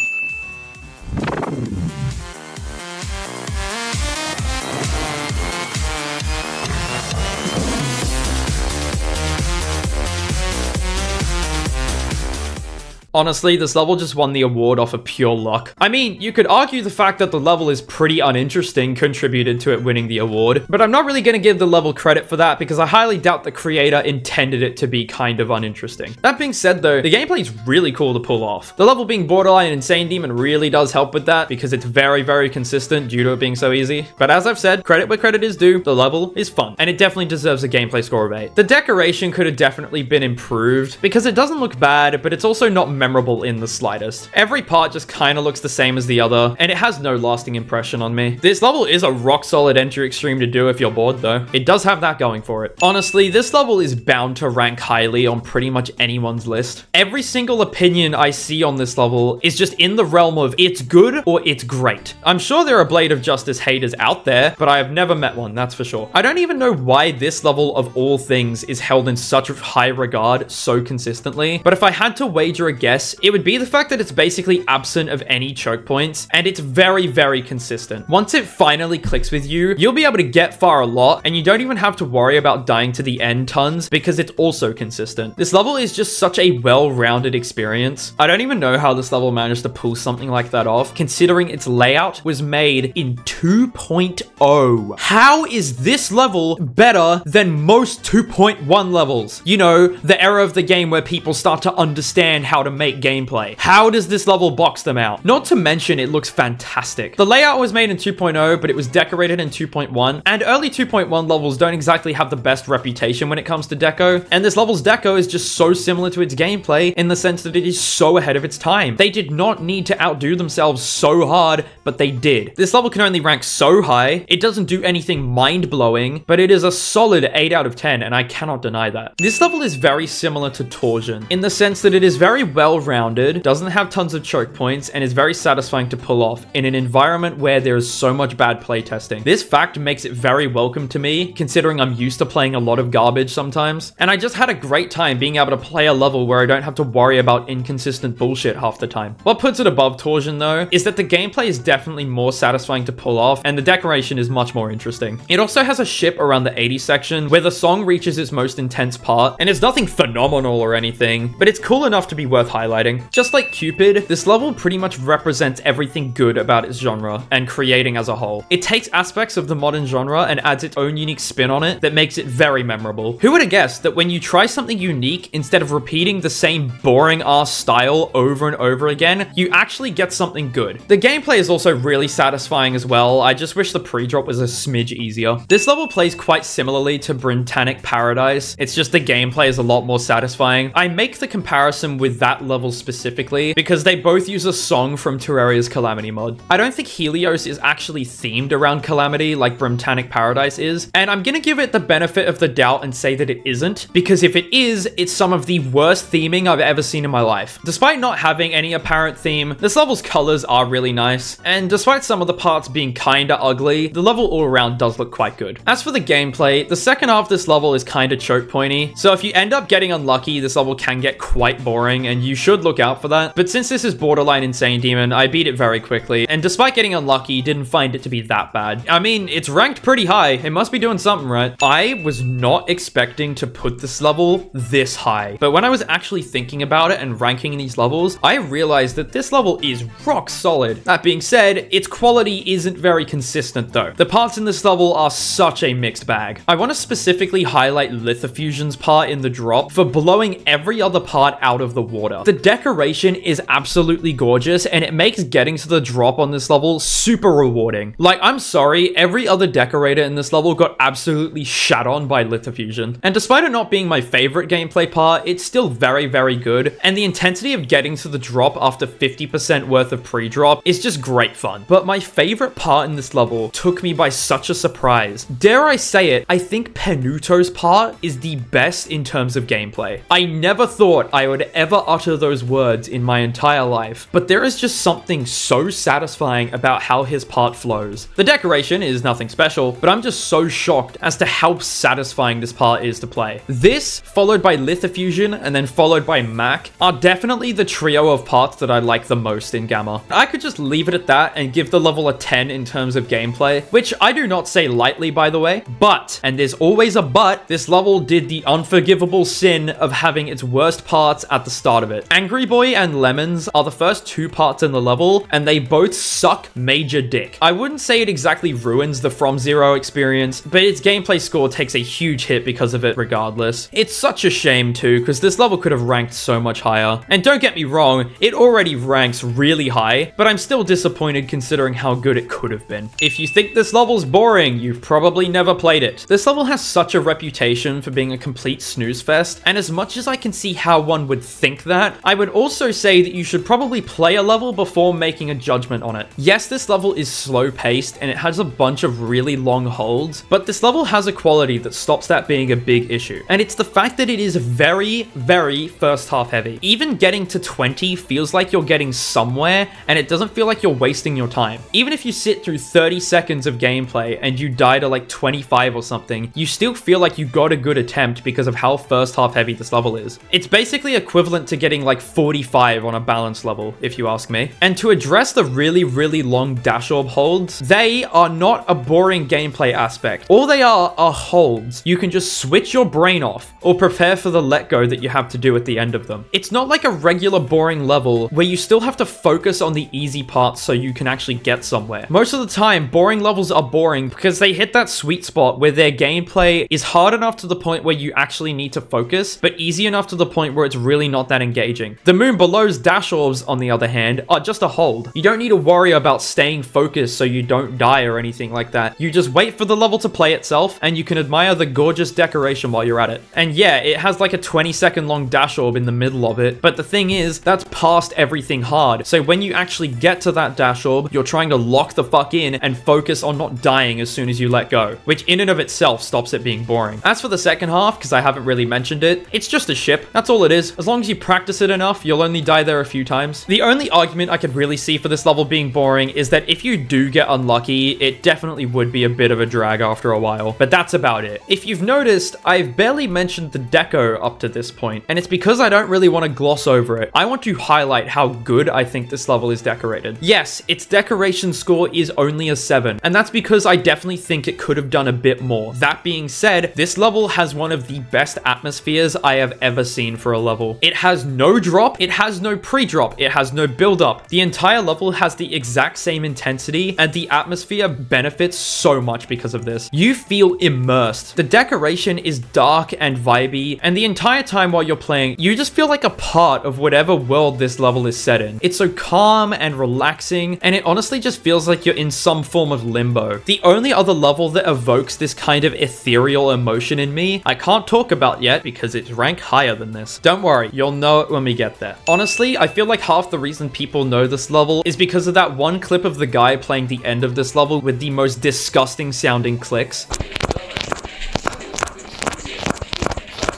Honestly, this level just won the award off of pure luck. I mean, you could argue the fact that the level is pretty uninteresting contributed to it winning the award, but I'm not really going to give the level credit for that because I highly doubt the creator intended it to be kind of uninteresting. That being said though, the gameplay is really cool to pull off. The level being borderline Insane Demon really does help with that because it's very consistent due to it being so easy. But as I've said, credit where credit is due, the level is fun, and it definitely deserves a gameplay score of 8. The decoration could have definitely been improved because it doesn't look bad, but it's also not memorable in the slightest. Every part just kind of looks the same as the other, and it has no lasting impression on me. This level is a rock solid entry extreme to do if you're bored though. It does have that going for it. Honestly, this level is bound to rank highly on pretty much anyone's list. Every single opinion I see on this level is just in the realm of it's good or it's great. I'm sure there are Blade of Justice haters out there, but I have never met one, that's for sure. I don't even know why this level of all things is held in such high regard so consistently, but if I had to wager a guess, it would be the fact that it's basically absent of any choke points, and it's very consistent. Once it finally clicks with you, you'll be able to get far a lot, and you don't even have to worry about dying to the end tons because it's also consistent. This level is just such a well-rounded experience. I don't even know how this level managed to pull something like that off, considering its layout was made in 2.0. How is this level better than most 2.1 levels? You know, the era of the game where people start to understand how to make gameplay. How does this level box them out? Not to mention, it looks fantastic. The layout was made in 2.0, but it was decorated in 2.1, and early 2.1 levels don't exactly have the best reputation when it comes to deco, and this level's deco is just so similar to its gameplay in the sense that it is so ahead of its time. They did not need to outdo themselves so hard, but they did. This level can only rank so high. It doesn't do anything mind-blowing, but it is a solid 8 out of 10, and I cannot deny that. This level is very similar to Torsion in the sense that it is very well-rounded, doesn't have tons of choke points, and is very satisfying to pull off in an environment where there is so much bad playtesting. This fact makes it very welcome to me, considering I'm used to playing a lot of garbage sometimes, and I just had a great time being able to play a level where I don't have to worry about inconsistent bullshit half the time. What puts it above Torsion though, is that the gameplay is definitely more satisfying to pull off, and the decoration is much more interesting. It also has a ship around the 80 section where the song reaches its most intense part, and it's nothing phenomenal or anything, but it's cool enough to be worth highlighting. Just like Cupid, this level pretty much represents everything good about its genre and creating as a whole. It takes aspects of the modern genre and adds its own unique spin on it that makes it very memorable. Who would have guessed that when you try something unique, instead of repeating the same boring ass style over and over again, you actually get something good. The gameplay is also really satisfying as well. I just wish the pre-drop was a smidge easier. This level plays quite similarly to Brintanic Paradise. It's just the gameplay is a lot more satisfying. I make the comparison with that level specifically because they both use a song from Terraria's Calamity mod. I don't think Helios is actually themed around Calamity like Brintanic Paradise is, and I'm gonna give it the benefit of the doubt and say that it isn't, because if it is, it's some of the worst theming I've ever seen in my life. Despite not having any apparent theme, this level's colors are really nice, and despite some of the parts being kinda ugly, the level all around does look quite good. As for the gameplay, the second half of this level is kinda choke pointy, so if you end up getting unlucky, this level can get quite boring, and you should look out for that. But since this is borderline Insane Demon, I beat it very quickly, and despite getting unlucky, didn't find it to be that bad. I mean, it's ranked pretty high. It must be doing something right. I was not expecting to put this level this high, but when I was actually thinking about it and ranking these levels, I realized that this level is rock solid. That being said, its quality isn't very consistent though. The parts in this level are such a mixed bag. I want to specifically highlight Lithofusion's part in the drop for blowing every other part out of the water. The decoration is absolutely gorgeous, and it makes getting to the drop on this level super rewarding. Like, I'm sorry, every other decorator in this level got absolutely shat on by Lithofusion. And despite it not being my favorite gameplay part, it's still very, very good, and the intensity of getting to the drop after 50% worth of pre-drop is just great fun. But my favorite part in this level took me by such a surprise. Dare I say it, I think Penuto's part is the best in terms of gameplay. I never thought I would ever utter those words in my entire life, but there is just something so satisfying about how his part flows. The decoration is nothing special, but I'm just so shocked as to how satisfying this part is to play. This, followed by Lithofusion, and then followed by Mac, are definitely the trio of parts that I like the most in Gamma. I could just leave it at that and give the level a 10 in terms of gameplay, which I do not say lightly, by the way, but, and there's always a but, this level did the unforgivable sin of having its worst parts at the start of it. Angry Boy and Lemons are the first two parts in the level, and they both suck major dick. I wouldn't say it exactly ruins the From Zero experience, but its gameplay score takes a huge hit because of it regardless. It's such a shame too, because this level could have ranked so much higher. And don't get me wrong, it already ranks really high, but I'm still disappointed considering how good it could have been. If you think this level's boring, you've probably never played it. This level has such a reputation for being a complete snooze fest, and as much as I can see how one would think that, I would also say that you should probably play a level before making a judgment on it. Yes, this level is slow paced and it has a bunch of really long holds, but this level has a quality that stops that being a big issue. And it's the fact that it is very, very first half heavy. Even getting to 20 feels like you're getting somewhere, and it doesn't feel like you're wasting your time. Even if you sit through 30 seconds of gameplay and you die to like 25 or something, you still feel like you got a good attempt because of how first half heavy this level is. It's basically equivalent to getting like 45 on a balance level, if you ask me. And to address the really, really long dash orb holds, they are not a boring gameplay aspect. All they are holds. You can just switch your brain off or prepare for the let go that you have to do at the end of them. It's not like a regular boring level where you still have to focus on the easy parts so you can actually get somewhere. Most of the time, boring levels are boring because they hit that sweet spot where their gameplay is hard enough to the point where you actually need to focus, but easy enough to the point where it's really not that engaging. engaging. The moon below's dash orbs, on the other hand, are just a hold. You don't need to worry about staying focused so you don't die or anything like that. You just wait for the level to play itself, and you can admire the gorgeous decoration while you're at it. And yeah, it has like a 20-second long dash orb in the middle of it, but the thing is, that's past everything hard. So when you actually get to that dash orb, you're trying to lock the fuck in and focus on not dying as soon as you let go, which in and of itself stops it being boring. As for the second half, because I haven't really mentioned it, it's just a ship. That's all it is. As long as you practice it enough, you'll only die there a few times. The only argument I could really see for this level being boring is that if you do get unlucky, it definitely would be a bit of a drag after a while, but that's about it. If you've noticed, I've barely mentioned the deco up to this point, and it's because I don't really want to gloss over it. I want to highlight how good I think this level is decorated. Yes, its decoration score is only a 7, and that's because I definitely think it could have done a bit more. That being said, this level has one of the best atmospheres I have ever seen for a level. It has no drop, it has no pre-drop, it has no build-up. The entire level has the exact same intensity, and the atmosphere benefits so much because of this. You feel immersed. The decoration is dark and vibey, and the entire time while you're playing, you just feel like a part of whatever world this level is set in. It's so calm and relaxing, and it honestly just feels like you're in some form of limbo. The only other level that evokes this kind of ethereal emotion in me, I can't talk about yet because it's rank higher than this. Don't worry, you'll know it when we get there. Honestly, I feel like half the reason people know this level is because of that one clip of the guy playing the end of this level with the most disgusting sounding clicks.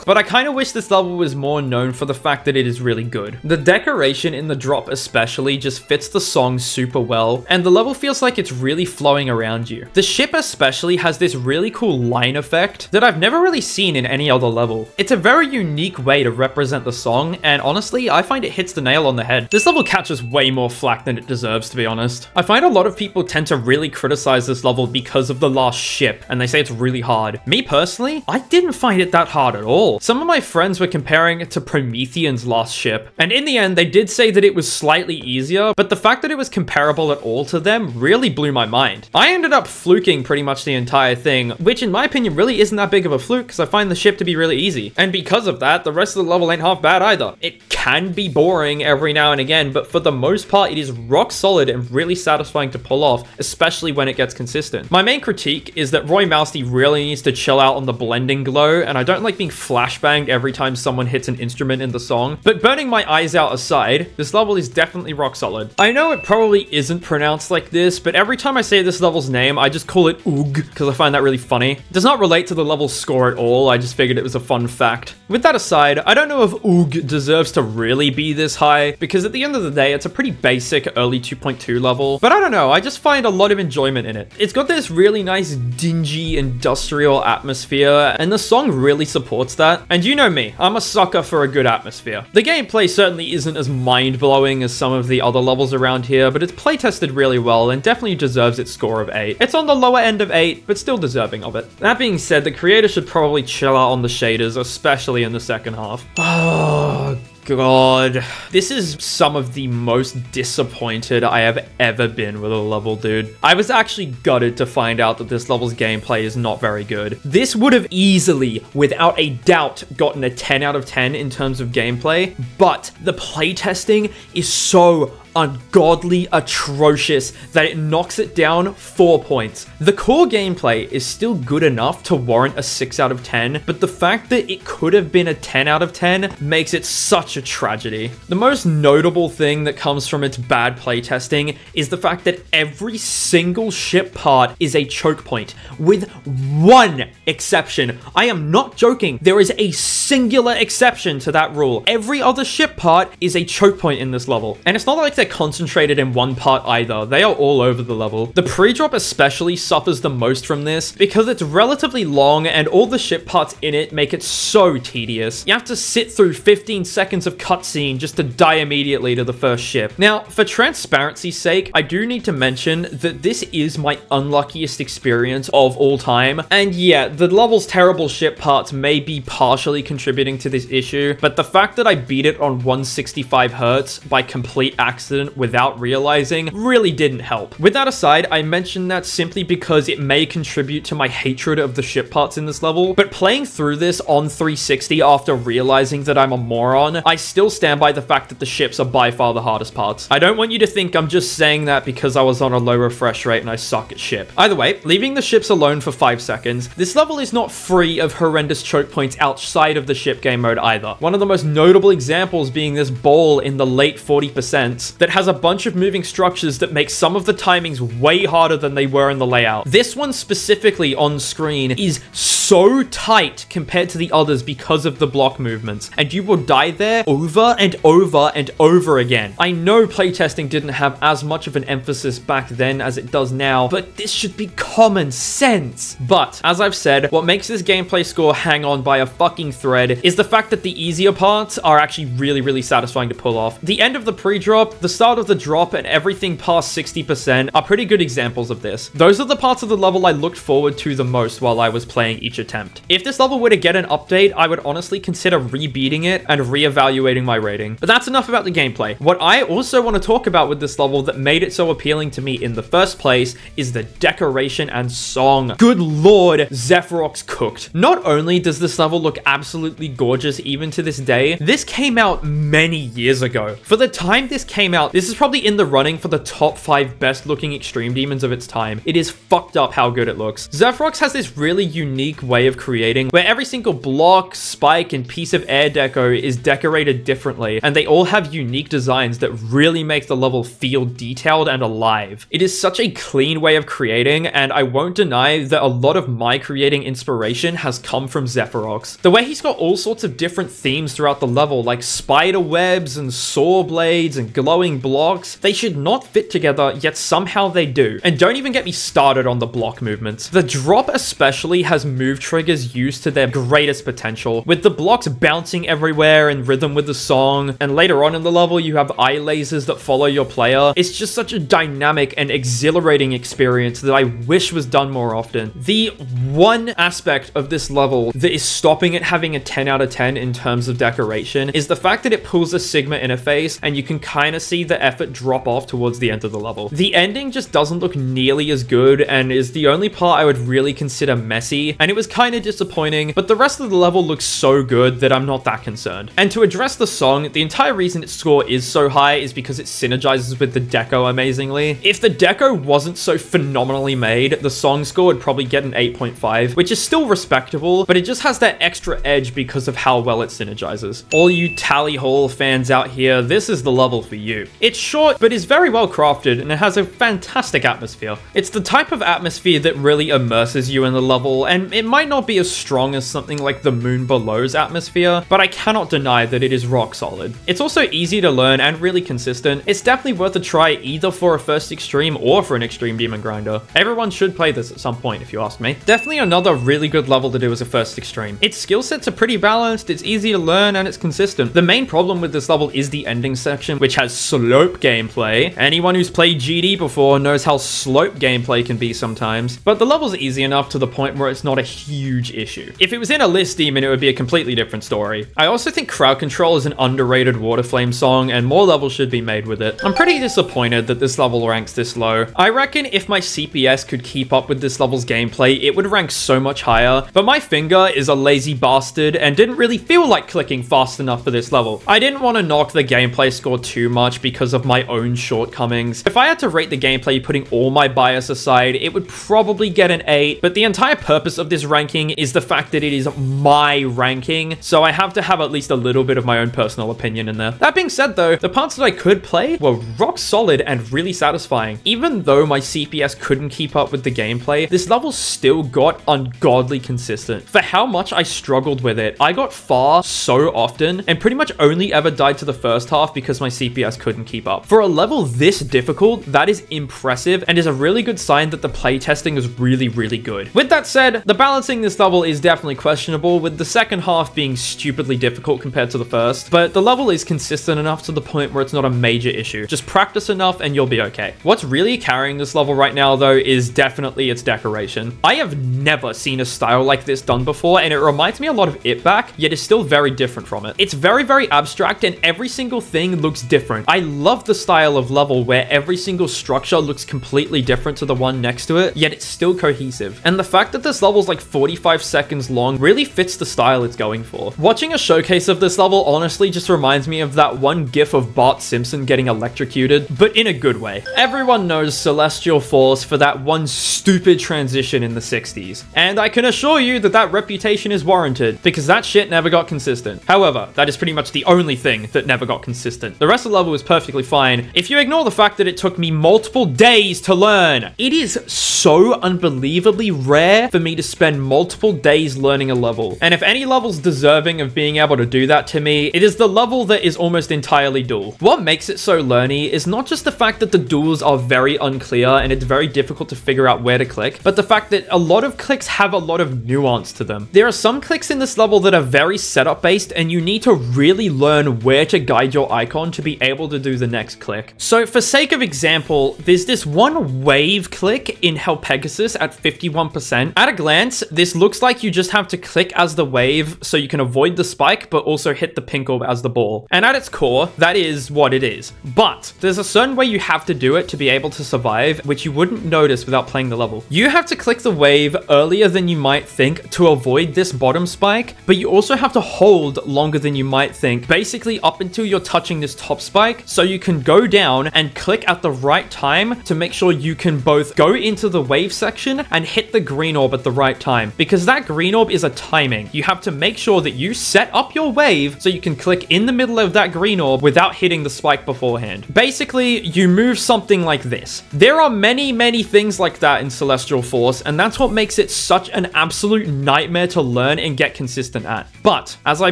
But I kind of wish this level was more known for the fact that it is really good. The decoration in the drop especially just fits the song super well, and the level feels like it's really flowing around you. The ship especially has this really cool line effect that I've never really seen in any other level. It's a very unique way to represent the song, and honestly, I find it hits the nail on the head. This level catches way more flack than it deserves, to be honest. I find a lot of people tend to really criticize this level because of the last ship, and they say it's really hard. Me personally, I didn't find it that hard at all. Some of my friends were comparing it to Promethean's last ship, and in the end, they did say that it was slightly easier, but the fact that it was comparable at all to them really blew my mind. I ended up fluking pretty much the entire thing, which in my opinion really isn't that big of a fluke because I find the ship to be really easy. And because of that, the rest of the level ain't half bad either. It can be boring every now and again, but for the most part, it is rock solid and really satisfying to pull off, especially when it gets consistent. My main critique is that Roy Mousty really needs to chill out on the blending glow, and I don't like being flashbanged every time someone hits an instrument in the song. But burning my eyes out aside, this level is definitely rock solid. I know it probably isn't pronounced like this, but every time I say this level's name, I just call it Oog, because I find that really funny. It does not relate to the level's score at all, I just figured it was a fun fact. With that aside, I don't know if Oog deserves to really be this high, because at the end of the day, it's a pretty basic early 2.2 level, but I don't know, I just find a lot of enjoyment in it. It's got this really nice dingy industrial atmosphere, and the song really supports that. And you know me, I'm a sucker for a good atmosphere. The gameplay certainly isn't as mind-blowing as some of the other levels around here, but it's playtested really well and definitely deserves its score of 8. It's on the lower end of 8, but still deserving of it. That being said, the creator should probably chill out on the shaders, especially in the second half. Oh, God. This is some of the most disappointed I have ever been with a level, dude. I was actually gutted to find out that this level's gameplay is not very good. This would have easily, without a doubt, gotten a 10 out of 10 in terms of gameplay, but the playtesting is so ungodly atrocious that it knocks it down 4 points. The core gameplay is still good enough to warrant a 6 out of 10, but the fact that it could have been a 10 out of 10 makes it such a tragedy. The most notable thing that comes from its bad playtesting is the fact that every single ship part is a choke point, with one exception. I am not joking. There is a singular exception to that rule. Every other ship part is a choke point in this level, and it's not like they're concentrated in one part either. They are all over the level. The pre-drop especially suffers the most from this because it's relatively long and all the ship parts in it make it so tedious. You have to sit through 15 seconds of cutscene just to die immediately to the first ship. Now, for transparency's sake, I do need to mention that this is my unluckiest experience of all time. And yeah, the level's terrible ship parts may be partially contributing to this issue, but the fact that I beat it on 165 Hz by complete accident accident without realizing really didn't help. With that aside, I mentioned that simply because it may contribute to my hatred of the ship parts in this level, but playing through this on 360 after realizing that I'm a moron, I still stand by the fact that the ships are by far the hardest parts. I don't want you to think I'm just saying that because I was on a low refresh rate and I suck at ship. Either way, leaving the ships alone for 5 seconds, this level is not free of horrendous choke points outside of the ship game mode either. One of the most notable examples being this bowl in the late 40% that has a bunch of moving structures that make some of the timings way harder than they were in the layout. This one specifically on screen is so tight compared to the others because of the block movements, and you will die there over and over and over again. I know playtesting didn't have as much of an emphasis back then as it does now, but this should be common sense. But as I've said, what makes this gameplay score hang on by a fucking thread is the fact that the easier parts are actually really satisfying to pull off. The end of the pre-drop, the start of the drop, and everything past 60% are pretty good examples of this. Those are the parts of the level I looked forward to the most while I was playing each attempt. If this level were to get an update, I would honestly consider rebeating it and reevaluating my rating. But that's enough about the gameplay. What I also want to talk about with this level that made it so appealing to me in the first place is the decoration and song. Good lord, Zephyrox cooked. Not only does this level look absolutely gorgeous even to this day, this came out many years ago. For the time this came out, this is probably in the running for the top 5 best looking extreme demons of its time. It is fucked up how good it looks. Zephyrox has this really unique way of creating where every single block, spike, and piece of air deco is decorated differently, and they all have unique designs that really make the level feel detailed and alive. It is such a clean way of creating, and I won't deny that a lot of my creating inspiration has come from Zephyrox. The way he's got all sorts of different themes throughout the level, like spider webs and saw blades and glowing blocks, they should not fit together, yet somehow they do. And don't even get me started on the block movements. The drop especially has move triggers used to their greatest potential, with the blocks bouncing everywhere in rhythm with the song, and later on in the level you have eye lasers that follow your player. It's just such a dynamic and exhilarating experience that I wish was done more often. The one aspect of this level that is stopping it having a 10 out of 10 in terms of decoration is the fact that it pulls a Sigma interface, and you can kind of see the effort drop off towards the end of the level. The ending just doesn't look nearly as good and is the only part I would really consider messy, and it was kind of disappointing, but the rest of the level looks so good that I'm not that concerned. And to address the song, the entire reason its score is so high is because it synergizes with the deco amazingly. If the deco wasn't so phenomenally made, the song score would probably get an 8.5, which is still respectable, but it just has that extra edge because of how well it synergizes. All you Tally Hall fans out here, this is the level for you. It's short, but is very well crafted, and it has a fantastic atmosphere. It's the type of atmosphere that really immerses you in the level, and it might not be as strong as something like the Moon Below's atmosphere, but I cannot deny that it is rock solid. It's also easy to learn and really consistent. It's definitely worth a try either for a first extreme or for an extreme demon grinder. Everyone should play this at some point if you ask me. Definitely another really good level to do as a first extreme. Its skill sets are pretty balanced, it's easy to learn, and it's consistent. The main problem with this level is the ending section, which has slope gameplay. Anyone who's played GD before knows how slope gameplay can be sometimes, but the level's easy enough to the point where it's not a huge issue. If it was in a list demon, it would be a completely different story. I also think Crowd Control is an underrated Water Flame song, and more levels should be made with it. I'm pretty disappointed that this level ranks this low. I reckon if my CPS could keep up with this level's gameplay, it would rank so much higher, but my finger is a lazy bastard and didn't really feel like clicking fast enough for this level. I didn't want to knock the gameplay score too much because of my own shortcomings. If I had to rate the gameplay putting all my bias aside, it would probably get an 8, but the entire purpose of this ranking is the fact that it is my ranking, so I have to have at least a little bit of my own personal opinion in there. That being said though, the parts that I could play were rock solid and really satisfying. Even though my CPS couldn't keep up with the gameplay, this level still got ungodly consistent. For how much I struggled with it, I got far so often and pretty much only ever died to the first half because my CPS couldn't keep up. For a level this difficult, that is impressive and is a really good sign that the playtesting is really good. With that said, the balancing this level is definitely questionable, with the second half being stupidly difficult compared to the first, but the level is consistent enough to the point where it's not a major issue. Just practice enough and you'll be okay. What's really carrying this level right now though is definitely its decoration. I have never seen a style like this done before, and it reminds me a lot of It Back, yet is still very different from it. It's very abstract and every single thing looks different. I I love the style of level where every single structure looks completely different to the one next to it, yet it's still cohesive. And the fact that this level is like 45 seconds long really fits the style it's going for. Watching a showcase of this level honestly just reminds me of that one gif of Bart Simpson getting electrocuted, but in a good way. Everyone knows Celestial Force for that one stupid transition in the 60s, and I can assure you that that reputation is warranted, because that shit never got consistent. However, that is pretty much the only thing that never got consistent. The rest of the level was perfectly fine, if you ignore the fact that it took me multiple days to learn. It is so unbelievably rare for me to spend multiple days learning a level, and if any level's deserving of being able to do that to me, it is the level that is almost entirely dual. What makes it so learny is not just the fact that the duels are very unclear and it's very difficult to figure out where to click, but the fact that a lot of clicks have a lot of nuance to them. There are some clicks in this level that are very setup based, and you need to really learn where to guide your icon to be able to do the next click. So for sake of example, there's this one wave click in Hell Pegasus at 51%. At a glance, this looks like you just have to click as the wave so you can avoid the spike, but also hit the pink orb as the ball. And at its core, that is what it is. But there's a certain way you have to do it to be able to survive, which you wouldn't notice without playing the level. You have to click the wave earlier than you might think to avoid this bottom spike, but you also have to hold longer than you might think, basically up until you're touching this top spike, so you can go down and click at the right time to make sure you can both go into the wave section and hit the green orb at the right time, because that green orb is a timing. You have to make sure that you set up your wave so you can click in the middle of that green orb without hitting the spike beforehand. Basically, you move something like this. There are many things like that in Celestial Force, and that's what makes it such an absolute nightmare to learn and get consistent at. But, as I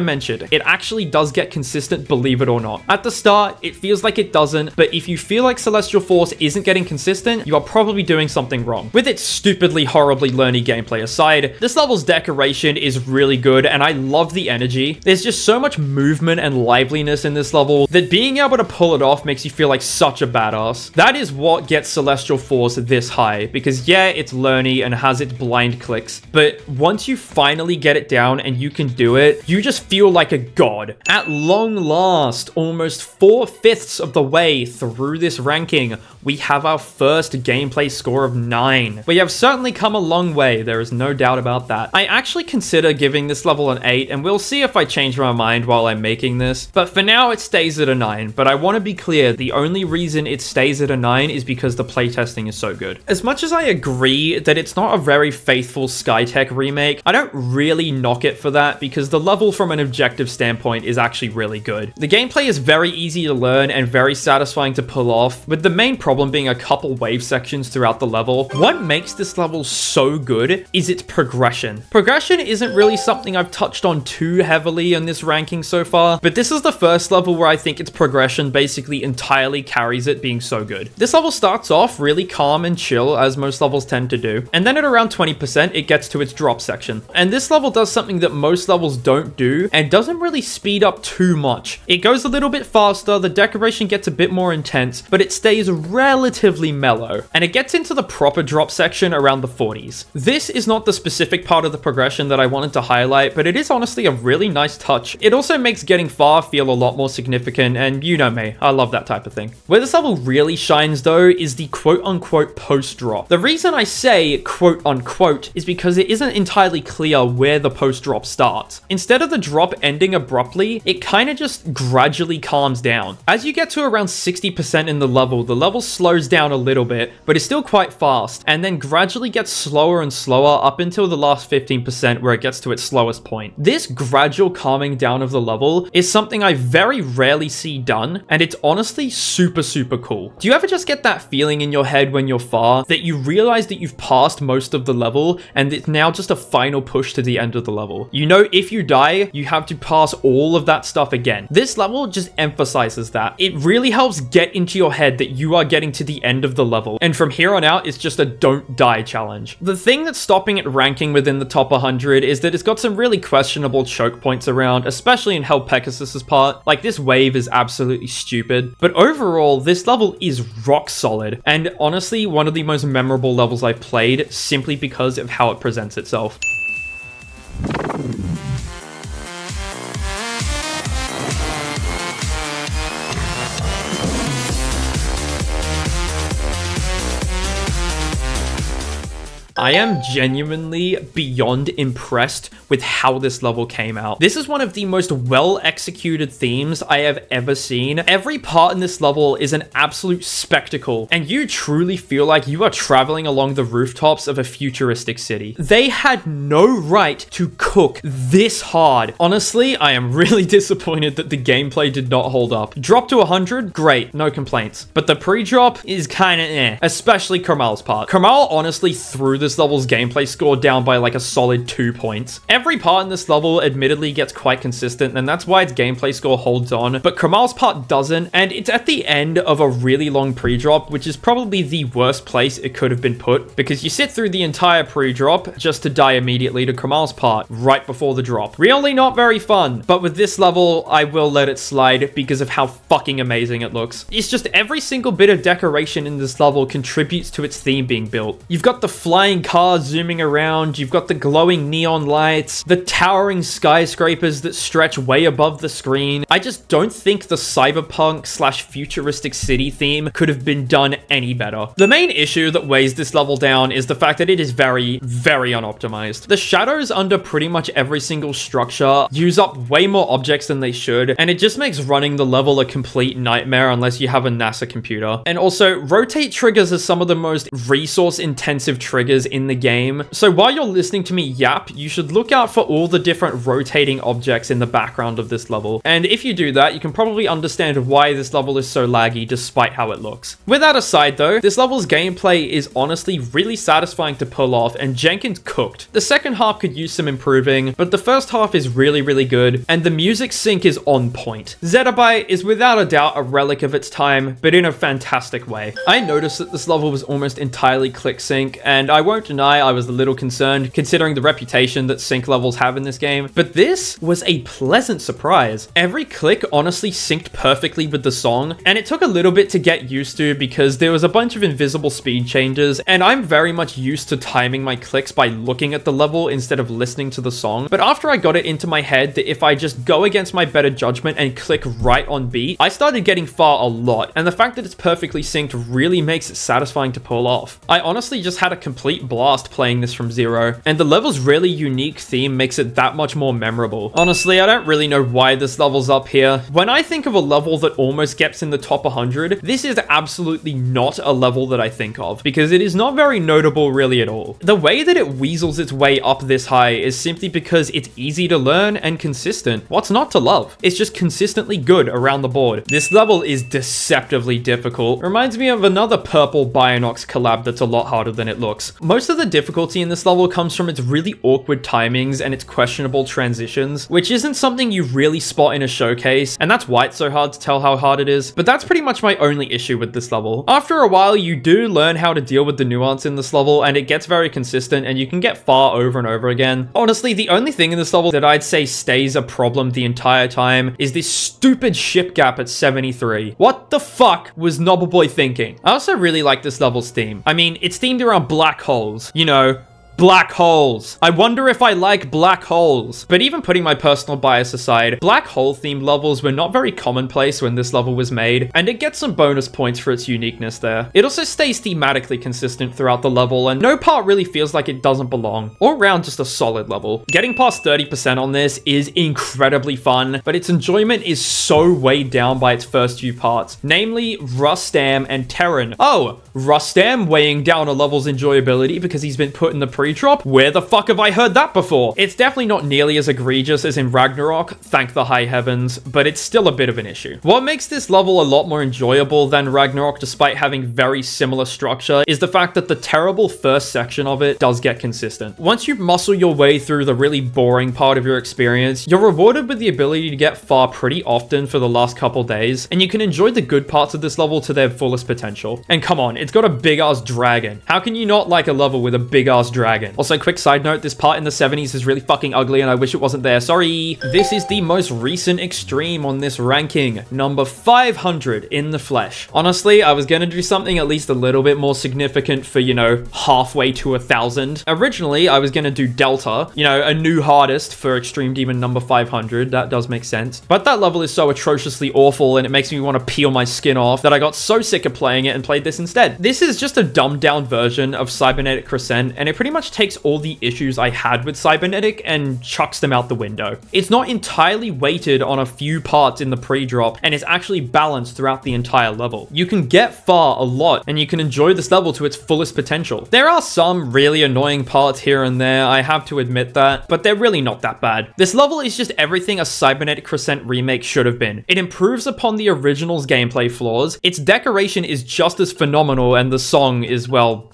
mentioned, it actually does get consistent, believe it or not. At the start, it feels like it doesn't, but if you feel like Celestial Force isn't getting consistent, you are probably doing something wrong. With its stupidly, horribly learny gameplay aside, this level's decoration is really good, and I love the energy. There's just so much movement and liveliness in this level that being able to pull it off makes you feel like such a badass. That is what gets Celestial Force this high, because yeah, it's learny and has its blind clicks, but once you finally get it down and you can do it, you just feel like a god. At long last, almost 4/5 of the way through this ranking, we have our first gameplay score of 9. We have certainly come a long way, there is no doubt about that. I actually consider giving this level an 8, and we'll see if I change my mind while I'm making this, but for now it stays at a 9. But I want to be clear, the only reason it stays at a 9 is because the playtesting is so good. As much as I agree that it's not a very faithful Skytech remake, I don't really knock it for that, because the level from an objective standpoint is actually really good. The gameplay is very easy to learn and very satisfying to pull off, with the main problem being a couple wave sections throughout the level. What makes this level so good is its progression. Progression isn't really something I've touched on too heavily in this ranking so far, but this is the first level where I think its progression basically entirely carries it being so good. This level starts off really calm and chill, as most levels tend to do, and then at around 20% it gets to its drop section. And this level does something that most levels don't do, and doesn't really speed up too much. It goes a little bit faster, the decoration gets a bit more intense, but it stays relatively mellow, and it gets into the proper drop section around the 40s. This is not the specific part of the progression that I wanted to highlight, but it is honestly a really nice touch. It also makes getting far feel a lot more significant, and you know me, I love that type of thing. Where this level really shines though is the quote-unquote post-drop. The reason I say quote-unquote is because it isn't entirely clear where the post-drop starts. Instead of the drop ending abruptly, it kind of just gradually calms down. As you get to around 60% in the level slows down a little bit, but it's still quite fast, and then gradually gets slower and slower up until the last 15% where it gets to its slowest point. This gradual calming down of the level is something I very rarely see done, and it's honestly super cool. Do you ever just get that feeling in your head when you're far, that you realize that you've passed most of the level, and it's now just a final push to the end of the level? You know, if you die, you have to pass all of that stuff again. This level just emphasizes that. It really helps get into your head that you are getting to the end of the level, and from here on out, it's just a don't die challenge. The thing that's stopping it ranking within the top 100 is that it's got some really questionable choke points around, especially in Hell Pegasus's part. Like, this wave is absolutely stupid, but overall, this level is rock solid, and honestly, one of the most memorable levels I've played simply because of how it presents itself. I am genuinely beyond impressed with how this level came out. This is one of the most well-executed themes I have ever seen. Every part in this level is an absolute spectacle, and you truly feel like you are traveling along the rooftops of a futuristic city. They had no right to cook this hard. Honestly, I am really disappointed that the gameplay did not hold up. Drop to 100? Great, no complaints. But the pre-drop is kinda eh, especially Kermal's part. Kermal honestly threw this level's gameplay score down by like a solid 2 points. Every part in this level admittedly gets quite consistent, and that's why its gameplay score holds on, but Kermal's part doesn't, and it's at the end of a really long pre-drop, which is probably the worst place it could have been put, because you sit through the entire pre-drop just to die immediately to Kermal's part right before the drop. Really not very fun, but with this level, I will let it slide because of how fucking amazing it looks. It's just every single bit of decoration in this level contributes to its theme being built. You've got the flying cars zooming around, you've got the glowing neon lights, the towering skyscrapers that stretch way above the screen. I just don't think the cyberpunk / futuristic city theme could have been done any better. The main issue that weighs this level down is the fact that it is very, very unoptimized. The shadows under pretty much every single structure use up way more objects than they should, and it just makes running the level a complete nightmare unless you have a NASA computer. And also, rotate triggers are some of the most resource-intensive triggers in the game, so while you're listening to me yap, you should look out for all the different rotating objects in the background of this level. And if you do that, you can probably understand why this level is so laggy despite how it looks. With that aside though, this level's gameplay is honestly really satisfying to pull off, and Jenkins cooked. The second half could use some improving, but the first half is really, really good, and the music sync is on point. Zettabyte is without a doubt a relic of its time, but in a fantastic way. I noticed that this level was almost entirely click sync, and I won't deny I was a little concerned considering the reputation that sync levels have in this game, but this was a pleasant surprise. Every click honestly synced perfectly with the song, and it took a little bit to get used to because there was a bunch of invisible speed changes, and I'm very much used to timing my clicks by looking at the level instead of listening to the song. But after I got it into my head that if I just go against my better judgment and click right on beat, I started getting far a lot, and the fact that it's perfectly synced really makes it satisfying to pull off. I honestly just had a complete blast playing this from zero, and the level's really unique theme makes it that much more memorable. Honestly, I don't really know why this level's up here. When I think of a level that almost gets in the top 100, this is absolutely not a level that I think of, because it is not very notable really at all. The way that it weasels its way up this high is simply because it's easy to learn and consistent. What's not to love? It's just consistently good around the board. This level is deceptively difficult. Reminds me of another purple Bionox collab that's a lot harder than it looks. Most of the difficulty in this level comes from its really awkward timings and its questionable transitions, which isn't something you really spot in a showcase, and that's why it's so hard to tell how hard it is. But that's pretty much my only issue with this level. After a while, you do learn how to deal with the nuance in this level, and it gets very consistent, and you can get far over and over again. Honestly, the only thing in this level that I'd say stays a problem the entire time is this stupid ship gap at 73. What the fuck was Nobbleboy thinking? I also really like this level's theme. I mean, it's themed around black holes, you know, black holes. I wonder if I like black holes. But even putting my personal bias aside, black hole themed levels were not very commonplace when this level was made, and it gets some bonus points for its uniqueness there. It also stays thematically consistent throughout the level, and no part really feels like it doesn't belong. All around, just a solid level. Getting past 30% on this is incredibly fun, but its enjoyment is so weighed down by its first few parts, namely Rustam and Terran. Oh, Rustam weighing down a level's enjoyability because he's been put in the pre-drop? Where the fuck have I heard that before? It's definitely not nearly as egregious as in Ragnarok, thank the high heavens, but it's still a bit of an issue. What makes this level a lot more enjoyable than Ragnarok despite having very similar structure is the fact that the terrible first section of it does get consistent. Once you muscle your way through the really boring part of your experience, you're rewarded with the ability to get far pretty often for the last couple days, and you can enjoy the good parts of this level to their fullest potential. And come on, it's got a big-ass dragon. How can you not like a level with a big-ass dragon? dragon. Also, quick side note, this part in the 70s is really fucking ugly and I wish it wasn't there. Sorry. This is the most recent extreme on this ranking. Number 500 in the flesh. Honestly, I was gonna do something at least a little bit more significant for, you know, halfway to 1,000. Originally, I was gonna do Delta, you know, a new hardest for Extreme Demon number 500. That does make sense. But that level is so atrociously awful and it makes me want to peel my skin off that I got so sick of playing it and played this instead. This is just a dumbed down version of Cybernetic Crescent, and it pretty much takes all the issues I had with Cybernetic and chucks them out the window. It's not entirely weighted on a few parts in the pre-drop, and it's actually balanced throughout the entire level. You can get far a lot, and you can enjoy this level to its fullest potential. There are some really annoying parts here and there, I have to admit that, but they're really not that bad. This level is just everything a Cybernetic Crescent remake should have been. It improves upon the original's gameplay flaws, its decoration is just as phenomenal, and the song is, well,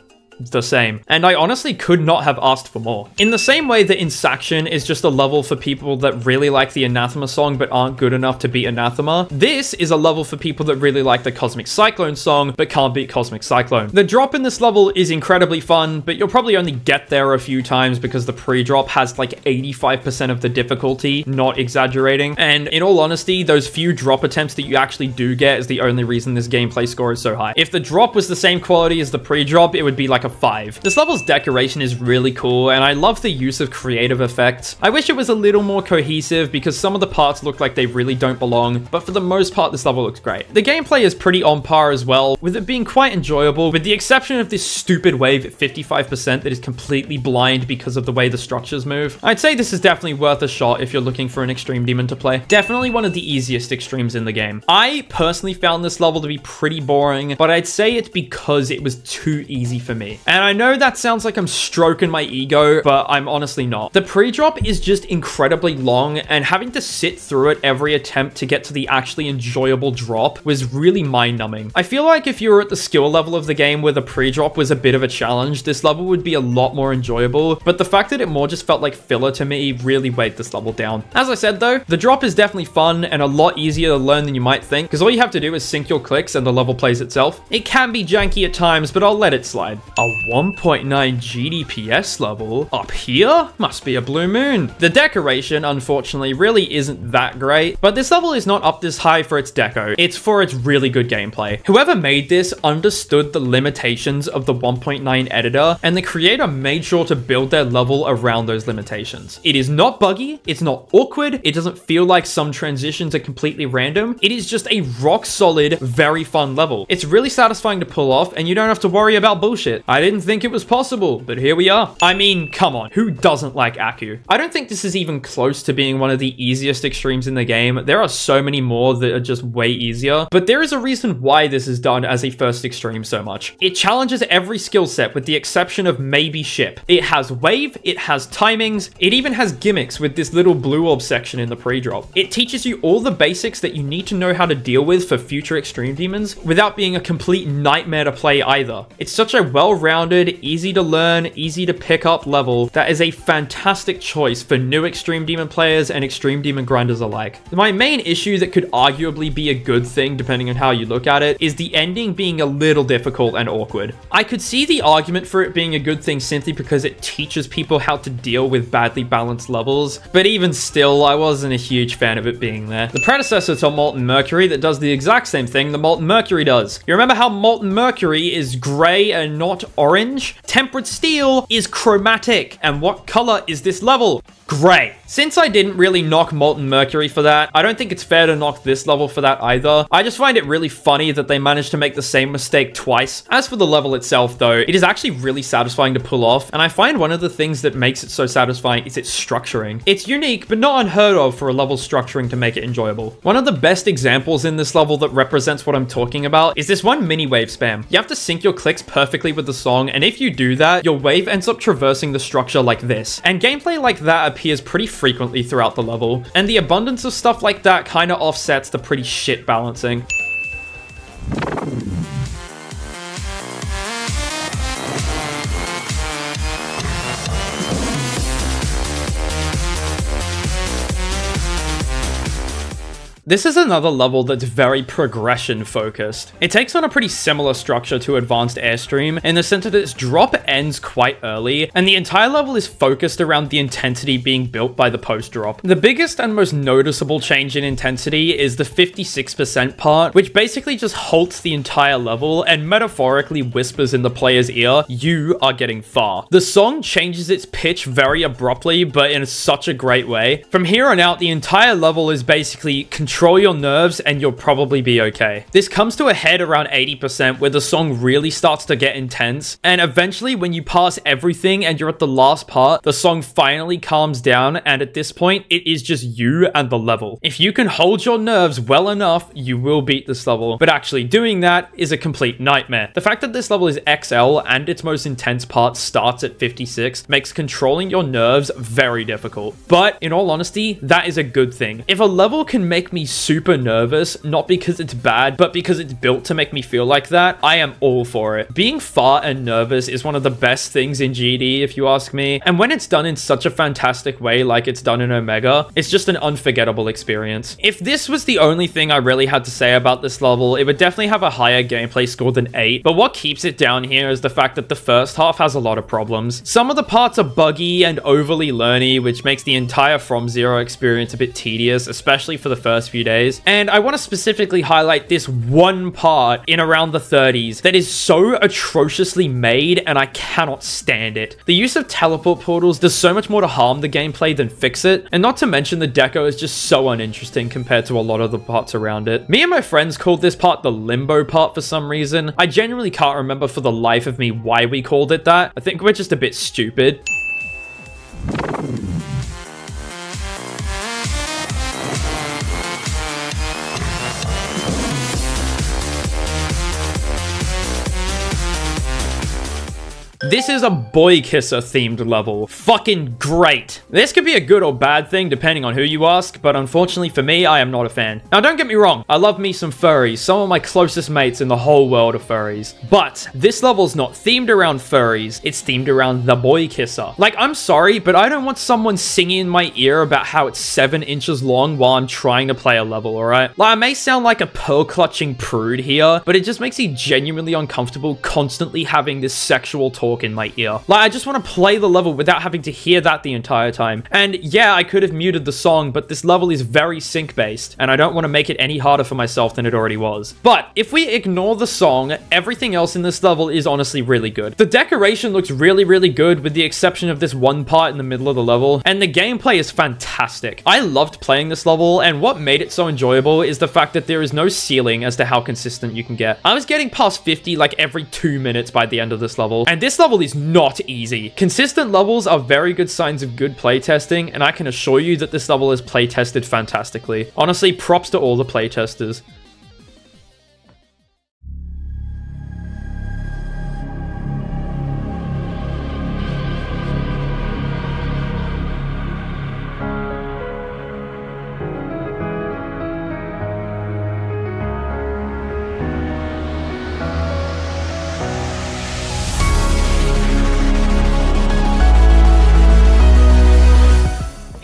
the same. And I honestly could not have asked for more. In the same way that Insaction is just a level for people that really like the Anathema song but aren't good enough to beat Anathema, this is a level for people that really like the Cosmic Cyclone song but can't beat Cosmic Cyclone. The drop in this level is incredibly fun, but you'll probably only get there a few times because the pre-drop has like 85% of the difficulty, not exaggerating. And in all honesty, those few drop attempts that you actually do get is the only reason this gameplay score is so high. If the drop was the same quality as the pre-drop, it would be like a 5. This level's decoration is really cool, and I love the use of creative effects. I wish it was a little more cohesive because some of the parts look like they really don't belong, but for the most part, this level looks great. The gameplay is pretty on par as well, with it being quite enjoyable, with the exception of this stupid wave at 55% that is completely blind because of the way the structures move. I'd say this is definitely worth a shot if you're looking for an Extreme Demon to play. Definitely one of the easiest extremes in the game. I personally found this level to be pretty boring, but I'd say it's because it was too easy for me. And I know that sounds like I'm stroking my ego, but I'm honestly not. The pre-drop is just incredibly long, and having to sit through it every attempt to get to the actually enjoyable drop was really mind-numbing. I feel like if you were at the skill level of the game where the pre-drop was a bit of a challenge, this level would be a lot more enjoyable, but the fact that it more just felt like filler to me really weighed this level down. As I said though, the drop is definitely fun and a lot easier to learn than you might think, because all you have to do is sync your clicks and the level plays itself. It can be janky at times, but I'll let it slide. A 1.9 GDPS level up here? Must be a blue moon. The decoration, unfortunately, really isn't that great, but this level is not up this high for its deco. It's for its really good gameplay. Whoever made this understood the limitations of the 1.9 editor, and the creator made sure to build their level around those limitations. It is not buggy, it's not awkward, it doesn't feel like some transitions are completely random. It is just a rock solid, very fun level. It's really satisfying to pull off, and you don't have to worry about bullshit. I didn't think it was possible, but here we are. I mean, come on, who doesn't like Aku? I don't think this is even close to being one of the easiest extremes in the game. There are so many more that are just way easier, but there is a reason why this is done as a first extreme so much. It challenges every skill set with the exception of maybe ship. It has wave, it has timings, it even has gimmicks with this little blue orb section in the pre-drop. It teaches you all the basics that you need to know how to deal with for future extreme demons without being a complete nightmare to play either. It's such a well-rounded, easy to learn, easy to pick up level that is a fantastic choice for new Extreme Demon players and Extreme Demon grinders alike. My main issue that could arguably be a good thing depending on how you look at it is the ending being a little difficult and awkward. I could see the argument for it being a good thing simply because it teaches people how to deal with badly balanced levels, but even still, I wasn't a huge fan of it being there. The predecessor to Molten Mercury that does the exact same thing that Molten Mercury does. You remember how Molten Mercury is gray and not orange? Tempered Steel is chromatic. And what color is this level? Gray. Since I didn't really knock Molten Mercury for that, I don't think it's fair to knock this level for that either. I just find it really funny that they managed to make the same mistake twice. As for the level itself though, it is actually really satisfying to pull off, and I find one of the things that makes it so satisfying is its structuring. It's unique, but not unheard of for a level structuring to make it enjoyable. One of the best examples in this level that represents what I'm talking about is this one mini wave spam. You have to sync your clicks perfectly with the song, and if you do that, your wave ends up traversing the structure like this. And gameplay like that appears pretty frequently throughout the level, and the abundance of stuff like that kind of offsets the pretty shit balancing. This is another level that's very progression focused. It takes on a pretty similar structure to Advanced Airstream in the sense that its drop ends quite early, and the entire level is focused around the intensity being built by the post-drop. The biggest and most noticeable change in intensity is the 56% part, which basically just halts the entire level and metaphorically whispers in the player's ear, "You are getting far." The song changes its pitch very abruptly, but in such a great way. From here on out, the entire level is basically control your nerves and you'll probably be okay. This comes to a head around 80% where the song really starts to get intense, and eventually when you pass everything and you're at the last part, the song finally calms down, and at this point, it is just you and the level. If you can hold your nerves well enough, you will beat this level, but actually doing that is a complete nightmare. The fact that this level is XL and its most intense part starts at 56 makes controlling your nerves very difficult. But in all honesty, that is a good thing. If a level can make me super nervous, not because it's bad, but because it's built to make me feel like that, I am all for it. Being far and nervous is one of the best things in GD, if you ask me, and when it's done in such a fantastic way like it's done in Omega, it's just an unforgettable experience. If this was the only thing I really had to say about this level, it would definitely have a higher gameplay score than 8, but what keeps it down here is the fact that the first half has a lot of problems. Some of the parts are buggy and overly learny, which makes the entire From Zero experience a bit tedious, especially for the first few days. And I want to specifically highlight this one part in around the 30s that is so atrociously made, and I cannot stand it. The use of teleport portals does so much more to harm the gameplay than fix it, and not to mention the deco is just so uninteresting compared to a lot of the parts around it. Me and my friends called this part the limbo part for some reason. I genuinely can't remember for the life of me why we called it that. I think we're just a bit stupid. This is a boy kisser themed level. Fucking great. This could be a good or bad thing depending on who you ask, but unfortunately for me, I am not a fan. Now don't get me wrong, I love me some furries. Some of my closest mates in the whole world are furries. But this level's not themed around furries, it's themed around the boy kisser. Like, I'm sorry, but I don't want someone singing in my ear about how it's 7 inches long while I'm trying to play a level, alright? Like, I may sound like a pearl-clutching prude here, but it just makes me genuinely uncomfortable constantly having this sexual talk in my ear. Like, I just want to play the level without having to hear that the entire time. And yeah, I could have muted the song, but this level is very sync-based, and I don't want to make it any harder for myself than it already was. But if we ignore the song, everything else in this level is honestly really good. The decoration looks really, really good, with the exception of this one part in the middle of the level, and the gameplay is fantastic. I loved playing this level, and what made it so enjoyable is the fact that there is no ceiling as to how consistent you can get. I was getting past 50 like every 2 minutes by the end of this level, and this level is not easy. Consistent levels are very good signs of good playtesting, and I can assure you that this level is playtested fantastically. Honestly, props to all the playtesters.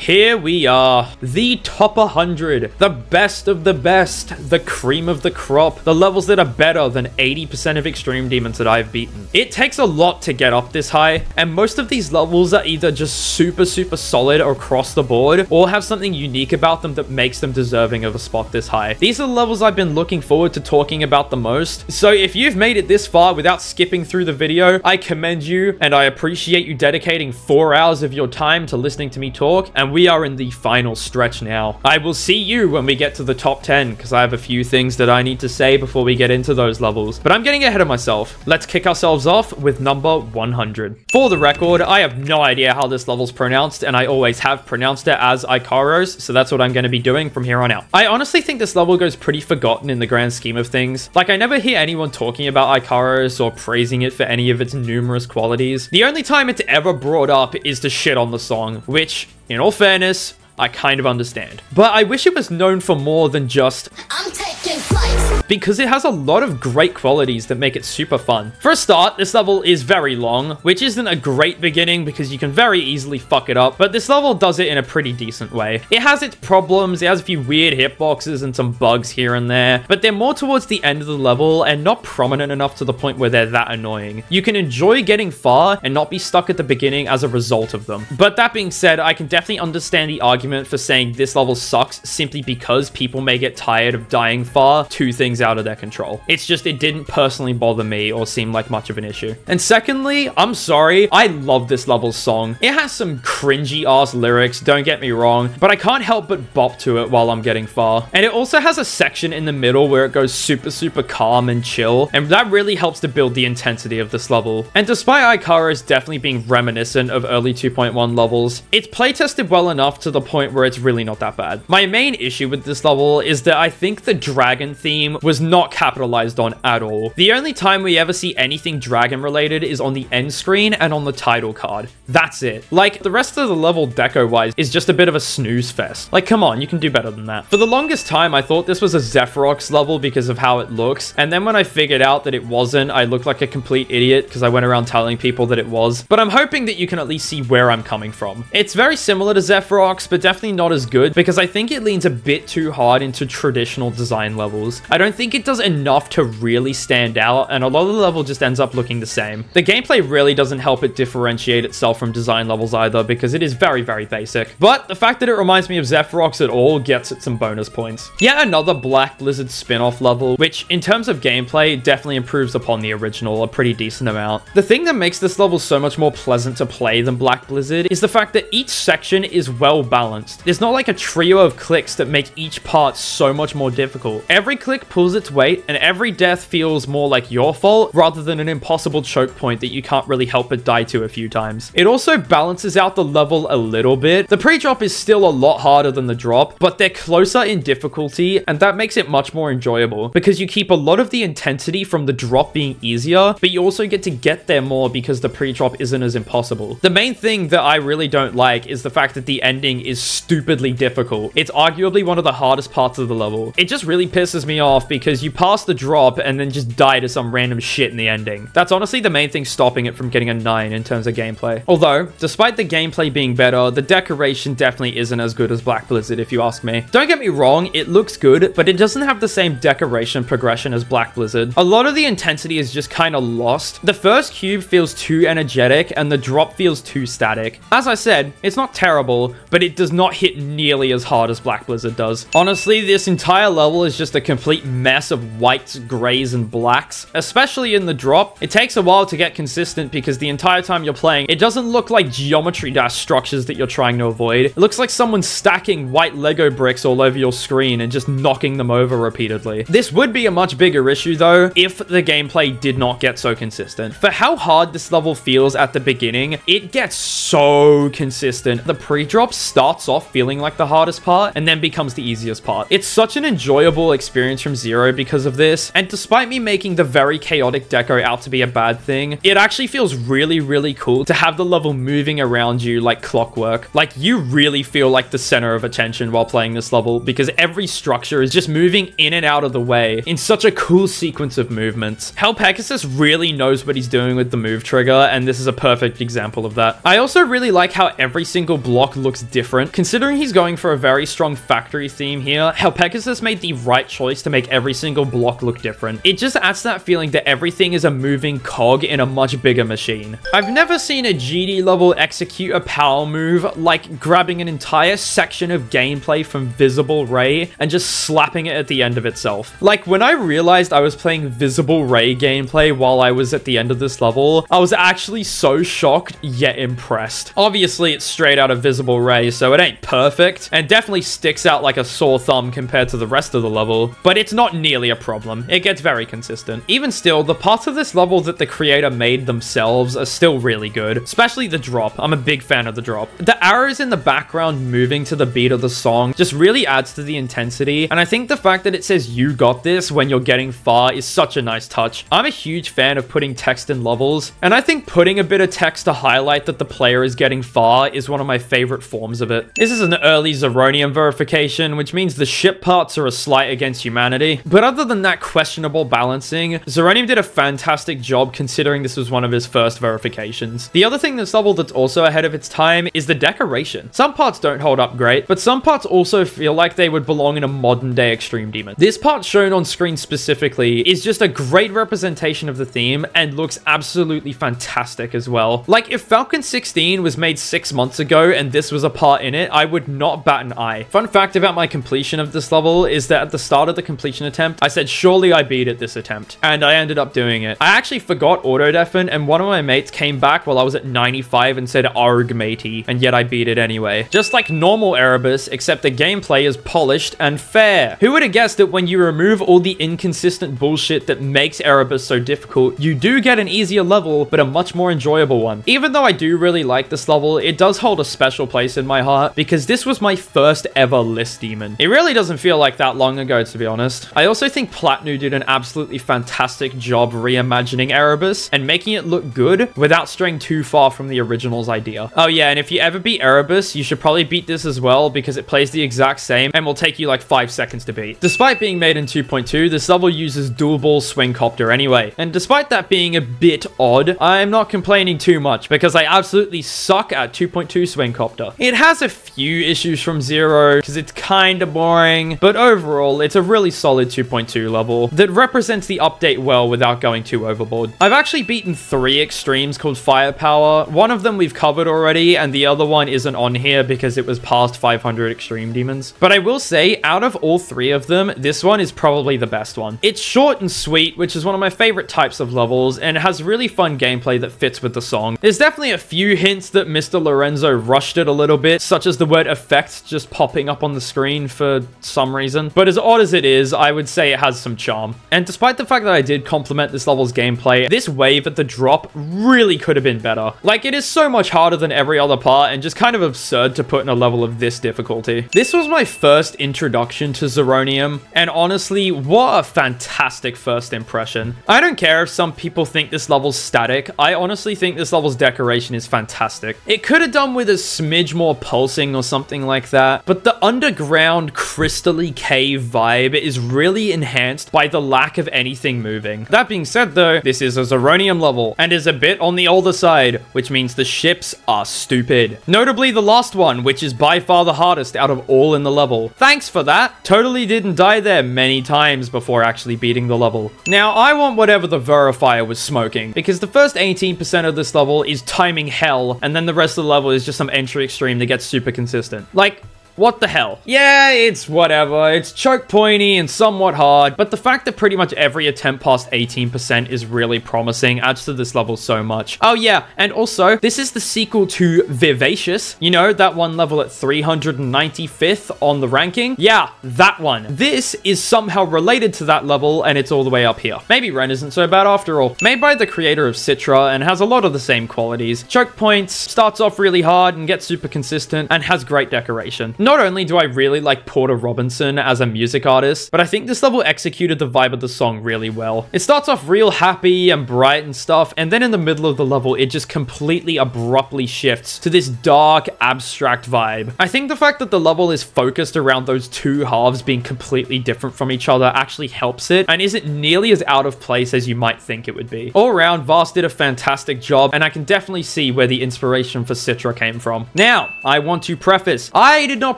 Here we are, the top 100, the best of the best, the cream of the crop, the levels that are better than 80% of Extreme Demons that I've beaten. It takes a lot to get up this high, and most of these levels are either just super solid across the board, or have something unique about them that makes them deserving of a spot this high. These are the levels I've been looking forward to talking about the most, so if you've made it this far without skipping through the video, I commend you, and I appreciate you dedicating 4 hours of your time to listening to me talk, and we are in the final stretch now. I will see you when we get to the top 10, because I have a few things that I need to say before we get into those levels. But I'm getting ahead of myself. Let's kick ourselves off with number 100. For the record, I have no idea how this level's pronounced, and I always have pronounced it as Ikaros, so that's what I'm going to be doing from here on out. I honestly think this level goes pretty forgotten in the grand scheme of things. Like, I never hear anyone talking about Ikaros or praising it for any of its numerous qualities. The only time it's ever brought up is to shit on the song, which, in all fairness, I kind of understand. But I wish it was known for more than just, "I'm taking flight." because it has a lot of great qualities that make it super fun. For a start, this level is very long, which isn't a great beginning because you can very easily fuck it up, but this level does it in a pretty decent way. It has its problems, it has a few weird hitboxes and some bugs here and there, but they're more towards the end of the level and not prominent enough to the point where they're that annoying. You can enjoy getting far and not be stuck at the beginning as a result of them. But that being said, I can definitely understand the argument for saying this level sucks simply because people may get tired of dying far to things out of their control. It's just, it didn't personally bother me or seem like much of an issue. And secondly, I'm sorry, I love this level's song. It has some cringy ass lyrics, don't get me wrong, but I can't help but bop to it while I'm getting far. And it also has a section in the middle where it goes super calm and chill, and that really helps to build the intensity of this level. And despite Ikaris definitely being reminiscent of early 2.1 levels, it's playtested well enough to the point where it's really not that bad. My main issue with this level is that I think the dragon theme was not capitalized on at all. The only time we ever see anything dragon related is on the end screen and on the title card. That's it. Like, the rest of the level deco-wise is just a bit of a snooze fest. Like, come on, you can do better than that. For the longest time, I thought this was a Zephyrox level because of how it looks, and then when I figured out that it wasn't, I looked like a complete idiot because I went around telling people that it was. But I'm hoping that you can at least see where I'm coming from. It's very similar to Zephyrox, but definitely not as good because I think it leans a bit too hard into traditional design levels. I don't think it does enough to really stand out, and a lot of the level just ends up looking the same. The gameplay really doesn't help it differentiate itself from design levels either because it is very basic. But the fact that it reminds me of Zephyrox at all gets it some bonus points. Yet another Black Blizzard spin-off level, which in terms of gameplay definitely improves upon the original a pretty decent amount. The thing that makes this level so much more pleasant to play than Black Blizzard is the fact that each section is well balanced. There's not like a trio of clicks that make each part so much more difficult. Every click pulls its weight, and every death feels more like your fault rather than an impossible choke point that you can't really help but die to a few times. It also balances out the level a little bit. The pre-drop is still a lot harder than the drop, but they're closer in difficulty, and that makes it much more enjoyable because you keep a lot of the intensity from the drop being easier, but you also get to get there more because the pre-drop isn't as impossible. The main thing that I really don't like is the fact that the ending is stupidly difficult. It's arguably one of the hardest parts of the level. It just really pisses me off because you pass the drop and then just die to some random shit in the ending. That's honestly the main thing stopping it from getting a 9 in terms of gameplay. Although, despite the gameplay being better, the decoration definitely isn't as good as Black Blizzard if you ask me. Don't get me wrong, it looks good, but it doesn't have the same decoration progression as Black Blizzard. A lot of the intensity is just kind of lost. The first cube feels too energetic and the drop feels too static. As I said, it's not terrible, but it does not hit nearly as hard as Black Blizzard does. Honestly, this entire level is just a complete mess of whites, grays, and blacks, especially in the drop. It takes a while to get consistent because the entire time you're playing, it doesn't look like Geometry Dash structures that you're trying to avoid. It looks like someone's stacking white Lego bricks all over your screen and just knocking them over repeatedly. This would be a much bigger issue though if the gameplay did not get so consistent. For how hard this level feels at the beginning, it gets so consistent. The pre-drop starts off feeling like the hardest part and then becomes the easiest part. It's such an enjoyable experience from zero because of this, and despite me making the very chaotic deco out to be a bad thing, it actually feels really cool to have the level moving around you like clockwork. Like, you really feel like the center of attention while playing this level because every structure is just moving in and out of the way in such a cool sequence of movements. Hell Pegasus really knows what he's doing with the move trigger, and this is a perfect example of that. I also really like how every single block looks different. Considering he's going for a very strong factory theme here, Hell Pegasus made the right choice to make every single block look different. It just adds that feeling that everything is a moving cog in a much bigger machine. I've never seen a GD level execute a power move like grabbing an entire section of gameplay from Visible Ray and just slapping it at the end of itself. Like, when I realized I was playing Visible Ray gameplay while I was at the end of this level, I was actually so shocked yet impressed. Obviously, it's straight out of Visible Ray, so it ain't perfect, and definitely sticks out like a sore thumb compared to the rest of the level, but it's not nearly a problem. It gets very consistent. Even still, the parts of this level that the creator made themselves are still really good, especially the drop. I'm a big fan of the drop. The arrows in the background moving to the beat of the song just really adds to the intensity, and I think the fact that it says "you got this" when you're getting far is such a nice touch. I'm a huge fan of putting text in levels, and I think putting a bit of text to highlight that the player is getting far is one of my favorite forms of it. This is an early Zeronium verification, which means the ship parts are a slight against humanity humanity. But other than that questionable balancing, Zeronium did a fantastic job considering this was one of his first verifications. The other thing this level that's also ahead of its time is the decoration. Some parts don't hold up great, but some parts also feel like they would belong in a modern day Extreme Demon. This part shown on screen specifically is just a great representation of the theme and looks absolutely fantastic as well. Like, if Falcon 16 was made 6 months ago and this was a part in it, I would not bat an eye. Fun fact about my completion of this level is that at the start of the completion attempt, I said surely I beat it this attempt, and I ended up doing it. I actually forgot auto deafen, and one of my mates came back while I was at 95 and said arg matey, and yet I beat it anyway. Just like normal Erebus, except the gameplay is polished and fair. Who would have guessed that when you remove all the inconsistent bullshit that makes Erebus so difficult, you do get an easier level, but a much more enjoyable one. Even though I do really like this level, it does hold a special place in my heart, because this was my first ever list demon. It really doesn't feel like that long ago, to be honest. I also think Platnu did an absolutely fantastic job reimagining Erebus and making it look good without straying too far from the original's idea. Oh yeah, and if you ever beat Erebus, you should probably beat this as well, because it plays the exact same and will take you like 5 seconds to beat. Despite being made in 2.2, this level uses dual ball swing copter anyway, and despite that being a bit odd, I'm not complaining too much because I absolutely suck at 2.2 swing copter. It has a few issues from 0 because it's kind of boring, but overall it's a really solid 2.2 level that represents the update well without going too overboard. I've actually beaten 3 extremes called Firepower. One of them we've covered already, and the other one isn't on here because it was past 500 extreme demons. But I will say, out of all 3 of them, this one is probably the best one. It's short and sweet, which is one of my favorite types of levels, and it has really fun gameplay that fits with the song. There's definitely a few hints that Mr. Lorenzo rushed it a little bit, such as the word effect just popping up on the screen for some reason. But as odd as it is, I would say it has some charm. And despite the fact that I did compliment this level's gameplay, this wave at the drop really could have been better. Like, it is so much harder than every other part and just kind of absurd to put in a level of this difficulty. This was my first introduction to Zeronium, and honestly, what a fantastic first impression. I don't care if some people think this level's static, I honestly think this level's decoration is fantastic. It could have done with a smidge more pulsing or something like that, but the underground crystally cave vibe is really enhanced by the lack of anything moving. That being said though, this is a Zeronium level and is a bit on the older side, which means the ships are stupid. Notably the last one, which is by far the hardest out of all in the level. Thanks for that. Totally didn't die there many times before actually beating the level. Now I want whatever the verifier was smoking, because the first 18% of this level is timing hell, and then the rest of the level is just some entry extreme that gets super consistent. Like, what the hell? Yeah, it's whatever. It's choke pointy and somewhat hard, but the fact that pretty much every attempt past 18% is really promising adds to this level so much. Oh yeah, and also, this is the sequel to Vivacious. You know, that one level at 395th on the ranking? Yeah, that one. This is somehow related to that level, and it's all the way up here. Maybe Ren isn't so bad after all. Made by the creator of Citra, and has a lot of the same qualities. Choke points, starts off really hard and gets super consistent, and has great decoration. Not only do I really like Porter Robinson as a music artist, but I think this level executed the vibe of the song really well. It starts off real happy and bright and stuff, and then in the middle of the level, it just completely abruptly shifts to this dark, abstract vibe. I think the fact that the level is focused around those two halves being completely different from each other actually helps it, and isn't nearly as out of place as you might think it would be. All around, Vast did a fantastic job, and I can definitely see where the inspiration for Citra came from. Now, I want to preface, I did not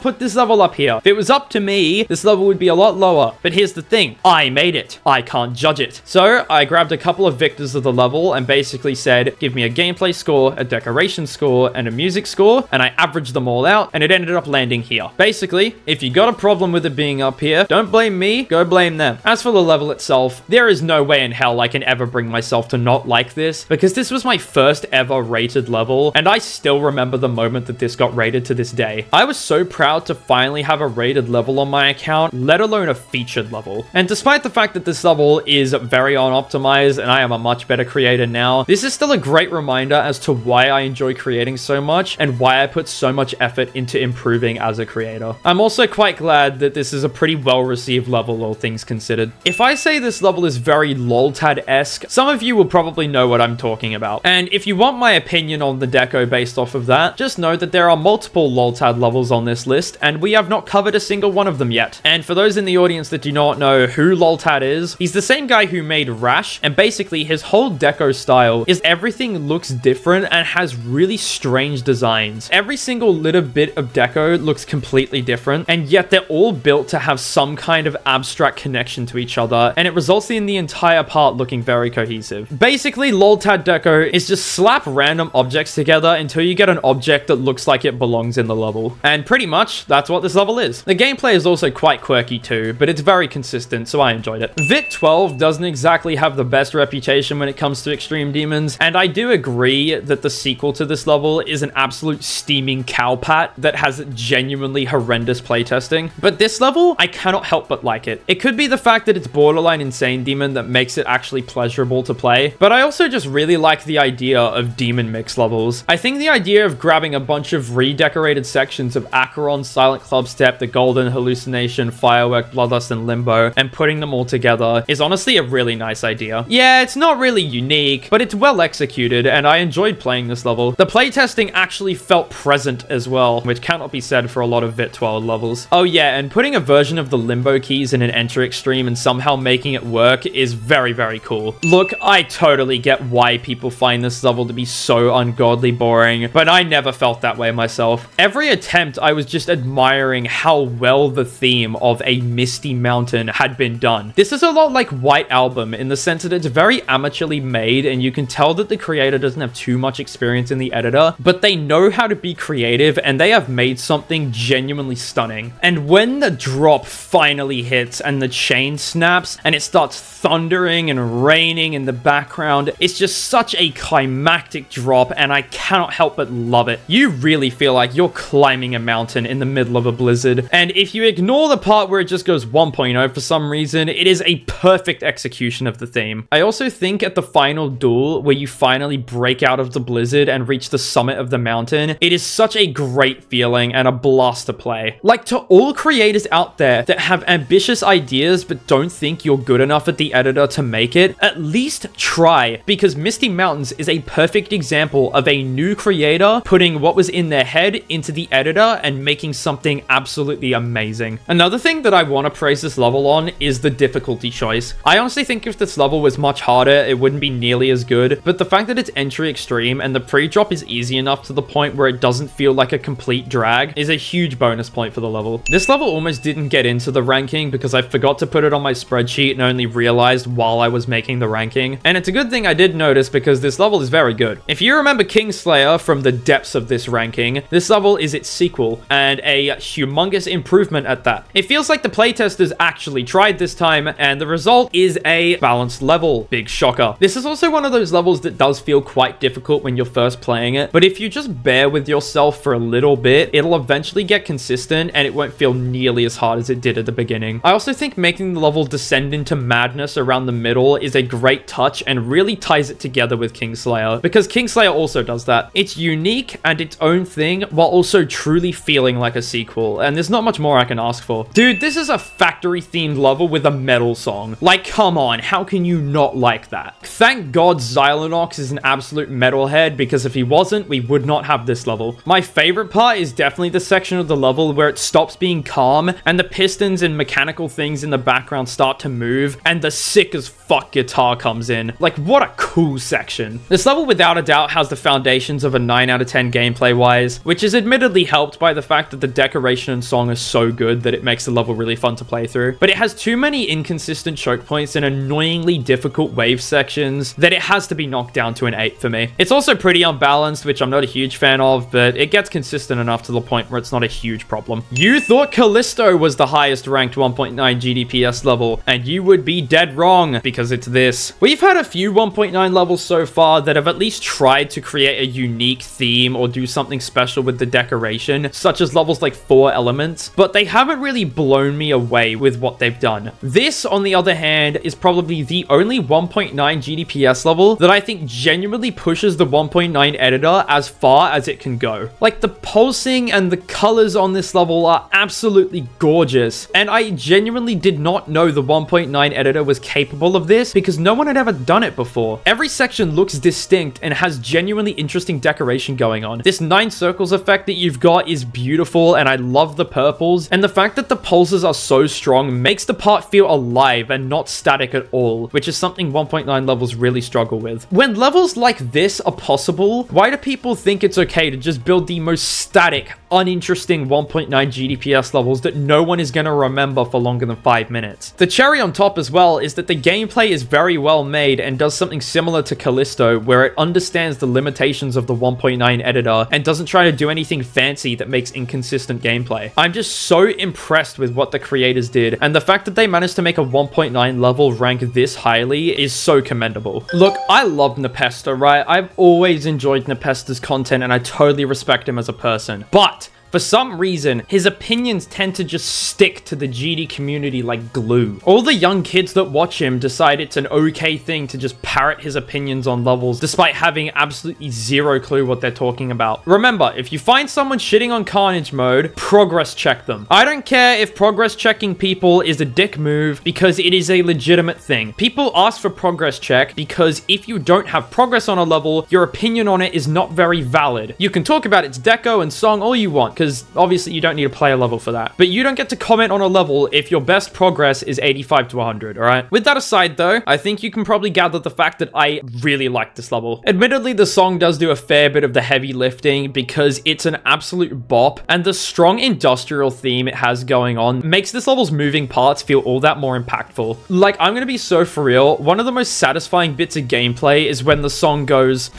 put this level up here. If it was up to me, this level would be a lot lower. But here's the thing, I made it. I can't judge it. So I grabbed a couple of victors of the level and basically said, give me a gameplay score, a decoration score, and a music score, and I averaged them all out, and it ended up landing here. Basically, if you got a problem with it being up here, don't blame me, go blame them. As for the level itself, there is no way in hell I can ever bring myself to not like this, because this was my first ever rated level, and I still remember the moment that this got rated to this day. I was so proud to finally have a rated level on my account, let alone a featured level. And despite the fact that this level is very unoptimized and I am a much better creator now, this is still a great reminder as to why I enjoy creating so much and why I put so much effort into improving as a creator. I'm also quite glad that this is a pretty well-received level, all things considered. If I say this level is very loltad-esque, some of you will probably know what I'm talking about. And if you want my opinion on the deco based off of that, just know that there are multiple loltad levels on this list list, and we have not covered a single one of them yet. And for those in the audience that do not know who Loltat is, he's the same guy who made Rash, and basically his whole deco style is everything looks different and has really strange designs. Every single little bit of deco looks completely different, and yet they're all built to have some kind of abstract connection to each other, and it results in the entire part looking very cohesive. Basically, Loltat deco is just slap random objects together until you get an object that looks like it belongs in the level. And pretty much, that's what this level is. The gameplay is also quite quirky too, but it's very consistent, so I enjoyed it. Vit 12 doesn't exactly have the best reputation when it comes to extreme demons, and I do agree that the sequel to this level is an absolute steaming cowpat that has genuinely horrendous playtesting. But this level, I cannot help but like it. It could be the fact that it's borderline insane demon that makes it actually pleasurable to play, but I also just really like the idea of demon mix levels. I think the idea of grabbing a bunch of redecorated sections of Acheron, Silent Clubstep, The Golden Hallucination, Firework, Bloodlust, and Limbo, and putting them all together is honestly a really nice idea. Yeah, it's not really unique, but it's well executed, and I enjoyed playing this level. The playtesting actually felt present as well, which cannot be said for a lot of Vit 12 levels. Oh yeah, and putting a version of the Limbo keys in an Enter Extreme and somehow making it work is very, very cool. Look, I totally get why people find this level to be so ungodly boring, but I never felt that way myself. Every attempt, I was just admiring how well the theme of a misty mountain had been done. This is a lot like White Album in the sense that it's very amateurly made, and you can tell that the creator doesn't have too much experience in the editor, but they know how to be creative, and they have made something genuinely stunning. And when the drop finally hits and the chain snaps and it starts thundering and raining in the background, it's just such a climactic drop, and I cannot help but love it. You really feel like you're climbing a mountain in the middle of a blizzard, and if you ignore the part where it just goes 1.0 for some reason, it is a perfect execution of the theme. I also think at the final duel, where you finally break out of the blizzard and reach the summit of the mountain, it is such a great feeling and a blast to play. Like, to all creators out there that have ambitious ideas but don't think you're good enough at the editor to make it, at least try, because Misty Mountains is a perfect example of a new creator putting what was in their head into the editor and making something absolutely amazing. Another thing that I want to praise this level on is the difficulty choice. I honestly think if this level was much harder, it wouldn't be nearly as good, but the fact that it's entry extreme and the pre-drop is easy enough to the point where it doesn't feel like a complete drag is a huge bonus point for the level. This level almost didn't get into the ranking because I forgot to put it on my spreadsheet and only realized while I was making the ranking. And it's a good thing I did notice because this level is very good. If you remember Kingslayer from the depths of this ranking, this level is its sequel and a humongous improvement at that. It feels like the playtesters actually tried this time, and the result is a balanced level. Big shocker. This is also one of those levels that does feel quite difficult when you're first playing it, but if you just bear with yourself for a little bit, it'll eventually get consistent and it won't feel nearly as hard as it did at the beginning. I also think making the level descend into madness around the middle is a great touch and really ties it together with Kingslayer, because Kingslayer also does that. It's unique and its own thing while also truly feeling like a sequel, and there's not much more I can ask for. Dude, this is a factory themed level with a metal song. Like, come on, how can you not like that? Thank God Xylonox is an absolute metalhead, because if he wasn't, we would not have this level. My favorite part is definitely the section of the level where it stops being calm and the pistons and mechanical things in the background start to move and the sick as fuck guitar comes in. Like, what a cool section. This level without a doubt has the foundations of a 9 out of 10 gameplay wise, which is admittedly helped by the fact that the decoration and song is so good that it makes the level really fun to play through. But it has too many inconsistent choke points and annoyingly difficult wave sections that it has to be knocked down to an 8 for me. It's also pretty unbalanced, which I'm not a huge fan of, but it gets consistent enough to the point where it's not a huge problem. You thought Callisto was the highest ranked 1.9 GDPS level, and you would be dead wrong, because it's this. We've had a few 1.9 levels so far that have at least tried to create a unique theme or do something special with the decoration, such as levels like 4 Elements, but they haven't really blown me away with what they've done. This, on the other hand, is probably the only 1.9 GDPS level that I think genuinely pushes the 1.9 editor as far as it can go. Like, the pulsing and the colors on this level are absolutely gorgeous, and I genuinely did not know the 1.9 editor was capable of this because no one had ever done it before. Every section looks distinct and has genuinely interesting decoration going on. This 9 circles effect that you've got is beautiful beautiful, and I love the purples, and the fact that the pulses are so strong makes the part feel alive and not static at all, which is something 1.9 levels really struggle with. When levels like this are possible, why do people think it's okay to just build the most static, uninteresting 1.9 GDPS levels that no one is going to remember for longer than 5 minutes? The cherry on top as well is that the gameplay is very well made and does something similar to Callisto, where it understands the limitations of the 1.9 editor and doesn't try to do anything fancy that makes inconsistent gameplay. I'm just so impressed with what the creators did, and the fact that they managed to make a 1.9 level rank this highly is so commendable. Look, I love Nepesta, right? I've always enjoyed Nepesta's content and I totally respect him as a person, but for some reason, his opinions tend to just stick to the GD community like glue. All the young kids that watch him decide it's an okay thing to just parrot his opinions on levels despite having absolutely zero clue what they're talking about. Remember, if you find someone shitting on Carnage mode, progress check them. I don't care if progress checking people is a dick move because it is a legitimate thing. People ask for progress check because if you don't have progress on a level, your opinion on it is not very valid. You can talk about its deco and song all you want, because obviously you don't need a player level for that. But you don't get to comment on a level if your best progress is 85 to 100, alright? With that aside though, I think you can probably gather the fact that I really like this level. Admittedly, the song does do a fair bit of the heavy lifting because it's an absolute bop, and the strong industrial theme it has going on makes this level's moving parts feel all that more impactful. Like, I'm gonna be so for real, one of the most satisfying bits of gameplay is when the song goes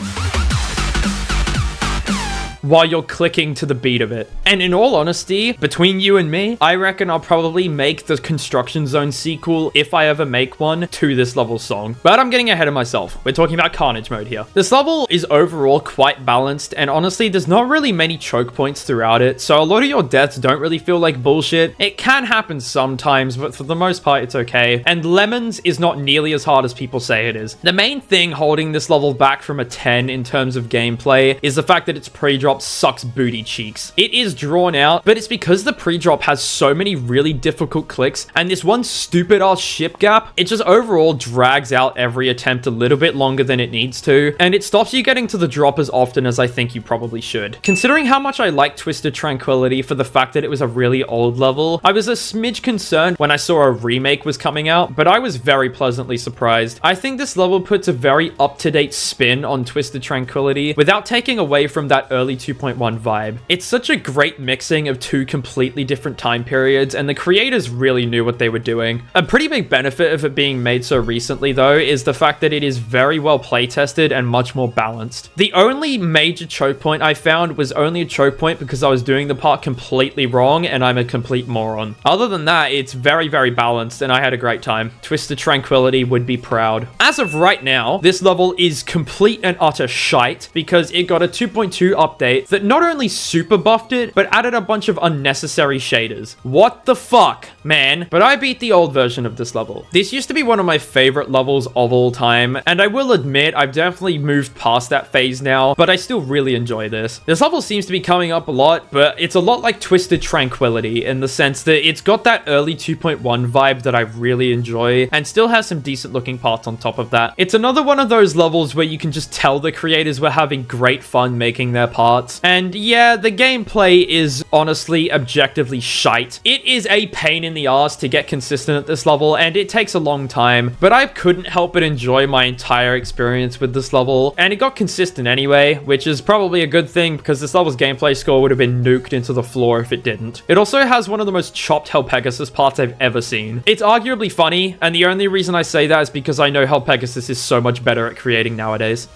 while you're clicking to the beat of it. And in all honesty, between you and me, I reckon I'll probably make the Construction Zone sequel, if I ever make one, to this level song. But I'm getting ahead of myself. We're talking about Carnage mode here. This level is overall quite balanced, and honestly, there's not really many choke points throughout it, so a lot of your deaths don't really feel like bullshit. It can happen sometimes, but for the most part, it's okay. And Lemons is not nearly as hard as people say it is. The main thing holding this level back from a 10 in terms of gameplay is the fact that its pre-drop sucks booty cheeks. It is drawn out, but it's because the pre-drop has so many really difficult clicks, and this one stupid ass ship gap, it just overall drags out every attempt a little bit longer than it needs to, and it stops you getting to the drop as often as I think you probably should. Considering how much I like Twisted Tranquility for the fact that it was a really old level, I was a smidge concerned when I saw a remake was coming out, but I was very pleasantly surprised. I think this level puts a very up-to-date spin on Twisted Tranquility without taking away from that early 2.1 vibe. It's such a great mixing of two completely different time periods, and the creators really knew what they were doing. A pretty big benefit of it being made so recently though is the fact that it is very well playtested and much more balanced. The only major choke point I found was only a choke point because I was doing the part completely wrong and I'm a complete moron. Other than that, it's very, very balanced and I had a great time. Twisted Tranquility would be proud. As of right now, this level is complete and utter shite because it got a 2.2 update that not only super buffed it, but added a bunch of unnecessary shaders. What the fuck, man? But I beat the old version of this level. This used to be one of my favorite levels of all time, and I will admit I've definitely moved past that phase now, but I still really enjoy this. This level seems to be coming up a lot, but it's a lot like Twisted Tranquility in the sense that it's got that early 2.1 vibe that I really enjoy, and still has some decent looking parts on top of that. It's another one of those levels where you can just tell the creators were having great fun making their parts, and yeah, the gameplay is honestly objectively shite. It is a pain in the ass to get consistent at this level, and it takes a long time, but I couldn't help but enjoy my entire experience with this level, and it got consistent anyway, which is probably a good thing because this level's gameplay score would have been nuked into the floor if it didn't. It also has one of the most chopped Hell Pegasus parts I've ever seen. It's arguably funny, and the only reason I say that is because I know Hell Pegasus is so much better at creating nowadays.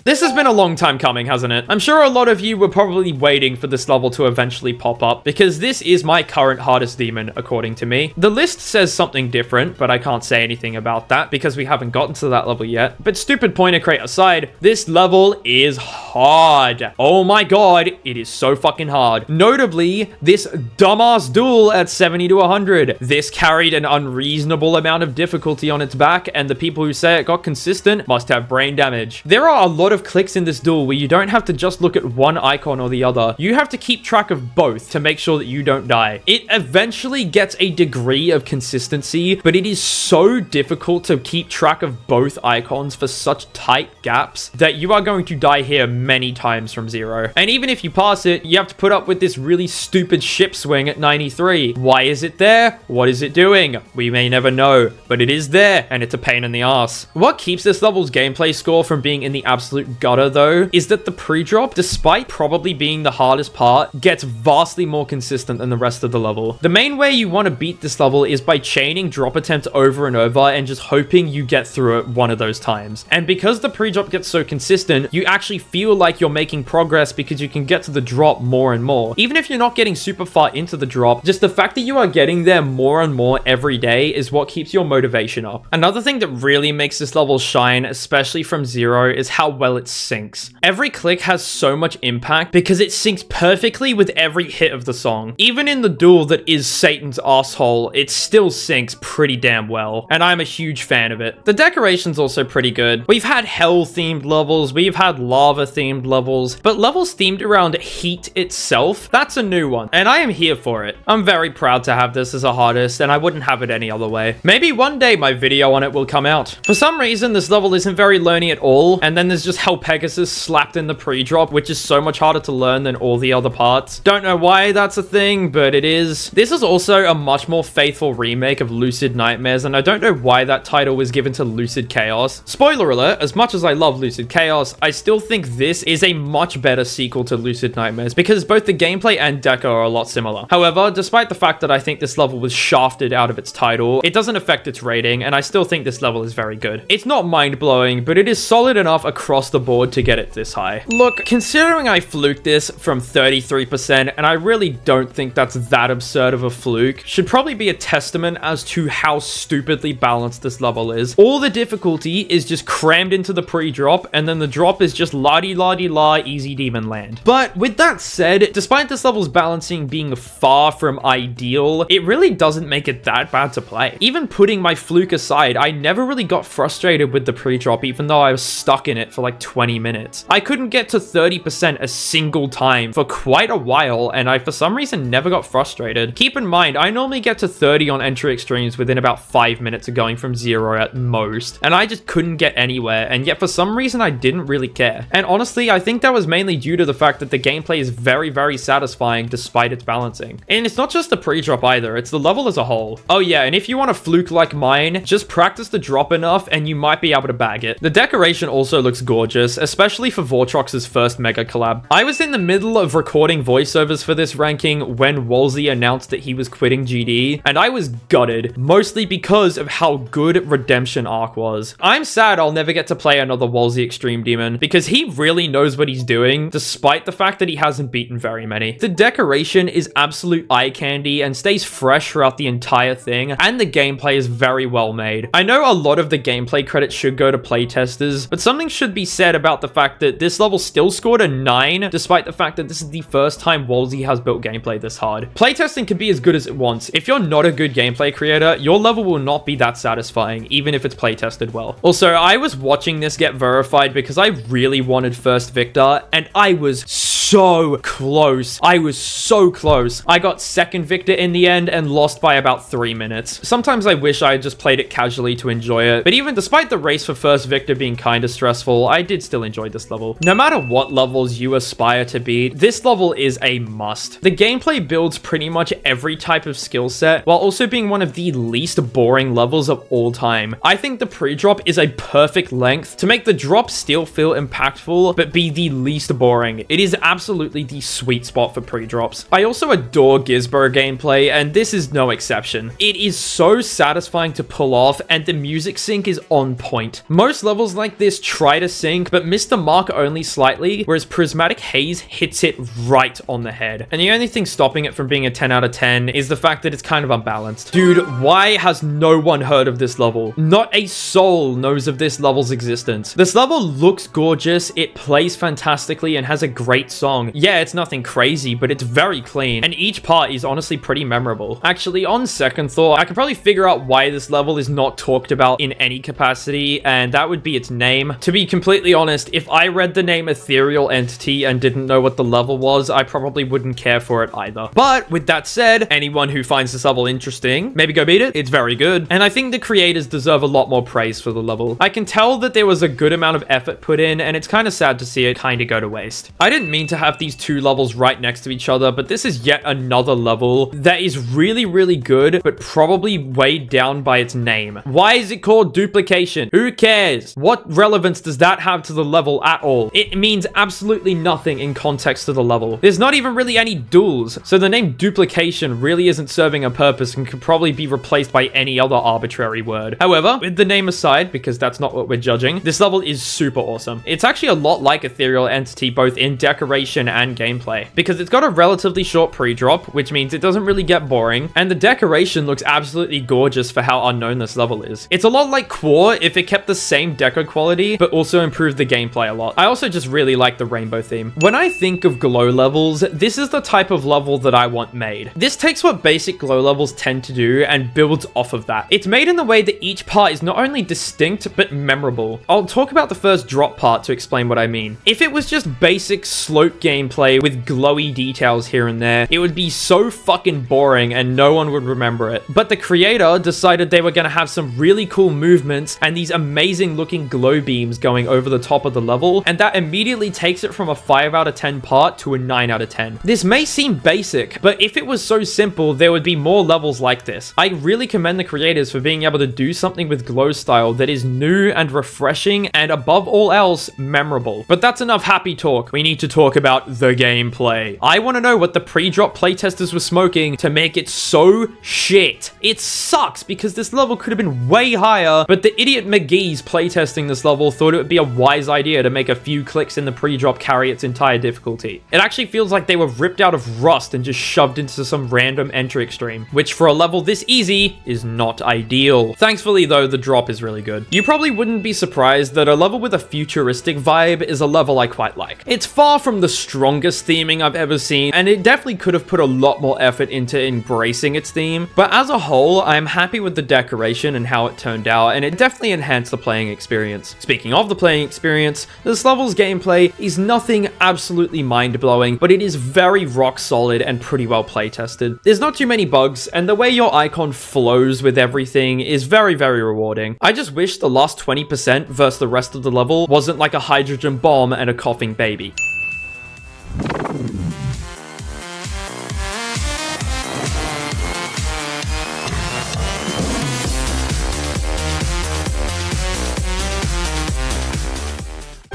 This has been a long time coming, hasn't it? I'm sure a lot of you were probably waiting for this level to eventually pop up, because this is my current hardest demon, according to me. The list says something different, but I can't say anything about that because we haven't gotten to that level yet. But stupid pointer crate aside, this level is hard. Oh my god, it is so fucking hard. Notably, this dumbass duel at 70 to 100. This carried an unreasonable amount of difficulty on its back, and the people who say it got consistent must have brain damage. There are a lot lot of clicks in this duel where you don't have to just look at one icon or the other. You have to keep track of both to make sure that you don't die. It eventually gets a degree of consistency, but it is so difficult to keep track of both icons for such tight gaps that you are going to die here many times from 0. And even if you pass it, you have to put up with this really stupid ship swing at 93. Why is it there? What is it doing? We may never know, but it is there, and it's a pain in the ass. What keeps this level's gameplay score from being in the absolute gutter, though, is that the pre-drop, despite probably being the hardest part, gets vastly more consistent than the rest of the level. The main way you want to beat this level is by chaining drop attempts over and over and just hoping you get through it one of those times. And because the pre-drop gets so consistent, you actually feel like you're making progress because you can get to the drop more and more. Even if you're not getting super far into the drop, just the fact that you are getting there more and more every day is what keeps your motivation up. Another thing that really makes this level shine, especially from 0, is how well it syncs. Every click has so much impact because it syncs perfectly with every hit of the song. Even in the duel that is Satan's asshole, it still syncs pretty damn well, and I'm a huge fan of it. The decoration's also pretty good. We've had hell-themed levels, we've had lava-themed levels, but levels themed around heat itself, that's a new one, and I am here for it. I'm very proud to have this as a hardest, and I wouldn't have it any other way. Maybe one day my video on it will come out. For some reason, this level isn't very learny at all, and then there's just Hell Pegasus slapped in the pre-drop, which is so much harder to learn than all the other parts. Don't know why that's a thing, but it is. This is also a much more faithful remake of Lucid Nightmares, and I don't know why that title was given to Lucid Chaos. Spoiler alert, as much as I love Lucid Chaos, I still think this is a much better sequel to Lucid Nightmares because both the gameplay and deco are a lot similar. However, despite the fact that I think this level was shafted out of its title, it doesn't affect its rating, and I still think this level is very good. It's not mind-blowing, but it is solid enough across the board to get it this high. Look, considering I fluked this from 33%, and I really don't think that's that absurd of a fluke, should probably be a testament as to how stupidly balanced this level is. All the difficulty is just crammed into the pre-drop, and then the drop is just la-di-la-di-la easy demon land. But with that said, despite this level's balancing being far from ideal, it really doesn't make it that bad to play. Even putting my fluke aside, I never really got frustrated with the pre-drop, even though I was stuck in it for like 20 minutes. I couldn't get to 30% a single time for quite a while, and I for some reason never got frustrated. Keep in mind, I normally get to 30 on entry extremes within about 5 minutes of going from 0 at most, and I just couldn't get anywhere, and yet for some reason I didn't really care. And honestly, I think that was mainly due to the fact that the gameplay is very, very satisfying despite its balancing. And it's not just the pre-drop either, it's the level as a whole. Oh yeah, and if you want a fluke like mine, just practice the drop enough and you might be able to bag it. The decoration also looks gorgeous, especially for Vortrox's first mega collab. I was in the middle of recording voiceovers for this ranking when Wolsey announced that he was quitting GD, and I was gutted, mostly because of how good Redemption Arc was. I'm sad I'll never get to play another Wolsey Extreme Demon, because he really knows what he's doing, despite the fact that he hasn't beaten very many. The decoration is absolute eye candy and stays fresh throughout the entire thing, and the gameplay is very well made. I know a lot of the gameplay credit should go to playtesters, but something should be said about the fact that this level still scored a 9, despite the fact that this is the first time Wolsey has built gameplay this hard. Playtesting can be as good as it wants. If you're not a good gameplay creator, your level will not be that satisfying, even if it's playtested well. Also, I was watching this get verified because I really wanted First Victor, and I was so close. I was so close. I got second Victor in the end and lost by about 3 minutes. Sometimes I wish I had just played it casually to enjoy it, but even despite the race for First Victor being kind of stressful, I did still enjoy this level. No matter what levels you aspire to beat, this level is a must. The gameplay builds pretty much every type of skill set, while also being one of the least boring levels of all time. I think the pre-drop is a perfect length to make the drop still feel impactful, but be the least boring. It is absolutely the sweet spot for pre-drops. I also adore Gizbo gameplay, and this is no exception. It is so satisfying to pull off, and the music sync is on point. Most levels like this try to sync, but miss the mark only slightly, whereas Prismatic Haze hits it right on the head. And the only thing stopping it from being a 10 out of 10 is the fact that it's kind of unbalanced. Dude, why has no one heard of this level? Not a soul knows of this level's existence. This level looks gorgeous, it plays fantastically, and has a great song. Yeah, it's nothing crazy, but it's very clean, and each part is honestly pretty memorable. Actually, on second thought, I can probably figure out why this level is not talked about in any capacity, and that would be its name. To be completely completely honest, if I read the name Ethereal Entity and didn't know what the level was, I probably wouldn't care for it either. But with that said, anyone who finds this level interesting, maybe go beat it. It's very good. And I think the creators deserve a lot more praise for the level. I can tell that there was a good amount of effort put in, and it's kind of sad to see it kind of go to waste. I didn't mean to have these two levels right next to each other, but this is yet another level that is really, really good, but probably weighed down by its name. Why is it called Duplication? Who cares? What relevance does that have to the level at all? It means absolutely nothing in context to the level. There's not even really any duels, so the name Duplication really isn't serving a purpose and could probably be replaced by any other arbitrary word. However, with the name aside, because that's not what we're judging, this level is super awesome. It's actually a lot like Ethereal Entity, both in decoration and gameplay, because it's got a relatively short pre-drop, which means it doesn't really get boring, and the decoration looks absolutely gorgeous for how unknown this level is. It's a lot like Quar if it kept the same deco quality, but also improved the gameplay a lot. I also just really like the rainbow theme. When I think of glow levels, this is the type of level that I want made. This takes what basic glow levels tend to do and builds off of that. It's made in the way that each part is not only distinct, but memorable. I'll talk about the first drop part to explain what I mean. If it was just basic slope gameplay with glowy details here and there, it would be so fucking boring and no one would remember it. But the creator decided they were going to have some really cool movements and these amazing looking glow beams going over the top of the level, and that immediately takes it from a 5 out of 10 part to a 9 out of 10. This may seem basic, but if it was so simple, there would be more levels like this. I really commend the creators for being able to do something with glow style that is new and refreshing and above all else, memorable. But that's enough happy talk. We need to talk about the gameplay. I want to know what the pre-drop playtesters were smoking to make it so shit. It sucks because this level could have been way higher, but the idiot McGee's playtesting this level thought it would be a wise idea to make a few clicks in the pre-drop carry its entire difficulty. It actually feels like they were ripped out of Rust and just shoved into some random entry extreme, which for a level this easy is not ideal. Thankfully though, the drop is really good. You probably wouldn't be surprised that a level with a futuristic vibe is a level I quite like. It's far from the strongest theming I've ever seen, and it definitely could have put a lot more effort into embracing its theme, but as a whole, I'm happy with the decoration and how it turned out, and it definitely enhanced the playing experience. Speaking of the playing experience, this level's gameplay is nothing absolutely mind-blowing, but it is very rock solid and pretty well playtested. There's not too many bugs, and the way your icon flows with everything is very, very rewarding. I just wish the last 20% versus the rest of the level wasn't like a hydrogen bomb and a coughing baby.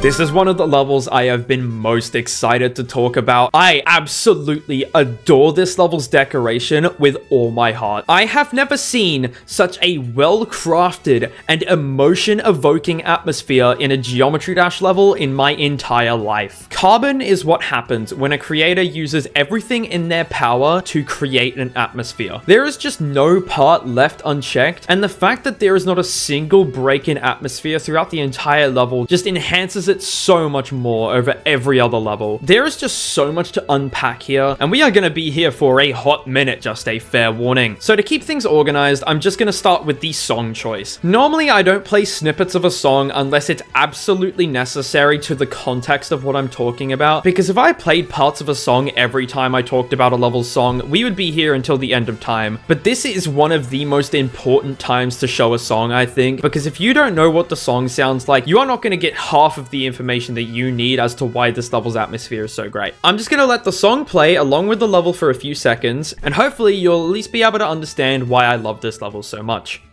This is one of the levels I have been most excited to talk about. I absolutely adore this level's decoration with all my heart. I have never seen such a well-crafted and emotion-evoking atmosphere in a Geometry Dash level in my entire life. Carbon is what happens when a creator uses everything in their power to create an atmosphere. There is just no part left unchecked, and the fact that there is not a single break in atmosphere throughout the entire level just enhances it so much more over every other level. There is just so much to unpack here, and we are going to be here for a hot minute, just a fair warning. So to keep things organized, I'm just going to start with the song choice. Normally, I don't play snippets of a song unless it's absolutely necessary to the context of what I'm talking about, because if I played parts of a song every time I talked about a level's song, we would be here until the end of time. But this is one of the most important times to show a song, I think, because if you don't know what the song sounds like, you are not going to get half of the information that you need as to why this level's atmosphere is so great. I'm just going to let the song play along with the level for a few seconds, and hopefully you'll at least be able to understand why I love this level so much.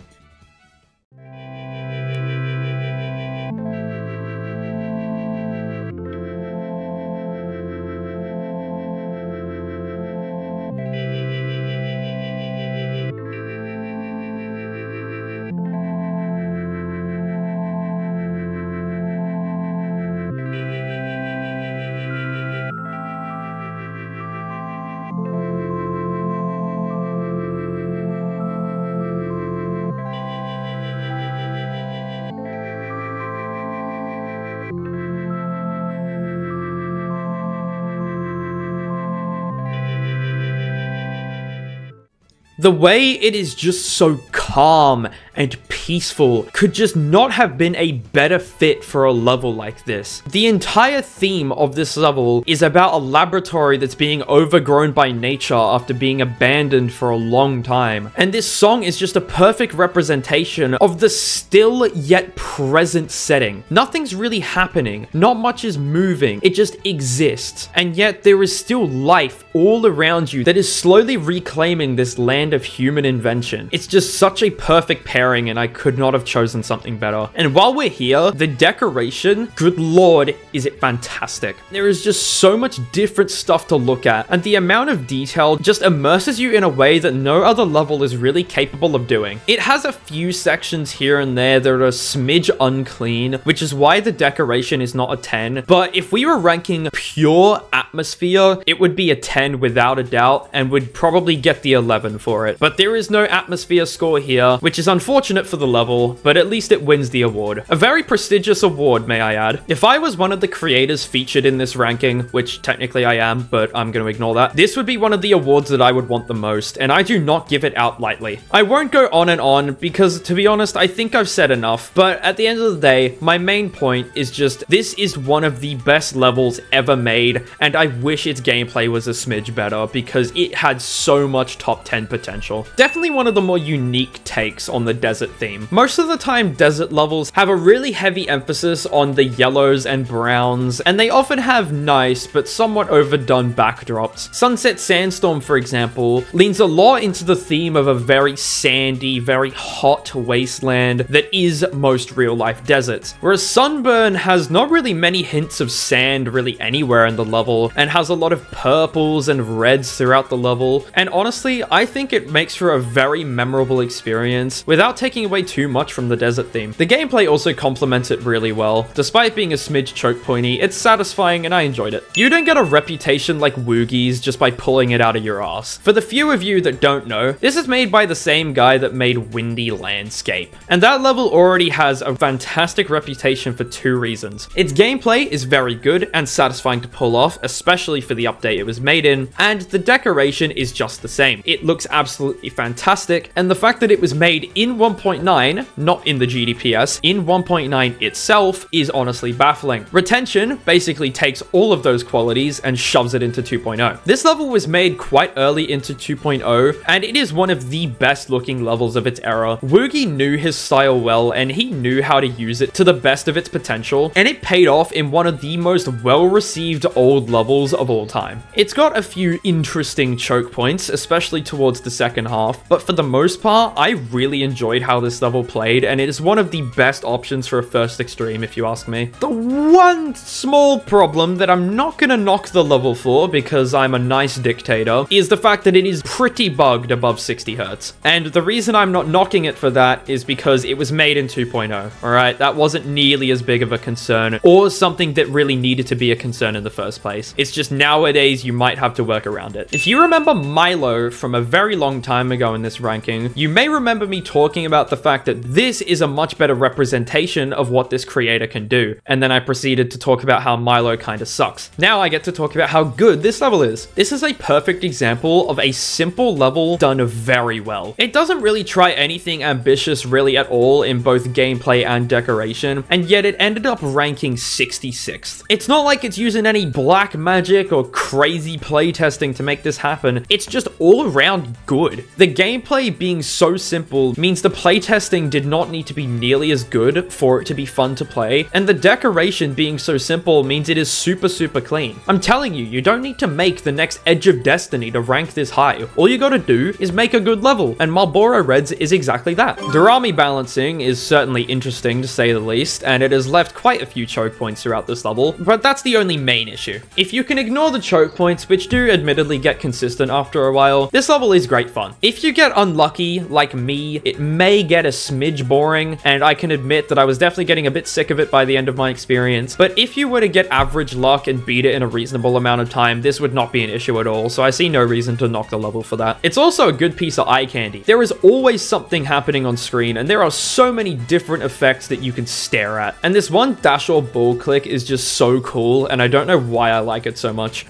The way it is just so calm and peaceful could just not have been a better fit for a level like this. The entire theme of this level is about a laboratory that's being overgrown by nature after being abandoned for a long time. And this song is just a perfect representation of the still yet present setting. Nothing's really happening, not much is moving, it just exists. And yet there is still life all around you that is slowly reclaiming this land of human invention. It's just such a perfect pairing, and I could not have chosen something better. And while we're here, the decoration, good lord, is it fantastic. There is just so much different stuff to look at, and the amount of detail just immerses you in a way that no other level is really capable of doing. It has a few sections here and there that are a smidge unclean, which is why the decoration is not a 10, but if we were ranking pure atmosphere, it would be a 10 without a doubt, and would probably get the 11 for it. But there is no atmosphere score here, which is unfortunate for the level, but at least it wins the award. A very prestigious award, may I add. If I was one of the creators featured in this ranking, which technically I am, but I'm going to ignore that, this would be one of the awards that I would want the most, and I do not give it out lightly. I won't go on and on, because to be honest, I think I've said enough, but at the end of the day, my main point is just, this is one of the best levels ever made, and I wish its gameplay was a smidge better, because it had so much top 10 potential. Definitely one of the more unique takes on the desert theme. Most of the time, desert levels have a really heavy emphasis on the yellows and browns, and they often have nice but somewhat overdone backdrops. Sunset Sandstorm, for example, leans a lot into the theme of a very sandy, very hot wasteland that is most real-life deserts, whereas Sunburn has not really many hints of sand really anywhere in the level, and has a lot of purples and reds throughout the level, and honestly, I think it makes for a very memorable experience without taking away too much from the desert theme. The gameplay also complements it really well. Despite being a smidge choke pointy, it's satisfying and I enjoyed it. You don't get a reputation like Woogies just by pulling it out of your ass. For the few of you that don't know, this is made by the same guy that made Windy Landscape. And that level already has a fantastic reputation for two reasons. Its gameplay is very good and satisfying to pull off, especially for the update it was made in, and the decoration is just the same. It looks absolutely fantastic, and the fact that it was made in 1.9, not in the GDPS, in 1.9 itself is honestly baffling. Retention basically takes all of those qualities and shoves it into 2.0. This level was made quite early into 2.0, and it is one of the best looking levels of its era. Woogie knew his style well, and he knew how to use it to the best of its potential, and it paid off in one of the most well-received old levels of all time. It's got a few interesting choke points, especially towards the second half, but for the most part, I really enjoyed how this level played, and it is one of the best options for a first extreme, if you ask me. The one small problem that I'm not gonna knock the level for, because I'm a nice dictator, is the fact that it is pretty bugged above 60 Hz. And the reason I'm not knocking it for that is because it was made in 2.0, alright? That wasn't nearly as big of a concern, or something that really needed to be a concern in the first place. It's just nowadays you might have to work around it. If you remember Milo from a very long time ago in this ranking, you may remember me talking about the fact that this is a much better representation of what this creator can do. And then I proceeded to talk about how Milo kinda sucks. Now I get to talk about how good this level is. This is a perfect example of a simple level done very well. It doesn't really try anything ambitious really at all in both gameplay and decoration, and yet it ended up ranking 66th. It's not like it's using any black magic or crazy playtesting to make this happen. It's just all around good. The gameplay being so simple means the playtesting did not need to be nearly as good for it to be fun to play, and the decoration being so simple means it is super clean. I'm telling you, you don't need to make the next Edge of Destiny to rank this high. All you gotta do is make a good level, and Marlboro Reds is exactly that. Durami balancing is certainly interesting to say the least, and it has left quite a few choke points throughout this level, but that's the only main issue. If you can ignore the choke points, which do admittedly get consistent after a while, this level is great fun. If you get unlucky, like me, it may get a smidge boring, and I can admit that I was definitely getting a bit sick of it by the end of my experience, but if you were to get average luck and beat it in a reasonable amount of time, this would not be an issue at all, so I see no reason to knock the level for that. It's also a good piece of eye candy. There is always something happening on screen, and there are so many different effects that you can stare at, and this one dash or ball click is just so cool, and I don't know why I like it so much.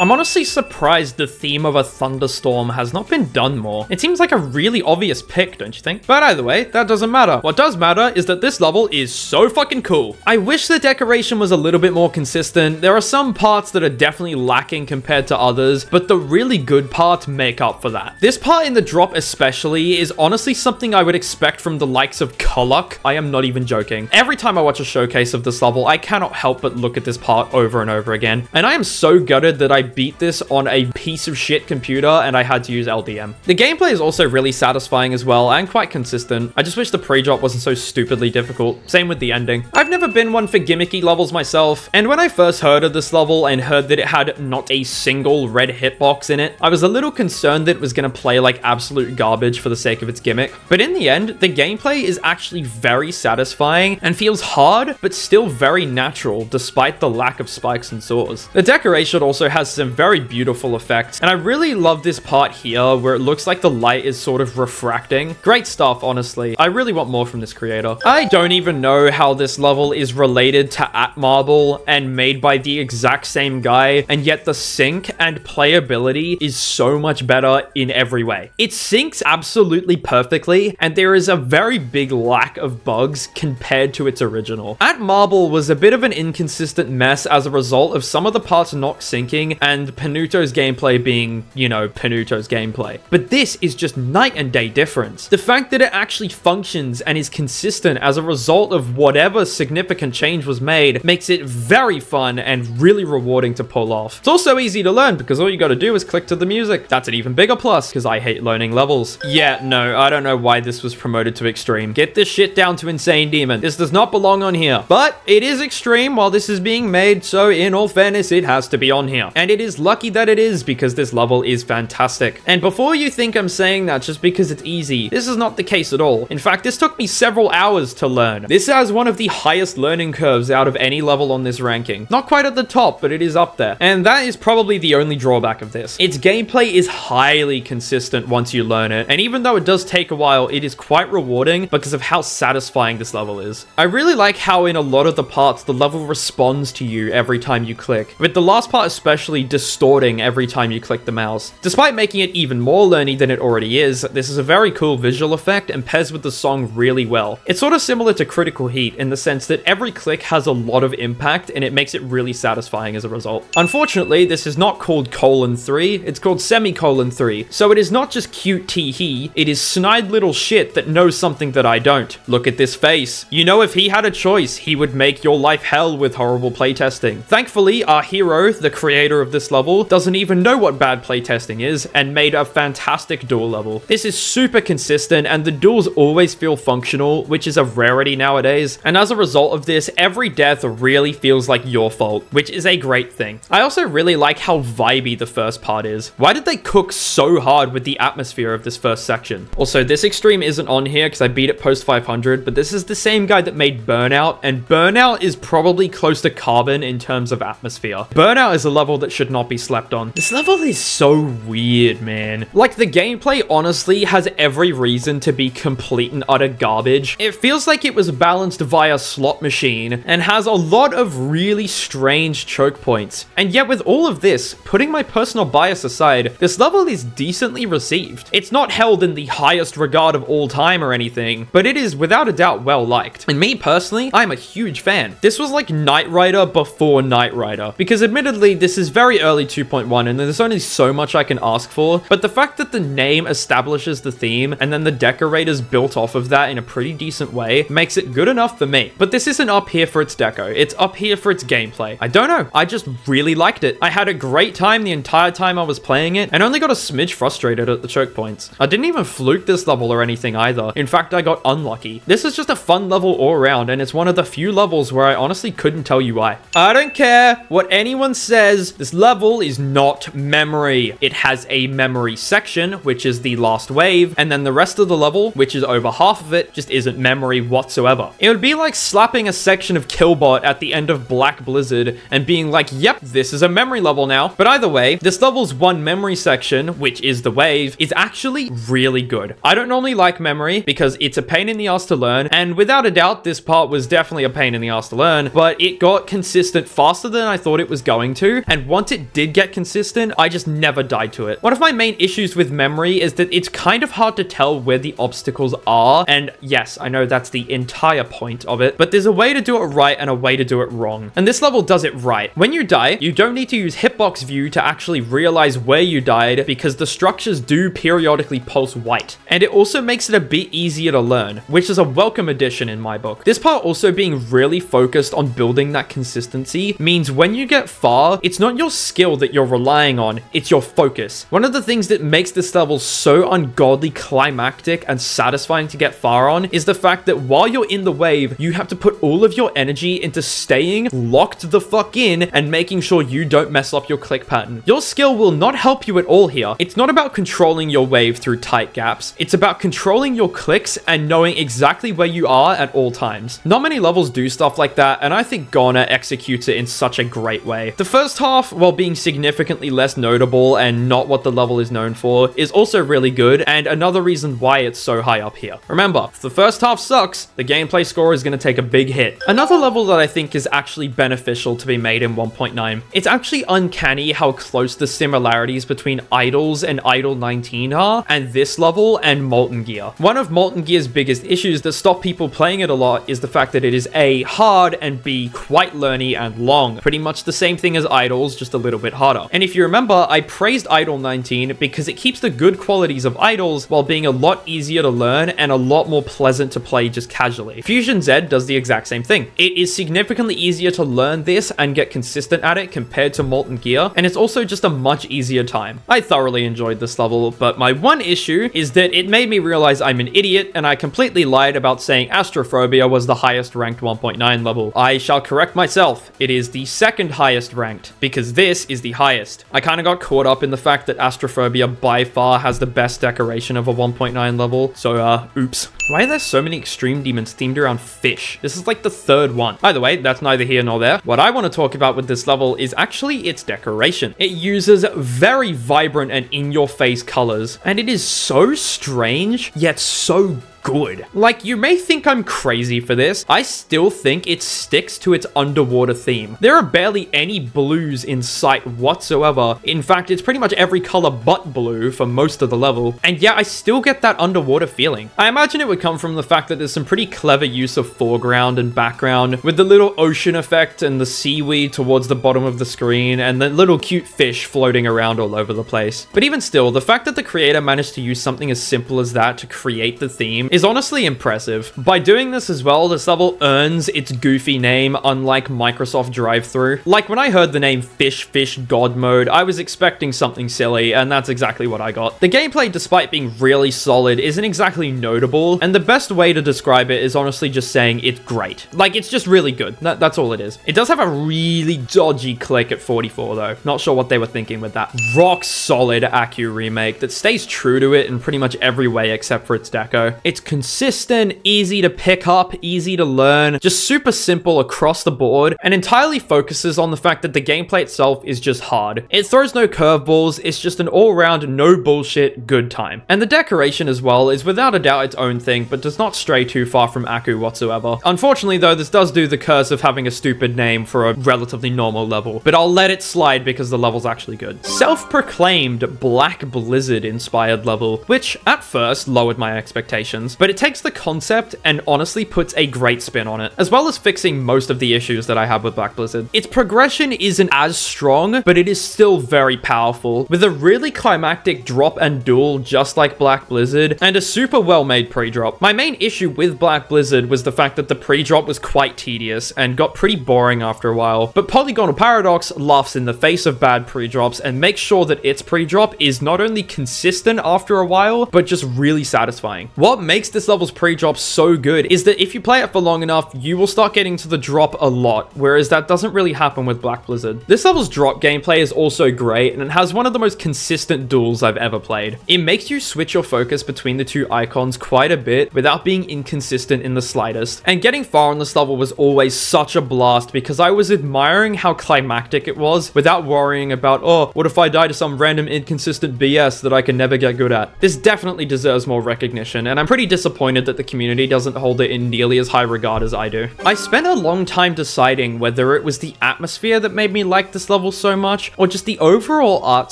I'm honestly surprised the theme of a thunderstorm has not been done more. It seems like a really obvious pick, don't you think? But either way, that doesn't matter. What does matter is that this level is so fucking cool. I wish the decoration was a little bit more consistent. There are some parts that are definitely lacking compared to others, but the really good parts make up for that. This part in the drop especially is honestly something I would expect from the likes of Kart. I am not even joking. Every time I watch a showcase of this level, I cannot help but look at this part over and over again. And I am so gutted that I beat this on a piece of shit computer and I had to use LDM. The gameplay is also really satisfying as well and quite consistent. I just wish the pre-drop wasn't so stupidly difficult. Same with the ending. I've never been one for gimmicky levels myself, and when I first heard of this level and heard that it had not a single red hitbox in it, I was a little concerned that it was going to play like absolute garbage for the sake of its gimmick. But in the end, the gameplay is actually very satisfying and feels hard, but still very natural despite the lack of spikes and saws. The decoration also has some very beautiful effects, and I really love this part here where it looks like the light is sort of refracting. Great stuff, honestly. I really want more from this creator. I don't even know how this level is related to Marble and made by the exact same guy, and yet the sync and playability is so much better in every way. It syncs absolutely perfectly, and there is a very big lack of bugs compared to its original. Marble was a bit of an inconsistent mess as a result of some of the parts not syncing and Panuto's gameplay being, you know, Panuto's gameplay. But this is just night and day difference. The fact that it actually functions and is consistent as a result of whatever significant change was made makes it very fun and really rewarding to pull off. It's also easy to learn because all you gotta do is click to the music. That's an even bigger plus because I hate learning levels. Yeah, no, I don't know why this was promoted to extreme. Get this shit down to insane demon. This does not belong on here. But it is extreme while this is being made, so in all fairness, it has to be on here. And it is lucky that it is because this level is fantastic. And before you think I'm saying that just because it's easy, this is not the case at all. In fact, this took me several hours to learn. This has one of the highest learning curves out of any level on this ranking. Not quite at the top, but it is up there. And that is probably the only drawback of this. Its gameplay is highly consistent once you learn it. And even though it does take a while, it is quite rewarding because of how satisfying this level is. I really like how in a lot of the parts, the level responds to you every time you click, with the last part especially distorting every time you click the mouse. Despite making it even more learny than it already is, this is a very cool visual effect and pairs with the song really well. It's sort of similar to Critical Heat in the sense that every click has a lot of impact and it makes it really satisfying as a result. Unfortunately, this is not called :3, it's called :3. So it is not just cute tee-hee, it is snide little shit that knows something that I don't. Look at this face. You know, if he had a choice, he would make your life hell with horrible playtesting. Thankfully, our hero, the creator of this level, doesn't even know what bad playtesting is and made a fantastic duel level. This is super consistent and the duels always feel functional, which is a rarity nowadays. And as a result of this, every death really feels like your fault, which is a great thing. I also really like how vibey the first part is. Why did they cook so hard with the atmosphere of this first section? Also, this extreme isn't on here because I beat it post 500, but this is the same guy that made Burnout, and Burnout is probably close to Carbon in terms of atmosphere. Burnout is a level that should not be slept on. This level is so weird, man. Like, the gameplay honestly has every reason to be complete and utter garbage. It feels like it was balanced via slot machine and has a lot of really strange choke points. And yet with all of this, putting my personal bias aside, this level is decently received. It's not held in the highest regard of all time or anything, but it is without a doubt well liked. And me personally, I'm a huge fan. This was like Knight Rider before Knight Rider, because admittedly this is very early 2.1 and there's only so much I can ask for, but the fact that the name establishes the theme and then the decorators built off of that in a pretty decent way makes it good enough for me. But this isn't up here for its deco, it's up here for its gameplay. I don't know, I just really liked it. I had a great time the entire time I was playing it and only got a smidge frustrated at the choke points. I didn't even fluke this level or anything either. In fact, I got unlucky. This is just a fun level all around and it's one of the few levels where I honestly couldn't tell you why. I don't care what anyone says, this level is not memory. It has a memory section, which is the last wave, and then the rest of the level, which is over half of it, just isn't memory whatsoever. It would be like slapping a section of Killbot at the end of Black Blizzard and being like, yep, this is a memory level now. But either way, this level's one memory section, which is the wave, is actually really good. I don't normally like memory because it's a pain in the ass to learn, and without a doubt, this part was definitely a pain in the ass to learn, but it got consistent faster than I thought it was going to, and once once it did get consistent, I just never died to it. One of my main issues with memory is that it's kind of hard to tell where the obstacles are, and yes, I know that's the entire point of it, but there's a way to do it right and a way to do it wrong. And this level does it right. When you die, you don't need to use hitbox view to actually realize where you died because the structures do periodically pulse white. And it also makes it a bit easier to learn, which is a welcome addition in my book. This part also being really focused on building that consistency means when you get far, it's not your skill that you're relying on, it's your focus. One of the things that makes this level so ungodly climactic and satisfying to get far on is the fact that while you're in the wave, you have to put all of your energy into staying locked the fuck in and making sure you don't mess up your click pattern. Your skill will not help you at all here. It's not about controlling your wave through tight gaps. It's about controlling your clicks and knowing exactly where you are at all times. Not many levels do stuff like that, and I think Ghana executes it in such a great way. The first half, while being significantly less notable and not what the level is known for, is also really good, and another reason why it's so high up here. Remember, if the first half sucks, the gameplay score is going to take a big hit. Another level that I think is actually beneficial to be made in 1.9. It's actually uncanny how close the similarities between Idols and Idol 19 are, and this level and Molten Gear. One of Molten Gear's biggest issues that stop people playing it a lot is the fact that it is A, hard, and B, quite learny and long. Pretty much the same thing as Idols, just a little bit harder. And if you remember, I praised Idol 19 because it keeps the good qualities of Idols while being a lot easier to learn and a lot more pleasant to play just casually. Fusion Z does the exact same thing. It is significantly easier to learn this and get consistent at it compared to Molten Gear, and it's also just a much easier time. I thoroughly enjoyed this level, but my one issue is that it made me realize I'm an idiot and I completely lied about saying Astrophobia was the highest ranked 1.9 level. I shall correct myself. It is the second highest ranked, because this is the highest. I kind of got caught up in the fact that Astrophobia by far has the best decoration of a 1.9 level, so oops. Why are there so many extreme demons themed around fish? This is like the third one. Either way, that's neither here nor there. What I want to talk about with this level is actually its decoration. It uses very vibrant and in-your-face colors, and it is so strange, yet so good. Like, you may think I'm crazy for this. I still think it sticks to its underwater theme. There are barely any blues in sight whatsoever. In fact, it's pretty much every color but blue for most of the level. And yeah, I still get that underwater feeling. I imagine it would come from the fact that there's some pretty clever use of foreground and background with the little ocean effect and the seaweed towards the bottom of the screen and the little cute fish floating around all over the place. But even still, the fact that the creator managed to use something as simple as that to create the theme is honestly impressive. By doing this as well, this level earns its goofy name, unlike Microsoft Drive-Thru. Like, when I heard the name Fish God Mode, I was expecting something silly, and that's exactly what I got. The gameplay, despite being really solid, isn't exactly notable, and the best way to describe it is honestly just saying it's great. Like, it's just really good. That's all it is. It does have a really dodgy click at 44, though. Not sure what they were thinking with that. Rock solid Accu remake that stays true to it in pretty much every way except for its deco. It's consistent, easy to pick up, easy to learn, just super simple across the board, and entirely focuses on the fact that the gameplay itself is just hard. It throws no curveballs, it's just an all-round, no bullshit, good time. And the decoration as well is without a doubt its own thing, but does not stray too far from Accu whatsoever. Unfortunately though, this does do the curse of having a stupid name for a relatively normal level, but I'll let it slide because the level's actually good. Self-proclaimed Black Blizzard inspired level, which at first lowered my expectations, but it takes the concept and honestly puts a great spin on it, as well as fixing most of the issues that I have with Black Blizzard. Its progression isn't as strong, but it is still very powerful, with a really climactic drop and duel just like Black Blizzard, and a super well-made pre-drop. My main issue with Black Blizzard was the fact that the pre-drop was quite tedious and got pretty boring after a while, but Polygonal Paradox laughs in the face of bad pre-drops and makes sure that its pre-drop is not only consistent after a while, but just really satisfying. What makes this level's pre-drop so good is that if you play it for long enough, you will start getting to the drop a lot, whereas that doesn't really happen with Black Blizzard. This level's drop gameplay is also great, and it has one of the most consistent duels I've ever played. It makes you switch your focus between the two icons quite a bit without being inconsistent in the slightest, and getting far on this level was always such a blast because I was admiring how climactic it was without worrying about, oh, what if I die to some random inconsistent BS that I can never get good at. This definitely deserves more recognition, and I'm pretty disappointed that the community doesn't hold it in nearly as high regard as I do. I spent a long time deciding whether it was the atmosphere that made me like this level so much, or just the overall art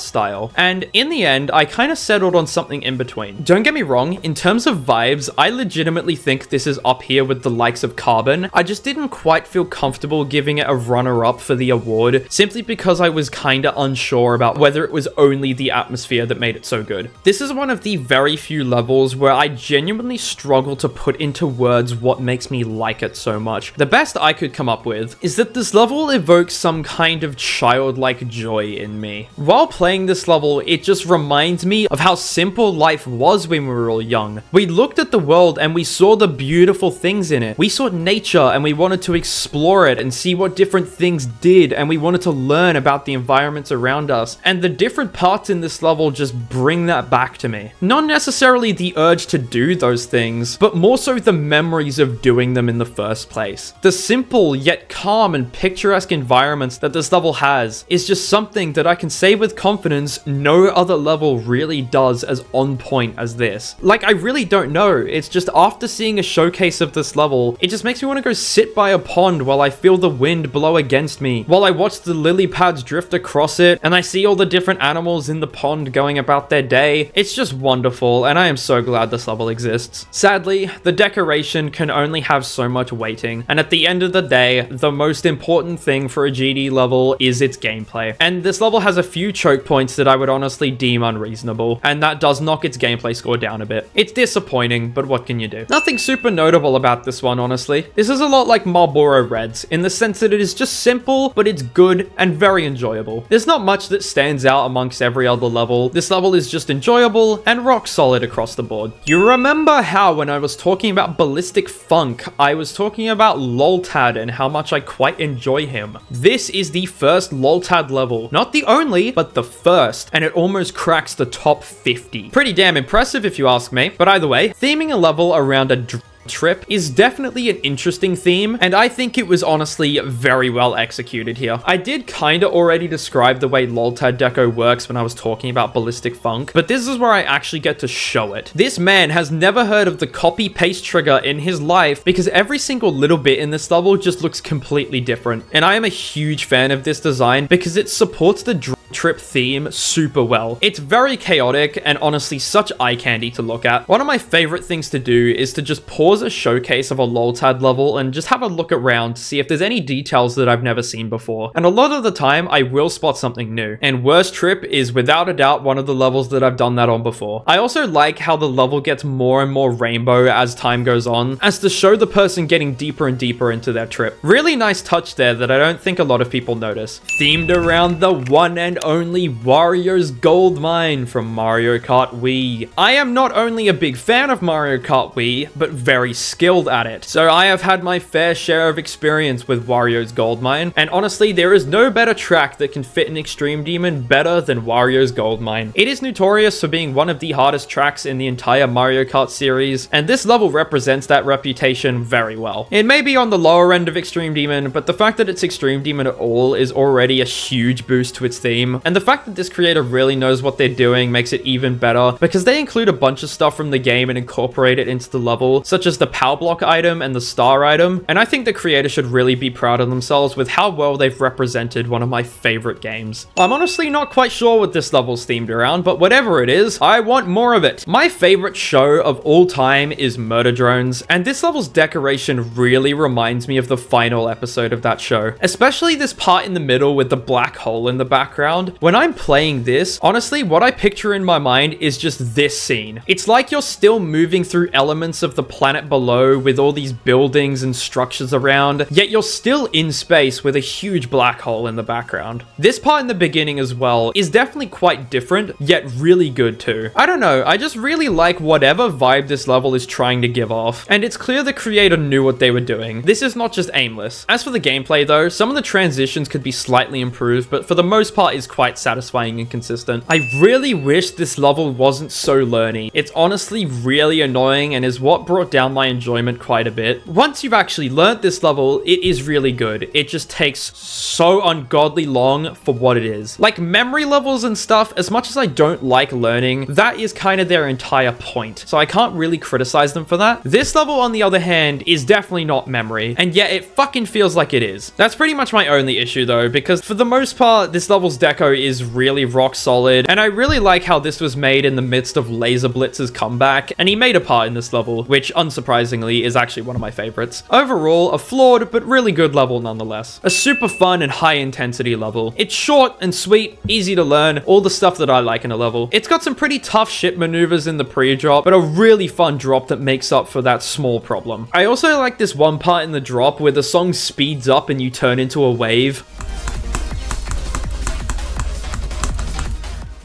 style, and in the end, I kind of settled on something in between. Don't get me wrong, in terms of vibes, I legitimately think this is up here with the likes of Carbon. I just didn't quite feel comfortable giving it a runner-up for the award, simply because I was kinda unsure about whether it was only the atmosphere that made it so good. This is one of the very few levels where I genuinely struggle to put into words what makes me like it so much. The best I could come up with is that this level evokes some kind of childlike joy in me. While playing this level, it just reminds me of how simple life was when we were all young. We looked at the world and we saw the beautiful things in it. We saw nature and we wanted to explore it and see what different things did, and we wanted to learn about the environments around us. And the different parts in this level just bring that back to me. Not necessarily the urge to do those things, but more so the memories of doing them in the first place. The simple yet calm and picturesque environments that this level has is just something that I can say with confidence no other level really does as on point as this. Like, I really don't know. It's just after seeing a showcase of this level, it just makes me want to go sit by a pond while I feel the wind blow against me, while I watch the lily pads drift across it, and I see all the different animals in the pond going about their day. It's just wonderful, and I am so glad this level exists. Sadly, the decoration can only have so much weighting, and at the end of the day, the most important thing for a GD level is its gameplay. And this level has a few choke points that I would honestly deem unreasonable, and that does knock its gameplay score down a bit. It's disappointing, but what can you do? Nothing super notable about this one, honestly. This is a lot like Marlboro Reds, in the sense that it is just simple, but it's good and very enjoyable. There's not much that stands out amongst every other level. This level is just enjoyable and rock solid across the board. You remember how when I was talking about Ballistic Funk, I was talking about Loltad and how much I quite enjoy him. This is the first Loltad level. Not the only, but the first, and it almost cracks the top 50. Pretty damn impressive if you ask me. But either way, theming a level around a trip is definitely an interesting theme, and I think it was honestly very well executed here. I did kinda already describe the way Loltad deco works when I was talking about Ballistic Funk, but this is where I actually get to show it. This man has never heard of the copy paste trigger in his life, because every single little bit in this level just looks completely different, and I am a huge fan of this design because it supports the trip theme super well. It's very chaotic and honestly such eye candy to look at. One of my favorite things to do is to just pause a showcase of a Loltad level and just have a look around to see if there's any details that I've never seen before. And a lot of the time I will spot something new. And Worst Trip is without a doubt one of the levels that I've done that on before. I also like how the level gets more and more rainbow as time goes on, as to show the person getting deeper and deeper into their trip. Really nice touch there that I don't think a lot of people notice. Themed around the one and only Wario's Gold Mine from Mario Kart Wii. I am not only a big fan of Mario Kart Wii, but very skilled at it. So I have had my fair share of experience with Wario's Gold Mine, and honestly, there is no better track that can fit an Extreme Demon better than Wario's Gold Mine. It is notorious for being one of the hardest tracks in the entire Mario Kart series, and this level represents that reputation very well. It may be on the lower end of Extreme Demon, but the fact that it's Extreme Demon at all is already a huge boost to its theme, and the fact that this creator really knows what they're doing makes it even better, because they include a bunch of stuff from the game and incorporate it into the level, such as the power block item and the star item, and I think the creator should really be proud of themselves with how well they've represented one of my favorite games. I'm honestly not quite sure what this level's themed around, but whatever it is, I want more of it. My favorite show of all time is Murder Drones, and this level's decoration really reminds me of the final episode of that show, especially this part in the middle with the black hole in the background. When I'm playing this, honestly, what I picture in my mind is just this scene. It's like you're still moving through elements of the planet below with all these buildings and structures around, yet you're still in space with a huge black hole in the background. This part in the beginning as well is definitely quite different, yet really good too. I don't know, I just really like whatever vibe this level is trying to give off, and it's clear the creator knew what they were doing. This is not just aimless. As for the gameplay though, some of the transitions could be slightly improved, but for the most part is quite satisfying and consistent. I really wish this level wasn't so learny. It's honestly really annoying and is what brought down my enjoyment quite a bit. Once you've actually learnt this level, it is really good. It just takes so ungodly long for what it is. Like memory levels and stuff, as much as I don't like learning, that is kind of their entire point. So I can't really criticize them for that. This level, on the other hand, is definitely not memory, and yet it fucking feels like it is. That's pretty much my only issue though, because for the most part, this level's deco is really rock solid, and I really like how this was made in the midst of Laser Blitz's comeback, and he made a part in this level, which unsurprisingly is actually one of my favorites. Overall, a flawed but really good level nonetheless. A super fun and high intensity level. It's short and sweet, easy to learn, all the stuff that I like in a level. It's got some pretty tough shit maneuvers in the pre-drop, but a really fun drop that makes up for that small problem. I also like this one part in the drop where the song speeds up and you turn into a wave.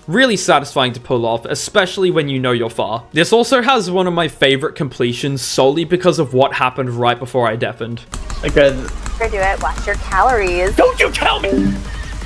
Really satisfying to pull off, especially when you know you're far. This also has one of my favorite completions solely because of what happened right before I deafened. Okay. Do it, watch your calories. Don't you tell me!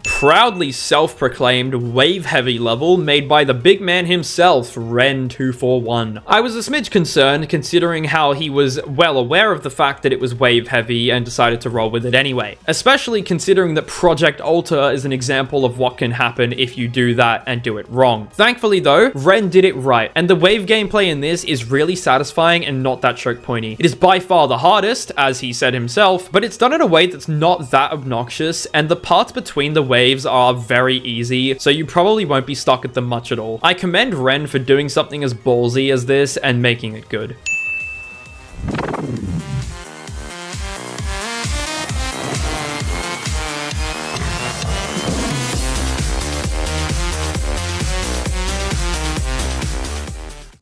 Proudly self-proclaimed wave-heavy level made by the big man himself, Ren241. I was a smidge concerned considering how he was well aware of the fact that it was wave-heavy and decided to roll with it anyway. Especially considering that Project Alter is an example of what can happen if you do that and do it wrong. Thankfully though, Ren did it right, and the wave gameplay in this is really satisfying and not that choke pointy. It is by far the hardest, as he said himself, but it's done in a way that's not that obnoxious, and the parts between the waves are very easy, so you probably won't be stuck at them much at all. I commend Ren for doing something as ballsy as this and making it good.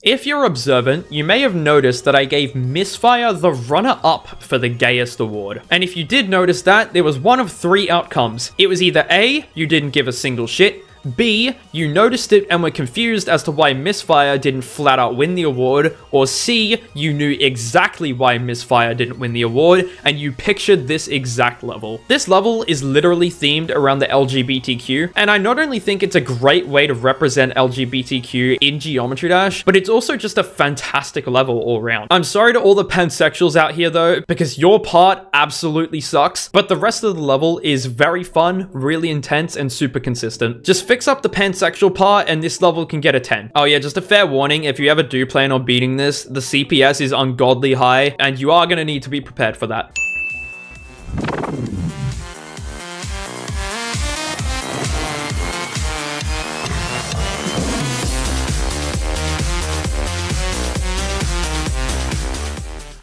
If you're observant, you may have noticed that I gave Misfire the runner-up for the Gayest Award. And if you did notice that, there was one of three outcomes. It was either A, you didn't give a single shit, B, you noticed it and were confused as to why Misfire didn't flat out win the award, or C, you knew exactly why Misfire didn't win the award, and you pictured this exact level. This level is literally themed around the LGBTQ, and I not only think it's a great way to represent LGBTQ in Geometry Dash, but it's also just a fantastic level all around. I'm sorry to all the pansexuals out here though, because your part absolutely sucks, but the rest of the level is very fun, really intense, and super consistent. Just fix up the pansexual part and this level can get a 10. Oh yeah, just a fair warning, if you ever do plan on beating this, the CPS is ungodly high and you are going to need to be prepared for that.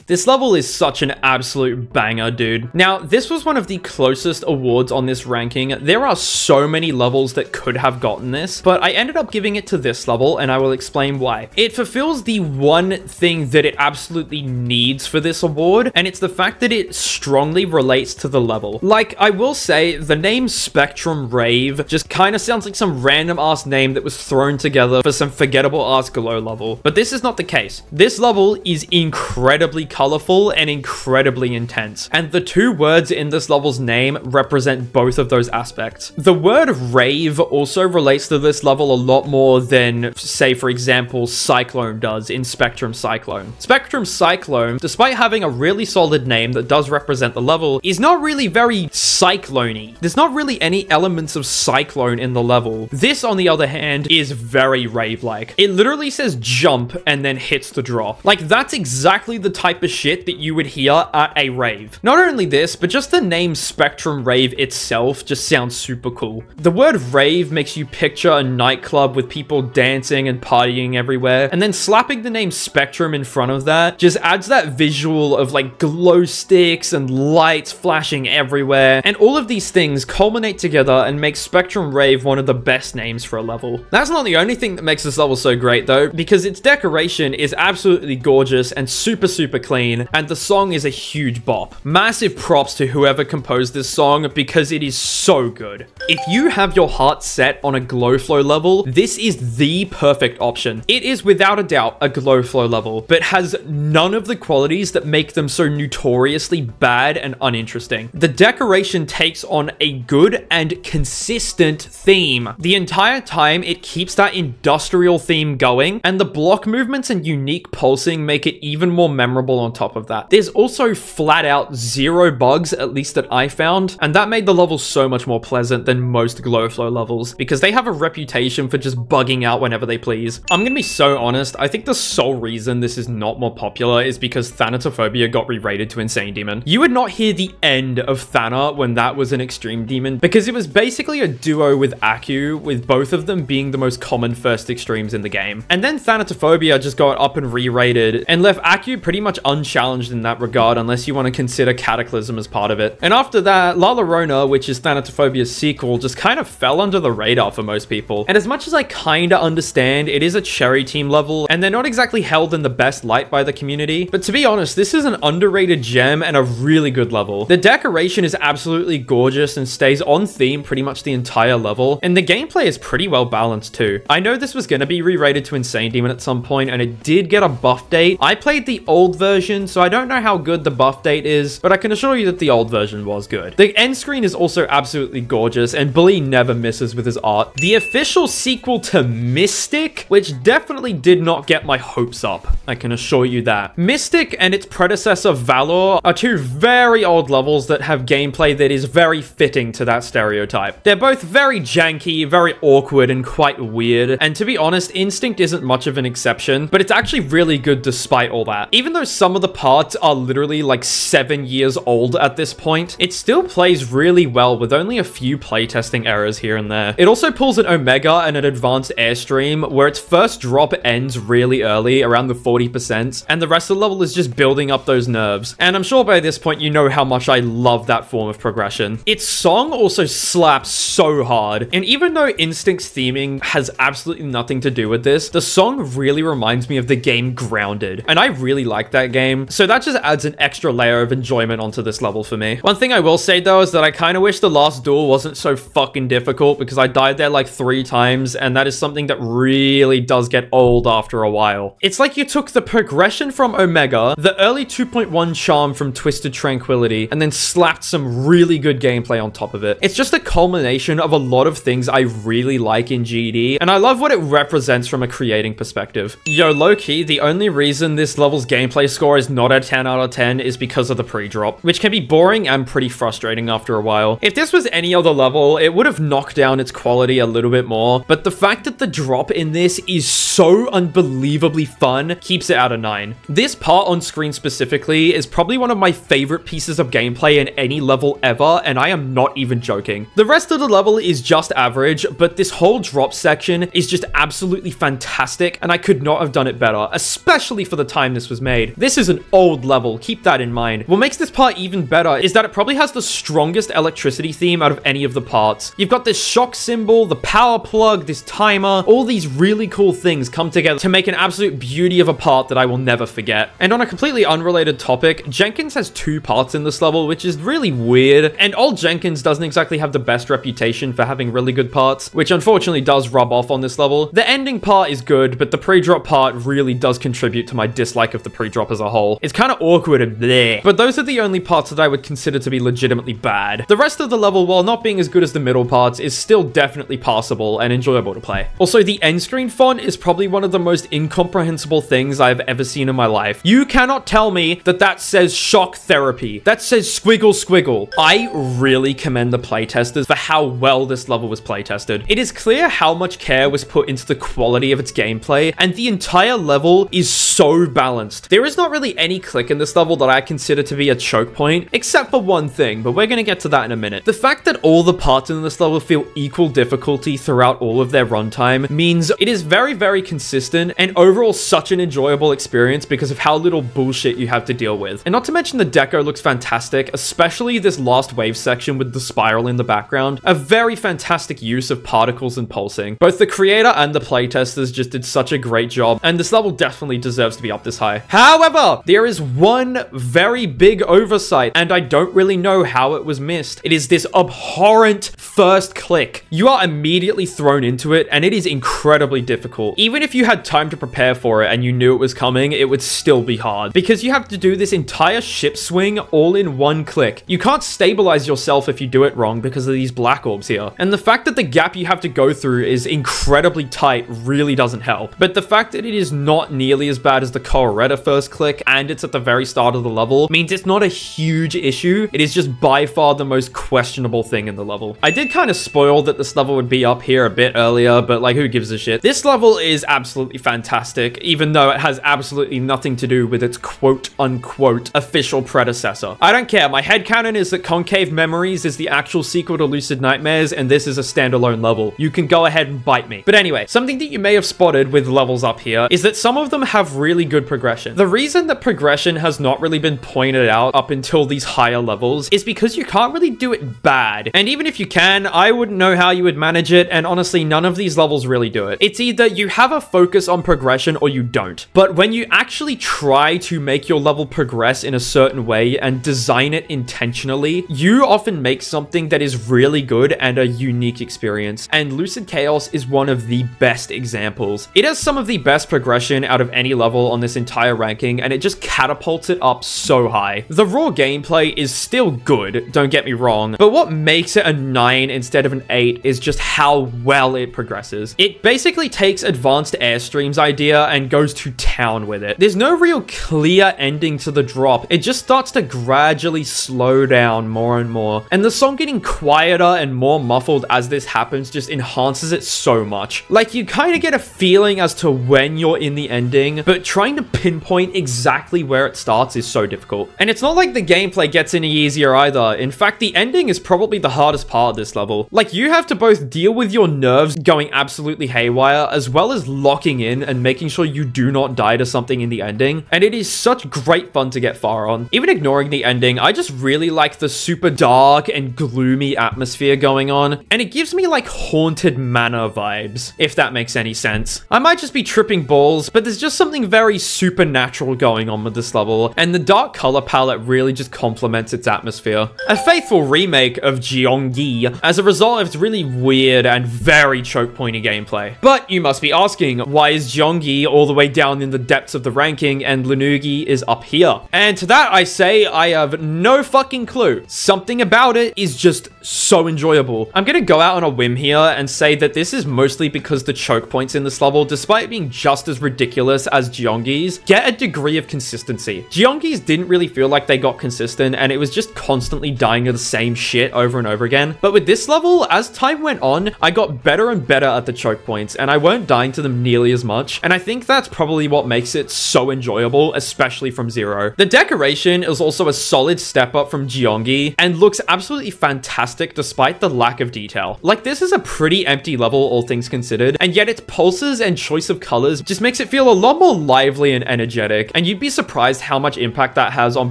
This level is such an absolute banger, dude. Now, this was one of the closest awards on this ranking. There are so many levels that could have gotten this, but I ended up giving it to this level, and I will explain why. It fulfills the one thing that it absolutely needs for this award, and it's the fact that it strongly relates to the level. Like, I will say, the name Spectrum Rave just kind of sounds like some random-ass name that was thrown together for some forgettable-ass glow level. But this is not the case. This level is incredibly colorful and incredibly intense, and the two words in this level's name represent both of those aspects. The word rave also relates to this level a lot more than, say, for example, Cyclone does in Spectrum Cyclone. Spectrum Cyclone, despite having a really solid name that does represent the level, is not really very cyclone-y. There's not really any elements of Cyclone in the level. This, on the other hand, is very rave-like. It literally says jump and then hits the drop. Like, that's exactly the type of shit that you would hear at a rave. Not only this, but just the name Spectrum Rave itself just sounds super cool. The word rave makes you picture a nightclub with people dancing and partying everywhere, and then slapping the name Spectrum in front of that just adds that visual of like glow sticks and lights flashing everywhere, and all of these things culminate together and make Spectrum Rave one of the best names for a level. That's not the only thing that makes this level so great though, because its decoration is absolutely gorgeous and super clean. clean, and the song is a huge bop. Massive props to whoever composed this song because it is so good. If you have your heart set on a glow flow level, this is the perfect option. It is without a doubt a glow flow level, but has none of the qualities that make them so notoriously bad and uninteresting. The decoration takes on a good and consistent theme. The entire time, it keeps that industrial theme going, and the block movements and unique pulsing make it even more memorable on top of that. There's also flat out zero bugs, at least that I found, and that made the level so much more pleasant than most glow flow levels, because they have a reputation for just bugging out whenever they please. I'm gonna be so honest, I think the sole reason this is not more popular is because Thanatophobia got re-rated to Insane Demon. You would not hear the end of Thana when that was an Extreme Demon, because it was basically a duo with Aku, with both of them being the most common first extremes in the game. And then Thanatophobia just got up and re-rated and left Aku pretty much unchallenged in that regard, unless you want to consider Cataclysm as part of it. And after that, La Llorona, which is Thanatophobia's sequel, just kind of fell under the radar for most people. And as much as I kinda understand, it is a cherry team level, and they're not exactly held in the best light by the community, but to be honest, this is an underrated gem and a really good level. The decoration is absolutely gorgeous and stays on theme pretty much the entire level, and the gameplay is pretty well balanced too. I know this was gonna be re-rated to Insane Demon at some point, and it did get a buff date. I played the old version, so I don't know how good the buff date is, but I can assure you that the old version was good. The end screen is also absolutely gorgeous, and Bully never misses with his art. The official sequel to Mystic, which definitely did not get my hopes up, I can assure you that. Mystic and its predecessor Valor are two very old levels that have gameplay that is very fitting to that stereotype. They're both very janky, very awkward, and quite weird, and to be honest, Instinct isn't much of an exception, but it's actually really good despite all that. Even though some of the parts are literally like 7 years old at this point, it still plays really well with only a few playtesting errors here and there. It also pulls an Omega and an Advanced Airstream, where its first drop ends really early, around the 40%, and the rest of the level is just building up those nerves. And I'm sure by this point you know how much I love that form of progression. Its song also slaps so hard, and even though Instinct's theming has absolutely nothing to do with this, the song really reminds me of the game Grounded, and I really like that game, so that just adds an extra layer of enjoyment onto this level for me. One thing I will say though is that I kind of wish the last duel wasn't so fucking difficult, because I died there like 3 times, and that is something that really does get old after a while. It's like you took the progression from Omega, the early 2.1 charm from Twisted Tranquility, and then slapped some really good gameplay on top of it. It's just a culmination of a lot of things I really like in GD, and I love what it represents from a creating perspective. Yo, low-key, the only reason this level's gameplay score is not a 10 out of 10 is because of the pre-drop, which can be boring and pretty frustrating after a while. If this was any other level, it would have knocked down its quality a little bit more, but the fact that the drop in this is so unbelievably fun keeps it out of 9. This part on screen specifically is probably one of my favorite pieces of gameplay in any level ever, and I am not even joking. The rest of the level is just average, but this whole drop section is just absolutely fantastic, and I could not have done it better, especially for the time this was made. This is an old level, keep that in mind. What makes this part even better is that it probably has the strongest electricity theme out of any of the parts. You've got this shock symbol, the power plug, this timer, all these really cool things come together to make an absolute beauty of a part that I will never forget. And on a completely unrelated topic, Jenkins has 2 parts in this level, which is really weird, and old Jenkins doesn't exactly have the best reputation for having really good parts, which unfortunately does rub off on this level. The ending part is good, but the pre-drop part really does contribute to my dislike of the pre-drop as a whole. It's kind of awkward and bleh, but those are the only parts that I would consider to be legitimately bad. The rest of the level, while not being as good as the middle parts, is still definitely passable and enjoyable to play. Also, the end screen font is probably one of the most incomprehensible things I've ever seen in my life. You cannot tell me that that says shock therapy. That says squiggle squiggle. I really commend the playtesters for how well this level was playtested. It is clear how much care was put into the quality of its gameplay, and the entire level is so balanced. There is not really any click in this level that I consider to be a choke point, except for one thing, but we're gonna get to that in a minute. The fact that all the parts in this level feel equal difficulty throughout all of their runtime means it is very, very consistent and overall such an enjoyable experience because of how little bullshit you have to deal with. And not to mention the deco looks fantastic, especially this last wave section with the spiral in the background. A very fantastic use of particles and pulsing. Both the creator and the playtesters just did such a great job, and this level definitely deserves to be up this high. However, However, there is one very big oversight, and I don't really know how it was missed. It is this abhorrent first click. You are immediately thrown into it, and it is incredibly difficult. Even if you had time to prepare for it and you knew it was coming, it would still be hard, because you have to do this entire ship swing all in one click. You can't stabilize yourself if you do it wrong because of these black orbs here. And the fact that the gap you have to go through is incredibly tight really doesn't help. But the fact that it is not nearly as bad as the Colorado first click, and it's at the very start of the level, means it's not a huge issue. It is just by far the most questionable thing in the level. I did kind of spoil that this level would be up here a bit earlier, but like, who gives a shit? This level is absolutely fantastic, even though it has absolutely nothing to do with its quote-unquote official predecessor. I don't care. My headcanon is that Concave Memories is the actual sequel to Lucid Nightmares, and this is a standalone level. You can go ahead and bite me. But anyway, something that you may have spotted with levels up here is that some of them have really good progression. The reason that progression has not really been pointed out up until these higher levels is because you can't really do it bad. And even if you can, I wouldn't know how you would manage it, and honestly, none of these levels really do it. It's either you have a focus on progression or you don't. But when you actually try to make your level progress in a certain way and design it intentionally, you often make something that is really good and a unique experience. And Lucid Chaos is one of the best examples. It has some of the best progression out of any level on this entire ranking, and it just catapults it up so high. The raw gameplay is still good, don't get me wrong, but what makes it a 9 instead of an 8 is just how well it progresses. It basically takes Advanced Airstream's idea and goes to town with it. There's no real clear ending to the drop. It just starts to gradually slow down more and more, and the song getting quieter and more muffled as this happens just enhances it so much. Like, you kind of get a feeling as to when you're in the ending, but trying to pinpoint exactly where it starts is so difficult. And it's not like the gameplay gets any easier either. In fact, the ending is probably the hardest part of this level. Like, you have to both deal with your nerves going absolutely haywire, as well as locking in and making sure you do not die to something in the ending. And it is such great fun to get far on. Even ignoring the ending, I just really like the super dark and gloomy atmosphere going on. And it gives me like Haunted Manor vibes, if that makes any sense. I might just be tripping balls, but there's just something very supernatural going on with this level, and the dark color palette really just complements its atmosphere. A faithful remake of Gyeonggi as a result of its really weird and very choke pointy gameplay. But you must be asking, why is Gyeonggi all the way down in the depths of the ranking and Lanugi is up here? And to that I say, I have no fucking clue. Something about it is just so enjoyable. I'm gonna go out on a whim here and say that this is mostly because the choke points in this level, despite being just as ridiculous as Gyeonggi's, get a degree of consistency. Gyeonggi's didn't really feel like they got consistent, and it was just constantly dying to the same shit over and over again. But with this level, as time went on, I got better and better at the choke points, and I weren't dying to them nearly as much, and I think that's probably what makes it so enjoyable, especially from Zero. The decoration is also a solid step up from Gyeonggi, and looks absolutely fantastic despite the lack of detail. Like, this is a pretty empty level, all things considered, and yet its pulses and choice of colors just makes it feel a lot more lively and energetic, and you'd be surprised how much impact that has on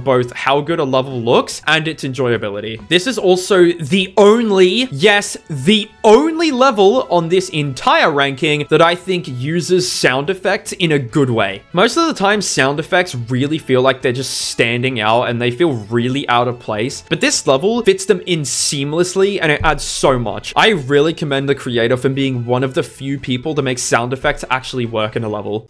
both how good a level looks and its enjoyability. This is also the only, yes, the only level on this entire ranking that I think uses sound effects in a good way. Most of the time, sound effects really feel like they're just standing out and they feel really out of place, but this level fits them in seamlessly and it adds so much. I really commend the creator for being one of the few people to make sound effects actually work in a level.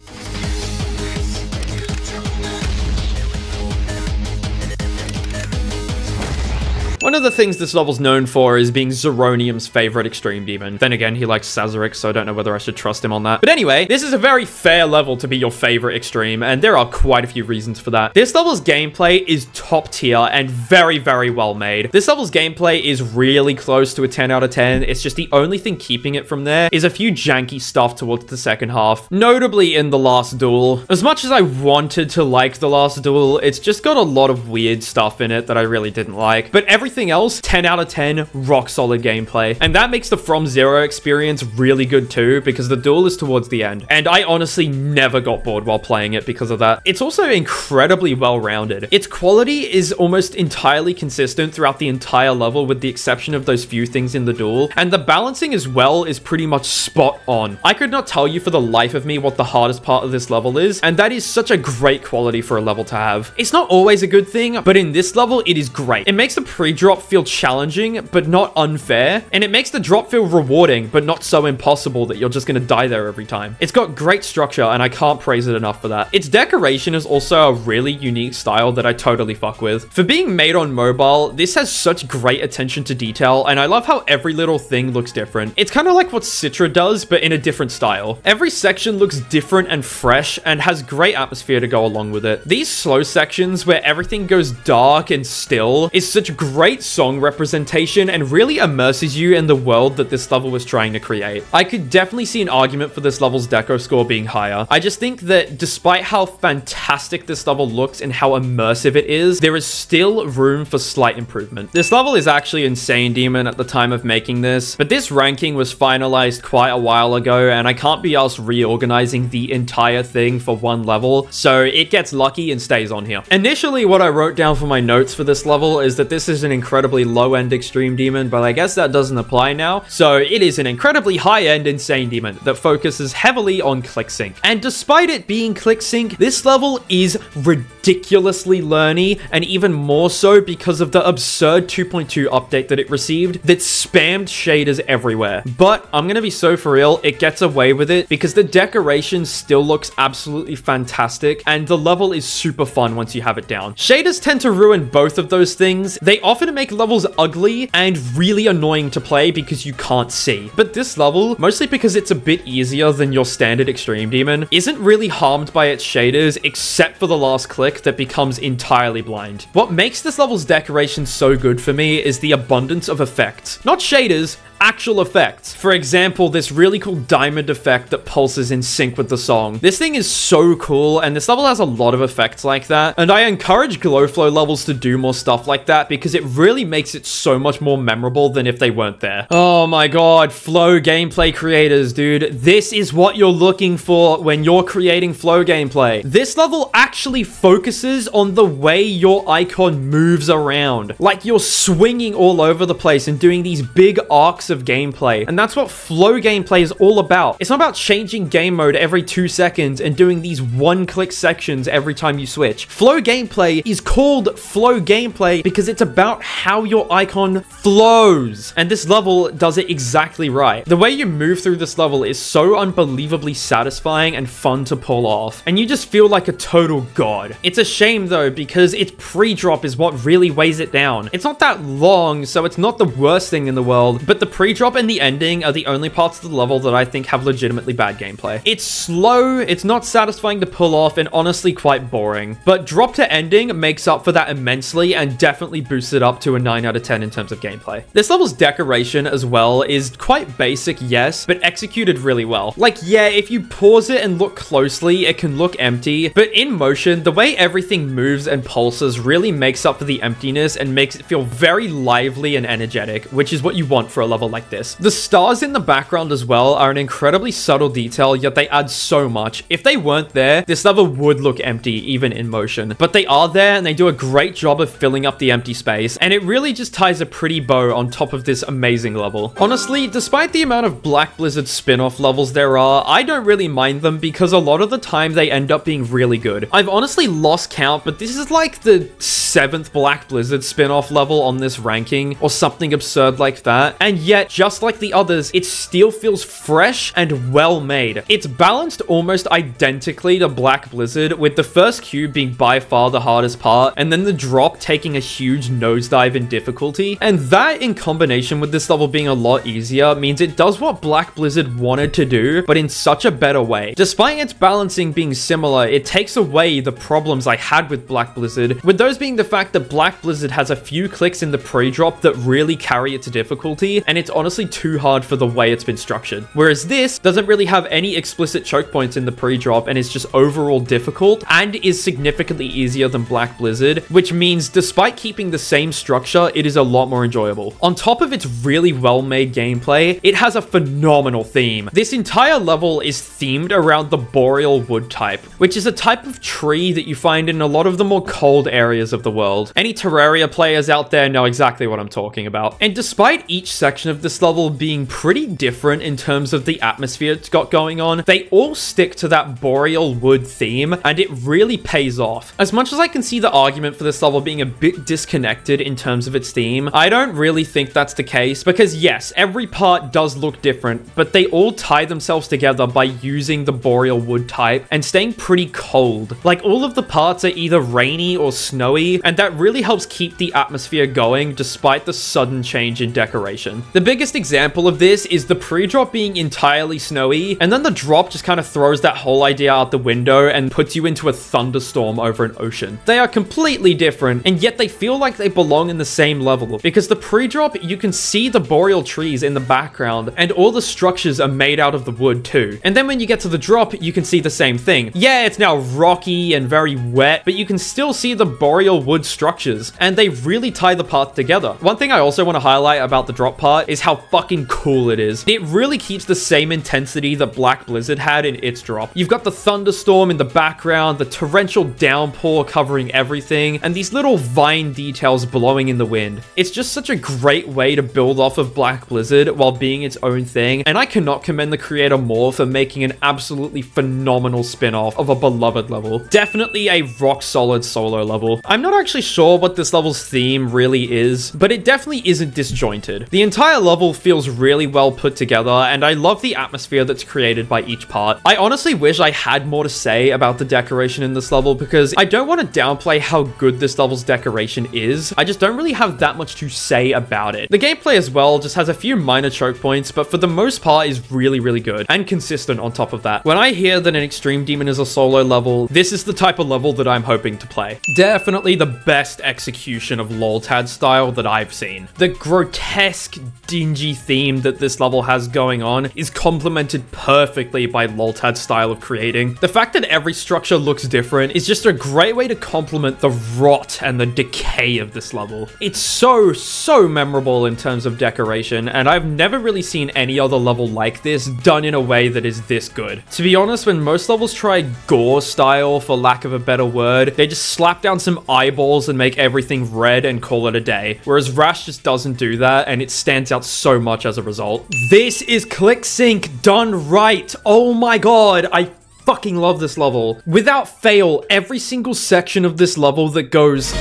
One of the things this level's known for is being Zeronium's favorite extreme demon. Then again, he likes Sazerac, so I don't know whether I should trust him on that. But anyway, this is a very fair level to be your favorite extreme, and there are quite a few reasons for that. This level's gameplay is top tier and very, very well made. This level's gameplay is really close to a 10 out of 10. It's just the only thing keeping it from there is a few janky stuff towards the second half, notably in the last duel. As much as I wanted to like the last duel, it's just got a lot of weird stuff in it that I really didn't like, but everything everything else, 10 out of 10, rock solid gameplay. And that makes the From Zero experience really good too, because the duel is towards the end. And I honestly never got bored while playing it because of that. It's also incredibly well-rounded. Its quality is almost entirely consistent throughout the entire level, with the exception of those few things in the duel. And the balancing as well is pretty much spot on. I could not tell you for the life of me what the hardest part of this level is, and that is such a great quality for a level to have. It's not always a good thing, but in this level, it is great. It makes the pre-drop feel challenging, but not unfair, and it makes the drop feel rewarding, but not so impossible that you're just gonna die there every time. It's got great structure, and I can't praise it enough for that. Its decoration is also a really unique style that I totally fuck with. For being made on mobile, this has such great attention to detail, and I love how every little thing looks different. It's kind of like what Citra does, but in a different style. Every section looks different and fresh, and has great atmosphere to go along with it. These slow sections where everything goes dark and still is such great song representation and really immerses you in the world that this level was trying to create. I could definitely see an argument for this level's deco score being higher. I just think that despite how fantastic this level looks and how immersive it is, there is still room for slight improvement. This level is actually Insane Demon at the time of making this, but this ranking was finalized quite a while ago, and I can't be asked reorganizing the entire thing for one level, so it gets lucky and stays on here. Initially, what I wrote down for my notes for this level is that this is an incredibly low-end Extreme Demon, but I guess that doesn't apply now. So it is an incredibly high-end Insane Demon that focuses heavily on click sync. And despite it being click sync, this level is ridiculously learny, and even more so because of the absurd 2.2 update that it received that spammed shaders everywhere. But I'm gonna be so for real, it gets away with it because the decoration still looks absolutely fantastic, and the level is super fun once you have it down. Shaders tend to ruin both of those things. They often make levels ugly and really annoying to play because you can't see. But this level, mostly because it's a bit easier than your standard Extreme Demon, isn't really harmed by its shaders except for the last click that becomes entirely blind. What makes this level's decoration so good for me is the abundance of effects. Not shaders, actual effects. For example, this really cool diamond effect that pulses in sync with the song. This thing is so cool, and this level has a lot of effects like that, and I encourage Glowflow levels to do more stuff like that because it really makes it so much more memorable than if they weren't there. Oh my god, flow gameplay creators, dude. This is what you're looking for when you're creating flow gameplay. This level actually focuses on the way your icon moves around. Like you're swinging all over the place and doing these big arcs of gameplay, and that's what flow gameplay is all about. It's not about changing game mode every 2 seconds and doing these one-click sections every time you switch. Flow gameplay is called flow gameplay because it's about how your icon flows, and this level does it exactly right. The way you move through this level is so unbelievably satisfying and fun to pull off, and you just feel like a total god. It's a shame though, because its pre-drop is what really weighs it down. It's not that long, so it's not the worst thing in the world, but the pre-drop and the ending are the only parts of the level that I think have legitimately bad gameplay. It's slow, it's not satisfying to pull off, and honestly quite boring. But drop to ending makes up for that immensely and definitely boosts it up to a 9 out of 10 in terms of gameplay. This level's decoration as well is quite basic, yes, but executed really well. Like, yeah, if you pause it and look closely, it can look empty, but in motion, the way everything moves and pulses really makes up for the emptiness and makes it feel very lively and energetic, which is what you want for a level like this. The stars in the background as well are an incredibly subtle detail, yet they add so much. If they weren't there, this level would look empty, even in motion. But they are there, and they do a great job of filling up the empty space, and it really just ties a pretty bow on top of this amazing level. Honestly, despite the amount of Black Blizzard spin-off levels there are, I don't really mind them because a lot of the time they end up being really good. I've honestly lost count, but this is like the 7th Black Blizzard spin-off level on this ranking, or something absurd like that, and yet, just like the others, it still feels fresh and well made. It's balanced almost identically to Black Blizzard, with the first cube being by far the hardest part, and then the drop taking a huge nosedive in difficulty, and that in combination with this level being a lot easier means it does what Black Blizzard wanted to do, but in such a better way. Despite its balancing being similar, it takes away the problems I had with Black Blizzard, with those being the fact that Black Blizzard has a few clicks in the pre-drop that really carry it to difficulty, and it's honestly too hard for the way it's been structured. Whereas this doesn't really have any explicit choke points in the pre-drop and is just overall difficult and is significantly easier than Black Blizzard, which means despite keeping the same structure, it is a lot more enjoyable. On top of its really well-made gameplay, it has a phenomenal theme. This entire level is themed around the boreal wood type, which is a type of tree that you find in a lot of the more cold areas of the world. Any Terraria players out there know exactly what I'm talking about. And despite each section of this level being pretty different in terms of the atmosphere it's got going on, they all stick to that boreal wood theme, and it really pays off. As much as I can see the argument for this level being a bit disconnected in terms of its theme, I don't really think that's the case, because yes, every part does look different, but they all tie themselves together by using the boreal wood type and staying pretty cold. Like, all of the parts are either rainy or snowy, and that really helps keep the atmosphere going despite the sudden change in decoration. The biggest example of this is the pre-drop being entirely snowy, and then the drop just kind of throws that whole idea out the window and puts you into a thunderstorm over an ocean. They are completely different, and yet they feel like they belong in the same level, because the pre-drop, you can see the boreal trees in the background, and all the structures are made out of the wood too. And then when you get to the drop, you can see the same thing. Yeah, it's now rocky and very wet, but you can still see the boreal wood structures, and they really tie the parts together. One thing I also want to highlight about the drop part is how fucking cool it is. It really keeps the same intensity that Black Blizzard had in its drop. You've got the thunderstorm in the background, the torrential downpour covering everything, and these little vine details blowing in the wind. It's just such a great way to build off of Black Blizzard while being its own thing, and I cannot commend the creator more for making an absolutely phenomenal spin-off of a beloved level. Definitely a rock-solid solo level. I'm not actually sure what this level's theme really is, but it definitely isn't disjointed. The entire level feels really well put together, and I love the atmosphere that's created by each part. I honestly wish I had more to say about the decoration in this level, because I don't want to downplay how good this level's decoration is. I just don't really have that much to say about it. The gameplay as well just has a few minor choke points, but for the most part is really, really good and consistent on top of that. When I hear that an Extreme Demon is a solo level, this is the type of level that I'm hoping to play. Definitely the best execution of loltad style that I've seen. The grotesque, dingy theme that this level has going on is complemented perfectly by loltad style of creating. The fact that every structure looks different is just a great way to complement the rot and the decay of this level. It's so memorable in terms of decoration, and I've never really seen any other level like this done in a way that is this good. To be honest, when most levels try gore style, for lack of a better word, they just slap down some eyeballs and make everything red and call it a day. Whereas Rash just doesn't do that, and it stands out so much as a result. This is click sync done right. Oh my god, I fucking love this level. Without fail, every single section of this level that goes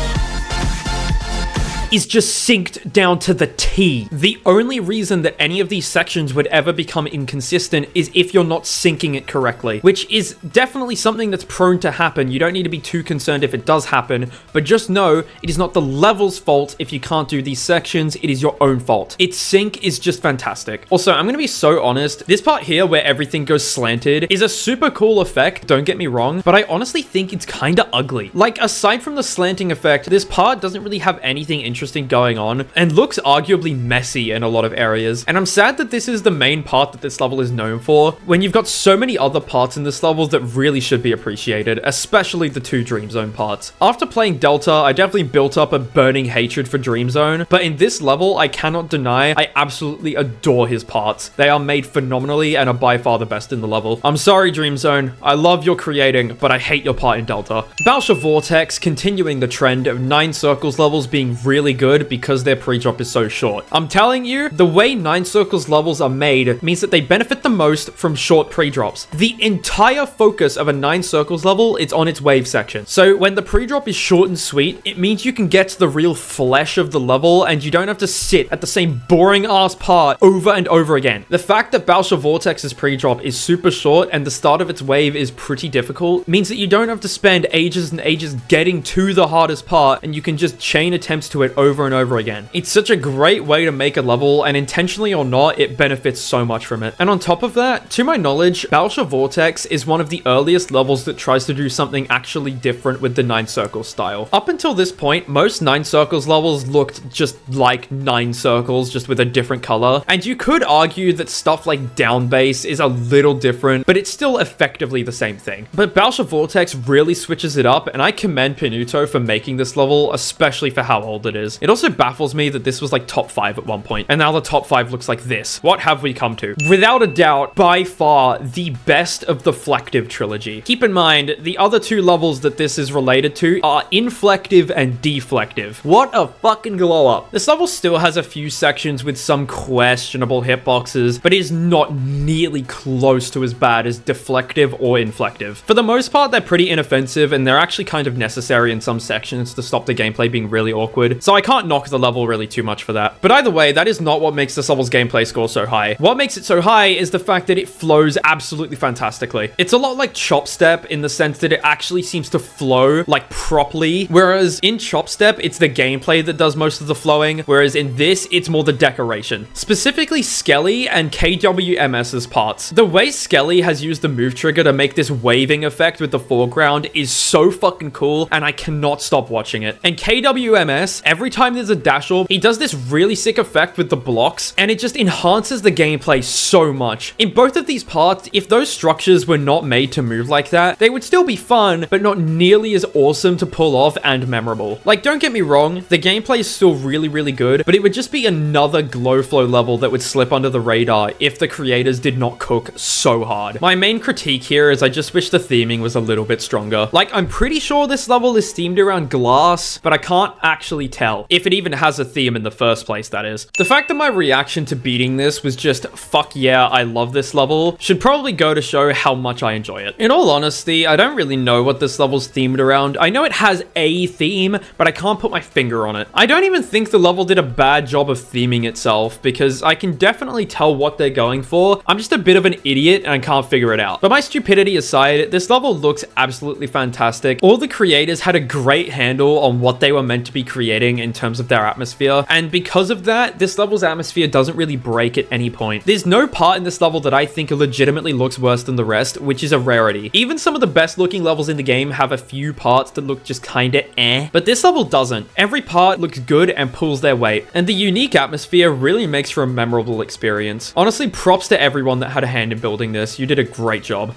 is just synced down to the T. The only reason that any of these sections would ever become inconsistent is if you're not syncing it correctly, which is definitely something that's prone to happen. You don't need to be too concerned if it does happen, but just know it is not the level's fault if you can't do these sections, it is your own fault. Its sync is just fantastic. Also, I'm gonna be so honest, this part here where everything goes slanted is a super cool effect, don't get me wrong, but I honestly think it's kinda ugly. Like, aside from the slanting effect, this part doesn't really have anything interesting going on and looks arguably messy in a lot of areas, and I'm sad that this is the main part that this level is known for when you've got so many other parts in this level that really should be appreciated, especially the two Dream Zone parts. After playing Delta, I definitely built up a burning hatred for Dream Zone, but in this level, I cannot deny I absolutely adore his parts. They are made phenomenally and are by far the best in the level. I'm sorry, Dream Zone, I love your creating, but I hate your part in Delta. Bausha Vortex continuing the trend of 9 Circles levels being really good because their pre-drop is so short. I'm telling you, the way 9 Circles levels are made means that they benefit the most from short pre-drops. The entire focus of a 9 Circles level is on its wave section. So when the pre-drop is short and sweet, it means you can get to the real flesh of the level and you don't have to sit at the same boring ass part over and over again. The fact that Bausha Vortex's pre-drop is super short and the start of its wave is pretty difficult means that you don't have to spend ages and ages getting to the hardest part, and you can just chain attempts to it it over and over again. It's such a great way to make a level, and intentionally or not, it benefits so much from it. And on top of that, to my knowledge, Battleship Vortex is one of the earliest levels that tries to do something actually different with the 9 circle style. Up until this point, most 9 circles levels looked just like 9 circles, just with a different color. And you could argue that stuff like Down Base is a little different, but it's still effectively the same thing. But Battleship Vortex really switches it up, and I commend Pinuto for making this level, especially for how old it is. It also baffles me that this was like top 5 at one point, and now the top 5 looks like this. What have we come to? Without a doubt, by far, the best of the Flective trilogy. Keep in mind, the other 2 levels that this is related to are Inflective and Deflective. What a fucking glow up. This level still has a few sections with some questionable hitboxes, but is not nearly close to as bad as Deflective or Inflective. For the most part, they're pretty inoffensive, and they're actually kind of necessary in some sections to stop the gameplay being really awkward, so I can't knock the level really too much for that. But either way, that is not what makes this level's gameplay score so high. What makes it so high is the fact that it flows absolutely fantastically. It's a lot like Chopstep in the sense that it actually seems to flow like properly, whereas in Chopstep, it's the gameplay that does most of the flowing, whereas in this, it's more the decoration. Specifically Skelly and KWMS's parts. The way Skelly has used the move trigger to make this waving effect with the foreground is so fucking cool, and I cannot stop watching it. And KWMS, every time there's a dash orb, he does this really sick effect with the blocks, and it just enhances the gameplay so much. In both of these parts, if those structures were not made to move like that, they would still be fun, but not nearly as awesome to pull off and memorable. Like, don't get me wrong, the gameplay is still really good, but it would just be another Glowflow level that would slip under the radar if the creators did not cook so hard. My main critique here is I just wish the theming was a little bit stronger. Like, I'm pretty sure this level is themed around glass, but I can't actually tell. If it even has a theme in the first place, that is. The fact that my reaction to beating this was just, fuck yeah, I love this level, should probably go to show how much I enjoy it. In all honesty, I don't really know what this level's themed around. I know it has a theme, but I can't put my finger on it. I don't even think the level did a bad job of theming itself, because I can definitely tell what they're going for. I'm just a bit of an idiot and I can't figure it out. But my stupidity aside, this level looks absolutely fantastic. All the creators had a great handle on what they were meant to be creating in terms of their atmosphere, and because of that, this level's atmosphere doesn't really break at any point. There's no part in this level that I think legitimately looks worse than the rest, which is a rarity. Even some of the best looking levels in the game have a few parts that look just kinda eh, but this level doesn't. Every part looks good and pulls their weight, and the unique atmosphere really makes for a memorable experience. Honestly, props to everyone that had a hand in building this. You did a great job.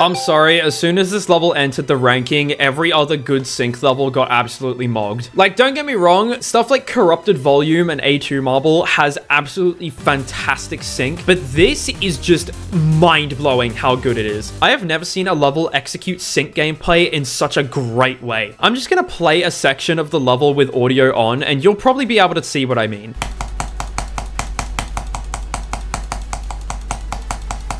I'm sorry, as soon as this level entered the ranking, every other good sync level got absolutely mogged. Like, don't get me wrong, stuff like Corrupted Volume and A2 Marble has absolutely fantastic sync, but this is just mind-blowing how good it is. I have never seen a level execute sync gameplay in such a great way. I'm just gonna play a section of the level with audio on, and you'll probably be able to see what I mean.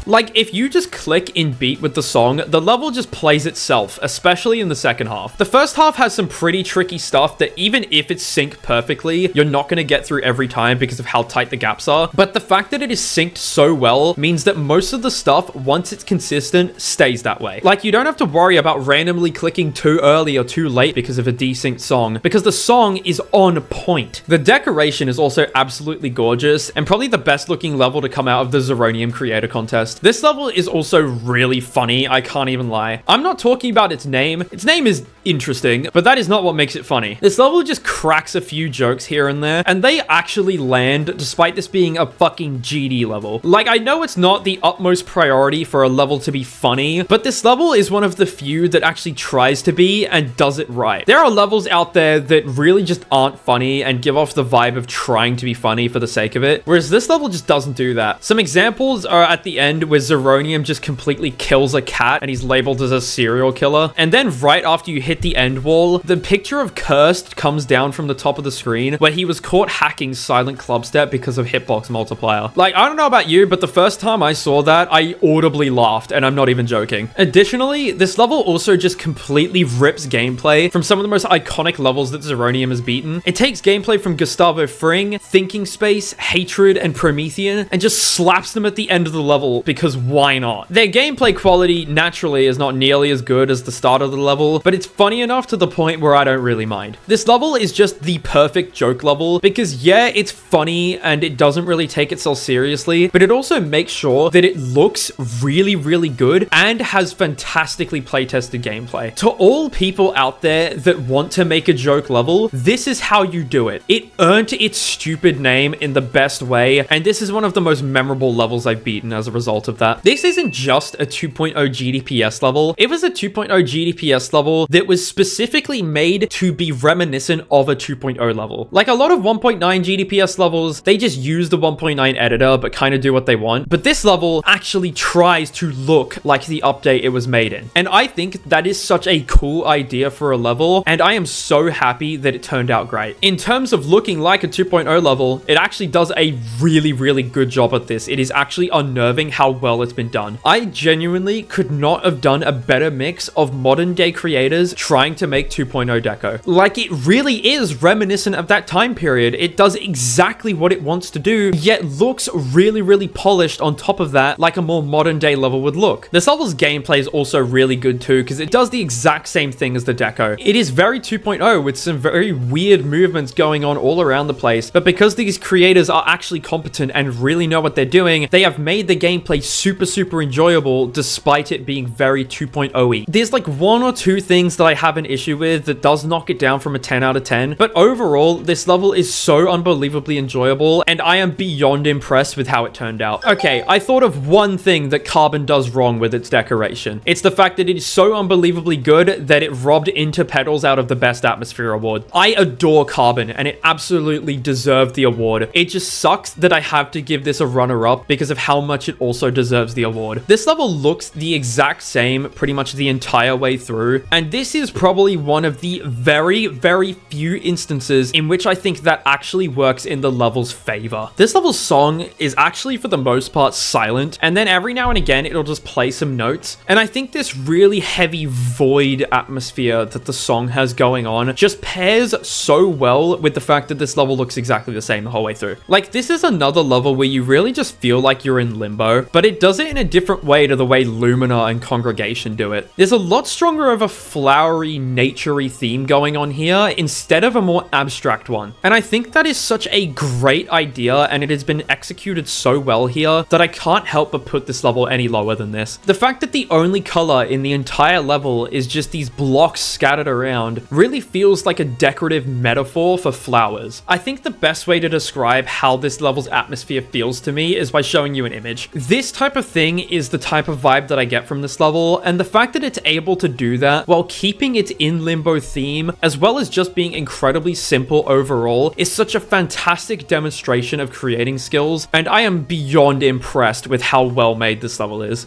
Like, if you just click in beat with the song, the level just plays itself, especially in the second half. The first half has some pretty tricky stuff that even if it's synced perfectly, you're not going to get through every time because of how tight the gaps are. But the fact that it is synced so well means that most of the stuff, once it's consistent, stays that way. Like, you don't have to worry about randomly clicking too early or too late because of a desynced song, because the song is on point. The decoration is also absolutely gorgeous, and probably the best looking level to come out of the Zeronium Creator Contest. This level is also really funny, I can't even lie. I'm not talking about its name. Its name is interesting, but that is not what makes it funny. This level just cracks a few jokes here and there, and they actually land despite this being a fucking GD level. Like, I know it's not the utmost priority for a level to be funny, but this level is one of the few that actually tries to be and does it right. There are levels out there that really just aren't funny and give off the vibe of trying to be funny for the sake of it, whereas this level just doesn't do that. Some examples are at the end end where Zeronium just completely kills a cat and he's labeled as a serial killer. And then right after you hit the end wall, the picture of Cursed comes down from the top of the screen where he was caught hacking Silent Clubstep because of hitbox multiplier. Like, I don't know about you, but the first time I saw that, I audibly laughed, and I'm not even joking. Additionally, this level also just completely rips gameplay from some of the most iconic levels that Zeronium has beaten. It takes gameplay from Gustavo Fring, Thinking Space, Hatred, and Promethean, and just slaps them at the end of the level because why not? Their gameplay quality naturally is not nearly as good as the start of the level, but it's funny enough to the point where I don't really mind. This level is just the perfect joke level because yeah, it's funny and it doesn't really take itself seriously, but it also makes sure that it looks really, really good and has fantastically playtested gameplay. To all people out there that want to make a joke level, this is how you do it. It earned its stupid name in the best way, and this is one of the most memorable levels I've beaten as a result of that. This isn't just a 2.0 GDPS level, it was a 2.0 GDPS level that was specifically made to be reminiscent of a 2.0 level. Like a lot of 1.9 GDPS levels, they just use the 1.9 editor but kind of do what they want, but this level actually tries to look like the update it was made in. And I think that is such a cool idea for a level, and I am so happy that it turned out great. In terms of looking like a 2.0 level, it actually does a really, really good job at this. It is actually unnerving how well it's been done. I genuinely could not have done a better mix of modern day creators trying to make 2.0 deco. Like, it really is reminiscent of that time period. It does exactly what it wants to do, yet looks really, really polished on top of that, like a more modern day level would look. This level's gameplay is also really good too, because it does the exact same thing as the deco. It is very 2.0 with some very weird movements going on all around the place, but because these creators are actually competent and really know what they're doing, they have made the gameplay super, super enjoyable despite it being very 2.0-y. There's like one or two things that I have an issue with that does knock it down from a 10 out of 10, but overall, this level is so unbelievably enjoyable, and I am beyond impressed with how it turned out. Okay, I thought of one thing that Carbon does wrong with its decoration. It's the fact that it is so unbelievably good that it robbed Into Petals out of the Best Atmosphere award. I adore Carbon, and it absolutely deserved the award. It just sucks that I have to give this a runner-up because of how much it also deserves the award. This level looks the exact same pretty much the entire way through, and this is probably one of the very, very few instances in which I think that actually works in the level's favor. This level's song is actually for the most part silent, and then every now and again it'll just play some notes, and I think this really heavy void atmosphere that the song has going on just pairs so well with the fact that this level looks exactly the same the whole way through. Like, this is another level where you really just feel like you're in limbo, but it does it in a different way to the way Lumina and Congregation do it. There's a lot stronger of a flowery, naturey theme going on here instead of a more abstract one, and I think that is such a great idea, and it has been executed so well here that I can't help but put this level any lower than this. The fact that the only color in the entire level is just these blocks scattered around really feels like a decorative metaphor for flowers. I think the best way to describe how this level's atmosphere feels to me is by showing you an image. This type of thing is the type of vibe that I get from this level, and the fact that it's able to do that while keeping its in limbo theme, as well as just being incredibly simple overall, is such a fantastic demonstration of creating skills, and I am beyond impressed with how well made this level is.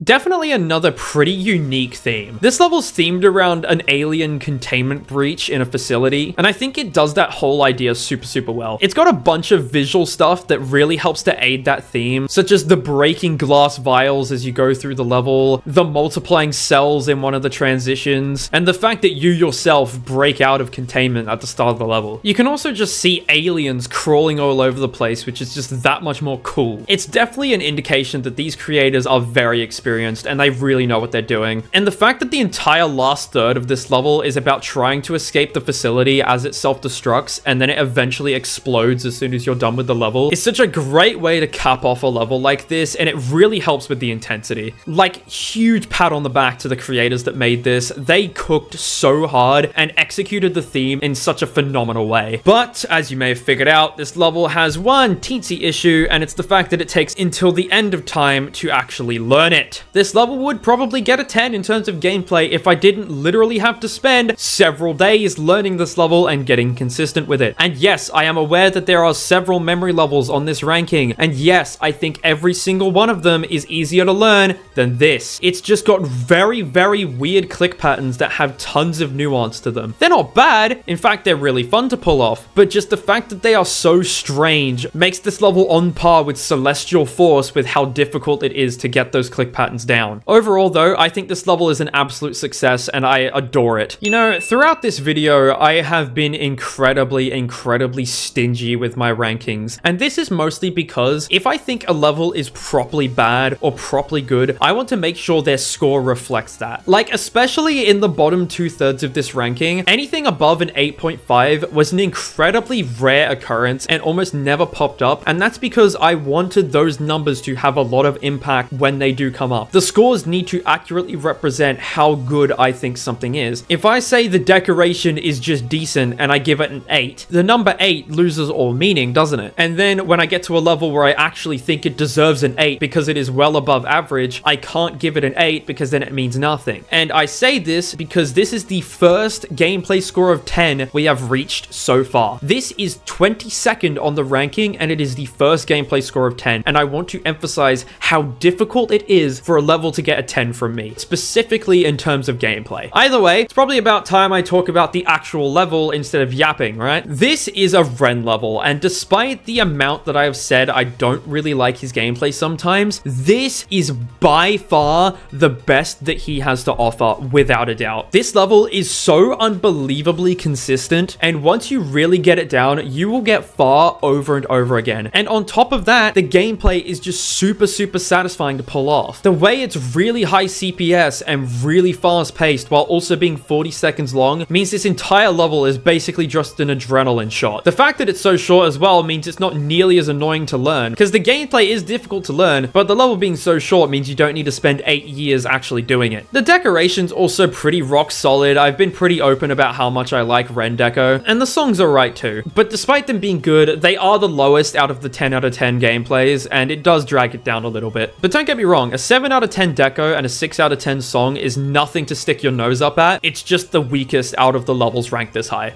Definitely another pretty unique theme. This level's themed around an alien containment breach in a facility, and I think it does that whole idea super, super well. It's got a bunch of visual stuff that really helps to aid that theme, such as the breaking glass vials as you go through the level, the multiplying cells in one of the transitions, and the fact that you yourself break out of containment at the start of the level. You can also just see aliens crawling all over the place, which is just that much more cool. It's definitely an indication that these creators are very experienced and they really know what they're doing. And the fact that the entire last third of this level is about trying to escape the facility as it self-destructs and then it eventually explodes as soon as you're done with the level is such a great way to cap off a level like this, and it really helps with the intensity. Like, huge pat on the back to the creators that made this. They cooked so hard and executed the theme in such a phenomenal way. But as you may have figured out, this level has one teensy issue, and it's the fact that it takes until the end of time to actually learn it. This level would probably get a 10 in terms of gameplay if I didn't literally have to spend several days learning this level and getting consistent with it. And yes, I am aware that there are several memory levels on this ranking, and yes, I think every single one of them is easier to learn than this. It's just got very, very weird click patterns that have tons of nuance to them. They're not bad, in fact, they're really fun to pull off, but just the fact that they are so strange makes this level on par with Celestial Force with how difficult it is to get those click patterns down. Overall though, I think this level is an absolute success and I adore it. You know, throughout this video, I have been incredibly stingy with my rankings, and this is mostly because if I think a level is properly bad or properly good, I want to make sure their score reflects that. Like, especially in the bottom 2/3 of this ranking, anything above an 8.5 was an incredibly rare occurrence and almost never popped up, and that's because I wanted those numbers to have a lot of impact when they do come up. The scores need to accurately represent how good I think something is. If I say the decoration is just decent and I give it an 8, the number 8 loses all meaning, doesn't it? And then when I get to a level where I actually think it deserves an 8 because it is well above average, I can't give it an 8 because then it means nothing. And I say this because this is the first gameplay score of 10 we have reached so far. This is 22nd on the ranking and it is the first gameplay score of 10, and I want to emphasize how difficult it is for a level to get a 10 from me, specifically in terms of gameplay. Either way, it's probably about time I talk about the actual level instead of yapping, right? This is a Ren level, and despite the amount that I have said I don't really like his gameplay sometimes, this is by far the best that he has to offer, without a doubt. This level is so unbelievably consistent, and once you really get it down, you will get far over and over again. And on top of that, the gameplay is just super satisfying to pull off. The way it's really high CPS and really fast paced while also being 40 seconds long means this entire level is basically just an adrenaline shot. The fact that it's so short as well means it's not nearly as annoying to learn, because the gameplay is difficult to learn, but the level being so short means you don't need to spend 8 years actually doing it. The decoration's also pretty rock solid. I've been pretty open about how much I like Ren Deco, and the songs are right too. But despite them being good, they are the lowest out of the 10 out of 10 gameplays, and it does drag it down a little bit. But don't get me wrong, a 7 out of 10 deco and a 6 out of 10 song is nothing to stick your nose up at. It's just the weakest out of the levels ranked this high.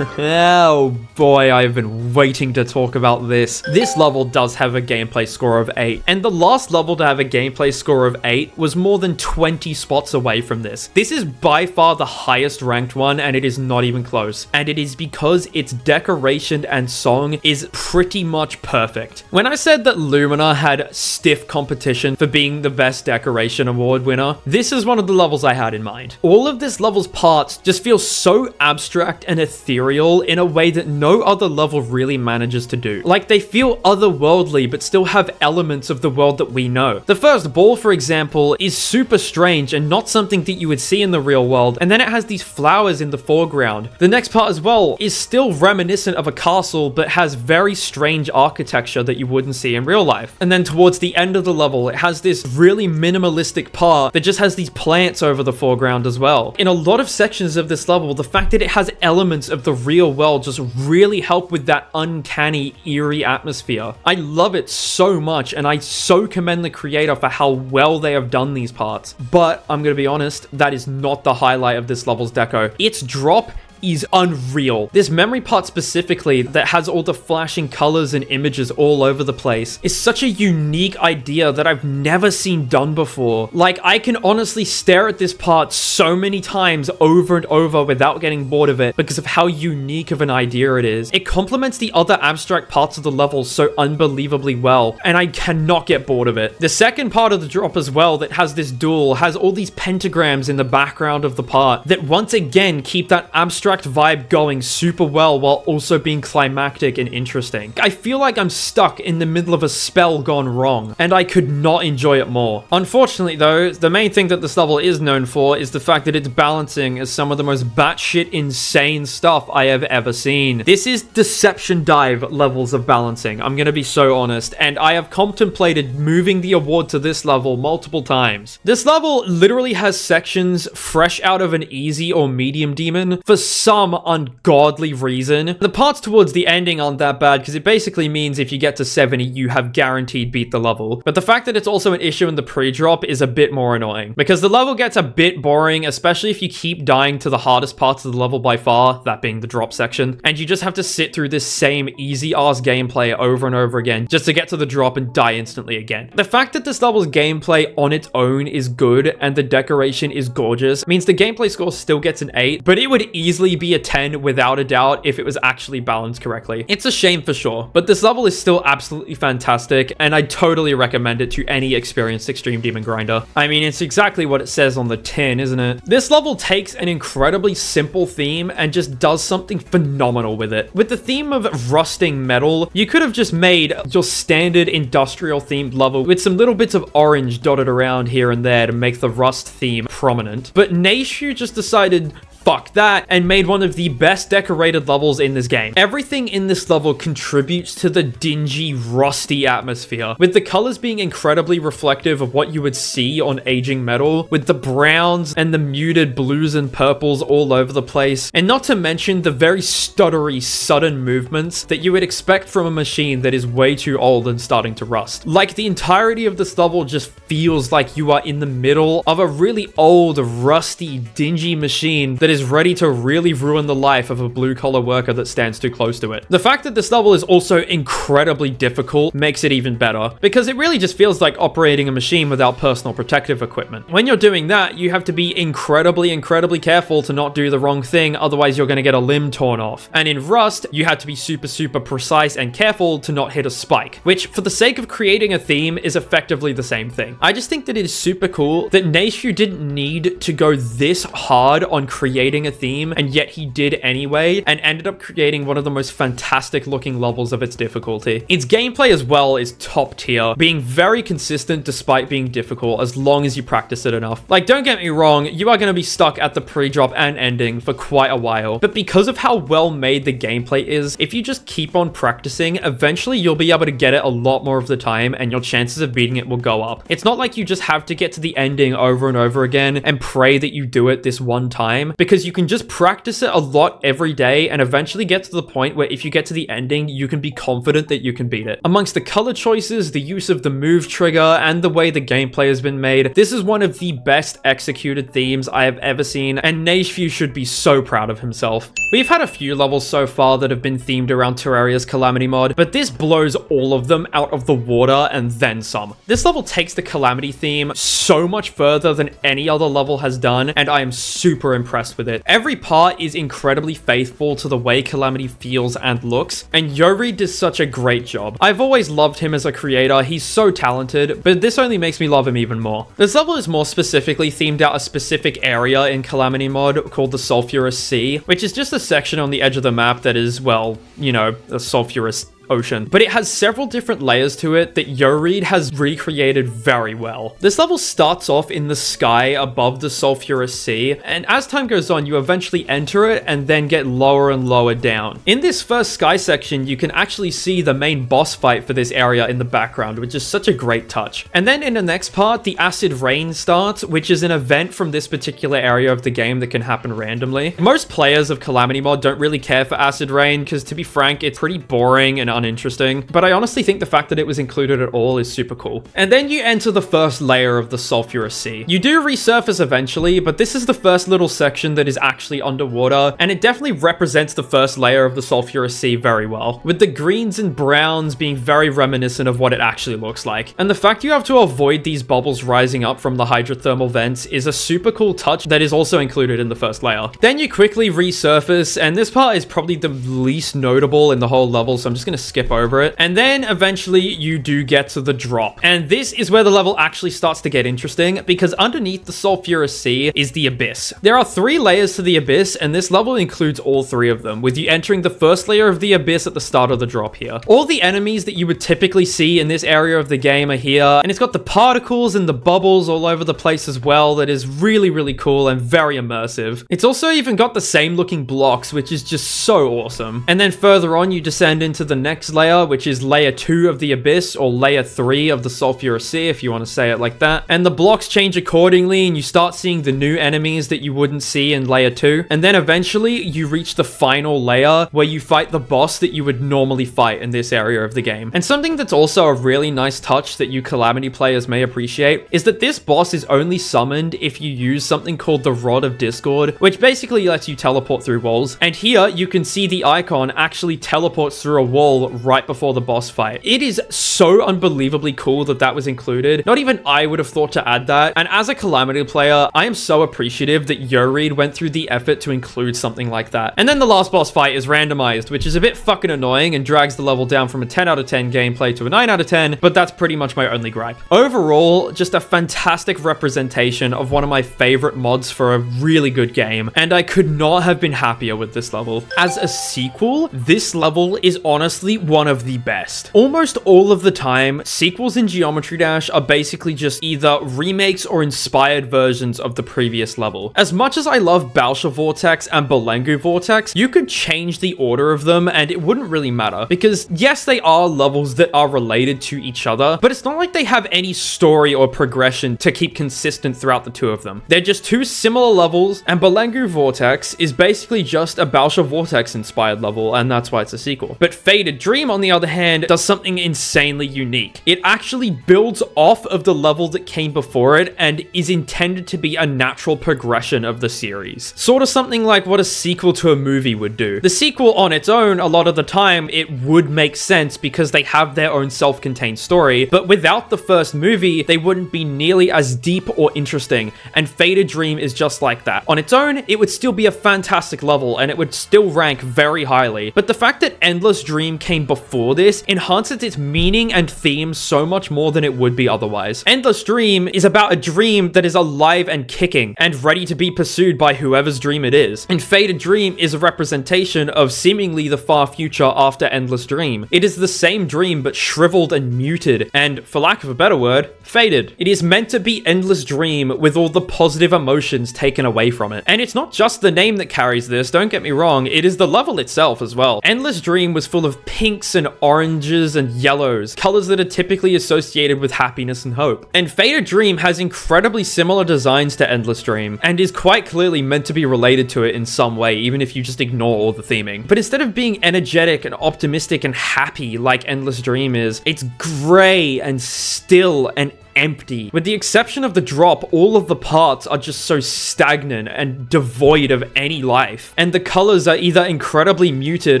Oh boy, I've been waiting to talk about this. This level does have a gameplay score of 8, and the last level to have a gameplay score of 8 was more than 20 spots away from this. This is by far the highest ranked one, and it is not even close. And it is because its decoration and song is pretty much perfect. When I said that Lumina had stiff competition for being the best decoration award winner, this is one of the levels I had in mind. All of this level's parts just feel so abstract and ethereal in a way that no other level really manages to do. Like, they feel otherworldly but still have elements of the world that we know. The first ball, for example, is super strange and not something that you would see in the real world, and then it has these flowers in the foreground. The next part as well is still reminiscent of a castle but has very strange architecture that you wouldn't see in real life. And then towards the end of the level, it has this really minimalistic part that just has these plants over the foreground as well. In a lot of sections of this level, the fact that it has elements of the real world just really help with that uncanny, eerie atmosphere. I love it so much, and I so commend the creator for how well they have done these parts. But I'm gonna be honest, that is not the highlight of this level's deco. Its drop is unreal. This memory part specifically that has all the flashing colors and images all over the place is such a unique idea that I've never seen done before. Like, I can honestly stare at this part so many times over and over without getting bored of it because of how unique of an idea it is. It complements the other abstract parts of the level so unbelievably well, and I cannot get bored of it. The second part of the drop as well that has this duel has all these pentagrams in the background of the part that once again keep that abstract vibe going super well while also being climactic and interesting. I feel like I'm stuck in the middle of a spell gone wrong, and I could not enjoy it more. Unfortunately though, the main thing that this level is known for is the fact that its balancing is some of the most batshit insane stuff I have ever seen. This is Deception Dive levels of balancing, I'm gonna be so honest, and I have contemplated moving the award to this level multiple times. This level literally has sections fresh out of an easy or medium demon for some ungodly reason. The parts towards the ending aren't that bad because it basically means if you get to 70, you have guaranteed beat the level. But the fact that it's also an issue in the pre-drop is a bit more annoying because the level gets a bit boring, especially if you keep dying to the hardest parts of the level by far, that being the drop section, and you just have to sit through this same easy-ass gameplay over and over again just to get to the drop and die instantly again. The fact that this level's gameplay on its own is good and the decoration is gorgeous means the gameplay score still gets an 8, but it would easily be a 10 without a doubt if it was actually balanced correctly. It's a shame for sure, but this level is still absolutely fantastic and I totally recommend it to any experienced Extreme Demon grinder. I mean, it's exactly what it says on the tin, isn't it? This level takes an incredibly simple theme and just does something phenomenal with it. With the theme of rusting metal, you could have just made your standard industrial themed level with some little bits of orange dotted around here and there to make the rust theme prominent. But Neishu just decided, fuck that, and made one of the best decorated levels in this game. Everything in this level contributes to the dingy, rusty atmosphere, with the colors being incredibly reflective of what you would see on aging metal, with the browns and the muted blues and purples all over the place, and not to mention the very stuttery, sudden movements that you would expect from a machine that is way too old and starting to rust. Like, the entirety of this level just feels like you are in the middle of a really old, rusty, dingy machine that is ready to really ruin the life of a blue-collar worker that stands too close to it. The fact that this level is also incredibly difficult makes it even better, because it really just feels like operating a machine without personal protective equipment. When you're doing that, you have to be incredibly careful to not do the wrong thing, otherwise you're going to get a limb torn off. And in Rust, you had to be super precise and careful to not hit a spike, which, for the sake of creating a theme, is effectively the same thing. I just think that it is super cool that Neishu didn't need to go this hard on creating a theme, and yet he did anyway, and ended up creating one of the most fantastic looking levels of its difficulty. Its gameplay as well is top tier, being very consistent despite being difficult as long as you practice it enough. Like, don't get me wrong, you are going to be stuck at the pre-drop and ending for quite a while, but because of how well made the gameplay is, if you just keep on practicing, eventually you'll be able to get it a lot more of the time, and your chances of beating it will go up. It's not like you just have to get to the ending over and over again and pray that you do it this one time, because you can just practice it a lot every day and eventually get to the point where if you get to the ending, you can be confident that you can beat it. Amongst the color choices, the use of the move trigger, and the way the gameplay has been made, this is one of the best executed themes I have ever seen, and Neishu should be so proud of himself. We've had a few levels so far that have been themed around Terraria's Calamity mod, but this blows all of them out of the water and then some. This level takes the Calamity theme so much further than any other level has done, and I am super impressed with it. Every part is incredibly faithful to the way Calamity feels and looks, and Yuri does such a great job. I've always loved him as a creator, he's so talented, but this only makes me love him even more. This level is more specifically themed out a specific area in Calamity mod called the Sulphurous Sea, which is just a section on the edge of the map that is, well, you know, a sulphurous ocean, but it has several different layers to it that Yoreed has recreated very well. This level starts off in the sky above the sulphurous sea, and as time goes on, you eventually enter it and then get lower and lower down. In this first sky section, you can actually see the main boss fight for this area in the background, which is such a great touch. And then in the next part, the acid rain starts, which is an event from this particular area of the game that can happen randomly. Most players of Calamity mod don't really care for acid rain because, to be frank, it's pretty boring and uninteresting, but I honestly think the fact that it was included at all is super cool. And then you enter the first layer of the sulphurous sea. You do resurface eventually, but this is the first little section that is actually underwater, and it definitely represents the first layer of the sulphurous sea very well, with the greens and browns being very reminiscent of what it actually looks like. And the fact you have to avoid these bubbles rising up from the hydrothermal vents is a super cool touch that is also included in the first layer. Then you quickly resurface, and this part is probably the least notable in the whole level, so I'm just gonna skip over it. And then eventually you do get to the drop. And this is where the level actually starts to get interesting, because underneath the sulphurous sea is the abyss. There are 3 layers to the abyss, and this level includes all 3 of them, with you entering the first layer of the abyss at the start of the drop here. All the enemies that you would typically see in this area of the game are here, and it's got the particles and the bubbles all over the place as well that is really, really cool and very immersive. It's also even got the same looking blocks, which is just so awesome. And then further on, you descend into the next next layer, which is layer 2 of the Abyss, or layer 3 of the Sulphurous Sea, if you want to say it like that. And the blocks change accordingly, and you start seeing the new enemies that you wouldn't see in layer 2. And then eventually, you reach the final layer, where you fight the boss that you would normally fight in this area of the game. And something that's also a really nice touch that you Calamity players may appreciate is that this boss is only summoned if you use something called the Rod of Discord, which basically lets you teleport through walls. And here, you can see the icon actually teleports through a wall right before the boss fight. It is so unbelievably cool that that was included. Not even I would have thought to add that. And as a Calamity player, I am so appreciative that YoReed went through the effort to include something like that. And then the last boss fight is randomized, which is a bit fucking annoying and drags the level down from a 10 out of 10 gameplay to a 9 out of 10, but that's pretty much my only gripe. Overall, just a fantastic representation of one of my favorite mods for a really good game, and I could not have been happier with this level. As a sequel, this level is honestly one of the best. Almost all of the time, sequels in Geometry Dash are basically just either remakes or inspired versions of the previous level. As much as I love Balsha Vortex and Belengu Vortex, you could change the order of them and it wouldn't really matter, because yes, they are levels that are related to each other, but it's not like they have any story or progression to keep consistent throughout the two of them. They're just two similar levels, and Belengu Vortex is basically just a Balsha Vortex inspired level, and that's why it's a sequel. But Faded Dream, on the other hand, does something insanely unique. It actually builds off of the level that came before it and is intended to be a natural progression of the series. Sort of something like what a sequel to a movie would do. The sequel on its own, a lot of the time, it would make sense because they have their own self-contained story, but without the first movie, they wouldn't be nearly as deep or interesting, and Faded Dream is just like that. On its own, it would still be a fantastic level, and it would still rank very highly, but the fact that Endless Dream came before this enhances its meaning and theme so much more than it would be otherwise. Endless Dream is about a dream that is alive and kicking, and ready to be pursued by whoever's dream it is, and Faded Dream is a representation of seemingly the far future after Endless Dream. It is the same dream, but shriveled and muted, and, for lack of a better word, faded. It is meant to be Endless Dream with all the positive emotions taken away from it. And it's not just the name that carries this, don't get me wrong, it is the level itself as well. Endless Dream was full of pinks and oranges and yellows, colors that are typically associated with happiness and hope. And Faded Dream has incredibly similar designs to Endless Dream, and is quite clearly meant to be related to it in some way, even if you just ignore all the theming. But instead of being energetic and optimistic and happy like Endless Dream is, it's gray and still and empty. With the exception of the drop, all of the parts are just so stagnant and devoid of any life. And the colors are either incredibly muted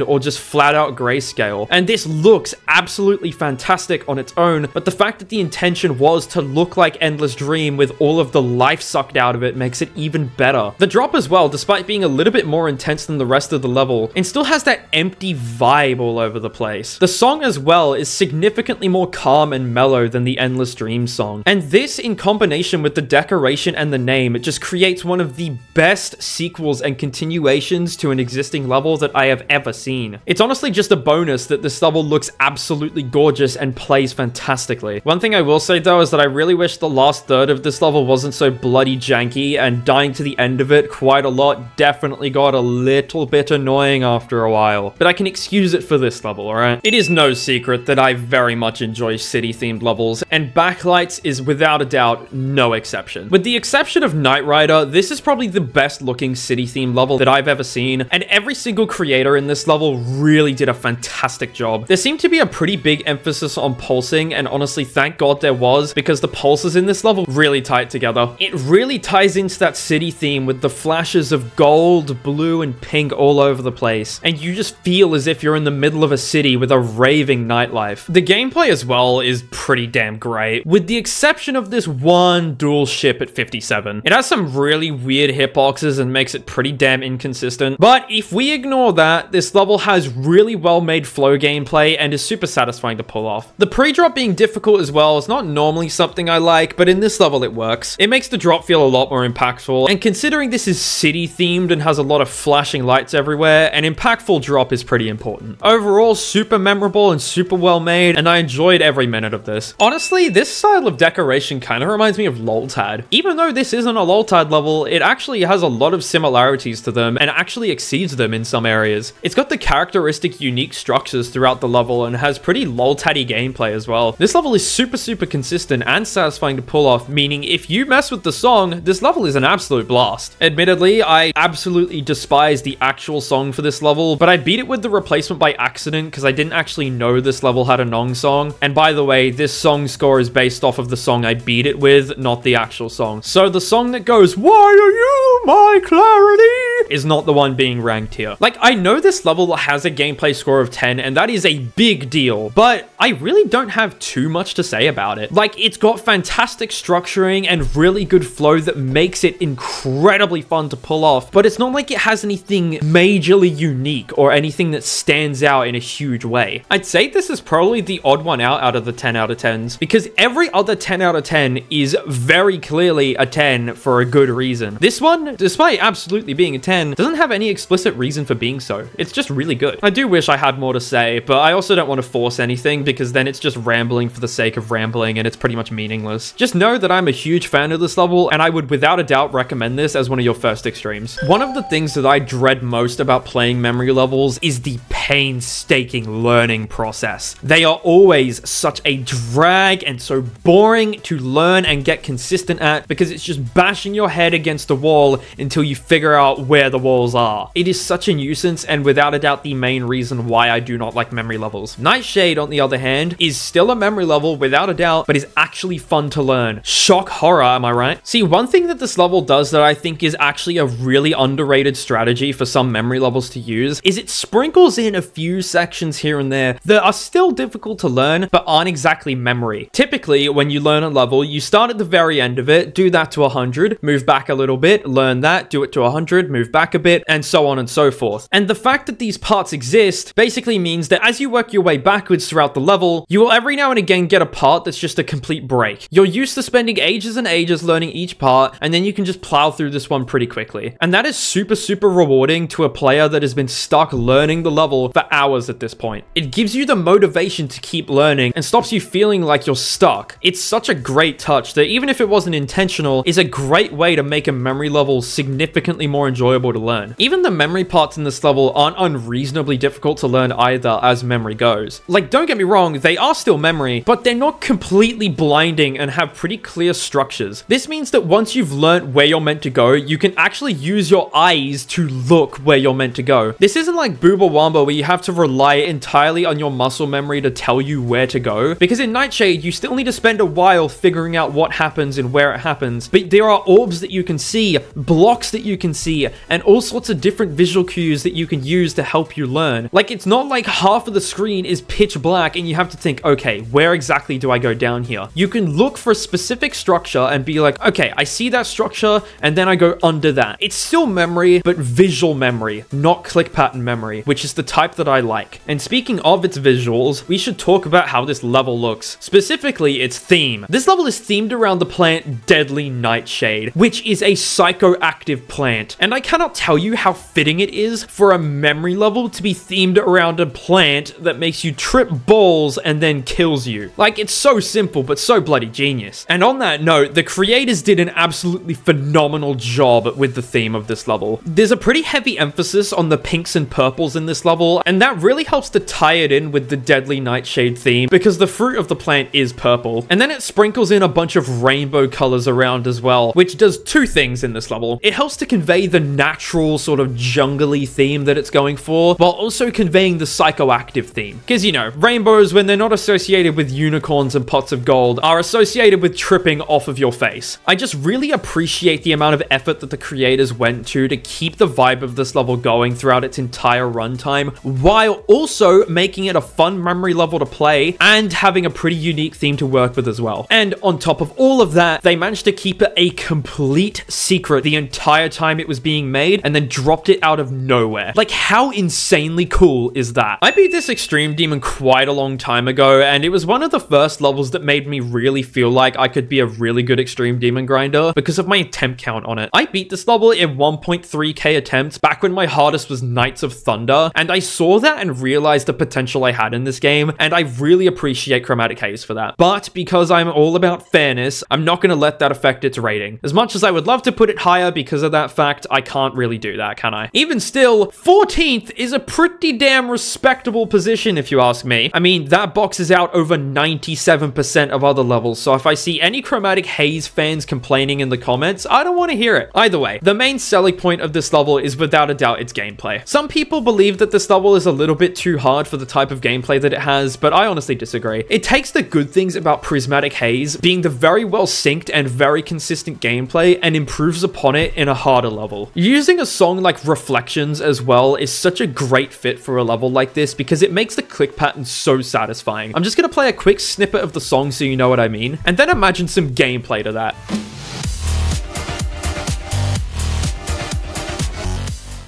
or just flat out grayscale. And this looks absolutely fantastic on its own, but the fact that the intention was to look like Endless Dream with all of the life sucked out of it makes it even better. The drop as well, despite being a little bit more intense than the rest of the level, it still has that empty vibe all over the place. The song as well is significantly more calm and mellow than the Endless Dream song. And this, in combination with the decoration and the name, it just creates one of the best sequels and continuations to an existing level that I have ever seen. It's honestly just a bonus that this level looks absolutely gorgeous and plays fantastically. One thing I will say though is that I really wish the last third of this level wasn't so bloody janky, and dying to the end of it quite a lot definitely got a little bit annoying after a while. But I can excuse it for this level, alright? It is no secret that I very much enjoy city-themed levels, and Backlights is without a doubt no exception. With the exception of Knight Rider, this is probably the best looking city-themed level that I've ever seen, and every single creator in this level really did a fantastic job. There seemed to be a pretty big emphasis on pulsing, and honestly thank God there was, because the pulses in this level really tie it together. It really ties into that city theme with the flashes of gold, blue, and pink all over the place, and you just feel as if you're in the middle of a city with a raving nightlife. The gameplay as well is pretty damn great, with the exception of this one dual ship at 57. It has some really weird hitboxes and makes it pretty damn inconsistent, but if we ignore that, this level has really well made flow gameplay and is super satisfying to pull off. The pre-drop being difficult as well is not normally something I like, but in this level it works. It makes the drop feel a lot more impactful, and considering this is city themed and has a lot of flashing lights everywhere, an impactful drop is pretty important. Overall, super memorable and super well made, and I enjoyed every minute of this. Honestly, this style of of decoration kind of reminds me of Loltad. Even though this isn't a Loltad level, it actually has a lot of similarities to them and actually exceeds them in some areas. It's got the characteristic unique structures throughout the level and has pretty Loltad-y gameplay as well. This level is super consistent and satisfying to pull off, meaning if you mess with the song, this level is an absolute blast. Admittedly, I absolutely despise the actual song for this level, but I beat it with the replacement by accident because I didn't actually know this level had a Nong song. And by the way, this song score is based off of the song I beat it with, not the actual song. So the song that goes, "Why are you my clarity?" is not the one being ranked here. Like, I know this level has a gameplay score of 10, and that is a big deal, but I really don't have too much to say about it. Like, it's got fantastic structuring and really good flow that makes it incredibly fun to pull off, but it's not like it has anything majorly unique or anything that stands out in a huge way. I'd say this is probably the odd one out of the 10 out of 10s, because every other 10 out of 10 is very clearly a 10 for a good reason. This one, despite absolutely being a 10, doesn't have any explicit reason for being so. It's just really good. I do wish I had more to say, but I also don't want to force anything because then it's just rambling for the sake of rambling and it's pretty much meaningless. Just know that I'm a huge fan of this level and I would without a doubt recommend this as one of your first extremes. One of the things that I dread most about playing memory levels is the painstaking learning process. They are always such a drag and so boring to learn and get consistent at because it's just bashing your head against the wall until you figure out where the walls are. It is such a nuisance and without a doubt the main reason why I do not like memory levels. Nightshade, on the other hand, is still a memory level without a doubt, but is actually fun to learn. Shock horror, am I right? See, one thing that this level does that I think is actually a really underrated strategy for some memory levels to use is it sprinkles in a few sections here and there that are still difficult to learn, but aren't exactly memory. Typically, when you learn a level, you start at the very end of it, do that to 100, move back a little bit, learn that, do it to 100, move back a bit, and so on and so forth. And the fact that these parts exist basically means that as you work your way backwards throughout the level, you will every now and again get a part that's just a complete break. You're used to spending ages and ages learning each part, and then you can just plow through this one pretty quickly. And that is super rewarding to a player that has been stuck learning the level for hours at this point. It gives you the motivation to keep learning and stops you feeling like you're stuck. It's such a great touch that even if it wasn't intentional, is a great way to make a memory level significantly more enjoyable to learn. Even the memory parts in this level aren't unreasonably difficult to learn either as memory goes. Like, don't get me wrong, they are still memory, but they're not completely blinding and have pretty clear structures. This means that once you've learnt where you're meant to go, you can actually use your eyes to look where you're meant to go. This isn't like Booba Wamba where you have to rely entirely on your muscle memory to tell you where to go, because in Nightshade, you still need to spend a while figuring out what happens and where it happens, but there are orbs that you can see, blocks that you can see, and all sorts of different visual cues that you can use to help you learn. Like, it's not like half of the screen is pitch black and you have to think, okay, where exactly do I go down here? You can look for a specific structure and be like, okay, I see that structure, and then I go under that. It's still memory, but visual memory, not click pattern memory, which is the type that I like. And speaking of its visuals, we should talk about how this level looks, specifically its theme. This level is themed around the plant Deadly Nightshade, which is a psychoactive plant, and I cannot tell you how fitting it is for a memory level to be themed around a plant that makes you trip balls and then kills you. Like, it's so simple, but so bloody genius. And on that note, the creators did an absolutely phenomenal job with the theme of this level. There's a pretty heavy emphasis on the pinks and purples in this level, and that really helps to tie it in with the Deadly Nightshade theme, because the fruit of the plant is purple. And then it sprinkles in a bunch of rainbow colors around as well, which does two things in this level. It helps to convey the natural sort of jungly theme that it's going for, while also conveying the psychoactive theme. Because, you know, rainbows, when they're not associated with unicorns and pots of gold, are associated with tripping off of your face. I just really appreciate the amount of effort that the creators went to keep the vibe of this level going throughout its entire runtime, while also making it a fun memory level to play and having a pretty unique theme to work with as well. And on top of all of that, they managed to keep it a complete secret the entire time it was being made and then dropped it out of nowhere. Like, how insanely cool is that? I beat this Extreme Demon quite a long time ago, and it was one of the first levels that made me really feel like I could be a really good Extreme Demon grinder because of my attempt count on it. I beat this level in 1.3k attempts back when my hardest was Knights of Thunder, and I saw that and realized the potential I had in this game, and I really appreciate Chromatic Haze for that. But because I'm all about fairness, I'm not going to let that affect its rating. As much as I would love to put it higher because of that fact, I can't really do that, can I? Even still, 14th is a pretty damn respectable position if you ask me. I mean, that boxes out over 97% of other levels, so if I see any Chromatic Haze fans complaining in the comments, I don't want to hear it. Either way, the main selling point of this level is without a doubt its gameplay. Some people believe that this level is a little bit too hard for the type of gameplay that it has, but I honestly disagree. It takes the good things about Prismatic Haze, being the very well synced and very consistent gameplay, and improves upon it in a harder level. Using a song like Reflections as well is such a great fit for a level like this because it makes the click pattern so satisfying. I'm just gonna play a quick snippet of the song so you know what I mean, and then imagine some gameplay to that.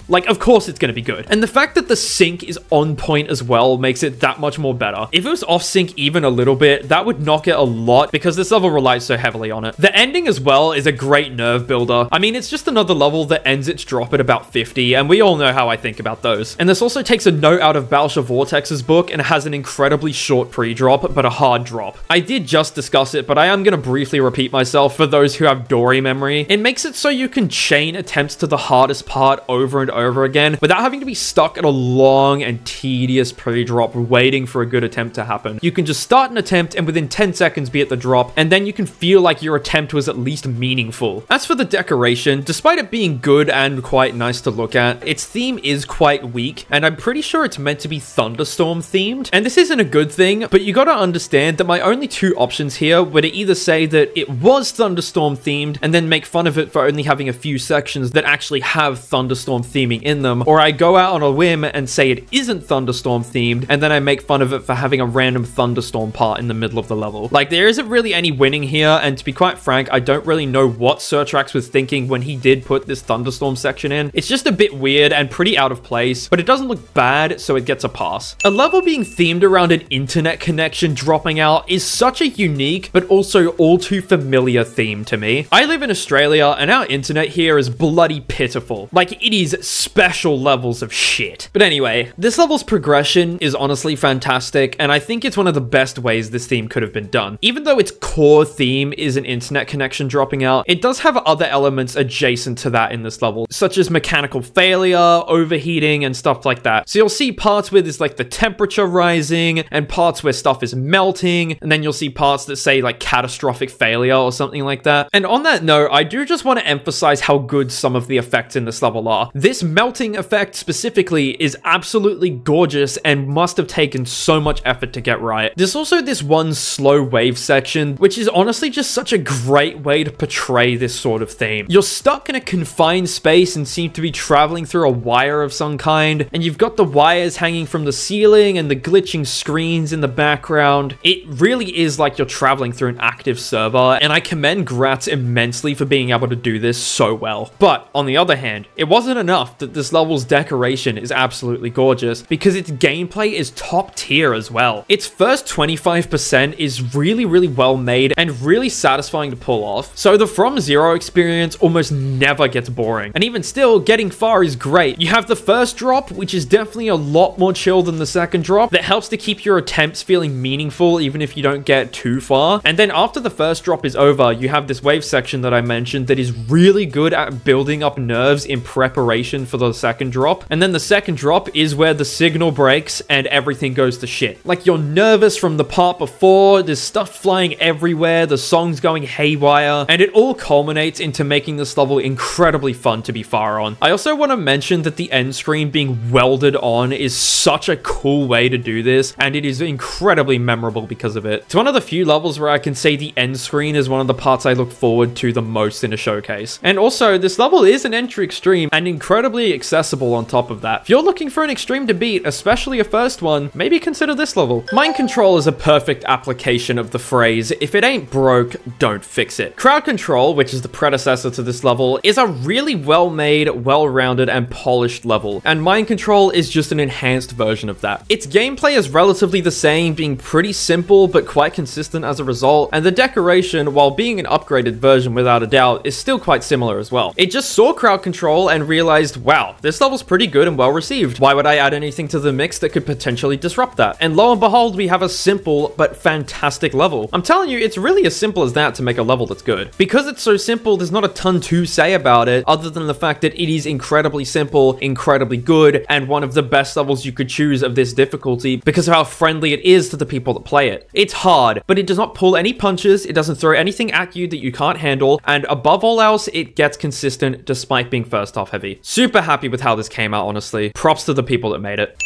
Like, of course it's going to be good. And the fact that the sync is on point as well makes it that much more better. If it was off sync even a little bit, that would knock it a lot because this level relies so heavily on it. The ending as well is a great nerve builder. I mean, it's just another level that ends its drop at about 50, and we all know how I think about those. And this also takes a note out of Balsha Vortex's book and has an incredibly short pre-drop, but a hard drop. I did just discuss it, but I am going to briefly repeat myself for those who have Dory memory. It makes it so you can chain attempts to the hardest part over and over again without having to be stuck at a long and tedious pre-drop waiting for a good attempt to happen. You can just start an attempt and within 10 seconds be at the drop, and then you can feel like your attempt was at least meaningful. As for the decoration, despite it being good and quite nice to look at, its theme is quite weak, and I'm pretty sure it's meant to be thunderstorm themed. And this isn't a good thing, but you gotta understand that my only two options here were to either say that it was thunderstorm themed and then make fun of it for only having a few sections that actually have thunderstorm theming in them, or I go out on a whim and say it isn't thunderstorm themed and then I make fun of it for having a random thunderstorm part in the middle of the level. Like, there isn't really any winning here, and to be quite frank, I don't really know what Surtrax was thinking when he did put this thunderstorm section in. It's just a bit weird and pretty out of place, but it doesn't look bad, so it gets a pass. A level being themed around an internet connection dropping out is such a unique but also all too familiar theme to me. I live in Australia and our internet here is bloody pitiful. Like, it is special levels of shit. But anyway, this level's progression is honestly fantastic, and I think it's one of the best ways this theme could have been done. Even though its core theme is an internet connection dropping out, it does have other elements adjacent to that in this level, such as mechanical failure, overheating, and stuff like that. So you'll see parts where there's like the temperature rising, and parts where stuff is melting, and then you'll see parts that say like catastrophic failure or something like that. And on that note, I do just want to emphasize how good some of the effects in this level are. This melting effect specifically is absolutely gorgeous and must have taken so much effort to get right. There's also this one slow wave section, which is honestly just such a great way to portray this sort of theme. You're stuck in a confined space and seem to be traveling through a wire of some kind, and you've got the wires hanging from the ceiling and the glitching screens in the background. It really is like you're traveling through an active server, and I commend Gratz immensely for being able to do this so well. But on the other hand, it wasn't enough that this level's decoration is absolutely gorgeous, because its gameplay is top tier as well. Its first 25% is really well made and really satisfying to pull off, so the From Zero experience almost never gets boring. And even still, getting far is great. You have the first drop, which is definitely a lot more chill than the second drop, that helps to keep your attempts feeling meaningful even if you don't get too far. And then after the first drop is over, you have this wave section that I mentioned that is really good at building up nerves in preparation for the second drop. And then the second drop is where the signal breaks and everything goes to shit. Like, you're nervous from the part before, there's stuff flying everywhere, the song's going haywire, and it all culminates into making this level incredibly fun to be far on. I also want to mention that the end screen being welded on is such a cool way to do this, and it is incredibly memorable because of it. It's one of the few levels where I can say the end screen is one of the parts I look forward to the most in a showcase. And also, this level is an entry extreme and incredibly incredibly accessible on top of that. If you're looking for an extreme to beat, especially a first one, maybe consider this level. Mind Control is a perfect application of the phrase, if it ain't broke, don't fix it. Crowd Control, which is the predecessor to this level, is a really well-made, well-rounded, and polished level, and Mind Control is just an enhanced version of that. Its gameplay is relatively the same, being pretty simple but quite consistent as a result, and the decoration, while being an upgraded version without a doubt, is still quite similar as well. It just saw Crowd Control and realized, wow, this level's pretty good and well received. Why would I add anything to the mix that could potentially disrupt that? And lo and behold, we have a simple but fantastic level. I'm telling you, it's really as simple as that to make a level that's good. Because it's so simple, there's not a ton to say about it, other than the fact that it is incredibly simple, incredibly good, and one of the best levels you could choose of this difficulty because of how friendly it is to the people that play it. It's hard, but it does not pull any punches, it doesn't throw anything at you that you can't handle, and above all else, it gets consistent despite being first half heavy. Super happy with how this came out, honestly. Props to the people that made it.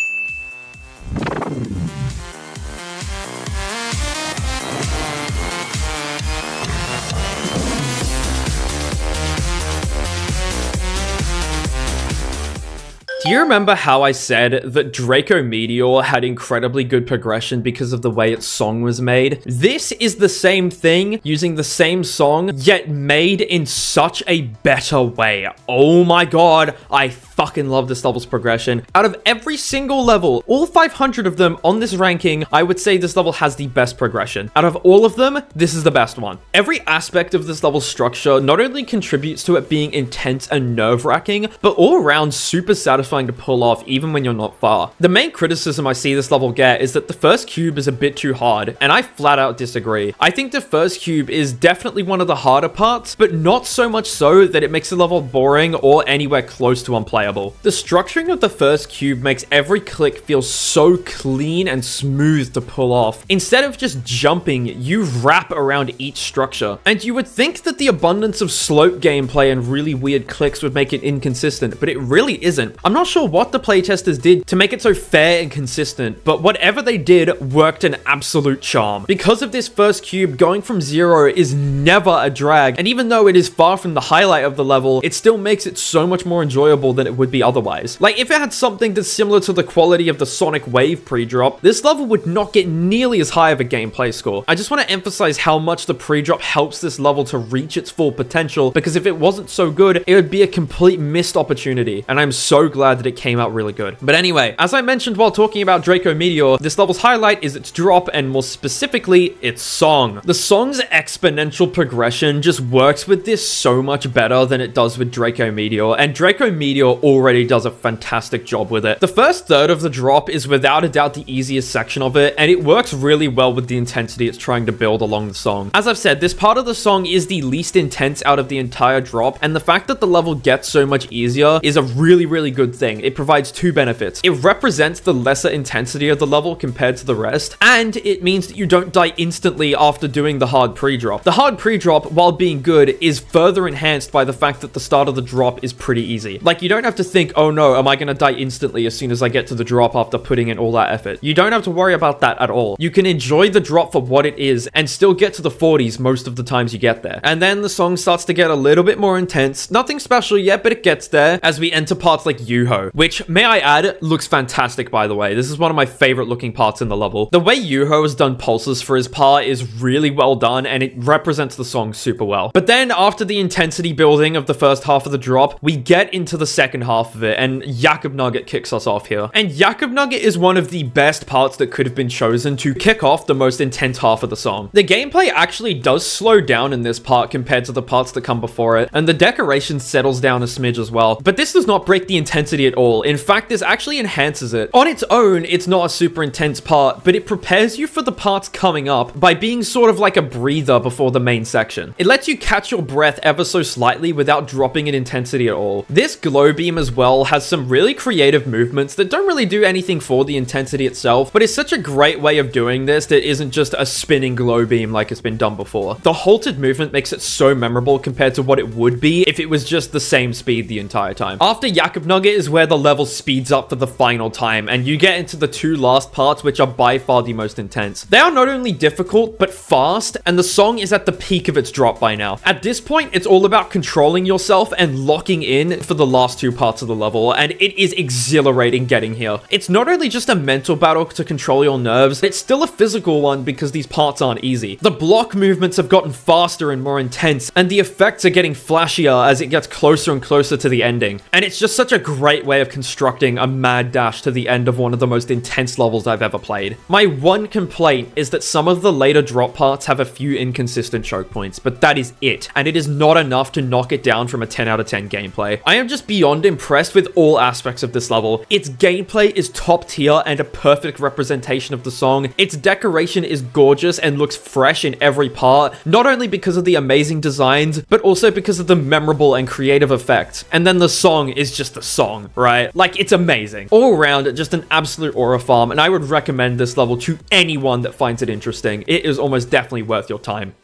Do you remember how I said that Draco Meteor had incredibly good progression because of the way its song was made? This is the same thing, using the same song, yet made in such a better way. Oh my god, I fucking love this level's progression. Out of every single level, all 500 of them on this ranking, I would say this level has the best progression. Out of all of them, this is the best one. Every aspect of this level's structure not only contributes to it being intense and nerve-wracking, but all around super satisfying to pull off even when you're not far. The main criticism I see this level get is that the first cube is a bit too hard, and I flat out disagree. I think the first cube is definitely one of the harder parts, but not so much so that it makes the level boring or anywhere close to unplayable. The structuring of the first cube makes every click feel so clean and smooth to pull off. Instead of just jumping, you wrap around each structure, and you would think that the abundance of slope gameplay and really weird clicks would make it inconsistent, but it really isn't. I'm not sure what the playtesters did to make it so fair and consistent, but whatever they did worked an absolute charm. Because of this first cube, going from 0 is never a drag, and even though it is far from the highlight of the level, it still makes it so much more enjoyable than it would be otherwise. Like, if it had something that's similar to the quality of the Sonic Wave pre-drop, this level would not get nearly as high of a gameplay score. I just want to emphasize how much the pre-drop helps this level to reach its full potential, because if it wasn't so good, it would be a complete missed opportunity, and I'm so glad that it came out really good. But anyway, as I mentioned while talking about Draco Meteor, this level's highlight is its drop, and more specifically, its song. The song's exponential progression just works with this so much better than it does with Draco Meteor, and Draco Meteor already does a fantastic job with it. The first third of the drop is without a doubt the easiest section of it, and it works really well with the intensity it's trying to build along the song. As I've said, this part of the song is the least intense out of the entire drop, and the fact that the level gets so much easier is a really good thing. It provides two benefits. It represents the lesser intensity of the level compared to the rest, and it means that you don't die instantly after doing the hard pre-drop. The hard pre-drop, while being good, is further enhanced by the fact that the start of the drop is pretty easy. Like, you don't have to think, oh no, am I gonna die instantly as soon as I get to the drop after putting in all that effort? You don't have to worry about that at all. You can enjoy the drop for what it is and still get to the 40s most of the times you get there. And then the song starts to get a little bit more intense. Nothing special yet, but it gets there as we enter parts like Yuho, which, may I add, looks fantastic, by the way. This is one of my favorite looking parts in the level. The way Yuho has done pulses for his part is really well done, and it represents the song super well. But then, after the intensity building of the first half of the drop, we get into the second half of it, and Jakob Nugget kicks us off here. And Jakob Nugget is one of the best parts that could have been chosen to kick off the most intense half of the song. The gameplay actually does slow down in this part compared to the parts that come before it, and the decoration settles down a smidge as well. But this does not break the intensity at all. In fact, this actually enhances it. On its own, it's not a super intense part, but it prepares you for the parts coming up by being sort of like a breather before the main section. It lets you catch your breath ever so slightly without dropping in intensity at all. This glow beam as well has some really creative movements that don't really do anything for the intensity itself, but it's such a great way of doing this that isn't just a spinning glow beam like it's been done before. The halted movement makes it so memorable compared to what it would be if it was just the same speed the entire time. After Jakob Nugget is where the level speeds up for the final time, and you get into the two last parts, which are by far the most intense. They are not only difficult, but fast, and the song is at the peak of its drop by now. At this point, it's all about controlling yourself and locking in for the last two parts parts of the level, and it is exhilarating getting here. It's not only just a mental battle to control your nerves, it's still a physical one because these parts aren't easy. The block movements have gotten faster and more intense, and the effects are getting flashier as it gets closer and closer to the ending. And it's just such a great way of constructing a mad dash to the end of one of the most intense levels I've ever played. My one complaint is that some of the later drop parts have a few inconsistent choke points, but that is it, and it is not enough to knock it down from a 10 out of 10 gameplay. I am just beyond impressed with all aspects of this level. Its gameplay is top tier and a perfect representation of the song. Its decoration is gorgeous and looks fresh in every part, not only because of the amazing designs, but also because of the memorable and creative effects. And then the song is just the song, right? Like, it's amazing. All around, just an absolute aura farm, and I would recommend this level to anyone that finds it interesting. It is almost definitely worth your time.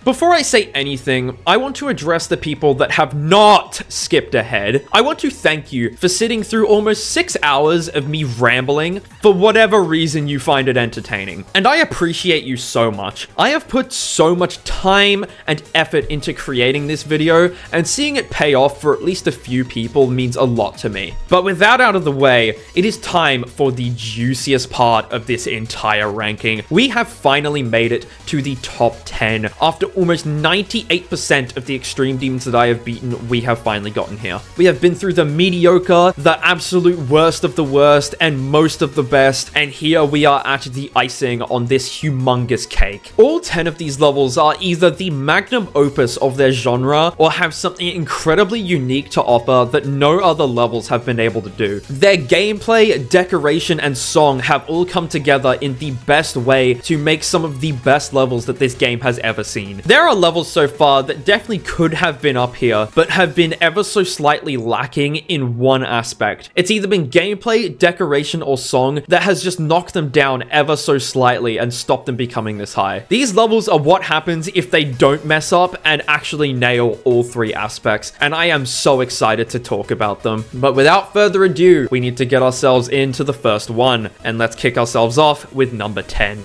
Before I say anything, I want to address the people that have not skipped ahead. I want to thank you for sitting through almost 6 hours of me rambling for whatever reason you find it entertaining. And I appreciate you so much. I have put so much time and effort into creating this video, and seeing it pay off for at least a few people means a lot to me. But with that out of the way, it is time for the juiciest part of this entire ranking. We have finally made it to the top 10. After almost 98% of the extreme demons that I have beaten, we have finally gotten here. We have been through the mediocre, the absolute worst of the worst, and most of the best, and here we are at the icing on this humongous cake. All 10 of these levels are either the magnum opus of their genre, or have something incredibly unique to offer that no other levels have been able to do. Their gameplay, decoration, and song have all come together in the best way to make some of the best levels that this game has ever seen. There are levels so far that definitely could have been up here, but have been ever so slightly lacking in one aspect. It's either been gameplay, decoration, or song that has just knocked them down ever so slightly and stopped them becoming this high. These levels are what happens if they don't mess up and actually nail all three aspects, and I am so excited to talk about them. But without further ado, we need to get ourselves into the first one, and let's kick ourselves off with number 10.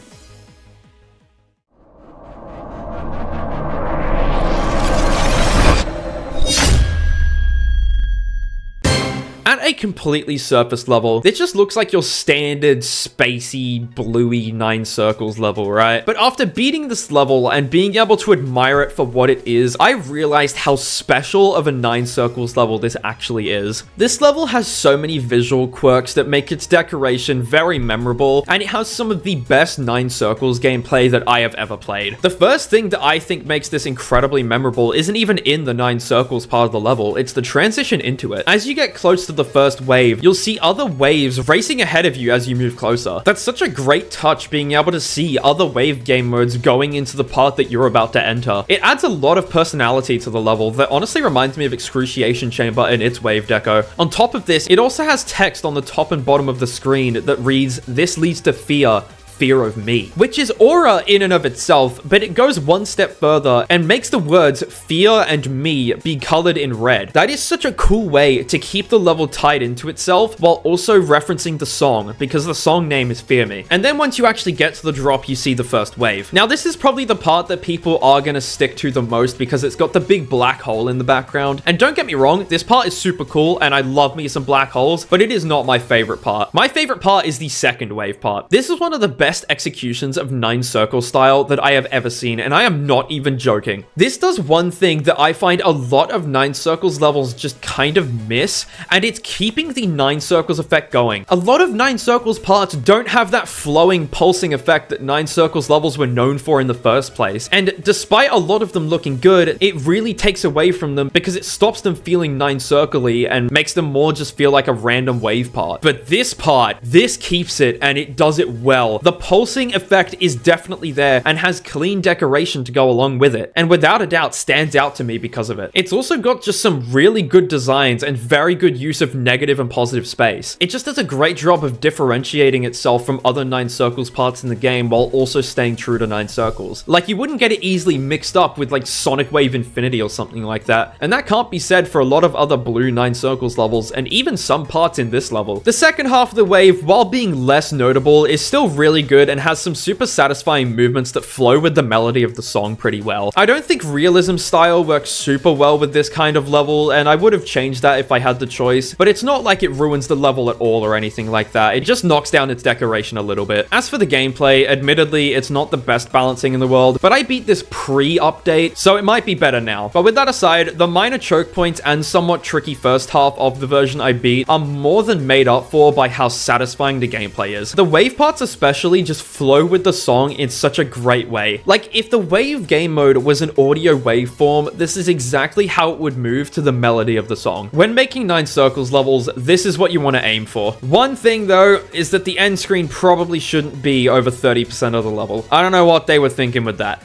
At a completely surface level, it just looks like your standard spacey, bluey 9 circles level, right? But after beating this level and being able to admire it for what it is, I realized how special of a 9 circles level this actually is. This level has so many visual quirks that make its decoration very memorable, and it has some of the best 9 circles gameplay that I have ever played. The first thing that I think makes this incredibly memorable isn't even in the 9 circles part of the level, it's the transition into it. As you get close to the first wave, you'll see other waves racing ahead of you as you move closer. That's such a great touch, being able to see other wave game modes going into the part that you're about to enter. It adds a lot of personality to the level that honestly reminds me of Excruciation Chamber and its wave deco. On top of this, it also has text on the top and bottom of the screen that reads, "This leads to fear of me," which is aura in and of itself, but it goes one step further and makes the words fear and me be colored in red. That is such a cool way to keep the level tied into itself while also referencing the song, because the song name is Fear Me. And then once you actually get to the drop, you see the first wave. Now this is probably the part that people are going to stick to the most because it's got the big black hole in the background. And don't get me wrong, this part is super cool and I love me some black holes, but it is not my favorite part. My favorite part is the second wave part. This is one of the best executions of 9 circle style that I have ever seen, and I am not even joking. This does one thing that I find a lot of 9 circles levels just kind of miss, and it's keeping the 9 circles effect going. A lot of 9 circles parts don't have that flowing, pulsing effect that 9 circles levels were known for in the first place, and despite a lot of them looking good, it really takes away from them because it stops them feeling 9 circle-y and makes them more just feel like a random wave part. But this part, this keeps it, and it does it well. The the pulsing effect is definitely there and has clean decoration to go along with it, and without a doubt stands out to me because of it. It's also got just some really good designs and very good use of negative and positive space. It just does a great job of differentiating itself from other 9 Circles parts in the game while also staying true to 9 Circles. Like, you wouldn't get it easily mixed up with like Sonic Wave Infinity or something like that, and that can't be said for a lot of other blue 9 Circles levels and even some parts in this level. The second half of the wave, while being less notable, is still really good and has some super satisfying movements that flow with the melody of the song pretty well. I don't think realism style works super well with this kind of level, and I would have changed that if I had the choice, but it's not like it ruins the level at all or anything like that. It just knocks down its decoration a little bit. As for the gameplay, admittedly, it's not the best balancing in the world, but I beat this pre-update, so it might be better now. But with that aside, the minor choke points and somewhat tricky first half of the version I beat are more than made up for by how satisfying the gameplay is. The wave parts especially just flow with the song in such a great way. Like, if the wave game mode was an audio waveform, this is exactly how it would move to the melody of the song. When making 9 Circles levels, this is what you want to aim for. One thing though is that the end screen probably shouldn't be over 30% of the level. I don't know what they were thinking with that.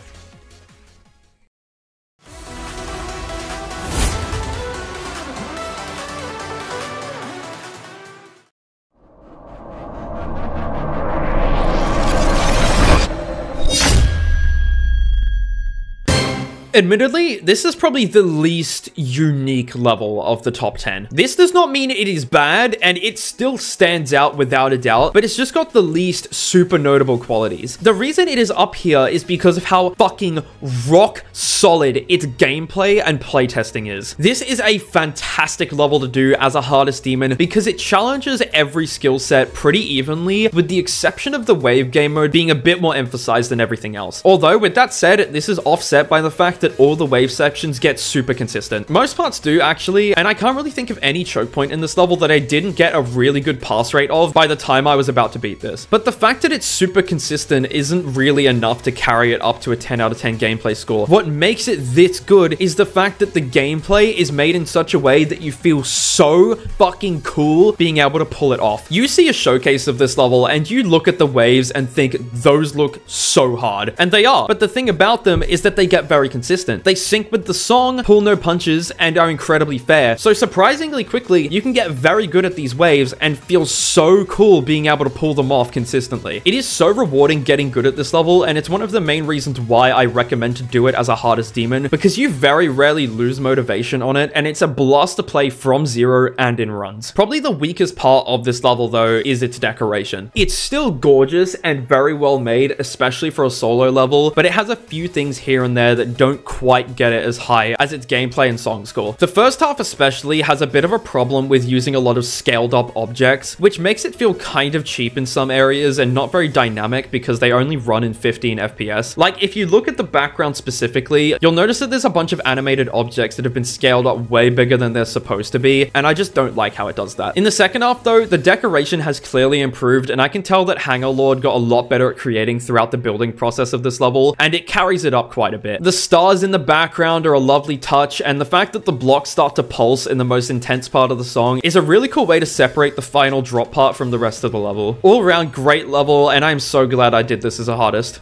Admittedly, this is probably the least unique level of the top 10. This does not mean it is bad, and it still stands out without a doubt, but it's just got the least super notable qualities. The reason it is up here is because of how fucking rock solid its gameplay and playtesting is. This is a fantastic level to do as a hardest demon because it challenges every skill set pretty evenly, with the exception of the wave game mode being a bit more emphasized than everything else. Although, with that said, this is offset by the fact that all the wave sections get super consistent. Most parts do, actually, and I can't really think of any choke point in this level that I didn't get a really good pass rate of by the time I was about to beat this. But the fact that it's super consistent isn't really enough to carry it up to a 10 out of 10 gameplay score. What makes it this good is the fact that the gameplay is made in such a way that you feel so fucking cool being able to pull it off. You see a showcase of this level and you look at the waves and think those look so hard, and they are, but the thing about them is that they get very consistent. They sync with the song, pull no punches, and are incredibly fair. So surprisingly quickly, you can get very good at these waves and feel so cool being able to pull them off consistently. It is so rewarding getting good at this level, and it's one of the main reasons why I recommend to do it as a hardest demon, because you very rarely lose motivation on it, and it's a blast to play from zero and in runs. Probably the weakest part of this level though is its decoration. It's still gorgeous and very well made, especially for a solo level, but it has a few things here and there that don't quite get it as high as its gameplay and song score. The first half especially has a bit of a problem with using a lot of scaled up objects, which makes it feel kind of cheap in some areas and not very dynamic because they only run in 15 FPS. Like, if you look at the background specifically, you'll notice that there's a bunch of animated objects that have been scaled up way bigger than they're supposed to be, and I just don't like how it does that. In the second half though, the decoration has clearly improved, and I can tell that Hangar Lord got a lot better at creating throughout the building process of this level, and it carries it up quite a bit. The stars in the background are a lovely touch, and the fact that the blocks start to pulse in the most intense part of the song is a really cool way to separate the final drop part from the rest of the level. All around great level, and I'm so glad I did this as a hardest.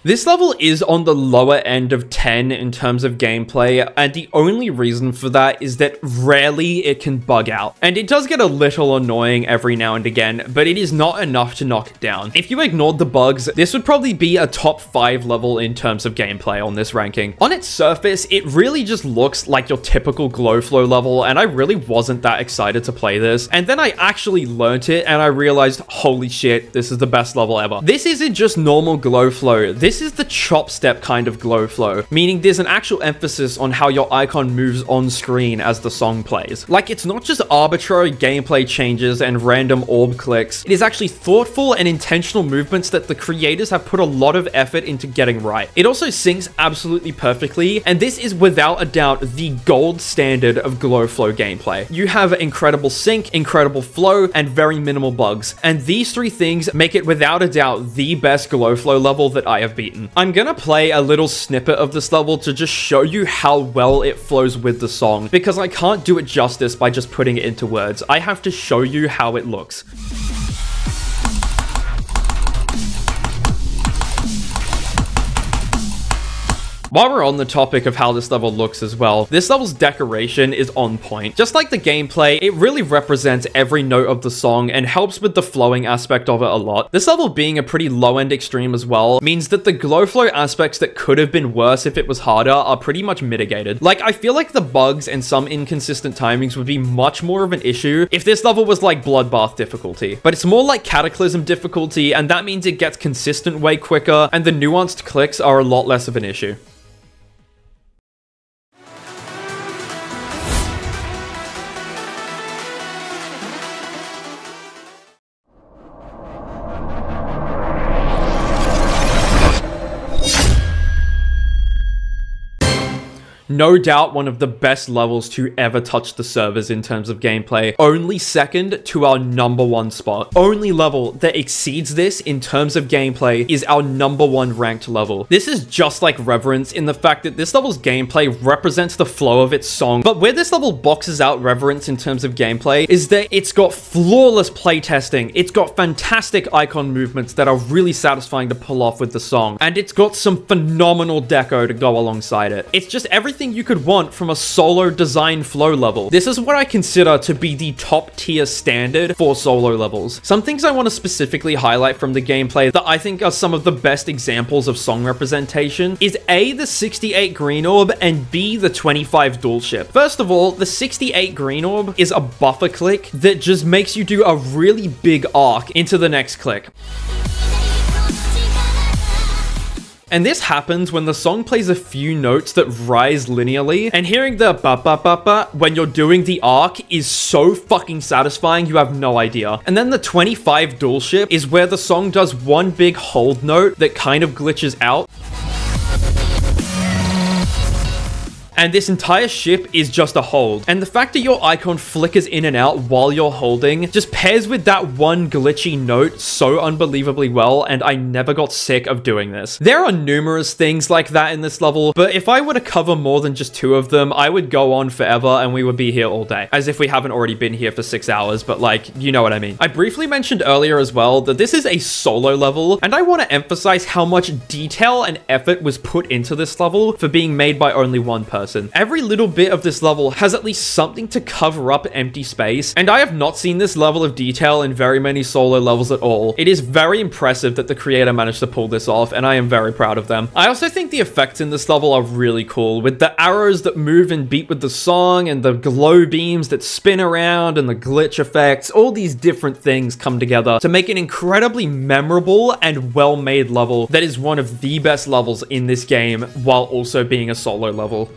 This level is on the lower end of 10 in terms of gameplay, and the only reason for that is that rarely it can bug out. And it does get a little annoying every now and again, but it is not enough to knock it down. If you ignored the bugs, this would probably be a top 5 level in terms of gameplay on this ranking. On its surface, it really just looks like your typical glow flow level, and I really wasn't that excited to play this. And then I actually learnt it, and I realized, holy shit, this is the best level ever. This isn't just normal glow flow. This This is the chop step kind of glow flow, meaning there's an actual emphasis on how your icon moves on screen as the song plays. Like, it's not just arbitrary gameplay changes and random orb clicks, it is actually thoughtful and intentional movements that the creators have put a lot of effort into getting right. It also syncs absolutely perfectly, and this is without a doubt the gold standard of glow flow gameplay. You have incredible sync, incredible flow, and very minimal bugs, and these three things make it without a doubt the best glow flow level that I have beaten. I'm gonna play a little snippet of this level to just show you how well it flows with the song, because I can't do it justice by just putting it into words. I have to show you how it looks. While we're on the topic of how this level looks as well, this level's decoration is on point. Just like the gameplay, it really represents every note of the song and helps with the flowing aspect of it a lot. This level being a pretty low-end extreme as well means that the glow flow aspects that could have been worse if it was harder are pretty much mitigated. Like, I feel like the bugs and some inconsistent timings would be much more of an issue if this level was like Bloodbath difficulty, but it's more like Cataclysm difficulty, and that means it gets consistent way quicker and the nuanced clicks are a lot less of an issue. No doubt one of the best levels to ever touch the servers in terms of gameplay. Only second to our #1 spot. Only level that exceeds this in terms of gameplay is our #1 ranked level. This is just like Reverence in the fact that this level's gameplay represents the flow of its song, but where this level boxes out Reverence in terms of gameplay is that it's got flawless playtesting, it's got fantastic icon movements that are really satisfying to pull off with the song, and it's got some phenomenal deco to go alongside it. It's just everything you could want from a solo design flow level. This is what I consider to be the top tier standard for solo levels. Some things I want to specifically highlight from the gameplay that I think are some of the best examples of song representation is A, the 68 green orb, and B, the 25 dual ship. First of all, the 68 green orb is a buffer click that just makes you do a really big arc into the next click. And this happens when the song plays a few notes that rise linearly, and hearing the ba-ba-ba-ba when you're doing the arc is so fucking satisfying you have no idea. And then the 25 dual ship is where the song does one big hold note that kind of glitches out. And this entire ship is just a hold. And the fact that your icon flickers in and out while you're holding just pairs with that one glitchy note so unbelievably well, and I never got sick of doing this. There are numerous things like that in this level, but if I were to cover more than just two of them, I would go on forever and we would be here all day. As if we haven't already been here for 6 hours, but like, you know what I mean. I briefly mentioned earlier as well that this is a solo level, and I want to emphasize how much detail and effort was put into this level for being made by only one person. Every little bit of this level has at least something to cover up empty space, and I have not seen this level of detail in very many solo levels at all. It is very impressive that the creator managed to pull this off, and I am very proud of them. I also think the effects in this level are really cool, with the arrows that move and beat with the song, and the glow beams that spin around, and the glitch effects. All these different things come together to make an incredibly memorable and well-made level that is one of the best levels in this game, while also being a solo level.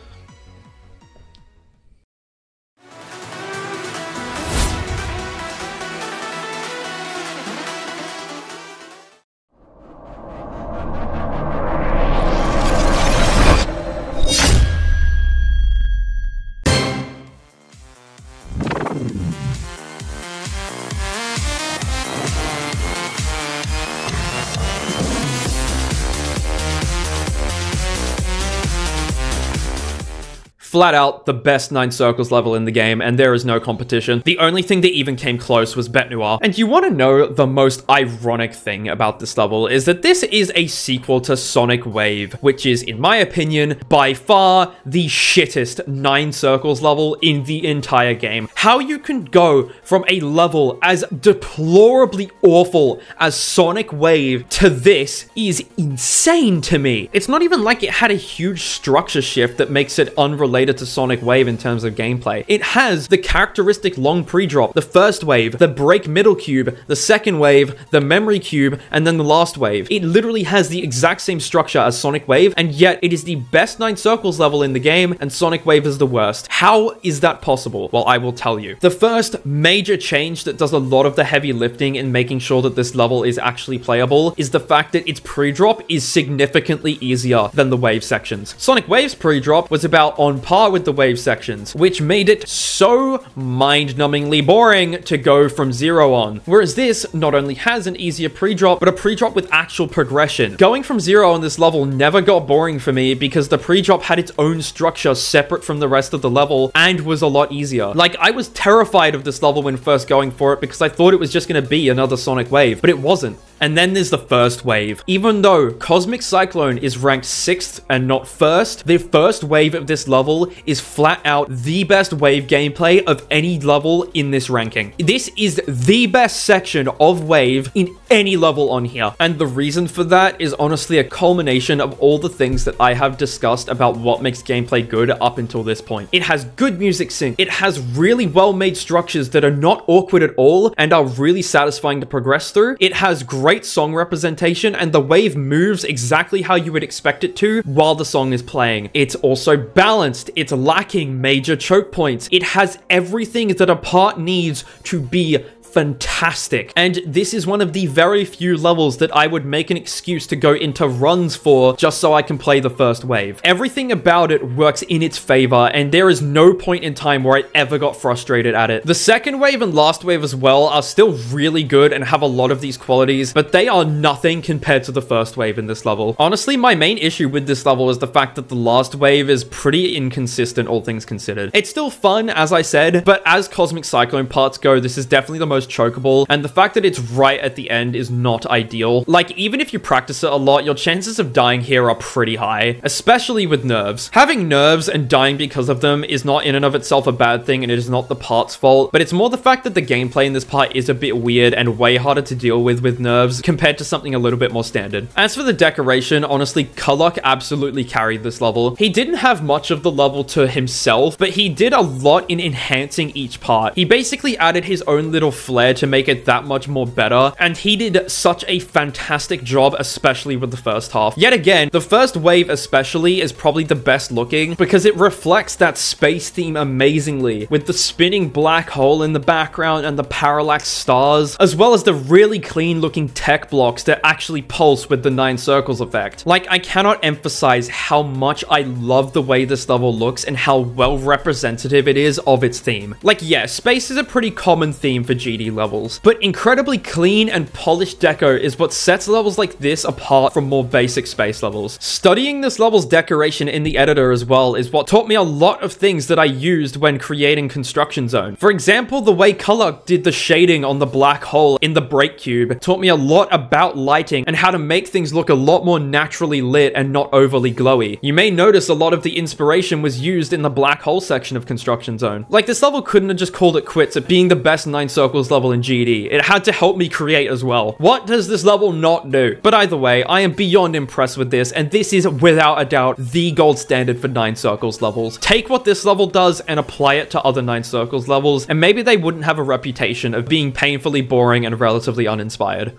Flat out the best 9 Circles level in the game, and there is no competition. The only thing that even came close was Bête Noire. And you want to know the most ironic thing about this level is that this is a sequel to Sonic Wave, which is, in my opinion, by far the shittest 9 Circles level in the entire game. How you can go from a level as deplorably awful as Sonic Wave to this is insane to me. It's not even like it had a huge structure shift that makes it unrelatable related to Sonic Wave in terms of gameplay. It has the characteristic long pre-drop, the first wave, the break middle cube, the second wave, the memory cube, and then the last wave. It literally has the exact same structure as Sonic Wave, and yet it is the best 9 circles level in the game, and Sonic Wave is the worst. How is that possible? Well, I will tell you. The first major change that does a lot of the heavy lifting in making sure that this level is actually playable is the fact that its pre-drop is significantly easier than the wave sections. Sonic Wave's pre-drop was about on par with the wave sections, which made it so mind-numbingly boring to go from 0 on. Whereas this not only has an easier pre-drop, but a pre-drop with actual progression. Going from 0 on this level never got boring for me because the pre-drop had its own structure separate from the rest of the level and was a lot easier. Like, I was terrified of this level when first going for it because I thought it was just going to be another Sonic Wave, but it wasn't. And then there's the first wave. Even though Cosmic Cyclone is ranked 6th and not 1st, the first wave of this level is flat out the best wave gameplay of any level in this ranking. This is the best section of wave in any level on here. And the reason for that is honestly a culmination of all the things that I have discussed about what makes gameplay good up until this point. It has good music sync. It has really well-made structures that are not awkward at all and are really satisfying to progress through. It has great song representation, and the wave moves exactly how you would expect it to while the song is playing. It's also balanced. It's lacking major choke points. It has everything that a part needs to be fantastic. And this is one of the very few levels that I would make an excuse to go into runs for just so I can play the first wave. Everything about it works in its favor, and there is no point in time where I ever got frustrated at it. The second wave and last wave as well are still really good and have a lot of these qualities, but they are nothing compared to the first wave in this level. Honestly, my main issue with this level is the fact that the last wave is pretty inconsistent, all things considered. It's still fun, as I said, but as Cosmic Cyclone parts go, this is definitely the most chokeable, and the fact that it's right at the end is not ideal. Like, even if you practice it a lot, your chances of dying here are pretty high, especially with nerves. Having nerves and dying because of them is not in and of itself a bad thing, and it is not the part's fault, but it's more the fact that the gameplay in this part is a bit weird and way harder to deal with nerves compared to something a little bit more standard. As for the decoration, honestly, Kuluk absolutely carried this level. He didn't have much of the level to himself, but he did a lot in enhancing each part. He basically added his own little flair to make it that much more better, and he did such a fantastic job, especially with the first half. Yet again, the first wave especially is probably the best looking because it reflects that space theme amazingly, with the spinning black hole in the background and the parallax stars, as well as the really clean looking tech blocks that actually pulse with the 9 circles effect. Like, I cannot emphasize how much I love the way this level looks and how well representative it is of its theme. Like, yeah, space is a pretty common theme for GD levels, but incredibly clean and polished deco is what sets levels like this apart from more basic space levels. Studying this level's decoration in the editor as well is what taught me a lot of things that I used when creating Construction Zone. For example, the way Kuluk did the shading on the black hole in the break cube taught me a lot about lighting and how to make things look a lot more naturally lit and not overly glowy. You may notice a lot of the inspiration was used in the black hole section of Construction Zone. Like, this level couldn't have just called it quits at being the best 9 circles level in GD. It had to help me create as well. What does this level not do? But either way, I am beyond impressed with this, and this is without a doubt the gold standard for 9 circles levels. Take what this level does and apply it to other 9 circles levels, and maybe they wouldn't have a reputation of being painfully boring and relatively uninspired.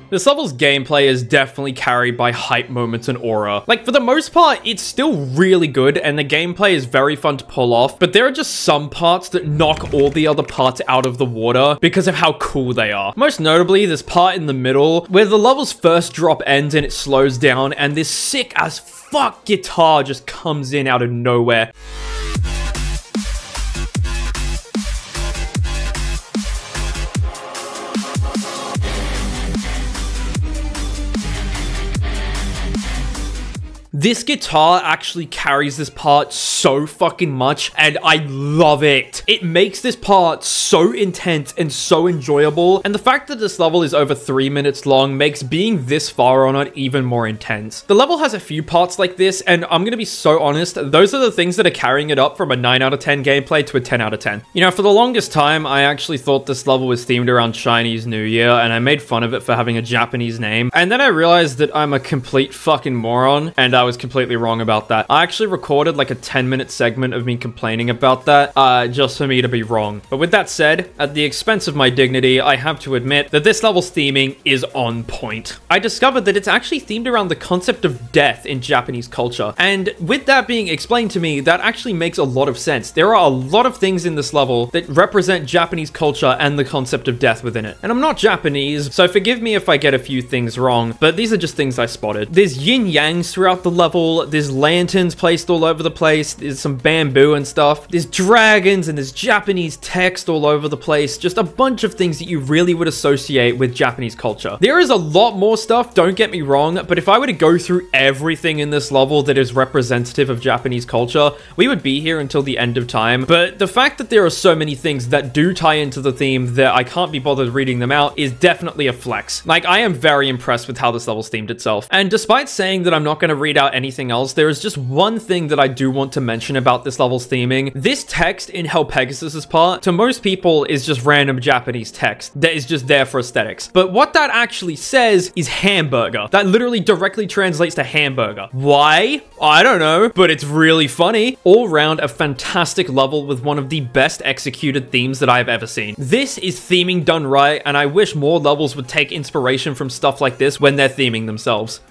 This level's gameplay is definitely carried by hype moments and aura. Like, for the most part, it's still really good and the gameplay is very fun to pull off, but there are just some parts that knock all the other parts out of the water because of how cool they are. Most notably, this part in the middle where the level's first drop ends and it slows down and this sick as fuck guitar just comes in out of nowhere. This guitar actually carries this part so fucking much, and I love it. It makes this part so intense and so enjoyable, and the fact that this level is over 3 minutes long makes being this far on it even more intense. The level has a few parts like this, and I'm gonna be so honest, those are the things that are carrying it up from a 9 out of 10 gameplay to a 10 out of 10. You know, for the longest time, I actually thought this level was themed around Chinese New Year, and I made fun of it for having a Japanese name, and then I realized that I'm a complete fucking moron, and I was completely wrong about that. I actually recorded like a 10-minute segment of me complaining about that, just for me to be wrong. But with that said, at the expense of my dignity, I have to admit that this level's theming is on point. I discovered that it's actually themed around the concept of death in Japanese culture, and with that being explained to me, that actually makes a lot of sense. There are a lot of things in this level that represent Japanese culture and the concept of death within it. And I'm not Japanese, so forgive me if I get a few things wrong, but these are just things I spotted. There's yin-yangs throughout the level, there's lanterns placed all over the place, there's some bamboo and stuff, there's dragons, and there's Japanese text all over the place, just a bunch of things that you really would associate with Japanese culture. There is a lot more stuff, don't get me wrong, but if I were to go through everything in this level that is representative of Japanese culture, we would be here until the end of time. But the fact that there are so many things that do tie into the theme that I can't be bothered reading them out is definitely a flex. Like, I am very impressed with how this level's themed itself. And despite saying that I'm not going to read out anything else, there is just one thing that I do want to mention about this level's theming. This text in Hell Pegasus's part, to most people, is just random Japanese text that is just there for aesthetics. But what that actually says is hamburger. That literally directly translates to hamburger. Why? I don't know, but it's really funny. All round, a fantastic level with one of the best executed themes that I've ever seen. This is theming done right, and I wish more levels would take inspiration from stuff like this when they're theming themselves.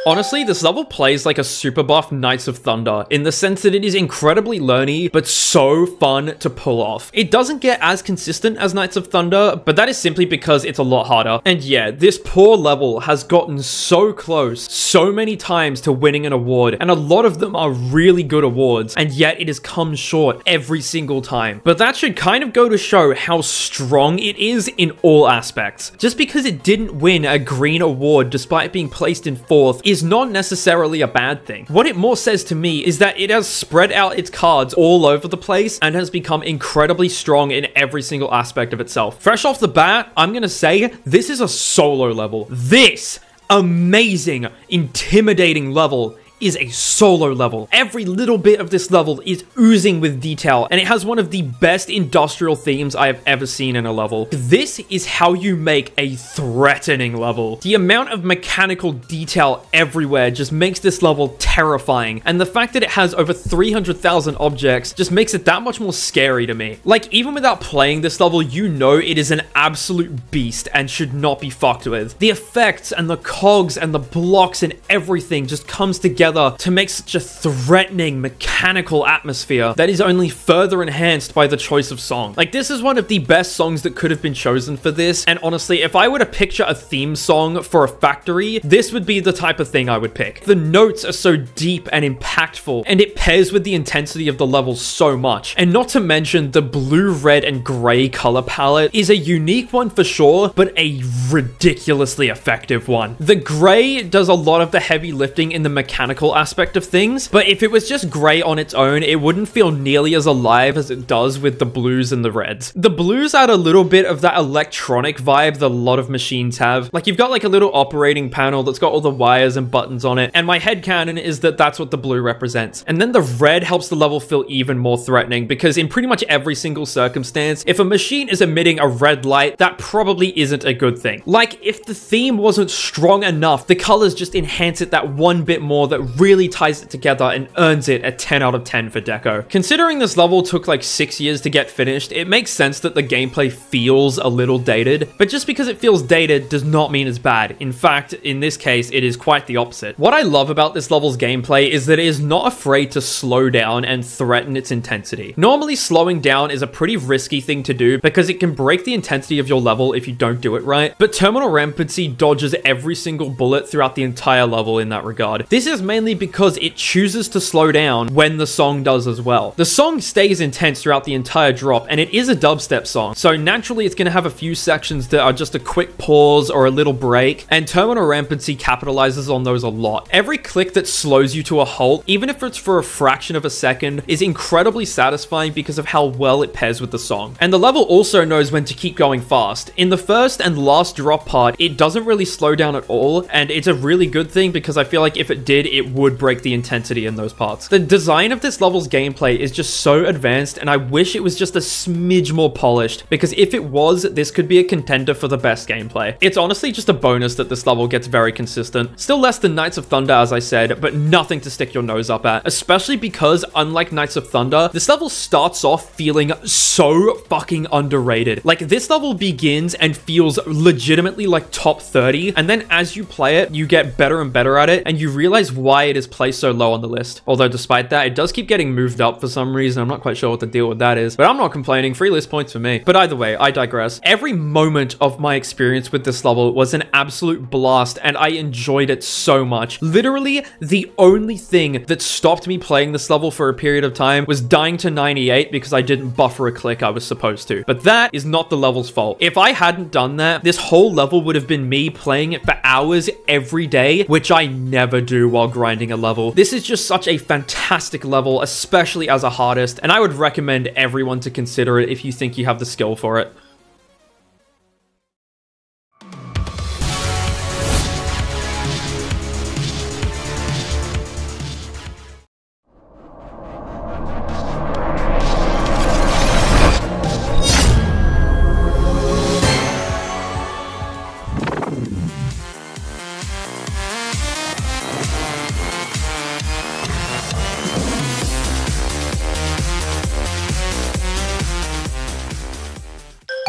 Honestly, this level plays like a super buff Knights of Thunder, in the sense that it is incredibly learny, but so fun to pull off. It doesn't get as consistent as Knights of Thunder, but that is simply because it's a lot harder. And yeah, this poor level has gotten so close so many times to winning an award, and a lot of them are really good awards, and yet it has come short every single time. But that should kind of go to show how strong it is in all aspects. Just because it didn't win a green award despite being placed in 4th is not necessarily a bad thing. What it more says to me is that it has spread out its cards all over the place and has become incredibly strong in every single aspect of itself. Fresh off the bat, I'm gonna say this is a solo level. This amazing, intimidating level is a solo level. Every little bit of this level is oozing with detail, and it has one of the best industrial themes I have ever seen in a level. This is how you make a threatening level. The amount of mechanical detail everywhere just makes this level terrifying, and the fact that it has over 300,000 objects just makes it that much more scary to me. Like, even without playing this level, you know it is an absolute beast and should not be fucked with. The effects and the cogs and the blocks and everything just comes together to make such a threatening mechanical atmosphere that is only further enhanced by the choice of song. Like, this is one of the best songs that could have been chosen for this, and honestly, if I were to picture a theme song for a factory, this would be the type of thing I would pick. The notes are so deep and impactful, and it pairs with the intensity of the level so much. And not to mention, the blue, red, and gray color palette is a unique one for sure, but a ridiculously effective one. The gray does a lot of the heavy lifting in the mechanical aspect of things, but if it was just gray on its own, it wouldn't feel nearly as alive as it does with the blues and the reds. The blues add a little bit of that electronic vibe that a lot of machines have. Like, you've got like a little operating panel that's got all the wires and buttons on it, and my headcanon is that that's what the blue represents. And then the red helps the level feel even more threatening, because in pretty much every single circumstance, if a machine is emitting a red light, that probably isn't a good thing. Like, if the theme wasn't strong enough, the colors just enhance it that one bit more that really ties it together and earns it a 10 out of 10 for Deco. Considering this level took like 6 years to get finished, it makes sense that the gameplay feels a little dated, but just because it feels dated does not mean it's bad. In fact, in this case, it is quite the opposite. What I love about this level's gameplay is that it is not afraid to slow down and threaten its intensity. Normally, slowing down is a pretty risky thing to do because it can break the intensity of your level if you don't do it right, but Terminal Rampancy dodges every single bullet throughout the entire level in that regard. This is mainly because it chooses to slow down when the song does as well. The song stays intense throughout the entire drop, and it is a dubstep song, so naturally it's going to have a few sections that are just a quick pause or a little break, and Terminal Rampancy capitalizes on those a lot. Every click that slows you to a halt, even if it's for a fraction of a second, is incredibly satisfying because of how well it pairs with the song. And the level also knows when to keep going fast. In the first and last drop part, it doesn't really slow down at all, and it's a really good thing because I feel like if it did, it would break the intensity in those parts. The design of this level's gameplay is just so advanced, and I wish it was just a smidge more polished, because if it was, this could be a contender for the best gameplay. It's honestly just a bonus that this level gets very consistent. Still less than Knights of Thunder, as I said, but nothing to stick your nose up at, especially because, unlike Knights of Thunder, this level starts off feeling so fucking underrated. Like, this level begins and feels legitimately like top 30, and then as you play it, you get better and better at it, and you realize why it is placed so low on the list. Although despite that, it does keep getting moved up for some reason. I'm not quite sure what the deal with that is, but I'm not complaining. Free list points for me. But either way, I digress. Every moment of my experience with this level was an absolute blast, and I enjoyed it so much. Literally, the only thing that stopped me playing this level for a period of time was dying to 98 because I didn't buffer a click I was supposed to. But that is not the level's fault. If I hadn't done that, this whole level would have been me playing it for hours every day, which I never do while grinding a level. This is just such a fantastic level, especially as a hardest, and I would recommend everyone to consider it if you think you have the skill for it.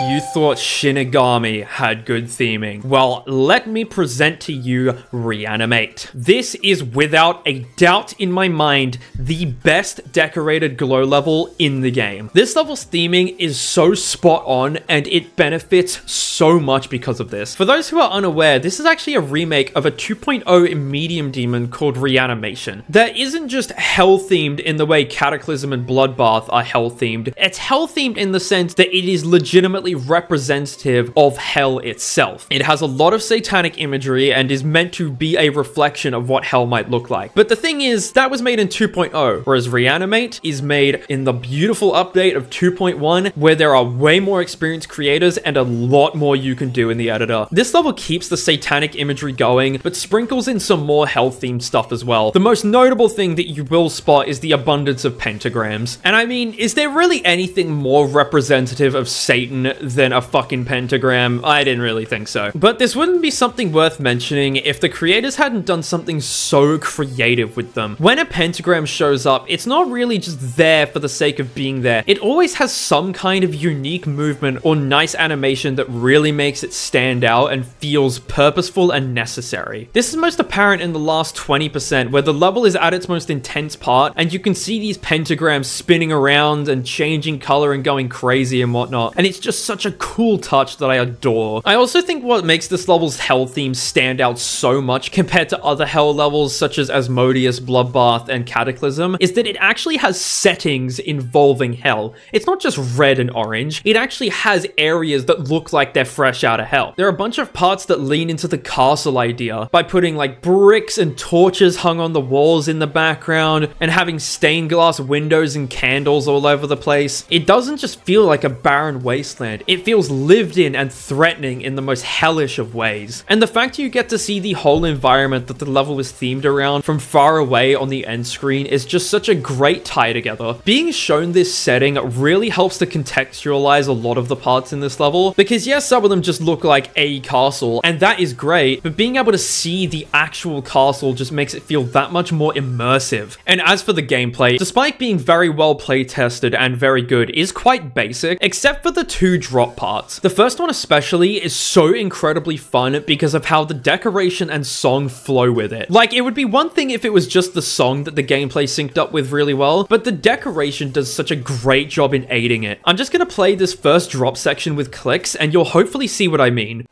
You thought Shinigami had good theming. Well, let me present to you Reanimate. This is without a doubt in my mind the best decorated glow level in the game. This level's theming is so spot on, and it benefits so much because of this. For those who are unaware, this is actually a remake of a 2.0 medium demon called Reanimation. That isn't just hell themed in the way Cataclysm and Bloodbath are hell themed. It's hell themed in the sense that it is legitimately representative of hell itself. It has a lot of satanic imagery and is meant to be a reflection of what hell might look like. But the thing is, that was made in 2.0, whereas Reanimate is made in the beautiful update of 2.1, where there are way more experienced creators and a lot more you can do in the editor. This level keeps the satanic imagery going, but sprinkles in some more hell-themed stuff as well. The most notable thing that you will spot is the abundance of pentagrams. And I mean, is there really anything more representative of Satan than a fucking pentagram? I didn't really think so. But this wouldn't be something worth mentioning if the creators hadn't done something so creative with them. When a pentagram shows up, it's not really just there for the sake of being there. It always has some kind of unique movement or nice animation that really makes it stand out and feels purposeful and necessary. This is most apparent in the last 20%, where the level is at its most intense part, and you can see these pentagrams spinning around and changing color and going crazy and whatnot. And it's just such a cool touch that I adore. I also think what makes this level's hell theme stand out so much compared to other hell levels such as Asmodeus, Bloodbath, and Cataclysm is that it actually has settings involving hell. It's not just red and orange. It actually has areas that look like they're fresh out of hell. There are a bunch of parts that lean into the castle idea by putting like bricks and torches hung on the walls in the background and having stained glass windows and candles all over the place. It doesn't just feel like a barren wasteland. It feels feels lived in and threatening in the most hellish of ways. And the fact you get to see the whole environment that the level is themed around from far away on the end screen is just such a great tie together. Being shown this setting really helps to contextualize a lot of the parts in this level, because yes, some of them just look like a castle, and that is great, but being able to see the actual castle just makes it feel that much more immersive. And as for the gameplay, despite being very well play tested and very good, is quite basic, except for the two drop parts. The first one especially is so incredibly fun because of how the decoration and song flow with it. Like, it would be one thing if it was just the song that the gameplay synced up with really well, but the decoration does such a great job in aiding it. I'm just gonna play this first drop section with clicks and you'll hopefully see what I mean.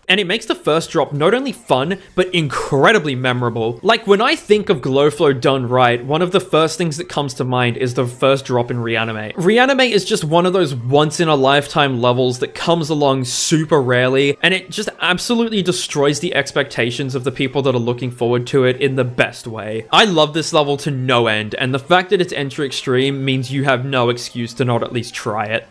And it makes the first drop not only fun, but incredibly memorable. Like, when I think of Glowflow done right, one of the first things that comes to mind is the first drop in Reanimate. Reanimate is just one of those once-in-a-lifetime levels that comes along super rarely, and it just absolutely destroys the expectations of the people that are looking forward to it in the best way. I love this level to no end, and the fact that it's Enter Extreme means you have no excuse to not at least try it.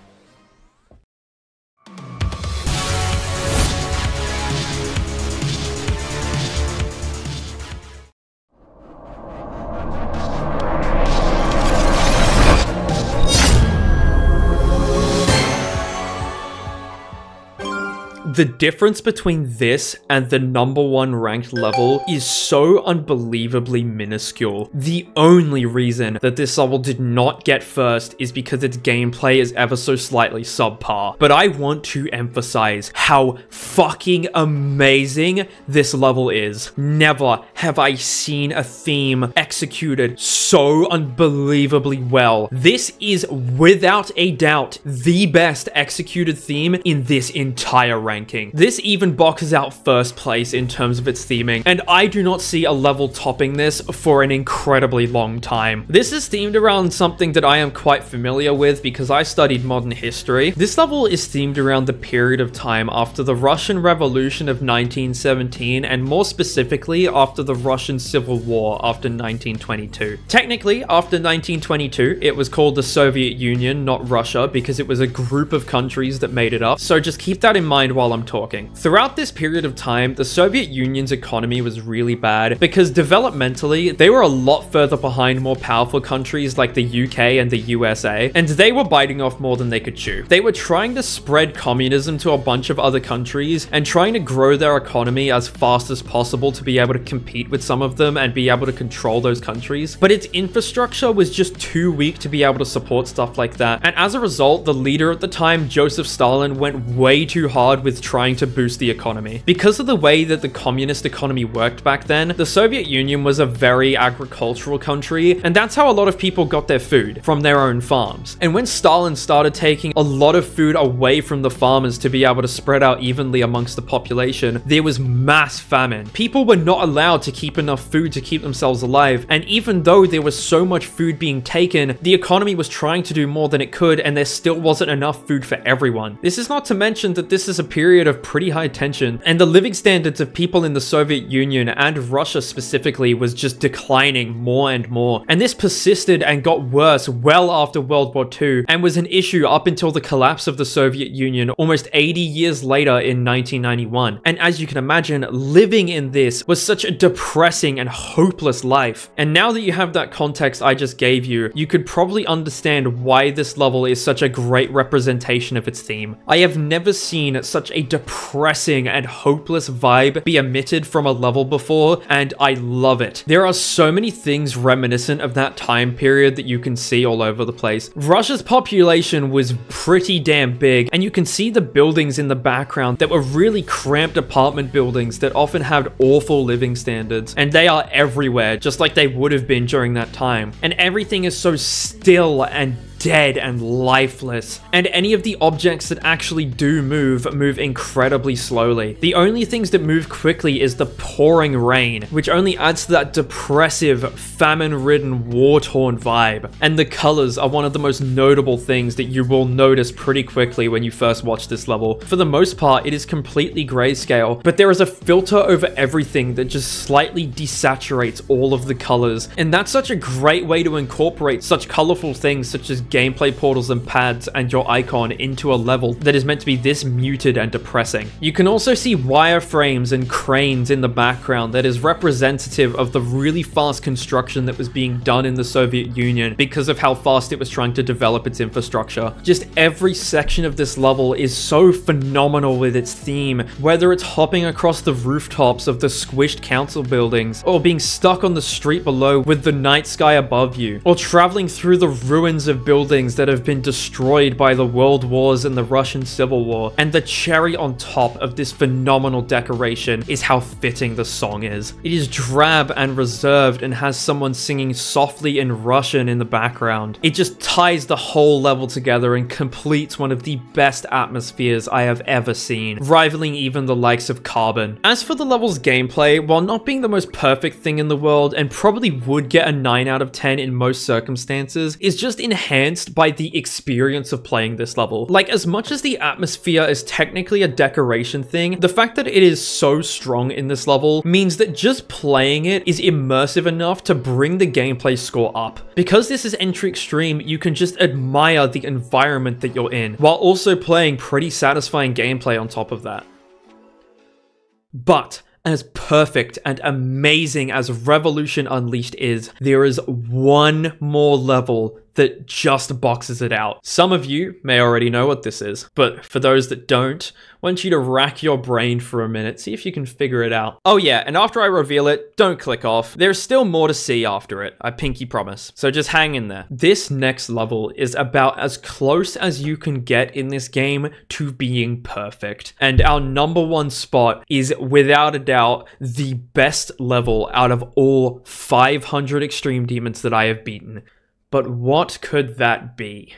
The difference between this and the #1 ranked level is so unbelievably minuscule. The only reason that this level did not get first is because its gameplay is ever so slightly subpar. But I want to emphasize how fucking amazing this level is. Never have I seen a theme executed so unbelievably well. This is without a doubt the best executed theme in this entire ranking. This even boxes out first place in terms of its theming, and I do not see a level topping this for an incredibly long time. This is themed around something that I am quite familiar with because I studied modern history. This level is themed around the period of time after the Russian Revolution of 1917, and more specifically after the Russian Civil War after 1922. Technically, after 1922, it was called the Soviet Union, not Russia, because it was a group of countries that made it up, so just keep that in mind while I'm talking. Throughout this period of time, the Soviet Union's economy was really bad because developmentally, they were a lot further behind more powerful countries like the UK and the USA, and they were biting off more than they could chew. They were trying to spread communism to a bunch of other countries and trying to grow their economy as fast as possible to be able to compete with some of them and be able to control those countries. But its infrastructure was just too weak to be able to support stuff like that. And as a result, the leader at the time, Joseph Stalin, went way too hard with trying to boost the economy. Because of the way that the communist economy worked back then, the Soviet Union was a very agricultural country, and that's how a lot of people got their food, from their own farms. And when Stalin started taking a lot of food away from the farmers to be able to spread out evenly amongst the population, there was mass famine. People were not allowed to keep enough food to keep themselves alive, and even though there was so much food being taken, the economy was trying to do more than it could, and there still wasn't enough food for everyone. This is not to mention that this is a period of pretty high tension, and the living standards of people in the Soviet Union and Russia specifically was just declining more and more. And this persisted and got worse well after World War II, and was an issue up until the collapse of the Soviet Union almost 80 years later in 1991. And as you can imagine, living in this was such a depressing and hopeless life. And now that you have that context I just gave you, you could probably understand why this level is such a great representation of its theme. I have never seen such a depressing and hopeless vibe be emitted from a level before, and I love it. There are so many things reminiscent of that time period that you can see all over the place. Russia's population was pretty damn big, and you can see the buildings in the background that were really cramped apartment buildings that often had awful living standards, and they are everywhere, just like they would have been during that time. And everything is so still and dead and lifeless. And any of the objects that actually do move incredibly slowly. The only things that move quickly is the pouring rain, which only adds to that depressive, famine-ridden, war-torn vibe. And the colors are one of the most notable things that you will notice pretty quickly when you first watch this level. For the most part, it is completely grayscale, but there is a filter over everything that just slightly desaturates all of the colors. And that's such a great way to incorporate such colorful things such as gameplay portals and pads and your icon into a level that is meant to be this muted and depressing. You can also see wireframes and cranes in the background that is representative of the really fast construction that was being done in the Soviet Union because of how fast it was trying to develop its infrastructure. Just every section of this level is so phenomenal with its theme, whether it's hopping across the rooftops of the squished council buildings, or being stuck on the street below with the night sky above you, or traveling through the ruins of buildings that have been destroyed by the World Wars and the Russian Civil War. And the cherry on top of this phenomenal decoration is how fitting the song is. It is drab and reserved and has someone singing softly in Russian in the background. It just ties the whole level together and completes one of the best atmospheres I have ever seen, rivaling even the likes of Carbon. As for the level's gameplay, while not being the most perfect thing in the world and probably would get a 9 out of 10 in most circumstances, is just enhanced by the experience of playing this level. Like, as much as the atmosphere is technically a decoration thing, the fact that it is so strong in this level means that just playing it is immersive enough to bring the gameplay score up. Because this is entry extreme, you can just admire the environment that you're in, while also playing pretty satisfying gameplay on top of that. But as perfect and amazing as Revolution Unleashed is, there is one more level that just boxes it out. Some of you may already know what this is, but for those that don't, I want you to rack your brain for a minute, see if you can figure it out. Oh yeah, and after I reveal it, don't click off. There's still more to see after it, I pinky promise. So just hang in there. This next level is about as close as you can get in this game to being perfect. And our number one spot is without a doubt the best level out of all 500 Extreme Demons that I have beaten. But what could that be?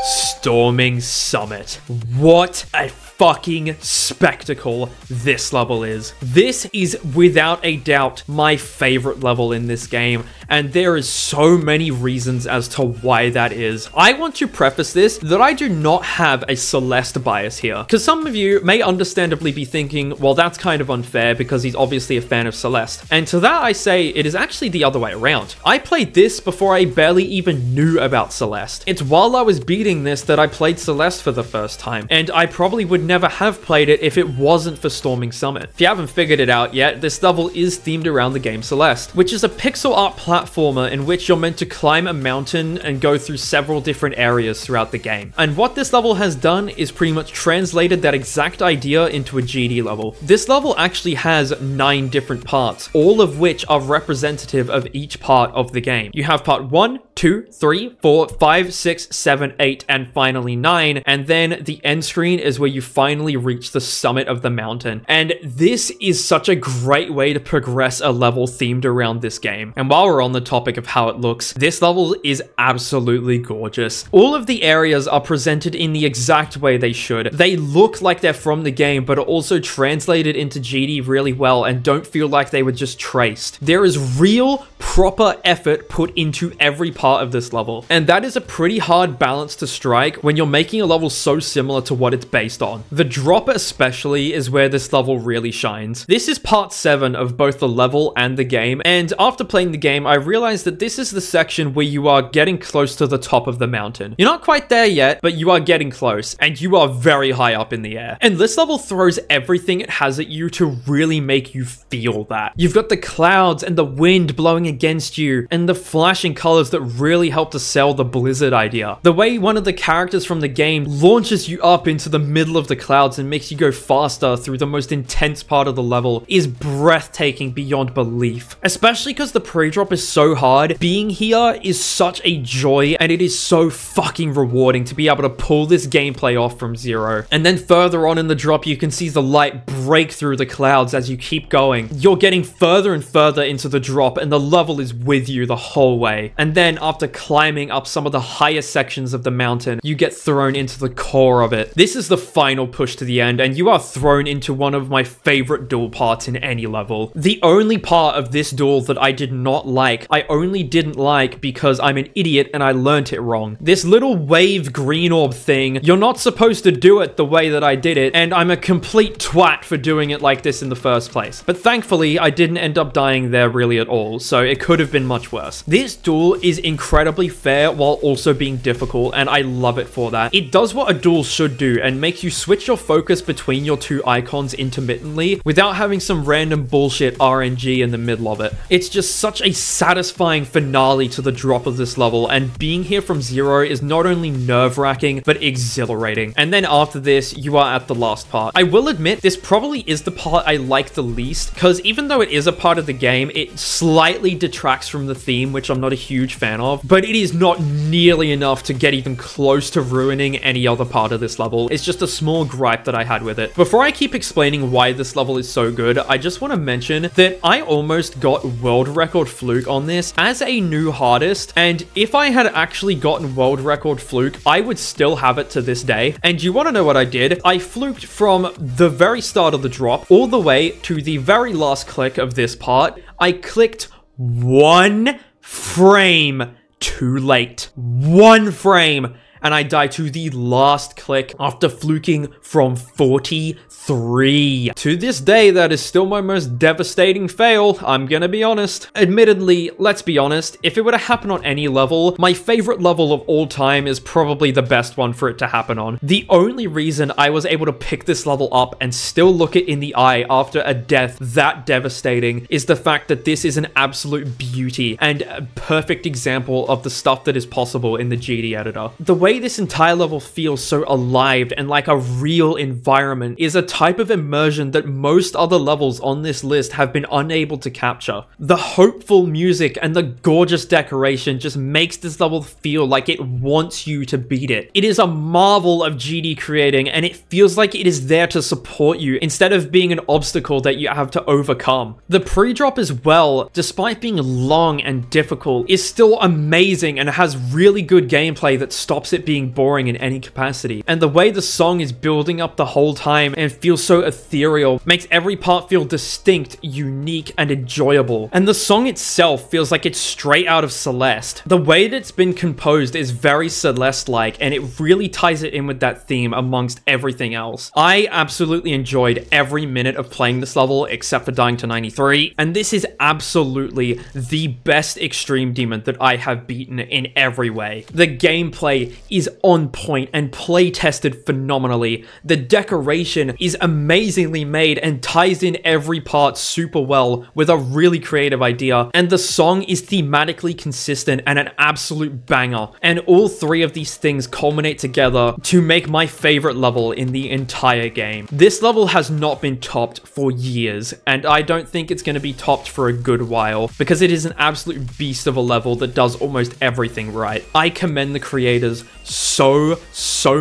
Storming Summit. What a fucking spectacle this level is. This is without a doubt my favorite level in this game, and there is so many reasons as to why that is. I want to preface this that I do not have a Celeste bias here, because some of you may understandably be thinking, well, that's kind of unfair because he's obviously a fan of Celeste. And to that I say, it is actually the other way around. I played this before I barely even knew about Celeste. It's while I was beating this that I played Celeste for the first time, and I probably would never have played it if it wasn't for Storming Summit. If you haven't figured it out yet, this level is themed around the game Celeste, which is a pixel art platformer in which you're meant to climb a mountain and go through several different areas throughout the game. And what this level has done is pretty much translated that exact idea into a GD level. This level actually has 9 different parts, all of which are representative of each part of the game. You have part 1, 2, 3, 4, 5, 6, 7, 8, and finally 9, and then the end screen is where you finally reach the summit of the mountain. And this is such a great way to progress a level themed around this game. And while we're on the topic of how it looks, this level is absolutely gorgeous. All of the areas are presented in the exact way they should. They look like they're from the game, but are also translated into GD really well and don't feel like they were just traced. There is real, proper effort put into every part of this level. And that is a pretty hard balance to strike when you're making a level so similar to what it's based on. The drop especially is where this level really shines. This is part 7 of both the level and the game, and after playing the game I realized that this is the section where you are getting close to the top of the mountain. You're not quite there yet, but you are getting close, and you are very high up in the air. And this level throws everything it has at you to really make you feel that. You've got the clouds and the wind blowing against against you, and the flashing colors that really help to sell the blizzard idea. The way one of the characters from the game launches you up into the middle of the clouds and makes you go faster through the most intense part of the level is breathtaking beyond belief. Especially because the pre-drop is so hard, being here is such a joy, and it is so fucking rewarding to be able to pull this gameplay off from zero. And then further on in the drop, you can see the light break through the clouds as you keep going. You're getting further and further into the drop, and the level is with you the whole way. And then after climbing up some of the highest sections of the mountain, you get thrown into the core of it. This is the final push to the end, and you are thrown into one of my favorite duel parts in any level. The only part of this duel that I did not like, I only didn't like because I'm an idiot and I learnt it wrong. This little wave green orb thing, you're not supposed to do it the way that I did it, and I'm a complete twat for doing it like this in the first place. But thankfully, I didn't end up dying there really at all, so it could have been much worse. This duel is incredibly fair while also being difficult, and I love it for that. It does what a duel should do and makes you switch your focus between your two icons intermittently without having some random bullshit RNG in the middle of it. It's just such a satisfying finale to the drop of this level, and being here from zero is not only nerve-wracking, but exhilarating. And then after this, you are at the last part. I will admit, this probably is the part I like the least, because even though it is a part of the game, it slightly detracts from the theme, which I'm not a huge fan of, but it is not nearly enough to get even close to ruining any other part of this level. It's just a small gripe that I had with it. Before I keep explaining why this level is so good, I just want to mention that I almost got world record fluke on this as a new hardest, and if I had actually gotten world record fluke, I would still have it to this day. And you want to know what I did? I fluked from the very start of the drop all the way to the very last click of this part. I clicked 1 frame too late. 1 frame. And I died to the last click after fluking from 43. To this day, that is still my most devastating fail, I'm gonna be honest. Admittedly, let's be honest, if it were to happen on any level, my favorite level of all time is probably the best one for it to happen on. The only reason I was able to pick this level up and still look it in the eye after a death that devastating is the fact that this is an absolute beauty and a perfect example of the stuff that is possible in the GD editor. The way this entire level feels so alive and like a real environment is a type of immersion that most other levels on this list have been unable to capture. The hopeful music and the gorgeous decoration just makes this level feel like it wants you to beat it. It is a marvel of GD creating, and it feels like it is there to support you instead of being an obstacle that you have to overcome. The pre-drop as well, despite being long and difficult, is still amazing and has really good gameplay that stops it being boring in any capacity. And the way the song is building up the whole time and feels so ethereal makes every part feel distinct, unique, and enjoyable. And the song itself feels like it's straight out of Celeste. The way that it's been composed is very Celeste-like, and it really ties it in with that theme amongst everything else. I absolutely enjoyed every minute of playing this level except for dying to 93, and this is absolutely the best Extreme Demon that I have beaten in every way. The gameplay is on point and play tested phenomenally. The decoration is amazingly made and ties in every part super well with a really creative idea, and the song is thematically consistent and an absolute banger. And all three of these things culminate together to make my favorite level in the entire game. This level has not been topped for years, and I don't think it's going to be topped for a good while because it is an absolute beast of a level that does almost everything right. I commend the creators so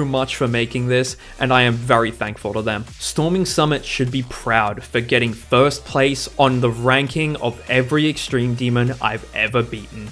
much for making this, and I am very thankful to them. Storming Summit should be proud for getting first place on the ranking of every Extreme Demon I've ever beaten.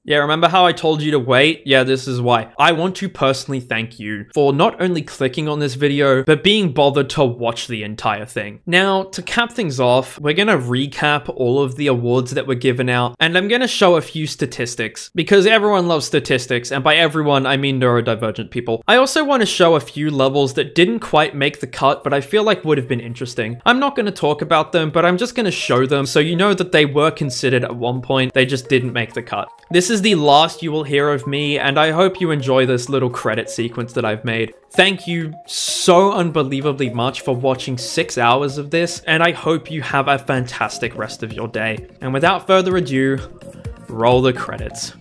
Yeah, remember how I told you to wait? Yeah, this is why. I want to personally thank you for not only clicking on this video, but being bothered to watch the entire thing. Now, to cap things off, we're gonna recap all of the awards that were given out, and I'm gonna show a few statistics, because everyone loves statistics, and by everyone, I mean neurodivergent people. I also want to show a few levels that didn't quite make the cut, but I feel like would have been interesting. I'm not gonna talk about them, but I'm just gonna show them so you know that they were considered at one point, they just didn't make the cut. This is is the last you will hear of me, and I hope you enjoy this little credit sequence that I've made. Thank you so unbelievably much for watching 6 hours of this, and I hope you have a fantastic rest of your day. And without further ado, roll the credits.